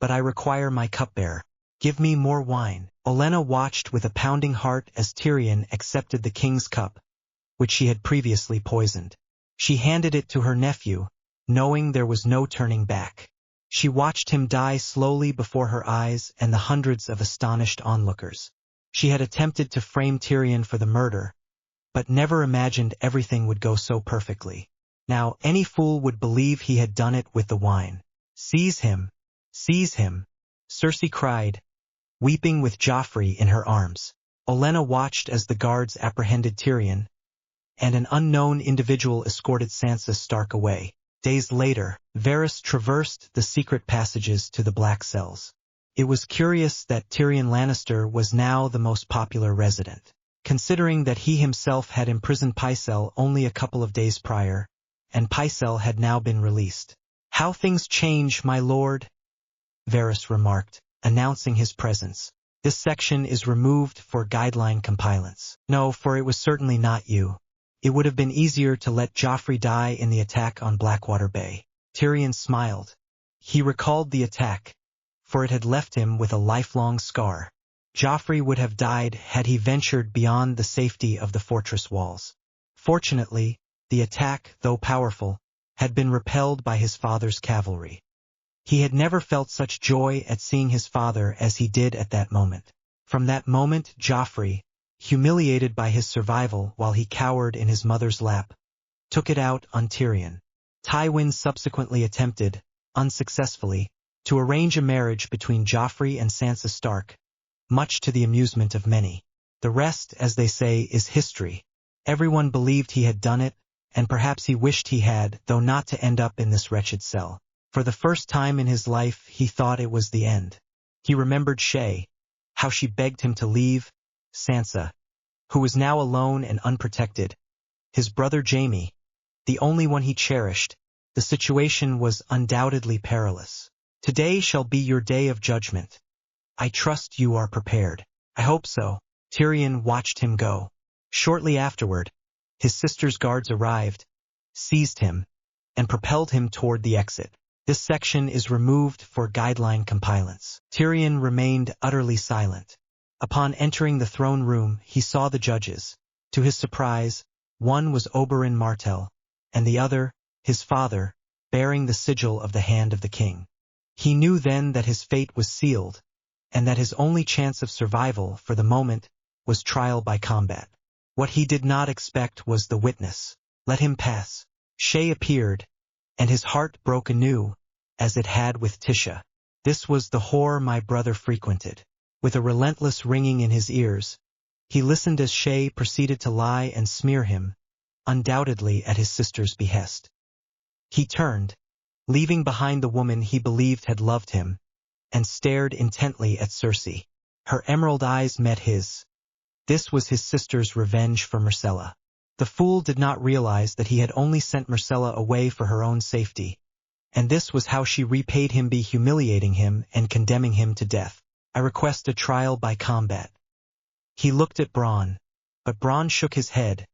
but I require my cupbearer. Give me more wine." Olenna watched with a pounding heart as Tyrion accepted the king's cup, which she had previously poisoned. She handed it to her nephew, knowing there was no turning back. She watched him die slowly before her eyes and the hundreds of astonished onlookers. She had attempted to frame Tyrion for the murder, but never imagined everything would go so perfectly. Now, any fool would believe he had done it with the wine. "Seize him! Seize him!" Cersei cried, weeping with Joffrey in her arms. Olenna watched as the guards apprehended Tyrion, and an unknown individual escorted Sansa Stark away. Days later, Varys traversed the secret passages to the Black Cells. It was curious that Tyrion Lannister was now the most popular resident, considering that he himself had imprisoned Pycelle only a couple of days prior, and Pycelle had now been released. "How things change, my lord," Varys remarked, announcing his presence. "This section is removed for guideline compliance." "No, for it was certainly not you. It would have been easier to let Joffrey die in the attack on Blackwater Bay." Tyrion smiled. He recalled the attack, for it had left him with a lifelong scar. Joffrey would have died had he ventured beyond the safety of the fortress walls. Fortunately, the attack, though powerful, had been repelled by his father's cavalry. He had never felt such joy at seeing his father as he did at that moment. From that moment, Joffrey, humiliated by his survival while he cowered in his mother's lap, took it out on Tyrion. Tywin subsequently attempted, unsuccessfully, to arrange a marriage between Joffrey and Sansa Stark, much to the amusement of many. The rest, as they say, is history. Everyone believed he had done it, and perhaps he wished he had, though not to end up in this wretched cell. For the first time in his life, he thought it was the end. He remembered Shae, how she begged him to leave, Sansa, who was now alone and unprotected, his brother Jaime, the only one he cherished. The situation was undoubtedly perilous. "Today shall be your day of judgment. I trust you are prepared." "I hope so." Tyrion watched him go. Shortly afterward, his sister's guards arrived, seized him, and propelled him toward the exit. This section is removed for guideline compliance. Tyrion remained utterly silent. Upon entering the throne room, he saw the judges. To his surprise, one was Oberyn Martell, and the other, his father, bearing the sigil of the hand of the king. He knew then that his fate was sealed, and that his only chance of survival for the moment was trial by combat. What he did not expect was the witness. "Let him pass." Shae appeared, and his heart broke anew, as it had with Tisha. This was the whore my brother frequented. With a relentless ringing in his ears, he listened as Shae proceeded to lie and smear him, undoubtedly at his sister's behest. He turned, leaving behind the woman he believed had loved him, and stared intently at Cersei. Her emerald eyes met his. This was his sister's revenge for Myrcella. The fool did not realize that he had only sent Myrcella away for her own safety, and this was how she repaid him, by humiliating him and condemning him to death. I request a trial by combat. He looked at Bronn, but Bronn shook his head,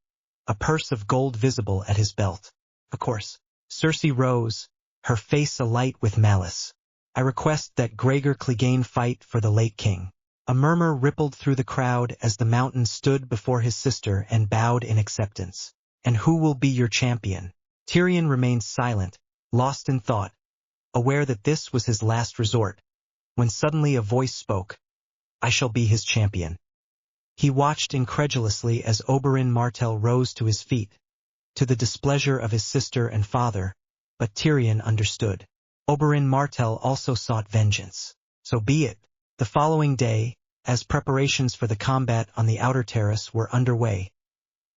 a purse of gold visible at his belt. Of course. Cersei rose, her face alight with malice. I request that Gregor Clegane fight for the late king. A murmur rippled through the crowd as the mountain stood before his sister and bowed in acceptance. And who will be your champion? Tyrion remained silent, lost in thought, aware that this was his last resort, when suddenly a voice spoke. I shall be his champion. He watched incredulously as Oberyn Martell rose to his feet, to the displeasure of his sister and father, but Tyrion understood. Oberyn Martell also sought vengeance. So be it. The following day, as preparations for the combat on the outer terrace were underway,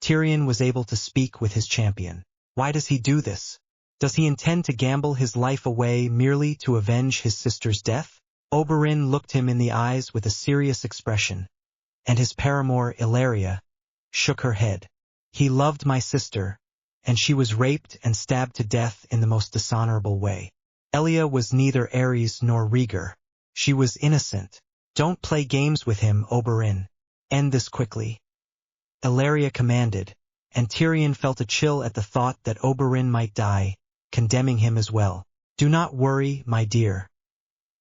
Tyrion was able to speak with his champion. Why does he do this? Does he intend to gamble his life away merely to avenge his sister's death? Oberyn looked him in the eyes with a serious expression, and his paramour Illyria shook her head. He loved my sister, and she was raped and stabbed to death in the most dishonorable way. Elia was neither Ares nor Rhaegar. She was innocent. Don't play games with him, Oberyn. End this quickly. Illyria commanded, and Tyrion felt a chill at the thought that Oberyn might die, condemning him as well. Do not worry, my dear.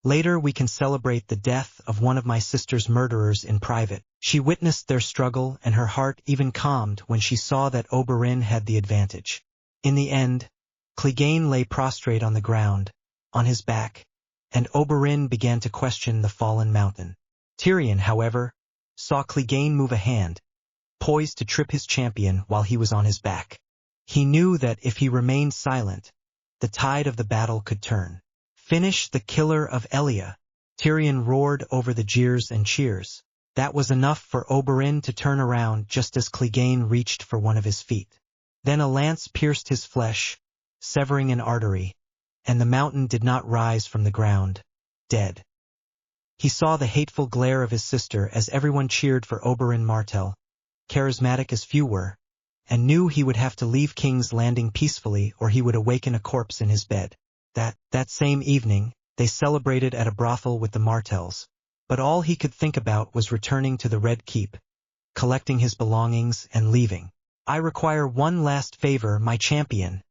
Later we can celebrate the death of one of my sister's murderers in private. She witnessed their struggle, and her heart even calmed when she saw that Oberyn had the advantage. In the end, Clegane lay prostrate on the ground, on his back, and Oberyn began to question the fallen mountain. Tyrion, however, saw Clegane move a hand, poised to trip his champion while he was on his back. He knew that if he remained silent, the tide of the battle could turn. Finish the killer of Elia. Tyrion roared over the jeers and cheers. That was enough for Oberyn to turn around just as Clegane reached for one of his feet. Then a lance pierced his flesh, severing an artery, and the mountain did not rise from the ground, dead. He saw the hateful glare of his sister as everyone cheered for Oberyn Martell, charismatic as few were, and knew he would have to leave King's Landing peacefully or he would awaken a corpse in his bed. That same evening, they celebrated at a brothel with the Martells, but all he could think about was returning to the Red Keep, collecting his belongings and leaving. I require one last favor, my champion,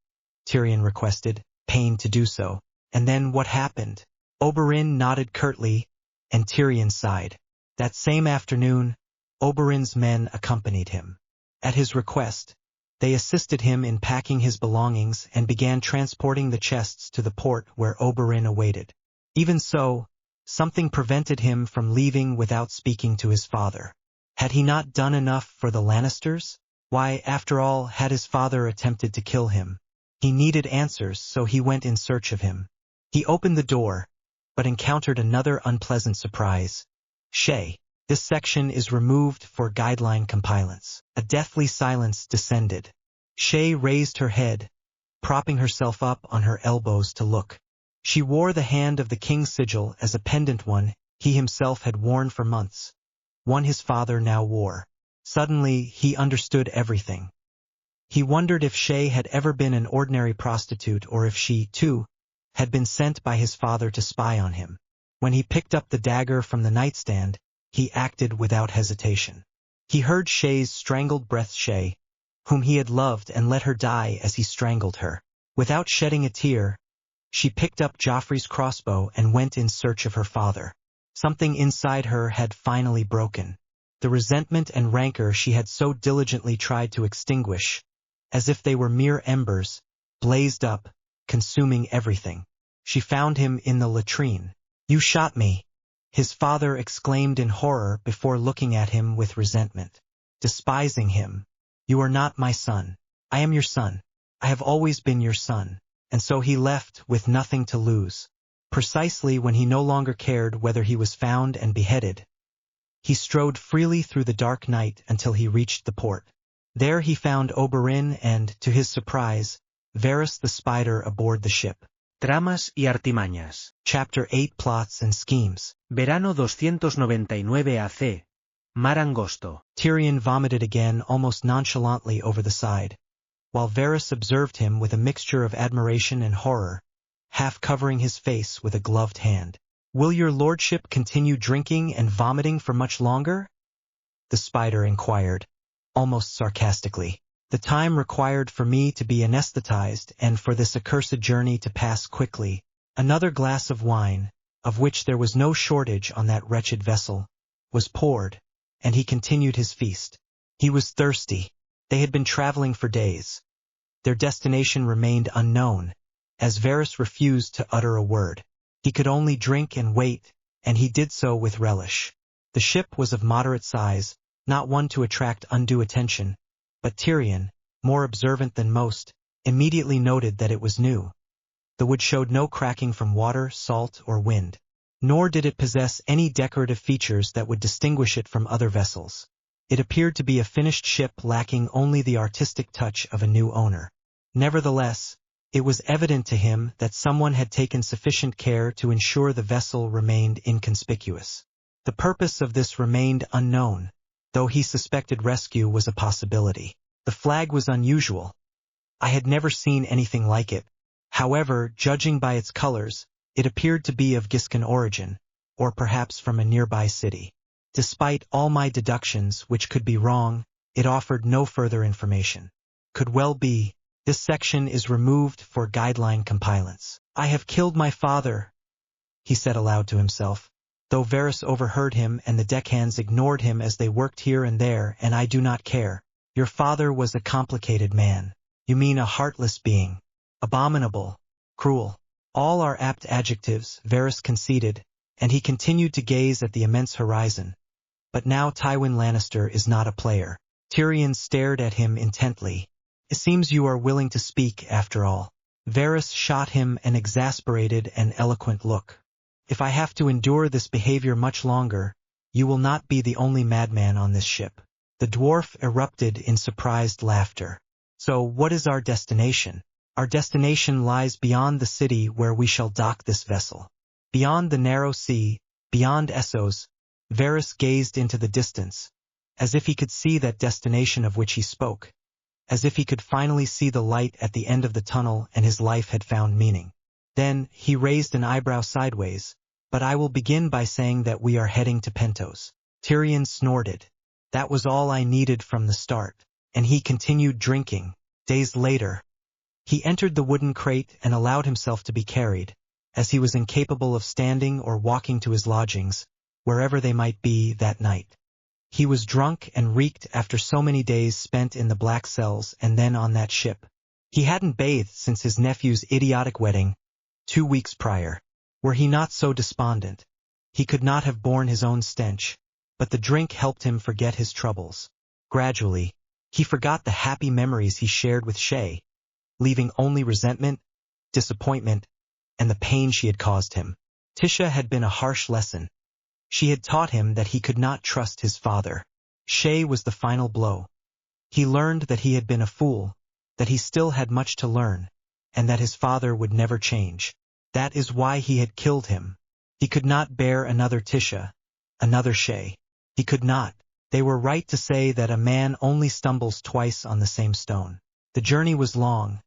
Tyrion requested, pained to do so. And then what happened? Oberyn nodded curtly, and Tyrion sighed. That same afternoon, Oberyn's men accompanied him. At his request, they assisted him in packing his belongings and began transporting the chests to the port where Oberyn awaited. Even so, something prevented him from leaving without speaking to his father. Had he not done enough for the Lannisters? Why, after all, had his father attempted to kill him? He needed answers, so he went in search of him. He opened the door, but encountered another unpleasant surprise. Shay. This section is removed for guideline compilance. A deathly silence descended. Shay raised her head, propping herself up on her elbows to look. She wore the hand of the king's sigil as a pendant, one he himself had worn for months, one his father now wore. Suddenly, he understood everything. He wondered if Shay had ever been an ordinary prostitute or if she, too, had been sent by his father to spy on him. When he picked up the dagger from the nightstand, he acted without hesitation. He heard Shay's strangled breath. Shay, whom he had loved and let her die as he strangled her. Without shedding a tear, she picked up Joffrey's crossbow and went in search of her father. Something inside her had finally broken. The resentment and rancor she had so diligently tried to extinguish, as if they were mere embers, blazed up, consuming everything. She found him in the latrine. You shot me, his father exclaimed in horror before looking at him with resentment. Despising him. You are not my son. I am your son. I have always been your son. And so he left with nothing to lose. Precisely when he no longer cared whether he was found and beheaded, he strode freely through the dark night until he reached the port. There he found Oberyn and, to his surprise, Varys the Spider aboard the ship. Tramas y artimañas. Chapter 8 Plots and Schemes. Verano 299 AC. Mar angosto. Tyrion vomited again almost nonchalantly over the side, while Varys observed him with a mixture of admiration and horror, half covering his face with a gloved hand. "Will your lordship continue drinking and vomiting for much longer?" the Spider inquired, almost sarcastically. "The time required for me to be anesthetized and for this accursed journey to pass quickly." Another glass of wine, of which there was no shortage on that wretched vessel, was poured, and he continued his feast. He was thirsty. They had been traveling for days. Their destination remained unknown, as Varys refused to utter a word. He could only drink and wait, and he did so with relish. The ship was of moderate size, not one to attract undue attention, but Tyrion, more observant than most, immediately noted that it was new. The wood showed no cracking from water, salt, or wind, nor did it possess any decorative features that would distinguish it from other vessels. It appeared to be a finished ship lacking only the artistic touch of a new owner. Nevertheless, it was evident to him that someone had taken sufficient care to ensure the vessel remained inconspicuous. The purpose of this remained unknown, though he suspected rescue was a possibility. The flag was unusual. I had never seen anything like it. However, judging by its colors, it appeared to be of Giscan origin, or perhaps from a nearby city. Despite all my deductions, which could be wrong, it offered no further information. Could well be. This section is removed for guideline compilance. "I have killed my father," he said aloud to himself, though Varys overheard him and the deckhands ignored him as they worked here and there, "and I do not care. Your father was a complicated man." "You mean a heartless being. Abominable. Cruel." All are apt adjectives, Varys conceded, and he continued to gaze at the immense horizon. But now Tywin Lannister is not a player. Tyrion stared at him intently. "It seems you are willing to speak, after all." Varys shot him an exasperated and eloquent look. "If I have to endure this behavior much longer, you will not be the only madman on this ship." The dwarf erupted in surprised laughter. "So what is our destination?" "Our destination lies beyond the city where we shall dock this vessel. Beyond the narrow sea, beyond Essos." Varys gazed into the distance, as if he could see that destination of which he spoke, as if he could finally see the light at the end of the tunnel and his life had found meaning. Then he raised an eyebrow sideways. "But I will begin by saying that we are heading to Pentos." Tyrion snorted. "That was all I needed from the start." And he continued drinking. Days later, he entered the wooden crate and allowed himself to be carried, as he was incapable of standing or walking to his lodgings, wherever they might be that night. He was drunk and reeked after so many days spent in the black cells and then on that ship. He hadn't bathed since his nephew's idiotic wedding, 2 weeks prior. Were he not so despondent, he could not have borne his own stench, but the drink helped him forget his troubles. Gradually, he forgot the happy memories he shared with Shae, leaving only resentment, disappointment, and the pain she had caused him. Tisha had been a harsh lesson. She had taught him that he could not trust his father. Shae was the final blow. He learned that he had been a fool, that he still had much to learn, and that his father would never change. That is why he had killed him. He could not bear another Tisha, another Shae. He could not. They were right to say that a man only stumbles twice on the same stone. The journey was long,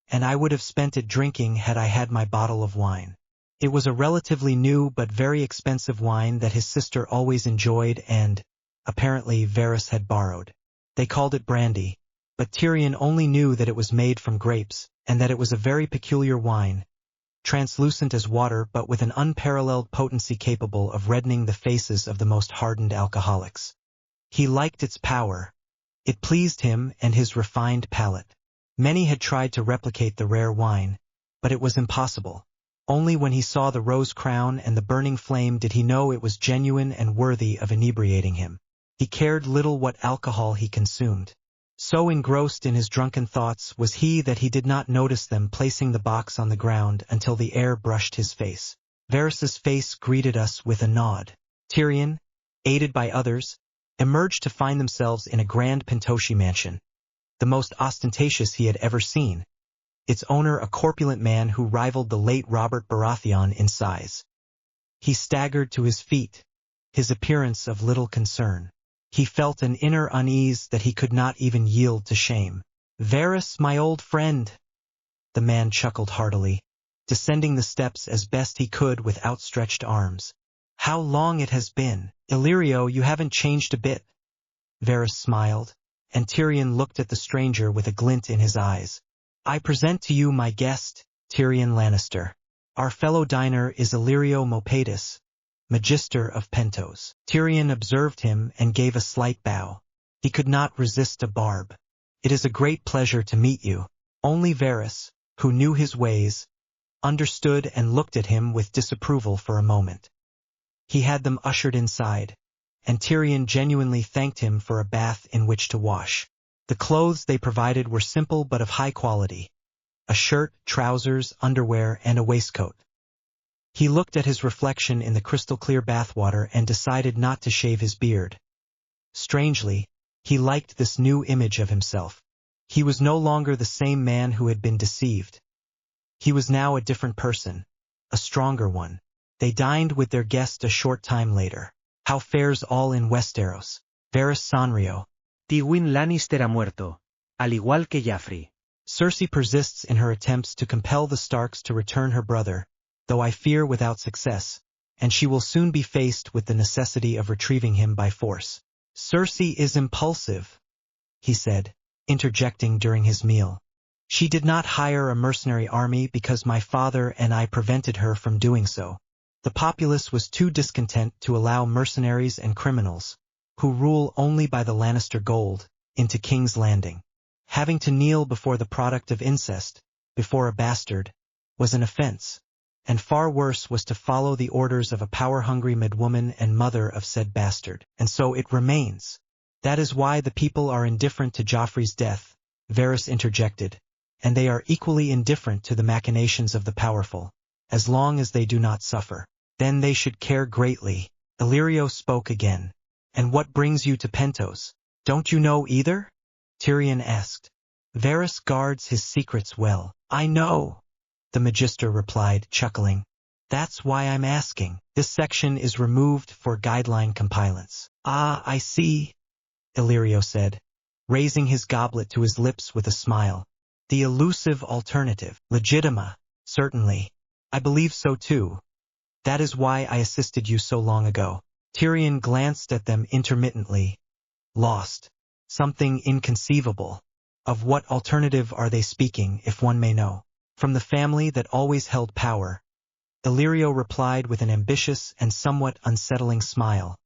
and I would have spent it drinking had I had my bottle of wine. It was a relatively new but very expensive wine that his sister always enjoyed and, apparently, Varys had borrowed. They called it brandy, but Tyrion only knew that it was made from grapes, and that it was a very peculiar wine, translucent as water but with an unparalleled potency capable of reddening the faces of the most hardened alcoholics. He liked its power. It pleased him and his refined palate. Many had tried to replicate the rare wine, but it was impossible. Only when he saw the rose crown and the burning flame did he know it was genuine and worthy of inebriating him. He cared little what alcohol he consumed. So engrossed in his drunken thoughts was he that he did not notice them placing the box on the ground until the air brushed his face. Varys's face greeted us with a nod. Tyrion, aided by others, emerged to find themselves in a grand Pentoshi mansion. the most ostentatious he had ever seen, its owner a corpulent man who rivaled the late Robert Baratheon in size. He staggered to his feet, his appearance of little concern. He felt an inner unease that he could not even yield to shame. "Varys, my old friend," the man chuckled heartily, descending the steps as best he could with outstretched arms. "How long it has been! Illyrio, you haven't changed a bit." Varys smiled, and Tyrion looked at the stranger with a glint in his eyes. "I present to you my guest, Tyrion Lannister. Our fellow diner is Illyrio Mopatis, Magister of Pentos." Tyrion observed him and gave a slight bow. He could not resist a barb. "It is a great pleasure to meet you." Only Varys, who knew his ways, understood and looked at him with disapproval for a moment. He had them ushered inside, and Tyrion genuinely thanked him for a bath in which to wash. The clothes they provided were simple but of high quality: a shirt, trousers, underwear, and a waistcoat. He looked at his reflection in the crystal-clear bathwater and decided not to shave his beard. Strangely, he liked this new image of himself. He was no longer the same man who had been deceived. He was now a different person, a stronger one. They dined with their guest a short time later. "How fares all in Westeros, Varys Sanrio?" Tywin Lannister ha muerto, al igual que Joffrey. "Cersei persists in her attempts to compel the Starks to return her brother, though I fear without success, and she will soon be faced with the necessity of retrieving him by force." "Cersei is impulsive," he said, interjecting during his meal. "She did not hire a mercenary army because my father and I prevented her from doing so. The populace was too discontent to allow mercenaries and criminals, who rule only by the Lannister gold, into King's Landing. Having to kneel before the product of incest, before a bastard, was an offense, and far worse was to follow the orders of a power-hungry midwoman and mother of said bastard. And so it remains. That is why the people are indifferent to Joffrey's death," Varys interjected, "and they are equally indifferent to the machinations of the powerful, as long as they do not suffer. Then they should care greatly." Illyrio spoke again. "And what brings you to Pentos? Don't you know either?" Tyrion asked. "Varys guards his secrets well." "I know," the Magister replied, chuckling. "That's why I'm asking. This section is removed for guideline compilance." "Ah, I see," Illyrio said, raising his goblet to his lips with a smile. "The elusive alternative. Legitima, certainly. I believe so too. That is why I assisted you so long ago." Tyrion glanced at them intermittently. Lost. Something inconceivable. Of what alternative are they speaking, if one may know? From the family that always held power, Illyrio replied with an ambitious and somewhat unsettling smile.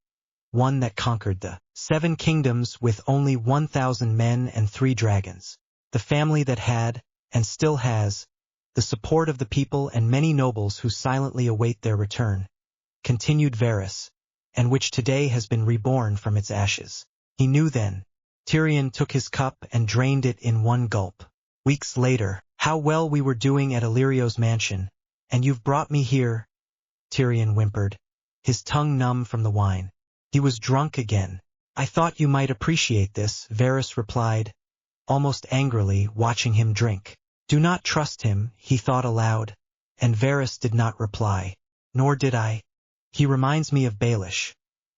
One that conquered the 7 kingdoms with only 1,000 men and 3 dragons. The family that had, and still has, the support of the people and many nobles who silently await their return, continued Varys, and which today has been reborn from its ashes. He knew then. Tyrion took his cup and drained it in one gulp. "Weeks later, how well we were doing at Illyrio's mansion, and you've brought me here," Tyrion whimpered, his tongue numb from the wine. He was drunk again. "I thought you might appreciate this," Varys replied, almost angrily, watching him drink. "Do not trust him," he thought aloud, and Varys did not reply. "Nor did I. He reminds me of Baelish.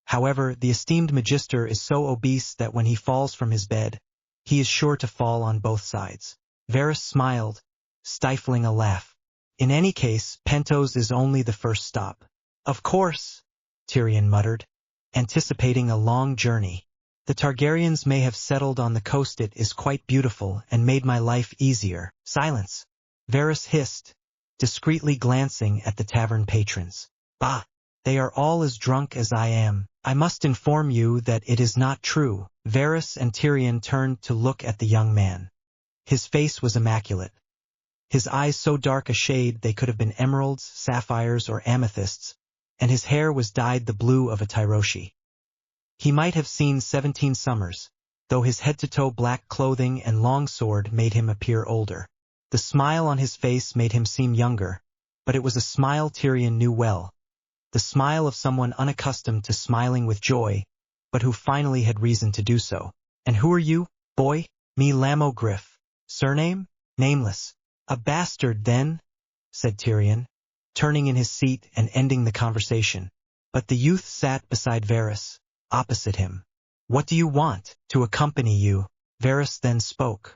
However, the esteemed Magister is so obese that when he falls from his bed, he is sure to fall on both sides." Varys smiled, stifling a laugh. "In any case, Pentos is only the first stop." "Of course," Tyrion muttered, anticipating a long journey. "The Targaryens may have settled on the coast. It is quite beautiful and made my life easier." "Silence," Varys hissed, discreetly glancing at the tavern patrons. "Bah! They are all as drunk as I am. I must inform you that it is not true." Varys and Tyrion turned to look at the young man. His face was immaculate. His eyes so dark a shade they could have been emeralds, sapphires, or amethysts, and his hair was dyed the blue of a Tyroshi. He might have seen 17 summers, though his head-to-toe black clothing and long sword made him appear older. The smile on his face made him seem younger, but it was a smile Tyrion knew well. The smile of someone unaccustomed to smiling with joy, but who finally had reason to do so. "And who are you, boy?" Me Lamo Griff. Surname? Nameless. A bastard, then? Said Tyrion, turning in his seat and ending the conversation. But the youth sat beside Varys, opposite him. What do you want? To accompany you. Varys then spoke.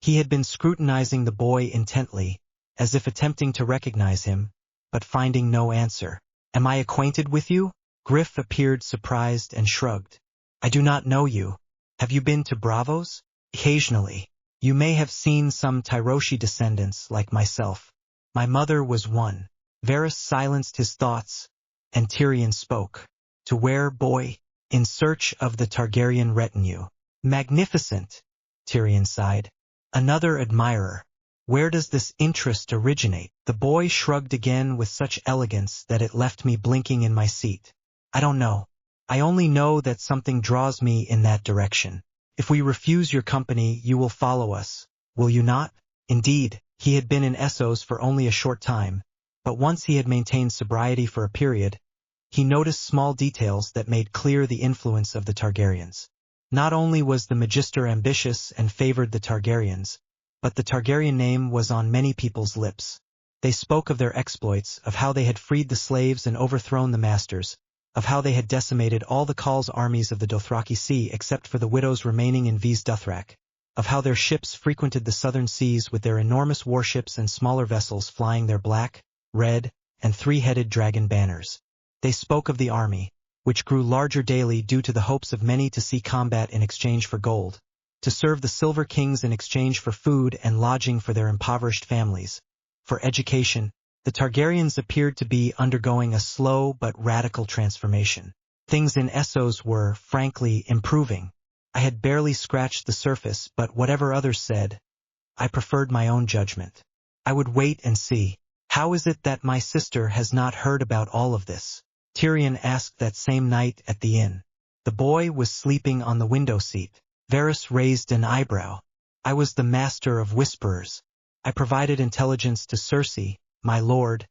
He had been scrutinizing the boy intently, as if attempting to recognize him, but finding no answer. Am I acquainted with you? Griff appeared surprised and shrugged. I do not know you. Have you been to Braavos? Occasionally. You may have seen some Tyroshi descendants like myself. My mother was one. Varys silenced his thoughts, and Tyrion spoke. To where, boy? In search of the Targaryen retinue. Magnificent, Tyrion sighed. Another admirer. Where does this interest originate? The boy shrugged again with such elegance that it left me blinking in my seat. I don't know. I only know that something draws me in that direction. If we refuse your company, you will follow us, will you not? Indeed, he had been in Essos for only a short time, but once he had maintained sobriety for a period, he noticed small details that made clear the influence of the Targaryens. Not only was the Magister ambitious and favored the Targaryens, but the Targaryen name was on many people's lips. They spoke of their exploits, of how they had freed the slaves and overthrown the masters, of how they had decimated all the Khals armies of the Dothraki Sea except for the widows remaining in V's Dothrak, of how their ships frequented the southern seas with their enormous warships and smaller vessels flying their black, red, and three-headed dragon banners. They spoke of the army, which grew larger daily due to the hopes of many to see combat in exchange for gold, to serve the Silver Kings in exchange for food and lodging for their impoverished families. For education, the Targaryens appeared to be undergoing a slow but radical transformation. Things in Essos were, frankly, improving. I had barely scratched the surface, but whatever others said, I preferred my own judgment. I would wait and see. How is it that my sister has not heard about all of this? Tyrion asked that same night at the inn. The boy was sleeping on the window seat. Varys raised an eyebrow. I was the master of whisperers. I provided intelligence to Cersei, my lord,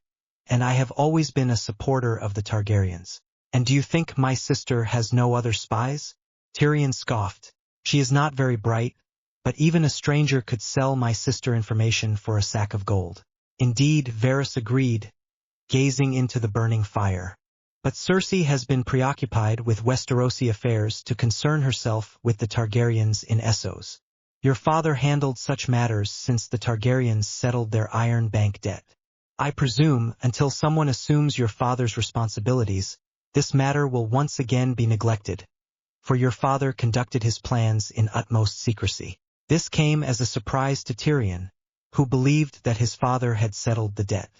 and I have always been a supporter of the Targaryens. And do you think my sister has no other spies? Tyrion scoffed. She is not very bright, but even a stranger could sell my sister information for a sack of gold. Indeed, Varys agreed, gazing into the burning fire. But Cersei has been preoccupied with Westerosi affairs to concern herself with the Targaryens in Essos. Your father handled such matters since the Targaryens settled their Iron Bank debt. I presume, until someone assumes your father's responsibilities, this matter will once again be neglected, for your father conducted his plans in utmost secrecy. This came as a surprise to Tyrion, who believed that his father had settled the debt.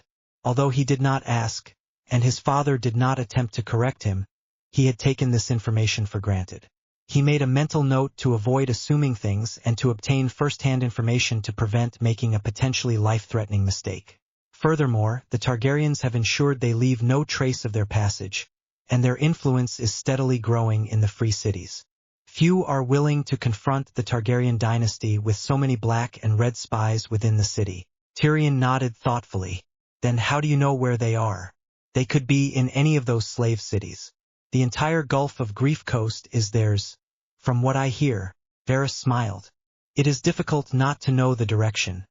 Although he did not ask, and his father did not attempt to correct him, he had taken this information for granted. He made a mental note to avoid assuming things and to obtain first-hand information to prevent making a potentially life-threatening mistake. Furthermore, the Targaryens have ensured they leave no trace of their passage, and their influence is steadily growing in the free cities. Few are willing to confront the Targaryen dynasty with so many black and red spies within the city. Tyrion nodded thoughtfully. Then how do you know where they are? They could be in any of those slave cities. The entire Gulf of Grief Coast is theirs. From what I hear, Varys smiled. It is difficult not to know the direction,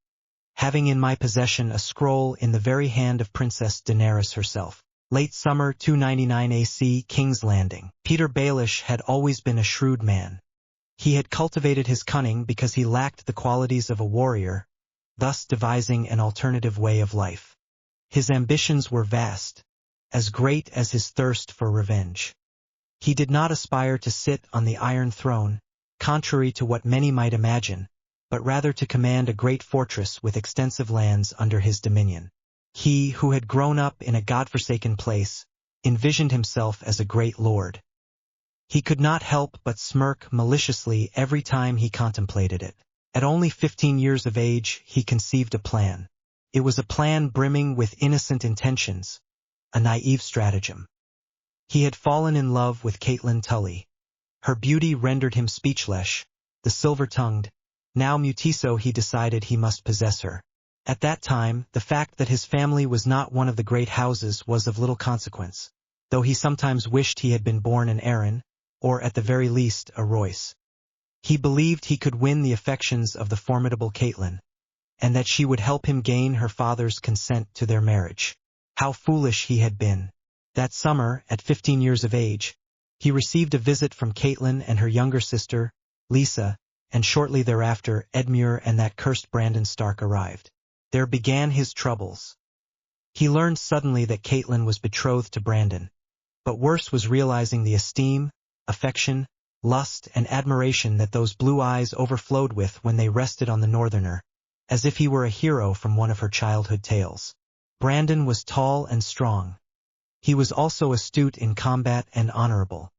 having in my possession a scroll in the very hand of Princess Daenerys herself. Late summer 299 AC, King's Landing. Peter Baelish had always been a shrewd man. He had cultivated his cunning because he lacked the qualities of a warrior, thus devising an alternative way of life. His ambitions were vast, as great as his thirst for revenge. He did not aspire to sit on the Iron Throne, contrary to what many might imagine, but rather to command a great fortress with extensive lands under his dominion. He, who had grown up in a godforsaken place, envisioned himself as a great lord. He could not help but smirk maliciously every time he contemplated it. At only 15 years of age, he conceived a plan. It was a plan brimming with innocent intentions, a naive stratagem. He had fallen in love with Catelyn Tully. Her beauty rendered him speechless, the silver-tongued. Now mutiso he decided he must possess her. At that time, the fact that his family was not one of the great houses was of little consequence, though he sometimes wished he had been born an Arryn, or at the very least a Royce. He believed he could win the affections of the formidable Catelyn, and that she would help him gain her father's consent to their marriage. How foolish he had been. That summer, at 15 years of age, he received a visit from Catelyn and her younger sister, Lisa, and shortly thereafter Edmure and that cursed Brandon Stark arrived. There began his troubles. He learned suddenly that Catelyn was betrothed to Brandon, but worse was realizing the esteem, affection, lust, and admiration that those blue eyes overflowed with when they rested on the Northerner, as if he were a hero from one of her childhood tales. Brandon was tall and strong. He was also astute in combat and honorable.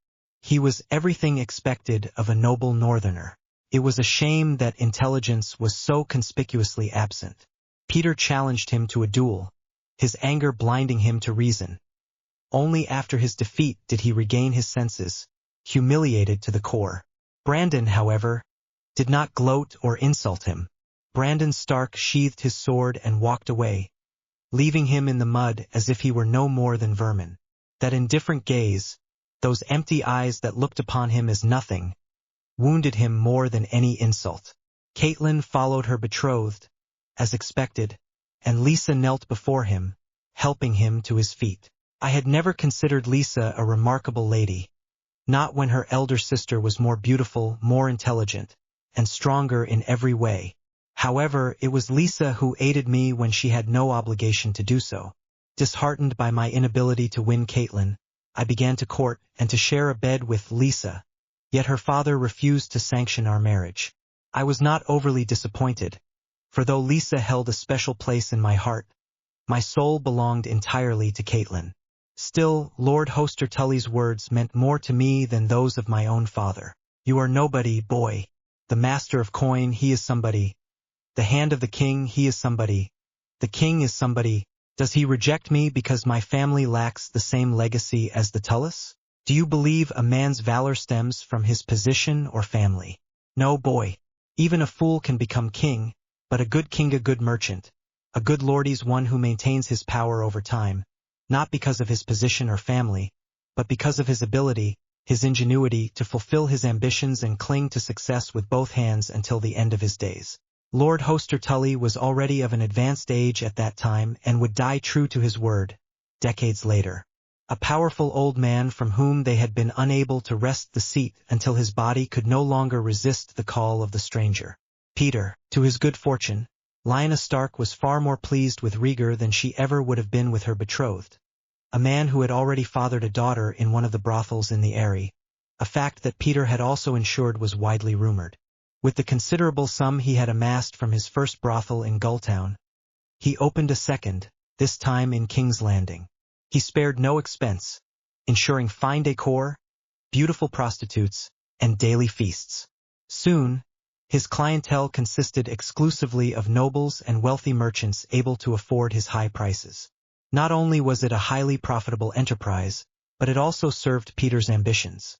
He was everything expected of a noble Northerner. It was a shame that intelligence was so conspicuously absent. Petyr challenged him to a duel, his anger blinding him to reason. Only after his defeat did he regain his senses, humiliated to the core. Brandon, however, did not gloat or insult him. Brandon Stark sheathed his sword and walked away, leaving him in the mud as if he were no more than vermin. That indifferent gaze, those empty eyes that looked upon him as nothing, wounded him more than any insult. Catelyn followed her betrothed, as expected, and Lisa knelt before him, helping him to his feet. I had never considered Lisa a remarkable lady, not when her elder sister was more beautiful, more intelligent, and stronger in every way. However, it was Lisa who aided me when she had no obligation to do so. Disheartened by my inability to win Catelyn, I began to court and to share a bed with Lisa, yet her father refused to sanction our marriage. I was not overly disappointed, for though Lisa held a special place in my heart, my soul belonged entirely to Catelyn. Still, Lord Hoster Tully's words meant more to me than those of my own father. You are nobody, boy. The master of coin, he is somebody. The hand of the king, he is somebody. The king is somebody. Does he reject me because my family lacks the same legacy as the Tullys? Do you believe a man's valor stems from his position or family? No, boy. Even a fool can become king, but a good king a good merchant. A good lordie's one who maintains his power over time, not because of his position or family, but because of his ability, his ingenuity to fulfill his ambitions and cling to success with both hands until the end of his days. Lord Hoster Tully was already of an advanced age at that time and would die true to his word, decades later. A powerful old man from whom they had been unable to wrest the seat until his body could no longer resist the call of the stranger. Petyr, to his good fortune, Lyanna Stark was far more pleased with Rhaegar than she ever would have been with her betrothed, a man who had already fathered a daughter in one of the brothels in the Eyrie, a fact that Petyr had also ensured was widely rumored. With the considerable sum he had amassed from his first brothel in Gulltown, he opened a second, this time in King's Landing. He spared no expense, ensuring fine decor, beautiful prostitutes, and daily feasts. Soon, his clientele consisted exclusively of nobles and wealthy merchants able to afford his high prices. Not only was it a highly profitable enterprise, but it also served Petyr's ambitions.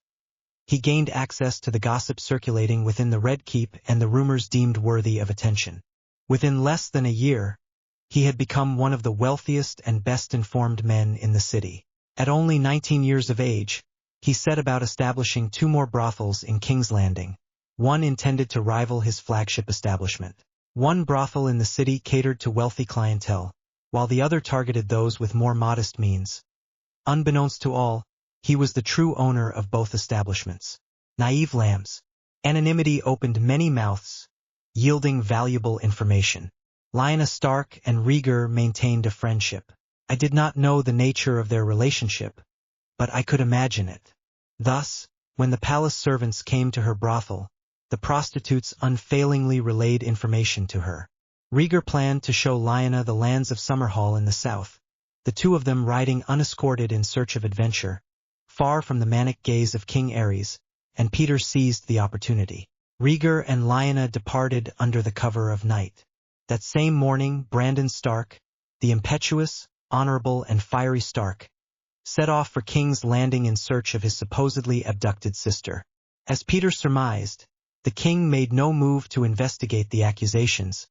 He gained access to the gossip circulating within the Red Keep and the rumors deemed worthy of attention. Within less than a year, he had become one of the wealthiest and best-informed men in the city. At only 19 years of age, he set about establishing 2 more brothels in King's Landing, one intended to rival his flagship establishment. One brothel in the city catered to wealthy clientele, while the other targeted those with more modest means. Unbeknownst to all, he was the true owner of both establishments. Naive lambs. Anonymity opened many mouths, yielding valuable information. Lyanna Stark and Rhaegar maintained a friendship. I did not know the nature of their relationship, but I could imagine it. Thus, when the palace servants came to her brothel, the prostitutes unfailingly relayed information to her. Rhaegar planned to show Lyanna the lands of Summerhall in the south, the 2 of them riding unescorted in search of adventure, far from the manic gaze of King Aerys, and Petyr seized the opportunity. Rhaegar and Lyanna departed under the cover of night. That same morning, Brandon Stark, the impetuous, honorable, and fiery Stark, set off for King's Landing in search of his supposedly abducted sister. As Petyr surmised, the king made no move to investigate the accusations,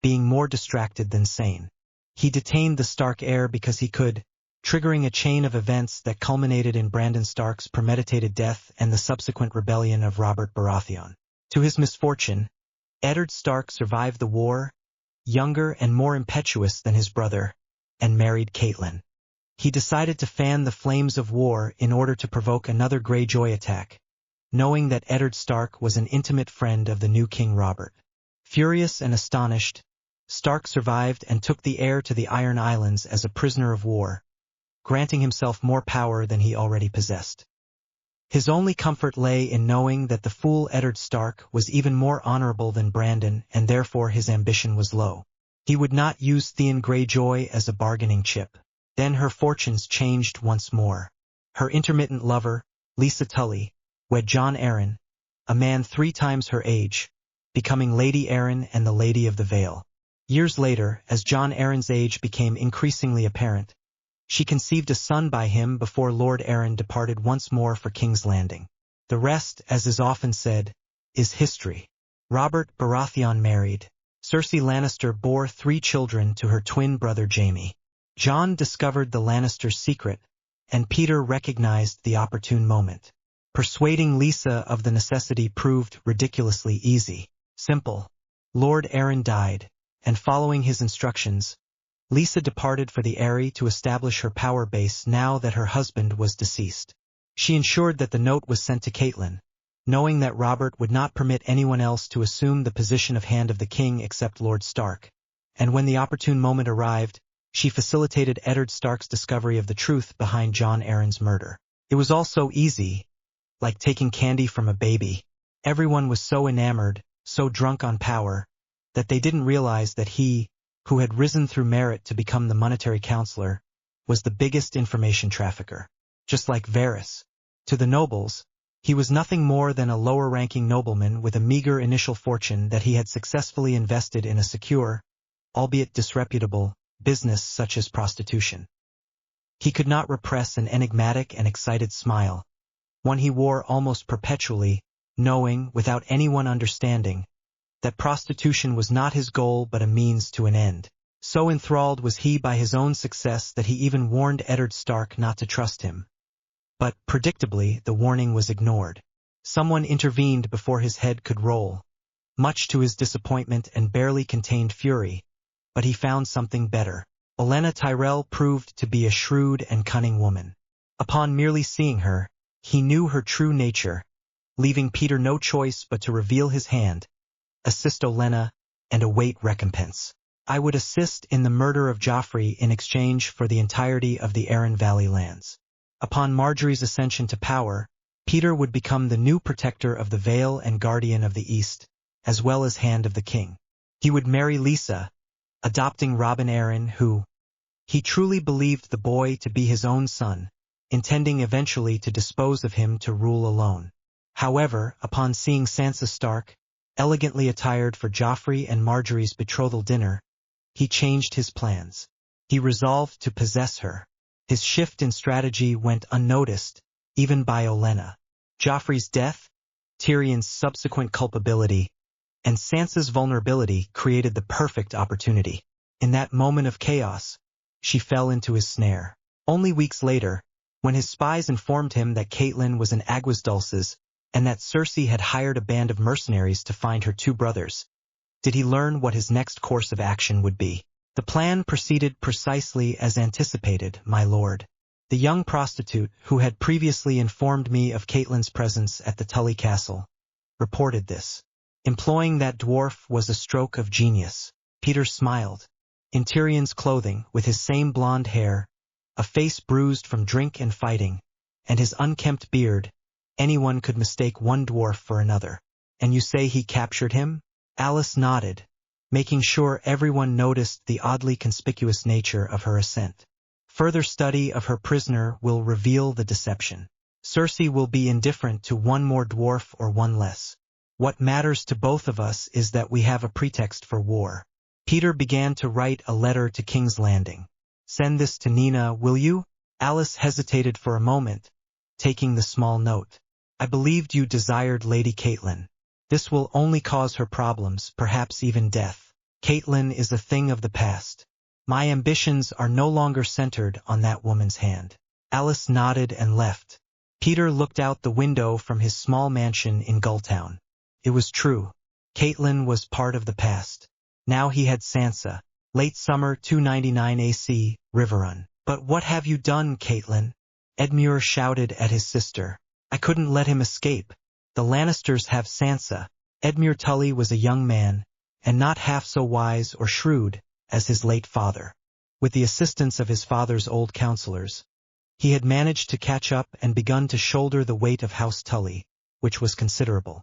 being more distracted than sane. He detained the Stark heir because he could, triggering a chain of events that culminated in Brandon Stark's premeditated death and the subsequent rebellion of Robert Baratheon. To his misfortune, Eddard Stark survived the war, younger and more impetuous than his brother, and married Catelyn. He decided to fan the flames of war in order to provoke another Greyjoy attack, knowing that Eddard Stark was an intimate friend of the new King Robert. Furious and astonished, Stark survived and took the heir to the Iron Islands as a prisoner of war, granting himself more power than he already possessed. His only comfort lay in knowing that the fool Eddard Stark was even more honorable than Brandon, and therefore his ambition was low. He would not use Theon Greyjoy as a bargaining chip. Then her fortunes changed once more. Her intermittent lover, Lisa Tully, wed Jon Arryn, a man 3 times her age, becoming Lady Arryn and the Lady of the Vale. Years later, as Jon Arryn's age became increasingly apparent, she conceived a son by him before Lord Arryn departed once more for King's Landing. The rest, as is often said, is history. Robert Baratheon married. Cersei Lannister bore 3 children to her twin brother Jaime. Jon discovered the Lannisters' secret, and Peter recognized the opportune moment. Persuading Lisa of the necessity proved ridiculously easy. Simple. Lord Arryn died, and following his instructions, Lisa departed for the Eyrie to establish her power base now that her husband was deceased. She ensured that the note was sent to Catelyn, knowing that Robert would not permit anyone else to assume the position of Hand of the King except Lord Stark, and when the opportune moment arrived, she facilitated Eddard Stark's discovery of the truth behind Jon Arryn's murder. It was all so easy, like taking candy from a baby. Everyone was so enamored, so drunk on power, that they didn't realize that he, who had risen through merit to become the monetary counselor, was the biggest information trafficker. Just like Varys. To the nobles, he was nothing more than a lower-ranking nobleman with a meager initial fortune that he had successfully invested in a secure, albeit disreputable, business such as prostitution. He could not repress an enigmatic and excited smile, one he wore almost perpetually, knowing, without anyone understanding, that prostitution was not his goal but a means to an end. So enthralled was he by his own success that he even warned Eddard Stark not to trust him. But, predictably, the warning was ignored. Someone intervened before his head could roll, much to his disappointment and barely contained fury, but he found something better. Olenna Tyrell proved to be a shrewd and cunning woman. Upon merely seeing her, he knew her true nature, leaving Peter no choice but to reveal his hand, assist Olenna, and await recompense. I would assist in the murder of Joffrey in exchange for the entirety of the Arryn Valley lands. Upon Margaery's ascension to power, Peter would become the new protector of the Vale and guardian of the East, as well as Hand of the King. He would marry Lisa, adopting Robin Arryn who, he truly believed the boy to be his own son, intending eventually to dispose of him to rule alone. However, upon seeing Sansa Stark, elegantly attired for Joffrey and Margaery's betrothal dinner, he changed his plans. He resolved to possess her. His shift in strategy went unnoticed, even by Olenna. Joffrey's death, Tyrion's subsequent culpability, and Sansa's vulnerability created the perfect opportunity. In that moment of chaos, she fell into his snare. Only weeks later, when his spies informed him that Catelyn was in Aguas Dulces and that Cersei had hired a band of mercenaries to find her 2 brothers, did he learn what his next course of action would be. The plan proceeded precisely as anticipated, my lord. The young prostitute, who had previously informed me of Catelyn's presence at the Tully castle, reported this. Employing that dwarf was a stroke of genius. Peter smiled. In Tyrion's clothing, with his same blonde hair, a face bruised from drink and fighting, and his unkempt beard, anyone could mistake one dwarf for another. And you say he captured him? Alice nodded, making sure everyone noticed the oddly conspicuous nature of her ascent. Further study of her prisoner will reveal the deception. Cersei will be indifferent to one more dwarf or one less. What matters to both of us is that we have a pretext for war. Peter began to write a letter to King's Landing. Send this to Nina, will you? Alice hesitated for a moment, taking the small note. I believed you desired Lady Catelyn. This will only cause her problems, perhaps even death. Catelyn is a thing of the past. My ambitions are no longer centered on that woman's hand. Alice nodded and left. Peter looked out the window from his small mansion in Gulltown. It was true. Catelyn was part of the past. Now he had Sansa. Late summer 299 AC, Riverrun. But what have you done, Catelyn? Edmure shouted at his sister. I couldn't let him escape. The Lannisters have Sansa. Edmure Tully was a young man, and not half so wise or shrewd as his late father. With the assistance of his father's old counselors, he had managed to catch up and begun to shoulder the weight of House Tully, which was considerable.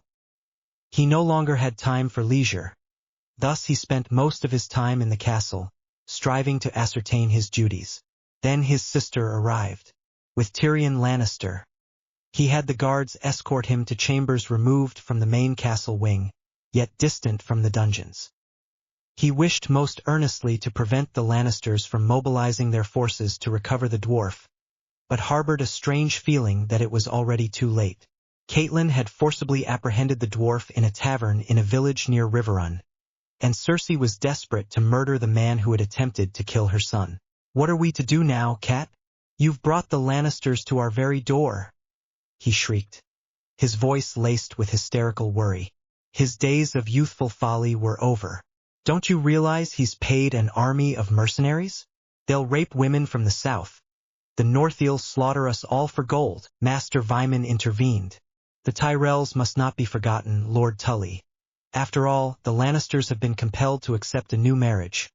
He no longer had time for leisure. Thus he spent most of his time in the castle, striving to ascertain his duties. Then his sister arrived. With Tyrion Lannister. He had the guards escort him to chambers removed from the main castle wing, yet distant from the dungeons. He wished most earnestly to prevent the Lannisters from mobilizing their forces to recover the dwarf, but harbored a strange feeling that it was already too late. Catelyn had forcibly apprehended the dwarf in a tavern in a village near Riverrun, and Cersei was desperate to murder the man who had attempted to kill her son. What are we to do now, Cat? You've brought the Lannisters to our very door, he shrieked, his voice laced with hysterical worry. His days of youthful folly were over. Don't you realize he's paid an army of mercenaries? They'll rape women from the south. The North'll slaughter us all for gold. Master Vyman intervened. The Tyrells must not be forgotten, Lord Tully. After all, the Lannisters have been compelled to accept a new marriage.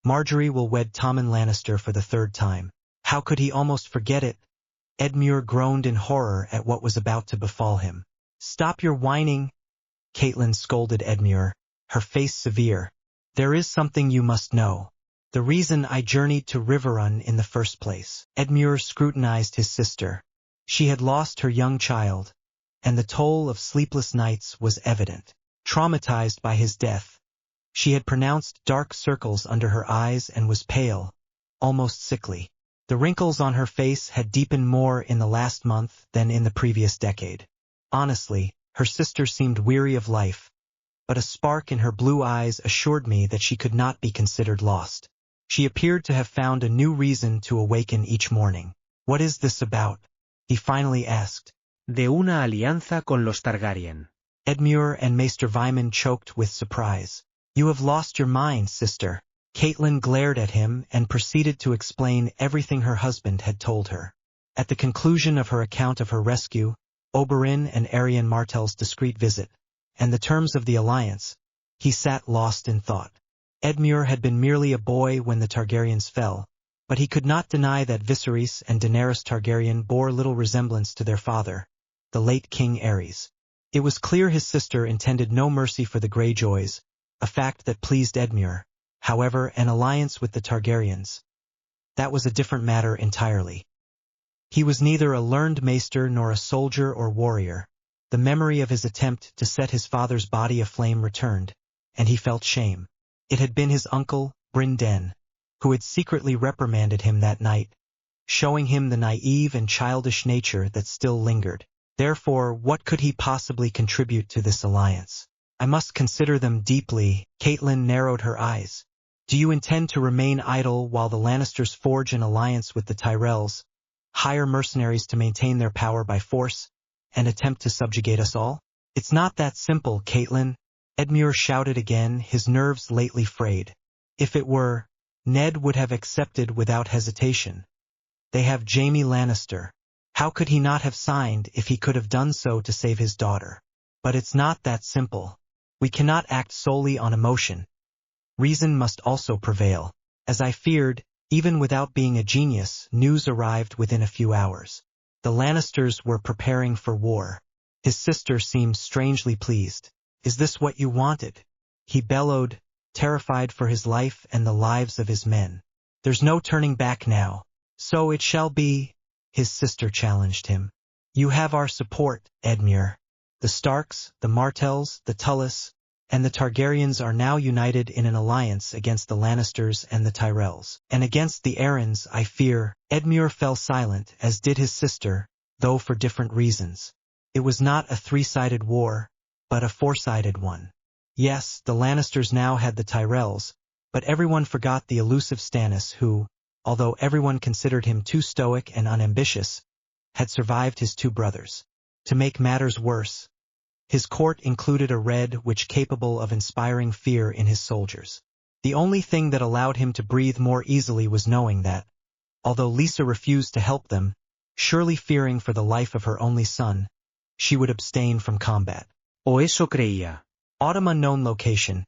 Marjorie will wed Tommen Lannister for the third time. How could he almost forget it? Edmure groaned in horror at what was about to befall him. Stop your whining, Catelyn scolded Edmure, her face severe. There is something you must know. The reason I journeyed to Riverrun in the first place. Edmure scrutinized his sister. She had lost her young child, and the toll of sleepless nights was evident. Traumatized by his death, she had pronounced dark circles under her eyes and was pale, almost sickly. The wrinkles on her face had deepened more in the last month than in the previous decade. Honestly, her sister seemed weary of life, but a spark in her blue eyes assured me that she could not be considered lost. She appeared to have found a new reason to awaken each morning. What is this about? He finally asked. De una alianza con los Targaryen. Edmure and Maester Vyman choked with surprise. You have lost your mind, sister. Catelyn glared at him and proceeded to explain everything her husband had told her. At the conclusion of her account of her rescue, Oberyn and Arianne Martell's discreet visit, and the terms of the alliance, he sat lost in thought. Edmure had been merely a boy when the Targaryens fell, but he could not deny that Viserys and Daenerys Targaryen bore little resemblance to their father, the late King Aerys. It was clear his sister intended no mercy for the Greyjoys, a fact that pleased Edmure. However, an alliance with the Targaryens, that was a different matter entirely. He was neither a learned maester nor a soldier or warrior. The memory of his attempt to set his father's body aflame returned, and he felt shame. It had been his uncle, Brynden, who had secretly reprimanded him that night, showing him the naive and childish nature that still lingered. Therefore, what could he possibly contribute to this alliance? I must consider them deeply. Catelyn narrowed her eyes. Do you intend to remain idle while the Lannisters forge an alliance with the Tyrells, hire mercenaries to maintain their power by force, and attempt to subjugate us all? It's not that simple, Catelyn. Edmure shouted again, his nerves lately frayed. If it were, Ned would have accepted without hesitation. They have Jaime Lannister. How could he not have signed if he could have done so to save his daughter? But it's not that simple. We cannot act solely on emotion. Reason must also prevail. As I feared, even without being a genius, news arrived within a few hours. The Lannisters were preparing for war. His sister seemed strangely pleased. Is this what you wanted? He bellowed, terrified for his life and the lives of his men. There's no turning back now. So it shall be, his sister challenged him. You have our support, Edmure. The Starks, the Martells, the Tullys, and the Targaryens are now united in an alliance against the Lannisters and the Tyrells. And against the Arryns, I fear. Edmure fell silent, as did his sister, though for different reasons. It was not a three-sided war, but a four-sided one. Yes, the Lannisters now had the Tyrells, but everyone forgot the elusive Stannis who, although everyone considered him too stoic and unambitious, had survived his two brothers. To make matters worse, His court included a red which capable of inspiring fear in his soldiers. The only thing that allowed him to breathe more easily was knowing that, although Lisa refused to help them, surely fearing for the life of her only son, she would abstain from combat. O eso creía. Autumn unknown location.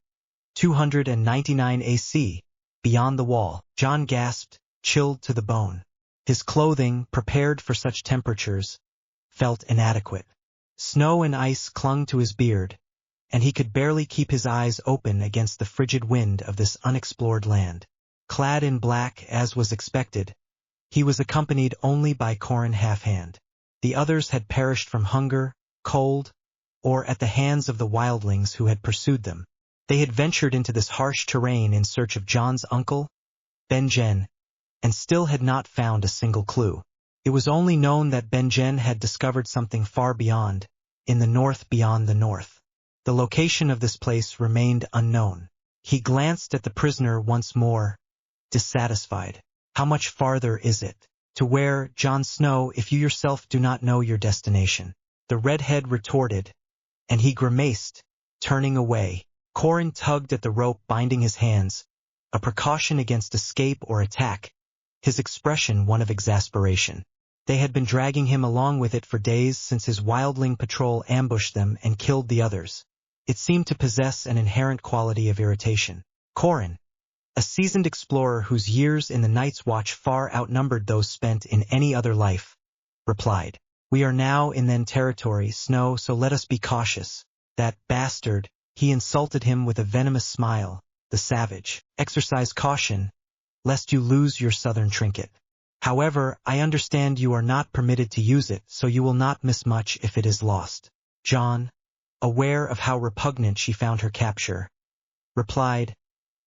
299 AC. Beyond the wall. Jon gasped, chilled to the bone. His clothing, prepared for such temperatures, felt inadequate. Snow and ice clung to his beard, and he could barely keep his eyes open against the frigid wind of this unexplored land. Clad in black, as was expected, he was accompanied only by Qhorin Halfhand. The others had perished from hunger, cold, or at the hands of the wildlings who had pursued them. They had ventured into this harsh terrain in search of Jon's uncle, Benjen, and still had not found a single clue. It was only known that Benjen had discovered something far beyond, in the north beyond the north. The location of this place remained unknown. He glanced at the prisoner once more, dissatisfied. How much farther is it? To where, Jon Snow, if you yourself do not know your destination? The redhead retorted, and he grimaced, turning away. Qhorin tugged at the rope binding his hands, a precaution against escape or attack, his expression one of exasperation. They had been dragging him along with it for days since his wildling patrol ambushed them and killed the others. It seemed to possess an inherent quality of irritation. Qhorin, a seasoned explorer whose years in the Night's Watch far outnumbered those spent in any other life, replied, "We are now in then territory, Snow, so let us be cautious. That bastard," he insulted him with a venomous smile, "the savage. Exercise caution, lest you lose your southern trinket. However, I understand you are not permitted to use it, so you will not miss much if it is lost." Jon, aware of how repugnant she found her capture, replied,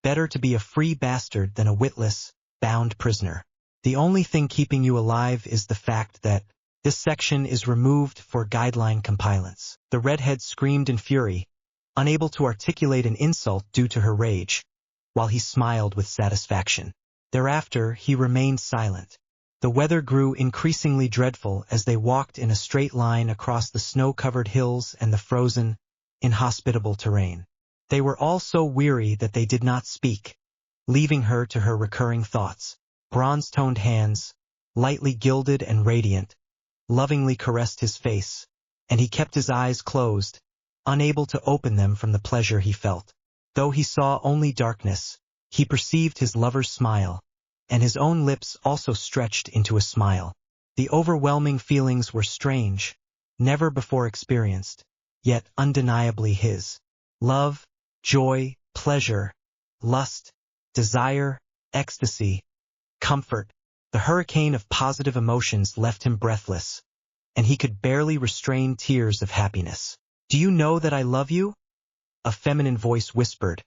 "Better to be a free bastard than a witless, bound prisoner. The only thing keeping you alive is the fact that this section is removed for guideline compliance." The redhead screamed in fury, unable to articulate an insult due to her rage, while he smiled with satisfaction. Thereafter, he remained silent. The weather grew increasingly dreadful as they walked in a straight line across the snow-covered hills and the frozen, inhospitable terrain. They were all so weary that they did not speak, leaving her to her recurring thoughts. Bronze-toned hands, lightly gilded and radiant, lovingly caressed his face, and he kept his eyes closed, unable to open them from the pleasure he felt. Though he saw only darkness, he perceived his lover's smile, and his own lips also stretched into a smile. The overwhelming feelings were strange, never before experienced, yet undeniably his. Love, joy, pleasure, lust, desire, ecstasy, comfort. The hurricane of positive emotions left him breathless, and he could barely restrain tears of happiness. "Do you know that I love you?" a feminine voice whispered,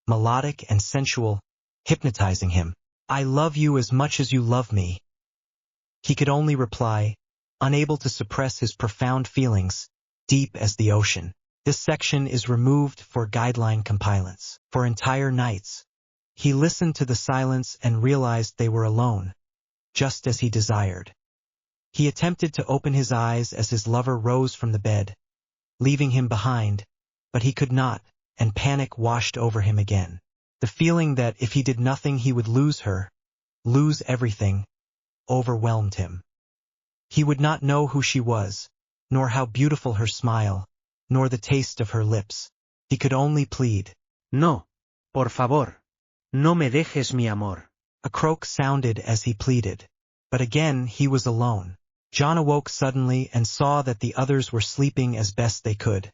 melodic and sensual, hypnotizing him. "I love you as much as you love me." He could only reply, unable to suppress his profound feelings, deep as the ocean. This section is removed for guideline compliance. For entire nights, he listened to the silence and realized they were alone, just as he desired. He attempted to open his eyes as his lover rose from the bed, leaving him behind, but he could not, and panic washed over him again. The feeling that if he did nothing he would lose her, lose everything, overwhelmed him. He would not know who she was, nor how beautiful her smile, nor the taste of her lips. He could only plead, No, por favor, no me dejes mi amor. A croak sounded as he pleaded, but again he was alone. Jon awoke suddenly and saw that the others were sleeping as best they could,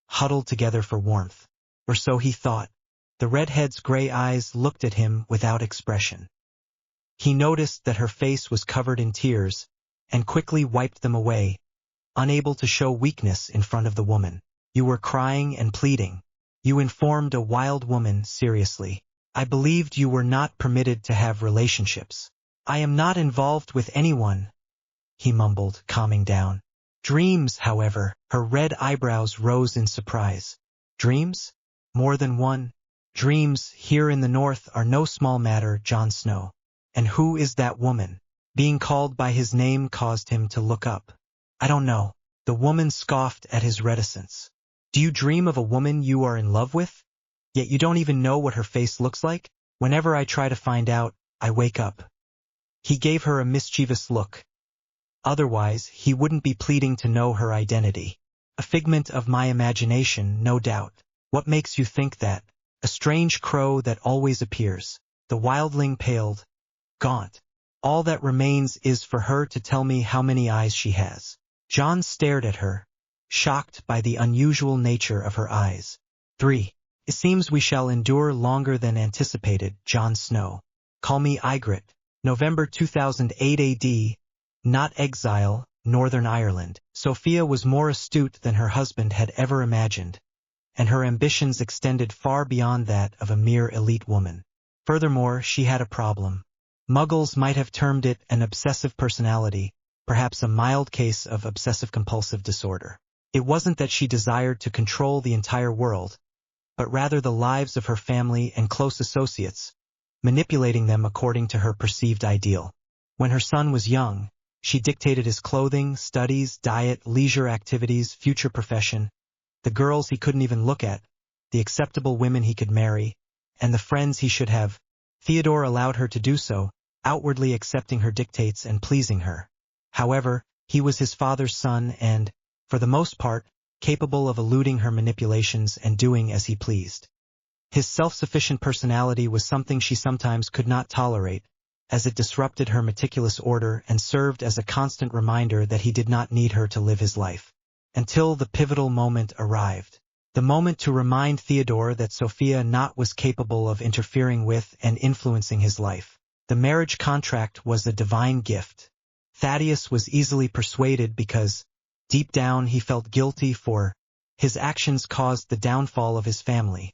huddled together for warmth. Or so he thought. The redhead's gray eyes looked at him without expression. He noticed that her face was covered in tears, and quickly wiped them away, unable to show weakness in front of the woman. "You were crying and pleading. You informed a wild woman seriously. I believed you were not permitted to have relationships." "I am not involved with anyone," he mumbled, calming down. "Dreams, however." Her red eyebrows rose in surprise. "Dreams? More than one?" "Dreams, here in the north, are no small matter, Jon Snow." "And who is that woman?" Being called by his name caused him to look up. "I don't know." The woman scoffed at his reticence. Do you dream of a woman you are in love with? Yet you don't even know what her face looks like? Whenever I try to find out, I wake up. He gave her a mischievous look. Otherwise, he wouldn't be pleading to know her identity. A figment of my imagination, no doubt. What makes you think that? A strange crow that always appears. The wildling paled, gaunt. All that remains is for her to tell me how many eyes she has. Jon stared at her, shocked by the unusual nature of her eyes. 3. It seems we shall endure longer than anticipated, Jon Snow. Call me Ygritte. November 2008 AD. Not exile, Northern Ireland. Sophia was more astute than her husband had ever imagined, and her ambitions extended far beyond that of a mere elite woman. Furthermore, she had a problem. Muggles might have termed it an obsessive personality, perhaps a mild case of obsessive-compulsive disorder. It wasn't that she desired to control the entire world, but rather the lives of her family and close associates, manipulating them according to her perceived ideal. When her son was young, she dictated his clothing, studies, diet, leisure activities, future profession, the girls he couldn't even look at, the acceptable women he could marry, and the friends he should have. Theodore allowed her to do so, outwardly accepting her dictates and pleasing her. However, he was his father's son and, for the most part, capable of eluding her manipulations and doing as he pleased. His self-sufficient personality was something she sometimes could not tolerate, as it disrupted her meticulous order and served as a constant reminder that he did not need her to live his life. Until the pivotal moment arrived. The moment to remind Theodore that Sophia not was capable of interfering with and influencing his life. The marriage contract was a divine gift. Thaddeus was easily persuaded because, deep down, he felt guilty for his actions caused the downfall of his family,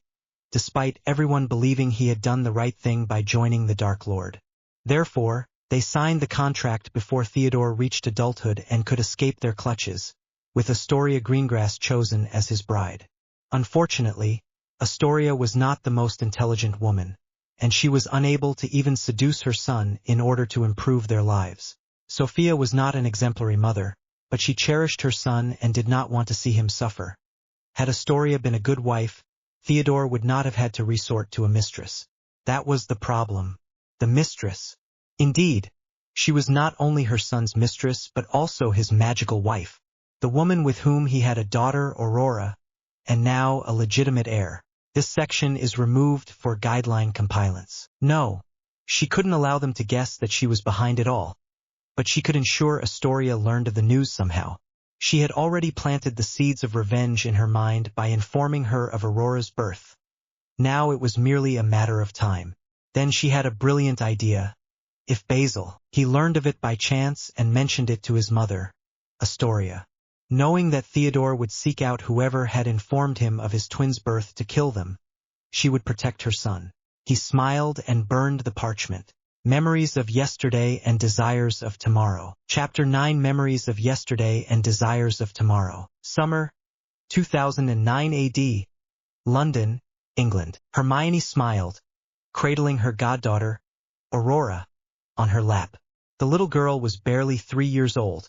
despite everyone believing he had done the right thing by joining the Dark Lord. Therefore, they signed the contract before Theodore reached adulthood and could escape their clutches, with Astoria Greengrass chosen as his bride. Unfortunately, Astoria was not the most intelligent woman, and she was unable to even seduce her son in order to improve their lives. Sophia was not an exemplary mother, but she cherished her son and did not want to see him suffer. Had Astoria been a good wife, Theodore would not have had to resort to a mistress. That was the problem. The mistress. Indeed, she was not only her son's mistress but also his magical wife, the woman with whom he had a daughter, Aurora, and now a legitimate heir. This section is removed for guideline compilants. No, she couldn't allow them to guess that she was behind it all, but she could ensure Astoria learned of the news somehow. She had already planted the seeds of revenge in her mind by informing her of Aurora's birth. Now it was merely a matter of time. Then she had a brilliant idea. If Basil, he learned of it by chance and mentioned it to his mother, Astoria, knowing that Theodore would seek out whoever had informed him of his twins' birth to kill them, she would protect her son. He smiled and burned the parchment. Memories of Yesterday and Desires of Tomorrow. Chapter 9 Memories of Yesterday and Desires of Tomorrow. Summer, 2009 AD. London, England. Hermione smiled, cradling her goddaughter, Aurora, on her lap. The little girl was barely 3 years old,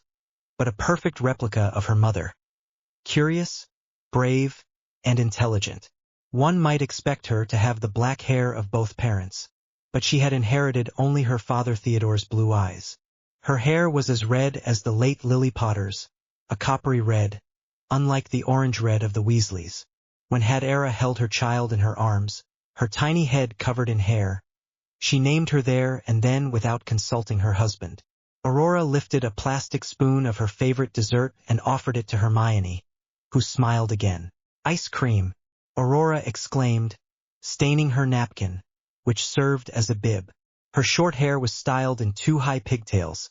but a perfect replica of her mother. Curious, brave, and intelligent. One might expect her to have the black hair of both parents, but she had inherited only her father Theodore's blue eyes. Her hair was as red as the late Lily Potter's, a coppery red, unlike the orange red of the Weasleys. When Hadera held her child in her arms, her tiny head covered in hair, she named her there and then without consulting her husband. Aurora lifted a plastic spoon of her favorite dessert and offered it to Hermione, who smiled again. Ice cream, Aurora exclaimed, staining her napkin, which served as a bib. Her short hair was styled in 2 high pigtails,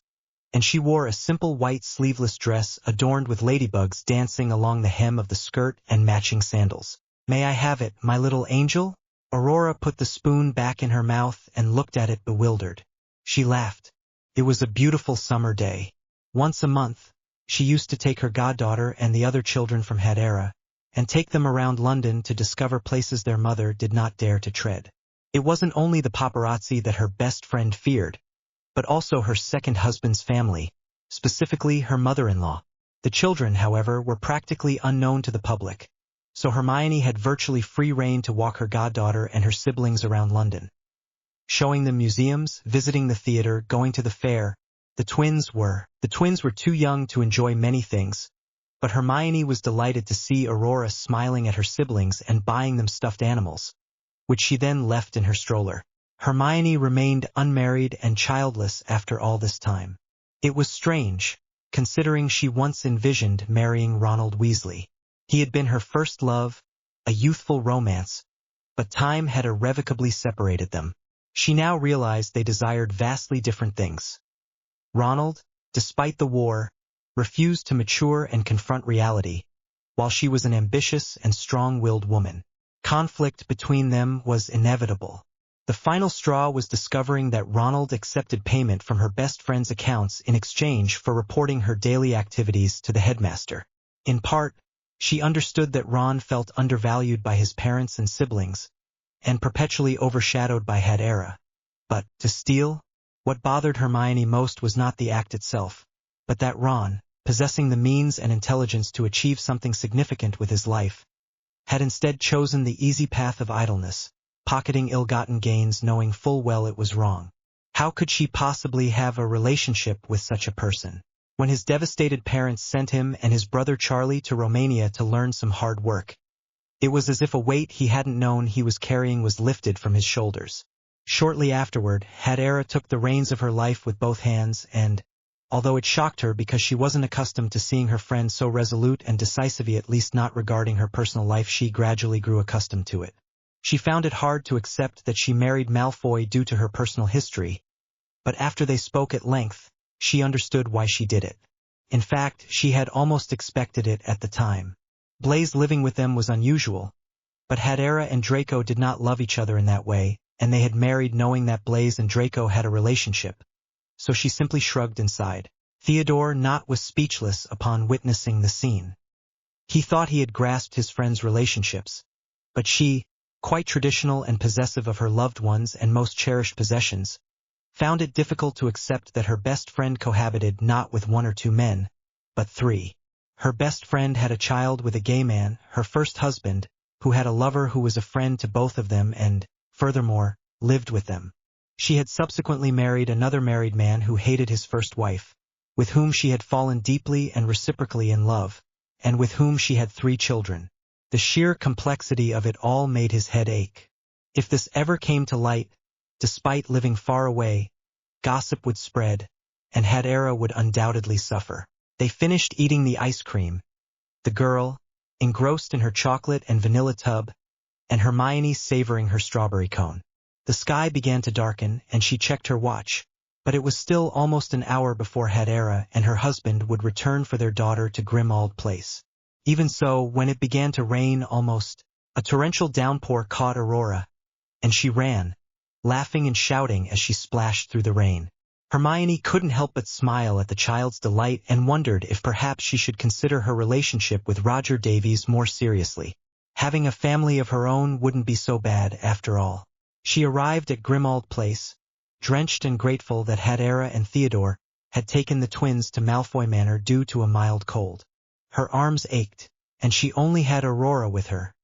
and she wore a simple white sleeveless dress adorned with ladybugs dancing along the hem of the skirt and matching sandals. May I have it, my little angel? Aurora put the spoon back in her mouth and looked at it bewildered. She laughed. It was a beautiful summer day. Once a month, she used to take her goddaughter and the other children from Hadera, and take them around London to discover places their mother did not dare to tread. It wasn't only the paparazzi that her best friend feared, but also her second husband's family, specifically her mother-in-law. The children, however, were practically unknown to the public, so Hermione had virtually free rein to walk her goddaughter and her siblings around London. Showing them museums, visiting the theater, going to the fair. The twins were too young to enjoy many things, but Hermione was delighted to see Aurora smiling at her siblings and buying them stuffed animals, which she then left in her stroller. Hermione remained unmarried and childless after all this time. It was strange, considering she once envisioned marrying Ronald Weasley. He had been her first love, a youthful romance, but time had irrevocably separated them. She now realized they desired vastly different things. Ronald, despite the war, refused to mature and confront reality, while she was an ambitious and strong-willed woman. Conflict between them was inevitable. The final straw was discovering that Ronald accepted payment from her best friend's accounts in exchange for reporting her daily activities to the headmaster. In part, she understood that Ron felt undervalued by his parents and siblings, and perpetually overshadowed by Hadera. But, to steal, what bothered Hermione most was not the act itself, but that Ron, possessing the means and intelligence to achieve something significant with his life, had instead chosen the easy path of idleness, pocketing ill-gotten gains knowing full well it was wrong. How could she possibly have a relationship with such a person? When his devastated parents sent him and his brother Charlie to Romania to learn some hard work, it was as if a weight he hadn't known he was carrying was lifted from his shoulders. Shortly afterward, Hadera took the reins of her life with both hands and, although it shocked her because she wasn't accustomed to seeing her friend so resolute and decisive, at least not regarding her personal life, she gradually grew accustomed to it. She found it hard to accept that she married Malfoy due to her personal history, but after they spoke at length, she understood why she did it. In fact, she had almost expected it at the time. Blaise living with them was unusual, but Hadera and Draco did not love each other in that way, and they had married knowing that Blaise and Draco had a relationship, so she simply shrugged and sighed. Theodore Knott was speechless upon witnessing the scene. He thought he had grasped his friend's relationships, but she, quite traditional and possessive of her loved ones and most cherished possessions, found it difficult to accept that her best friend cohabited not with one or two men, but three. Her best friend had a child with a gay man, her first husband, who had a lover who was a friend to both of them and, furthermore, lived with them. She had subsequently married another married man who hated his first wife, with whom she had fallen deeply and reciprocally in love, and with whom she had 3 children. The sheer complexity of it all made his head ache. If this ever came to light, despite living far away, gossip would spread, and Hadera would undoubtedly suffer. They finished eating the ice cream, the girl, engrossed in her chocolate and vanilla tub, and Hermione savoring her strawberry cone. The sky began to darken, and she checked her watch, but it was still almost an hour before Hadera and her husband would return for their daughter to Grimmauld Place. Even so, when it began to rain a torrential downpour caught Aurora, and she ran, laughing and shouting as she splashed through the rain. Hermione couldn't help but smile at the child's delight and wondered if perhaps she should consider her relationship with Roger Davies more seriously. Having a family of her own wouldn't be so bad after all. She arrived at Grimmauld Place, drenched and grateful that Hadera and Theodore had taken the twins to Malfoy Manor due to a mild cold. Her arms ached, and she only had Aurora with her,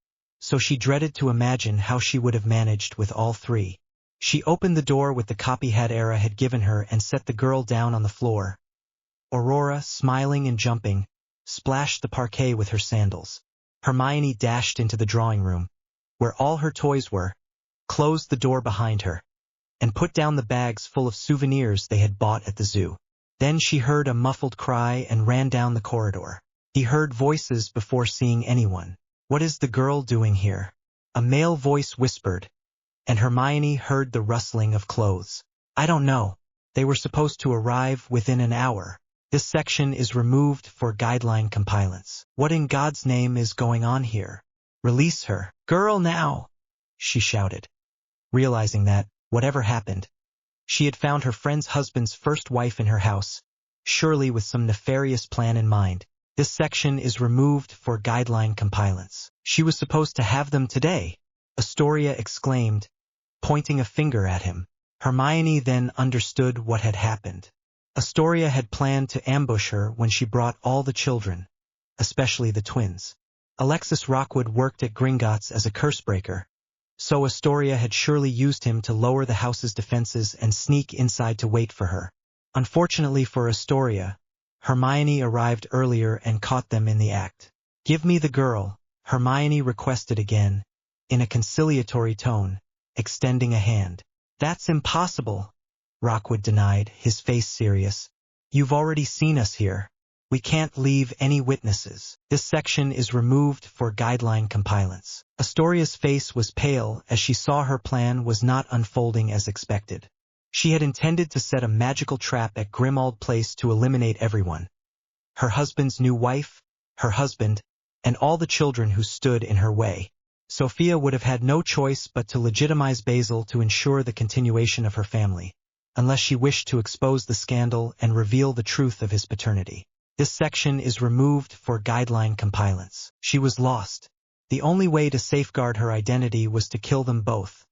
so she dreaded to imagine how she would have managed with all 3. She opened the door with the copy Hadera had given her and set the girl down on the floor. Aurora, smiling and jumping, splashed the parquet with her sandals. Hermione dashed into the drawing room, where all her toys were, closed the door behind her, and put down the bags full of souvenirs they had bought at the zoo. Then she heard a muffled cry and ran down the corridor. He heard voices before seeing anyone. "What is the girl doing here?" a male voice whispered, and Hermione heard the rustling of clothes. "I don't know. They were supposed to arrive within an hour. This section is removed for guideline compliance. What in God's name is going on here? Release her. Girl now!" she shouted, realizing that, whatever happened, she had found her friend's husband's first wife in her house, surely with some nefarious plan in mind. This section is removed for guideline compliance. She was supposed to have them today, Astoria exclaimed, pointing a finger at him. Hermione then understood what had happened. Astoria had planned to ambush her when she brought all the children, especially the twins. Alexis Rockwood worked at Gringotts as a cursebreaker, so Astoria had surely used him to lower the house's defenses and sneak inside to wait for her. Unfortunately for Astoria, Hermione arrived earlier and caught them in the act. "Give me the girl," Hermione requested again, in a conciliatory tone, extending a hand. "That's impossible," Rockwood denied, his face serious. "You've already seen us here. We can't leave any witnesses. This section is removed for guideline compliance." Astoria's face was pale as she saw her plan was not unfolding as expected. She had intended to set a magical trap at Grimmauld Place to eliminate everyone. Her husband's new wife, her husband, and all the children who stood in her way. Sophia would have had no choice but to legitimize Basil to ensure the continuation of her family, unless she wished to expose the scandal and reveal the truth of his paternity. This section is removed for guideline compliance. She was lost. The only way to safeguard her identity was to kill them both,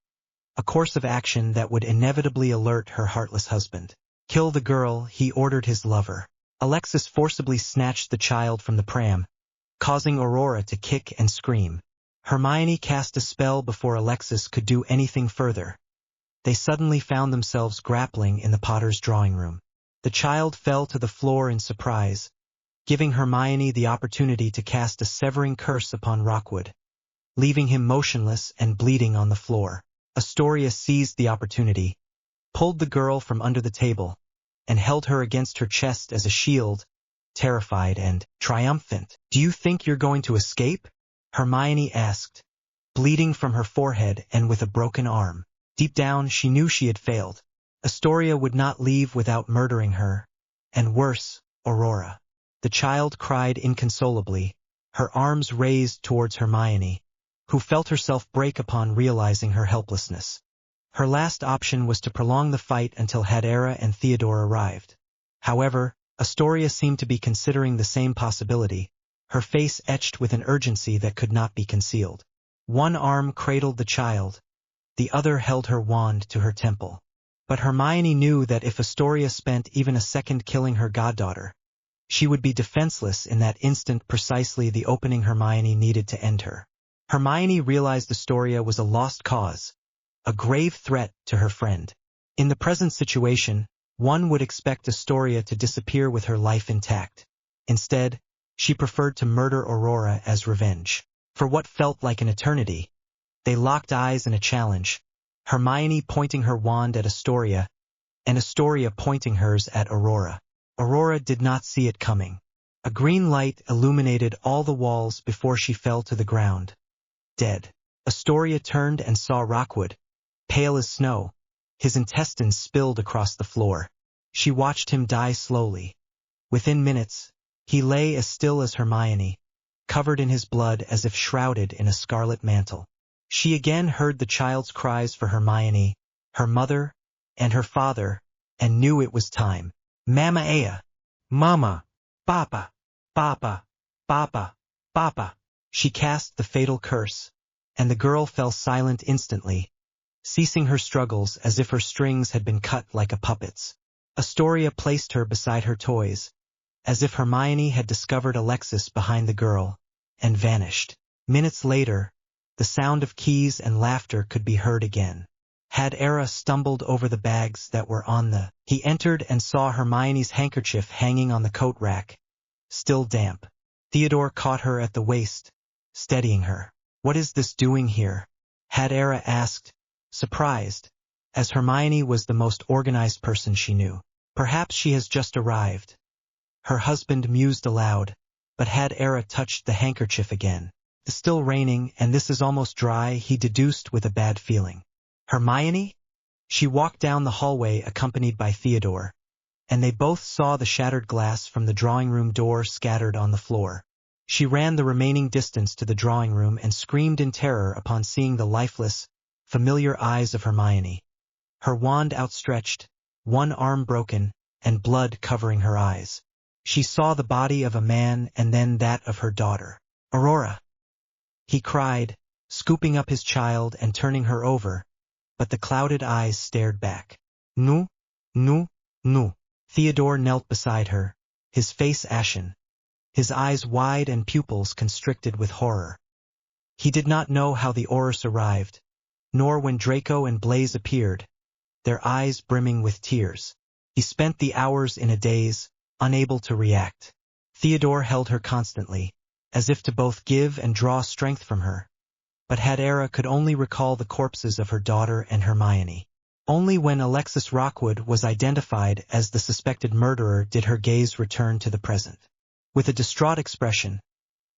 a course of action that would inevitably alert her heartless husband. "Kill the girl," he ordered his lover. Alexis forcibly snatched the child from the pram, causing Aurora to kick and scream. Hermione cast a spell before Alexis could do anything further. They suddenly found themselves grappling in the Potter's drawing room. The child fell to the floor in surprise, giving Hermione the opportunity to cast a severing curse upon Rockwood, leaving him motionless and bleeding on the floor. Astoria seized the opportunity, pulled the girl from under the table, and held her against her chest as a shield, terrified and triumphant. "Do you think you're going to escape?" Hermione asked, bleeding from her forehead and with a broken arm. Deep down, she knew she had failed. Astoria would not leave without murdering her, and worse, Aurora. The child cried inconsolably, her arms raised towards Hermione, who felt herself break upon realizing her helplessness. Her last option was to prolong the fight until Hadera and Theodore arrived. However, Astoria seemed to be considering the same possibility, her face etched with an urgency that could not be concealed. One arm cradled the child, the other held her wand to her temple. But Hermione knew that if Astoria spent even a second killing her goddaughter, she would be defenseless in that instant, precisely the opening Hermione needed to end her. Hermione realized Astoria was a lost cause, a grave threat to her friend. In the present situation, one would expect Astoria to disappear with her life intact. Instead, she preferred to murder Aurora as revenge. For what felt like an eternity, they locked eyes in a challenge, Hermione pointing her wand at Astoria, and Astoria pointing hers at Aurora. Aurora did not see it coming. A green light illuminated all the walls before she fell to the ground, dead. Astoria turned and saw Rockwood, pale as snow, his intestines spilled across the floor. She watched him die slowly. Within minutes, he lay as still as Hermione, covered in his blood as if shrouded in a scarlet mantle. She again heard the child's cries for Hermione, her mother, and her father, and knew it was time. "Mama Ea! Mama! Papa! Papa! Papa! Papa!" She cast the fatal curse, and the girl fell silent instantly, ceasing her struggles as if her strings had been cut like a puppet's. Astoria placed her beside her toys, as if Hermione had discovered Alexis behind the girl, and vanished. Minutes later, the sound of keys and laughter could be heard again. Hadera stumbled over the bags that were on the... He entered and saw Hermione's handkerchief hanging on the coat rack, still damp. Theodore caught her at the waist, steadying her. "What is this doing here?" Hadera asked, surprised, as Hermione was the most organized person she knew. "Perhaps she has just arrived." Her husband mused aloud, but Hadera touched the handkerchief again. "It's still raining, and this is almost dry," he deduced with a bad feeling. "Hermione?" She walked down the hallway accompanied by Theodore, and they both saw the shattered glass from the drawing room door scattered on the floor. She ran the remaining distance to the drawing room and screamed in terror upon seeing the lifeless, familiar eyes of Hermione, her wand outstretched, one arm broken, and blood covering her eyes. She saw the body of a man and then that of her daughter. "Aurora!" he cried, scooping up his child and turning her over, but the clouded eyes stared back. "No, no, no." Theodore knelt beside her, his face ashen. his eyes wide and pupils constricted with horror. He did not know how the Orus arrived, nor when Draco and Blaze appeared, their eyes brimming with tears. He spent the hours in a daze, unable to react. Theodore held her constantly, as if to both give and draw strength from her. But Hadera could only recall the corpses of her daughter and Hermione. Only when Alexis Rockwood was identified as the suspected murderer did her gaze return to the present. With a distraught expression,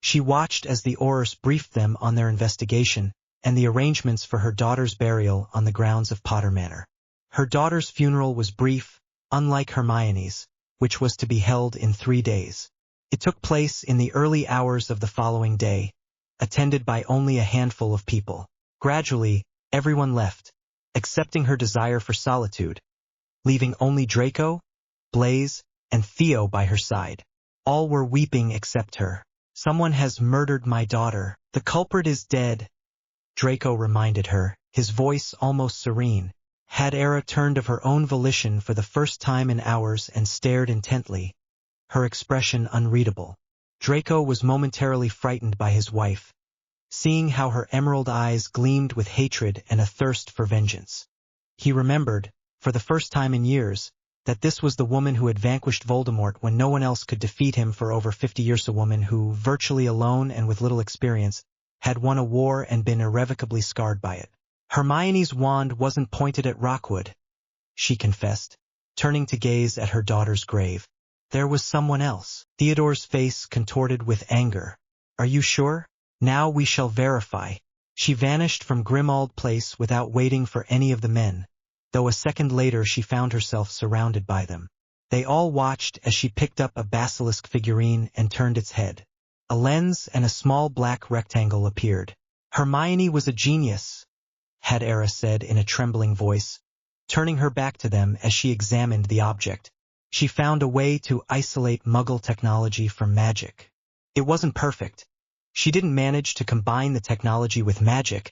she watched as the Orus briefed them on their investigation and the arrangements for her daughter's burial on the grounds of Potter Manor. Her daughter's funeral was brief, unlike Hermione's, which was to be held in 3 days. It took place in the early hours of the following day, attended by only a handful of people. Gradually, everyone left, accepting her desire for solitude, leaving only Draco, Blaze, and Theo by her side. All were weeping except her. "Someone has murdered my daughter. The culprit is dead," Draco reminded her, his voice almost serene. Hadera turned of her own volition for the first time in hours and stared intently, her expression unreadable. Draco was momentarily frightened by his wife, seeing how her emerald eyes gleamed with hatred and a thirst for vengeance. He remembered, for the first time in years, that this was the woman who had vanquished Voldemort when no one else could defeat him for over 50 years, a woman who, virtually alone and with little experience, had won a war and been irrevocably scarred by it. Hermione's wand wasn't pointed at Rockwood, she confessed, turning to gaze at her daughter's grave. There was someone else. Theodore's face contorted with anger. "Are you sure? Now we shall verify." She vanished from Grimmauld Place without waiting for any of the men, though a second later she found herself surrounded by them. They all watched as she picked up a basilisk figurine and turned its head. A lens and a small black rectangle appeared. "Hermione was a genius," Hadera said in a trembling voice, turning her back to them as she examined the object. She found a way to isolate Muggle technology from magic. It wasn't perfect. She didn't manage to combine the technology with magic,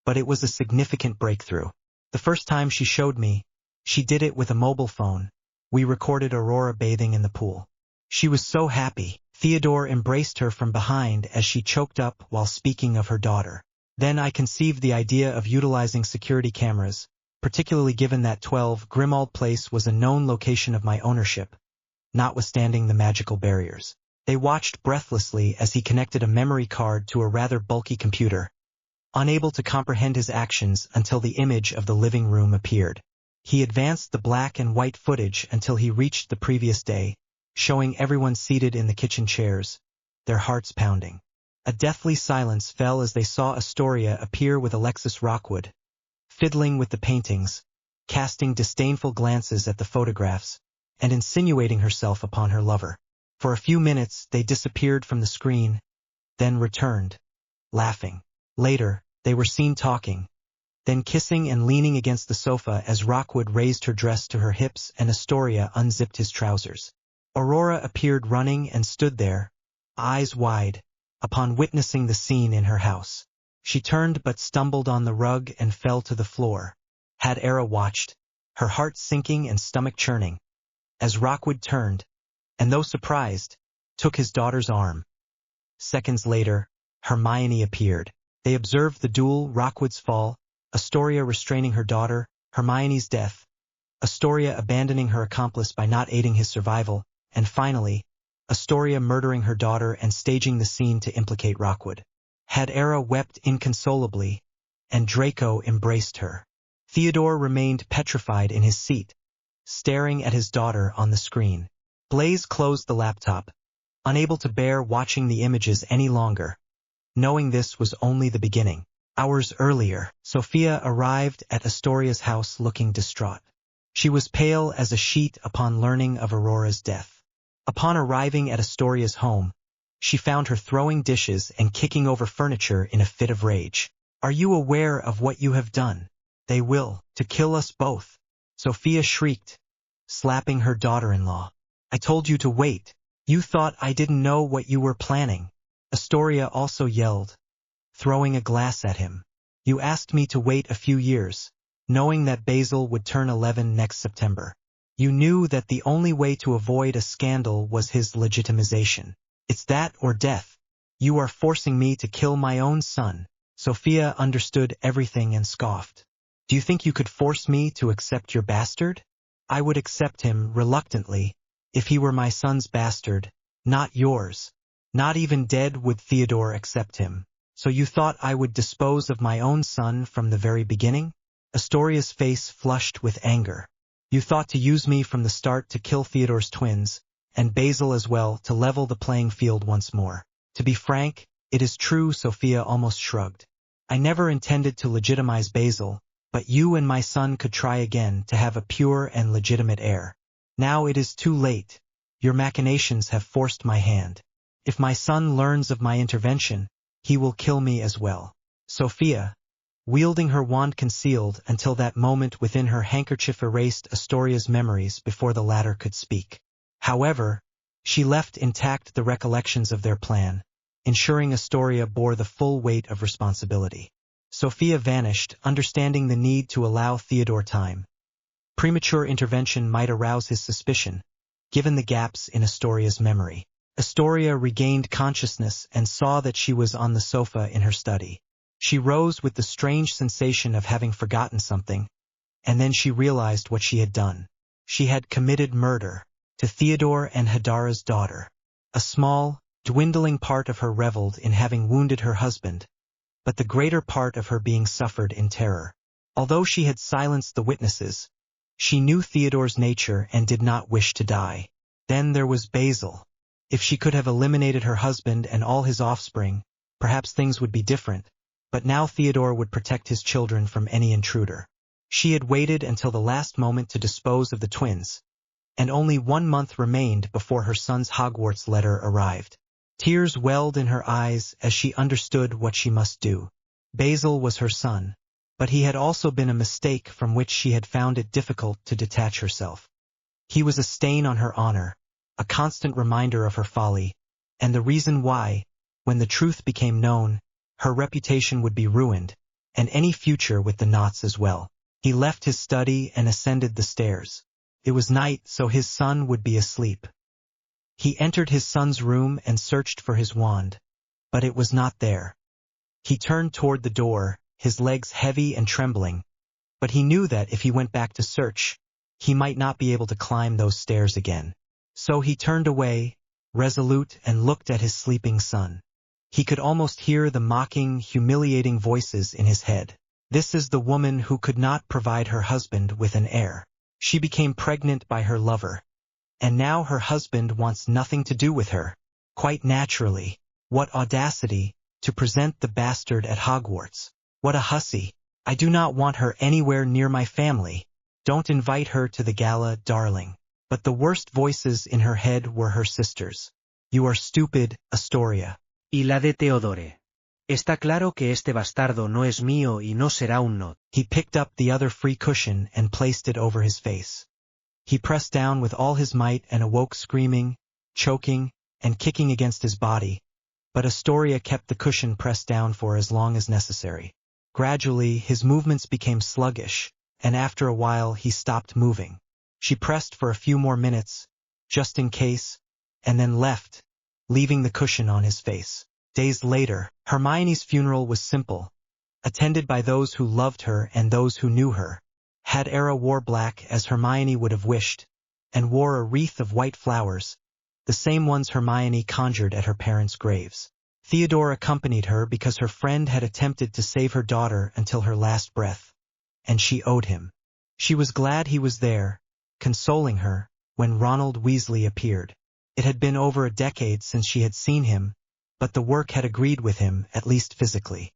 but it was a significant breakthrough. The first time she showed me, she did it with a mobile phone. We recorded Aurora bathing in the pool. She was so happy. Theodore embraced her from behind as she choked up while speaking of her daughter. Then I conceived the idea of utilizing security cameras, particularly given that 12 Grimmauld Place was a known location of my ownership, notwithstanding the magical barriers. They watched breathlessly as he connected a memory card to a rather bulky computer, unable to comprehend his actions until the image of the living room appeared. He advanced the black and white footage until he reached the previous day, showing everyone seated in the kitchen chairs, their hearts pounding. A deathly silence fell as they saw Astoria appear with Alexis Rockwood, fiddling with the paintings, casting disdainful glances at the photographs, and insinuating herself upon her lover. For a few minutes they disappeared from the screen, then returned, laughing. Later, they were seen talking, then kissing and leaning against the sofa as Rockwood raised her dress to her hips and Astoria unzipped his trousers. Aurora appeared running and stood there, eyes wide, upon witnessing the scene in her house. She turned but stumbled on the rug and fell to the floor. Hadera watched, her heart sinking and stomach churning, as Rockwood turned, and though surprised, took his daughter's arm. Seconds later, Hermione appeared. They observed the duel, Rockwood's fall, Astoria restraining her daughter, Hermione's death, Astoria abandoning her accomplice by not aiding his survival, and finally, Astoria murdering her daughter and staging the scene to implicate Rockwood. Hadera wept inconsolably, and Draco embraced her. Theodore remained petrified in his seat, staring at his daughter on the screen. Blaze closed the laptop, unable to bear watching the images any longer, knowing this was only the beginning. Hours earlier, Sophia arrived at Astoria's house looking distraught. She was pale as a sheet upon learning of Aurora's death. Upon arriving at Astoria's home, she found her throwing dishes and kicking over furniture in a fit of rage. "Are you aware of what you have done? They will, to kill us both," Sophia shrieked, slapping her daughter-in-law. "I told you to wait. You thought I didn't know what you were planning." Astoria also yelled, throwing a glass at him. "You asked me to wait a few years, knowing that Basil would turn 11 next September. You knew that the only way to avoid a scandal was his legitimization. It's that or death. You are forcing me to kill my own son. Sophia understood everything and scoffed. Do you think you could force me to accept your bastard? I would accept him reluctantly, if he were my son's bastard, not yours. Not even dead would Theodore accept him. So you thought I would dispose of my own son from the very beginning? Astoria's face flushed with anger. You thought to use me from the start to kill Theodore's twins, and Basil as well, to level the playing field once more. To be frank, it is true, Sophia almost shrugged. I never intended to legitimize Basil, but you and my son could try again to have a pure and legitimate heir. Now it is too late. Your machinations have forced my hand. If my son learns of my intervention, he will kill me as well. Sophia, wielding her wand, concealed until that moment within her handkerchief, erased Astoria's memories before the latter could speak. However, she left intact the recollections of their plan, ensuring Astoria bore the full weight of responsibility. Sophia vanished, understanding the need to allow Theodore time. Premature intervention might arouse his suspicion, given the gaps in Astoria's memory. Astoria regained consciousness and saw that she was on the sofa in her study. She rose with the strange sensation of having forgotten something, and then she realized what she had done. She had committed murder to Theodore and Hadara's daughter. A small, dwindling part of her reveled in having wounded her husband, but the greater part of her being suffered in terror. Although she had silenced the witnesses, she knew Theodore's nature and did not wish to die. Then there was Basil. If she could have eliminated her husband and all his offspring, perhaps things would be different, but now Theodore would protect his children from any intruder. She had waited until the last moment to dispose of the twins, and only 1 month remained before her son's Hogwarts letter arrived. Tears welled in her eyes as she understood what she must do. Basil was her son, but he had also been a mistake from which she had found it difficult to detach herself. He was a stain on her honor, a constant reminder of her folly, and the reason why, when the truth became known, her reputation would be ruined, and any future with the Knots as well. He left his study and ascended the stairs. It was night, so his son would be asleep. He entered his son's room and searched for his wand, but it was not there. He turned toward the door, his legs heavy and trembling, but he knew that if he went back to search, he might not be able to climb those stairs again. So he turned away, resolute, and looked at his sleeping son. He could almost hear the mocking, humiliating voices in his head. This is the woman who could not provide her husband with an heir. She became pregnant by her lover, and now her husband wants nothing to do with her. Quite naturally. What audacity, to present the bastard at Hogwarts. What a hussy. I do not want her anywhere near my family. Don't invite her to the gala, darling. But the worst voices in her head were her sisters. You are stupid, Astoria. Y la de Teodore. Está claro que este bastardo no es mío y no será un not. He picked up the other free cushion and placed it over his face. He pressed down with all his might and awoke screaming, choking, and kicking against his body, but Astoria kept the cushion pressed down for as long as necessary. Gradually, his movements became sluggish, and after a while he stopped moving. She pressed for a few more minutes, just in case, and then left, leaving the cushion on his face. Days later, Hermione's funeral was simple, attended by those who loved her and those who knew her. Hadara wore black as Hermione would have wished, and wore a wreath of white flowers, the same ones Hermione conjured at her parents' graves. Theodore accompanied her because her friend had attempted to save her daughter until her last breath, and she owed him. She was glad he was there, consoling her, when Ronald Weasley appeared. It had been over a decade since she had seen him, but the work had agreed with him, at least physically.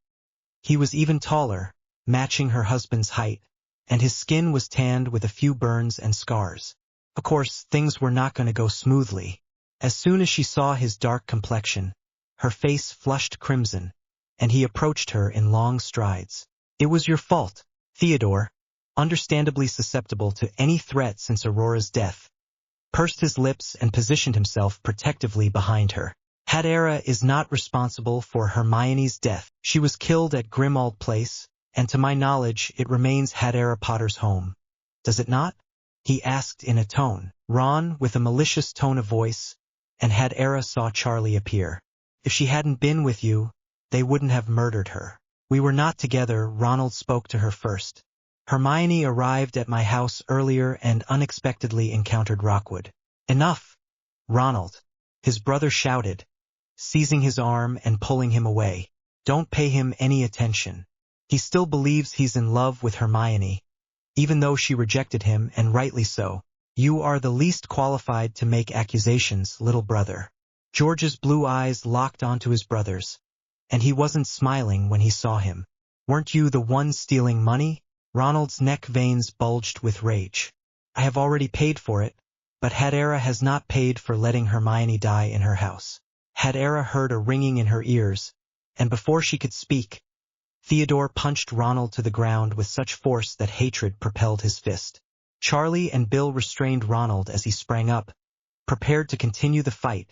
He was even taller, matching her husband's height, and his skin was tanned with a few burns and scars. Of course, things were not going to go smoothly. As soon as she saw his dark complexion, her face flushed crimson, and he approached her in long strides. It was your fault, Theodore, understandably susceptible to any threat since Aurora's death, pursed his lips and positioned himself protectively behind her. Hadara is not responsible for Hermione's death. She was killed at Grimmauld Place, and to my knowledge it remains Hadara Potter's home. Does it not? He asked in a tone. Ron, with a malicious tone of voice, and had Era saw Charlie appear. If she hadn't been with you, they wouldn't have murdered her. We were not together, Ronald spoke to her first. Hermione arrived at my house earlier and unexpectedly encountered Rockwood. Enough, Ronald, his brother shouted, seizing his arm and pulling him away. Don't pay him any attention. He still believes he's in love with Hermione, even though she rejected him, and rightly so. You are the least qualified to make accusations, little brother. George's blue eyes locked onto his brother's, and he wasn't smiling when he saw him. Weren't you the one stealing money? Ronald's neck veins bulged with rage. I have already paid for it, but Hadera has not paid for letting Hermione die in her house. Hadera heard a ringing in her ears, and before she could speak, Theodore punched Ronald to the ground with such force that hatred propelled his fist. Charlie and Bill restrained Ronald as he sprang up, prepared to continue the fight,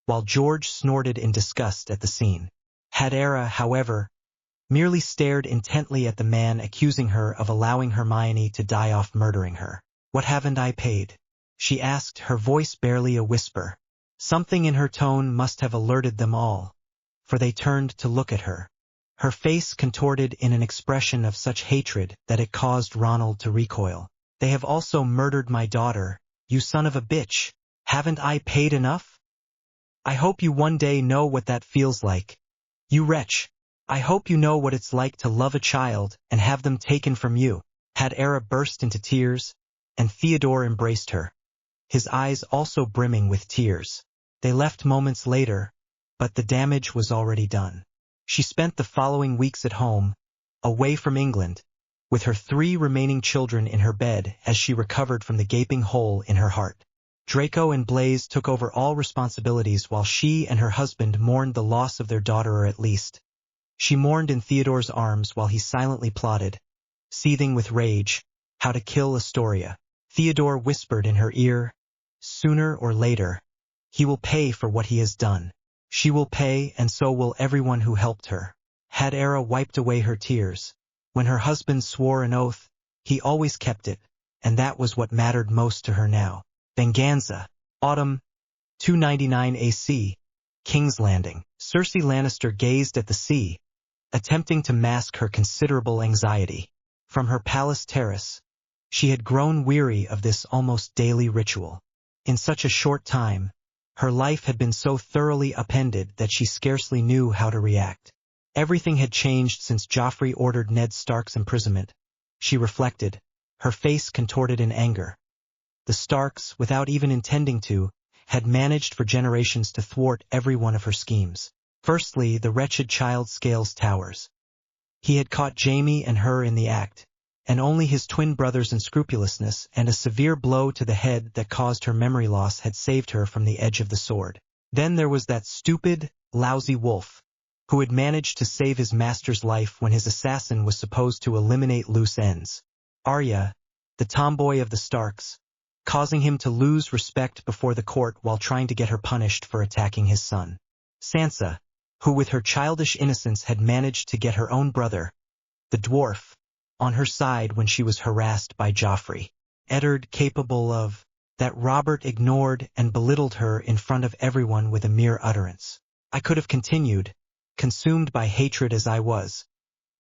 while George snorted in disgust at the scene. Hadera, however, merely stared intently at the man accusing her of allowing Hermione to die off murdering her. What haven't I paid? She asked, her voice barely a whisper. Something in her tone must have alerted them all, for they turned to look at her. Her face contorted in an expression of such hatred that it caused Ronald to recoil. They have also murdered my daughter, you son of a bitch. Haven't I paid enough? I hope you one day know what that feels like. You wretch. I hope you know what it's like to love a child and have them taken from you. Hadera burst into tears, and Theodore embraced her, his eyes also brimming with tears. They left moments later, but the damage was already done. She spent the following weeks at home, away from England, with her 3 remaining children in her bed as she recovered from the gaping hole in her heart. Draco and Blaze took over all responsibilities while she and her husband mourned the loss of their daughter, or at least. She mourned in Theodore's arms while he silently plotted, seething with rage, how to kill Astoria. Theodore whispered in her ear, sooner or later, he will pay for what he has done. She will pay, and so will everyone who helped her. Hadera wiped away her tears. When her husband swore an oath, he always kept it, and that was what mattered most to her now. Venganza. Autumn. 299 AC. King's Landing. Cersei Lannister gazed at the sea, attempting to mask her considerable anxiety. From her palace terrace, she had grown weary of this almost daily ritual. In such a short time, her life had been so thoroughly upended that she scarcely knew how to react. Everything had changed since Joffrey ordered Ned Stark's imprisonment. She reflected, her face contorted in anger. The Starks, without even intending to, had managed for generations to thwart every one of her schemes. Firstly, the wretched child Scales Towers. He had caught Jaime and her in the act, and only his twin brother's unscrupulousness and a severe blow to the head that caused her memory loss had saved her from the edge of the sword. Then there was that stupid, lousy wolf, who had managed to save his master's life when his assassin was supposed to eliminate loose ends. Arya, the tomboy of the Starks, causing him to lose respect before the court while trying to get her punished for attacking his son. Sansa, who with her childish innocence had managed to get her own brother, the dwarf, on her side when she was harassed by Joffrey. Eddard, capable of that Robert ignored and belittled her in front of everyone with a mere utterance. I could have continued, consumed by hatred as I was,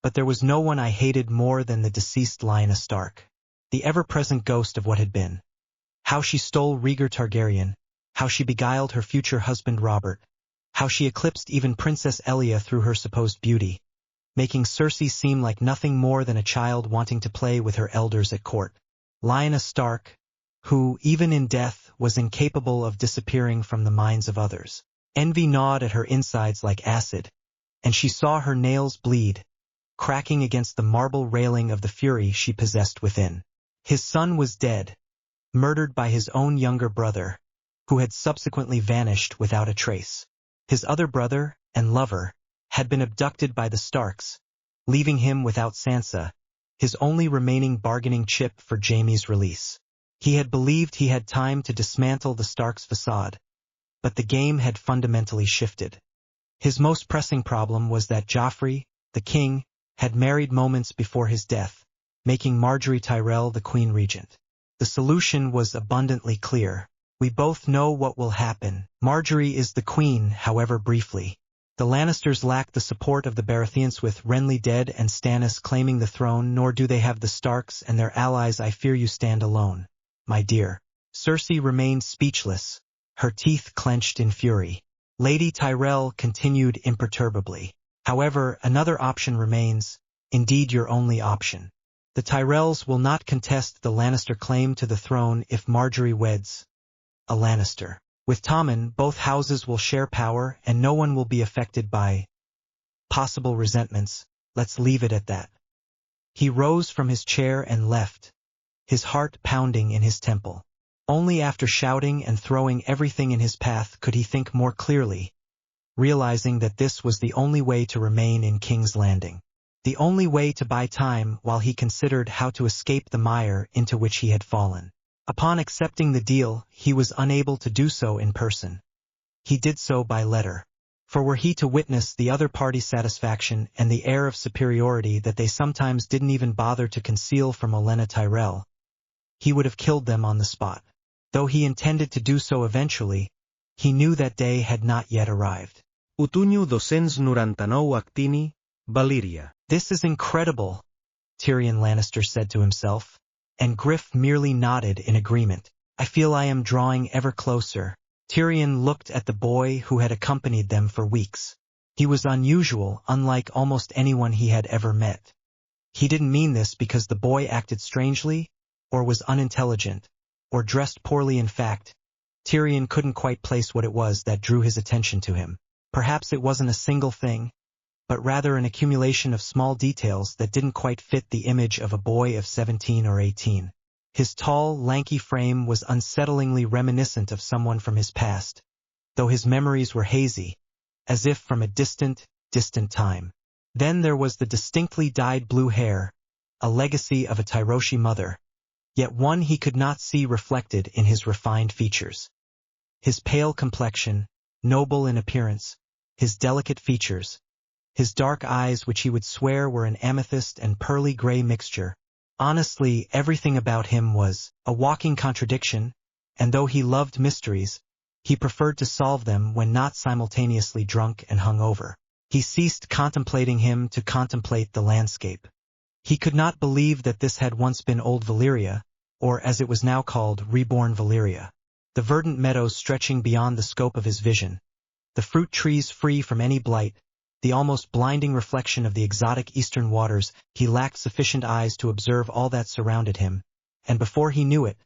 but there was no one I hated more than the deceased Lyanna Stark, the ever-present ghost of what had been. How she stole Rhaegar Targaryen, how she beguiled her future husband Robert, how she eclipsed even Princess Elia through her supposed beauty, making Cersei seem like nothing more than a child wanting to play with her elders at court. Lyanna Stark, who, even in death, was incapable of disappearing from the minds of others. Envy gnawed at her insides like acid, and she saw her nails bleed, cracking against the marble railing of the fury she possessed within. His son was dead, murdered by his own younger brother, who had subsequently vanished without a trace. His other brother, and lover, had been abducted by the Starks, leaving him without Sansa, his only remaining bargaining chip for Jaime's release. He had believed he had time to dismantle the Starks' facade, but the game had fundamentally shifted. His most pressing problem was that Joffrey, the king, had married moments before his death, making Margaery Tyrell the queen regent. The solution was abundantly clear. We both know what will happen. Marjorie is the queen, however briefly. The Lannisters lack the support of the Baratheons with Renly dead and Stannis claiming the throne, nor do they have the Starks and their allies. I fear you stand alone, my dear. Cersei remained speechless, her teeth clenched in fury. Lady Tyrell continued imperturbably. However, another option remains, indeed your only option. The Tyrells will not contest the Lannister claim to the throne if Marjorie weds a Lannister. With Tommen, both houses will share power and no one will be affected by possible resentments. Let's leave it at that. He rose from his chair and left, his heart pounding in his temple. Only after shouting and throwing everything in his path could he think more clearly, realizing that this was the only way to remain in King's Landing. The only way to buy time while he considered how to escape the mire into which he had fallen. Upon accepting the deal, he was unable to do so in person. He did so by letter. For were he to witness the other party's satisfaction and the air of superiority that they sometimes didn't even bother to conceal from Olenna Tyrell, he would have killed them on the spot. Though he intended to do so eventually, he knew that day had not yet arrived. Otoño 299 Actini, Valyria. This is incredible, Tyrion Lannister said to himself, and Griff merely nodded in agreement. I feel I am drawing ever closer. Tyrion looked at the boy who had accompanied them for weeks. He was unusual, unlike almost anyone he had ever met. He didn't mean this because the boy acted strangely, or was unintelligent, or dressed poorly. In fact, Tyrion couldn't quite place what it was that drew his attention to him. Perhaps it wasn't a single thing, but rather an accumulation of small details that didn't quite fit the image of a boy of 17 or 18. His tall, lanky frame was unsettlingly reminiscent of someone from his past, though his memories were hazy, as if from a distant, distant time. Then there was the distinctly dyed blue hair, a legacy of a Tyroshi mother, yet one he could not see reflected in his refined features. His pale complexion, noble in appearance, his delicate features, his dark eyes which he would swear were an amethyst and pearly gray mixture. Honestly, everything about him was a walking contradiction, and though he loved mysteries, he preferred to solve them when not simultaneously drunk and hungover. He ceased contemplating him to contemplate the landscape. He could not believe that this had once been Old Valyria, or as it was now called, Reborn Valyria. The verdant meadows stretching beyond the scope of his vision, the fruit trees free from any blight, the almost blinding reflection of the exotic eastern waters. He lacked sufficient eyes to observe all that surrounded him, and before he knew it,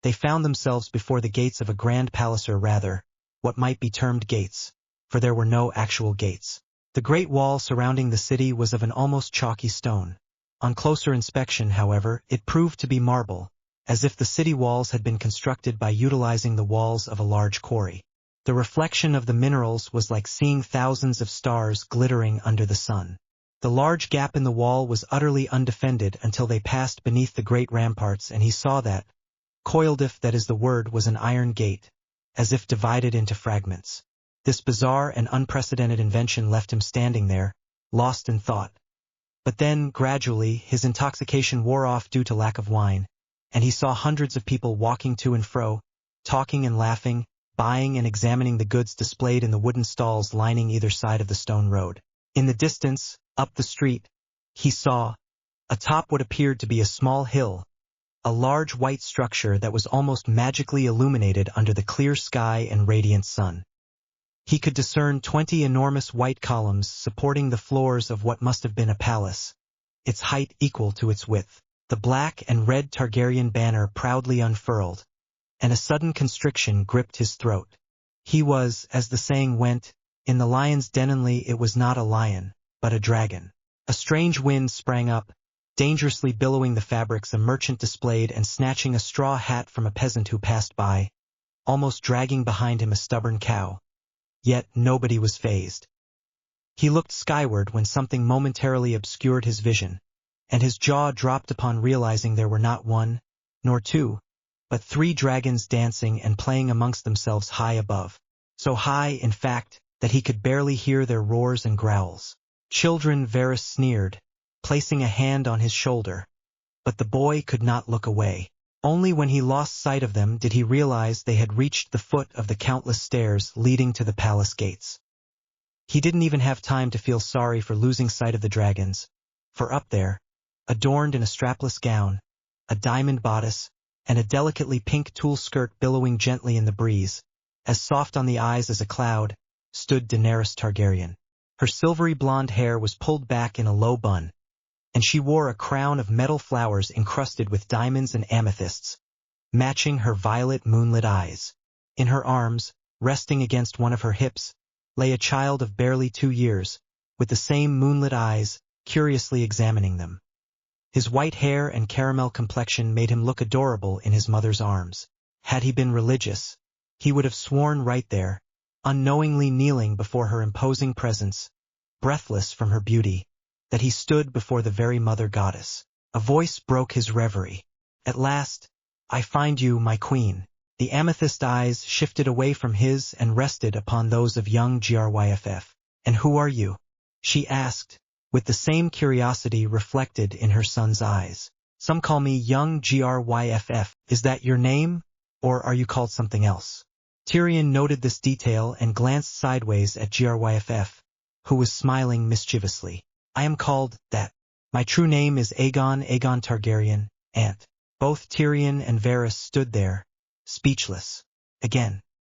they found themselves before the gates of a grand palace, or rather, what might be termed gates, for there were no actual gates. The great wall surrounding the city was of an almost chalky stone. On closer inspection, however, it proved to be marble, as if the city walls had been constructed by utilizing the walls of a large quarry. The reflection of the minerals was like seeing thousands of stars glittering under the sun. The large gap in the wall was utterly undefended until they passed beneath the great ramparts, and he saw that, coiled if that is the word, was an iron gate, as if divided into fragments. This bizarre and unprecedented invention left him standing there, lost in thought. But then, gradually, his intoxication wore off due to lack of wine, and he saw hundreds of people walking to and fro, talking and laughing, buying and examining the goods displayed in the wooden stalls lining either side of the stone road. In the distance, up the street, he saw, atop what appeared to be a small hill, a large white structure that was almost magically illuminated under the clear sky and radiant sun. He could discern 20 enormous white columns supporting the floors of what must have been a palace, its height equal to its width. The black and red Targaryen banner proudly unfurled, and a sudden constriction gripped his throat. He was, as the saying went, in the lion's den. Only it was not a lion, but a dragon. A strange wind sprang up, dangerously billowing the fabrics a merchant displayed and snatching a straw hat from a peasant who passed by, almost dragging behind him a stubborn cow. Yet nobody was fazed. He looked skyward when something momentarily obscured his vision, and his jaw dropped upon realizing there were not one, nor two, but 3 dragons dancing and playing amongst themselves high above. So high, in fact, that he could barely hear their roars and growls. Children, Varys sneered, placing a hand on his shoulder, but the boy could not look away. Only when he lost sight of them did he realize they had reached the foot of the countless stairs leading to the palace gates. He didn't even have time to feel sorry for losing sight of the dragons, for up there, adorned in a strapless gown, a diamond bodice, and a delicately pink tulle skirt billowing gently in the breeze, as soft on the eyes as a cloud, stood Daenerys Targaryen. Her silvery blonde hair was pulled back in a low bun, and she wore a crown of metal flowers encrusted with diamonds and amethysts, matching her violet moonlit eyes. In her arms, resting against one of her hips, lay a child of barely 2 years, with the same moonlit eyes, curiously examining them. His white hair and caramel complexion made him look adorable in his mother's arms. Had he been religious, he would have sworn right there, unknowingly kneeling before her imposing presence, breathless from her beauty, that he stood before the very mother goddess. A voice broke his reverie. At last, I find you, my queen. The amethyst eyes shifted away from his and rested upon those of young Gryff. And who are you? She asked, with the same curiosity reflected in her son's eyes. Some call me young Gryff. Is that your name, or are you called something else? Tyrion noted this detail and glanced sideways at Gryff, who was smiling mischievously. I am called that. My true name is Aegon Targaryen, Aunt. Both Tyrion and Varys stood there, speechless. Again,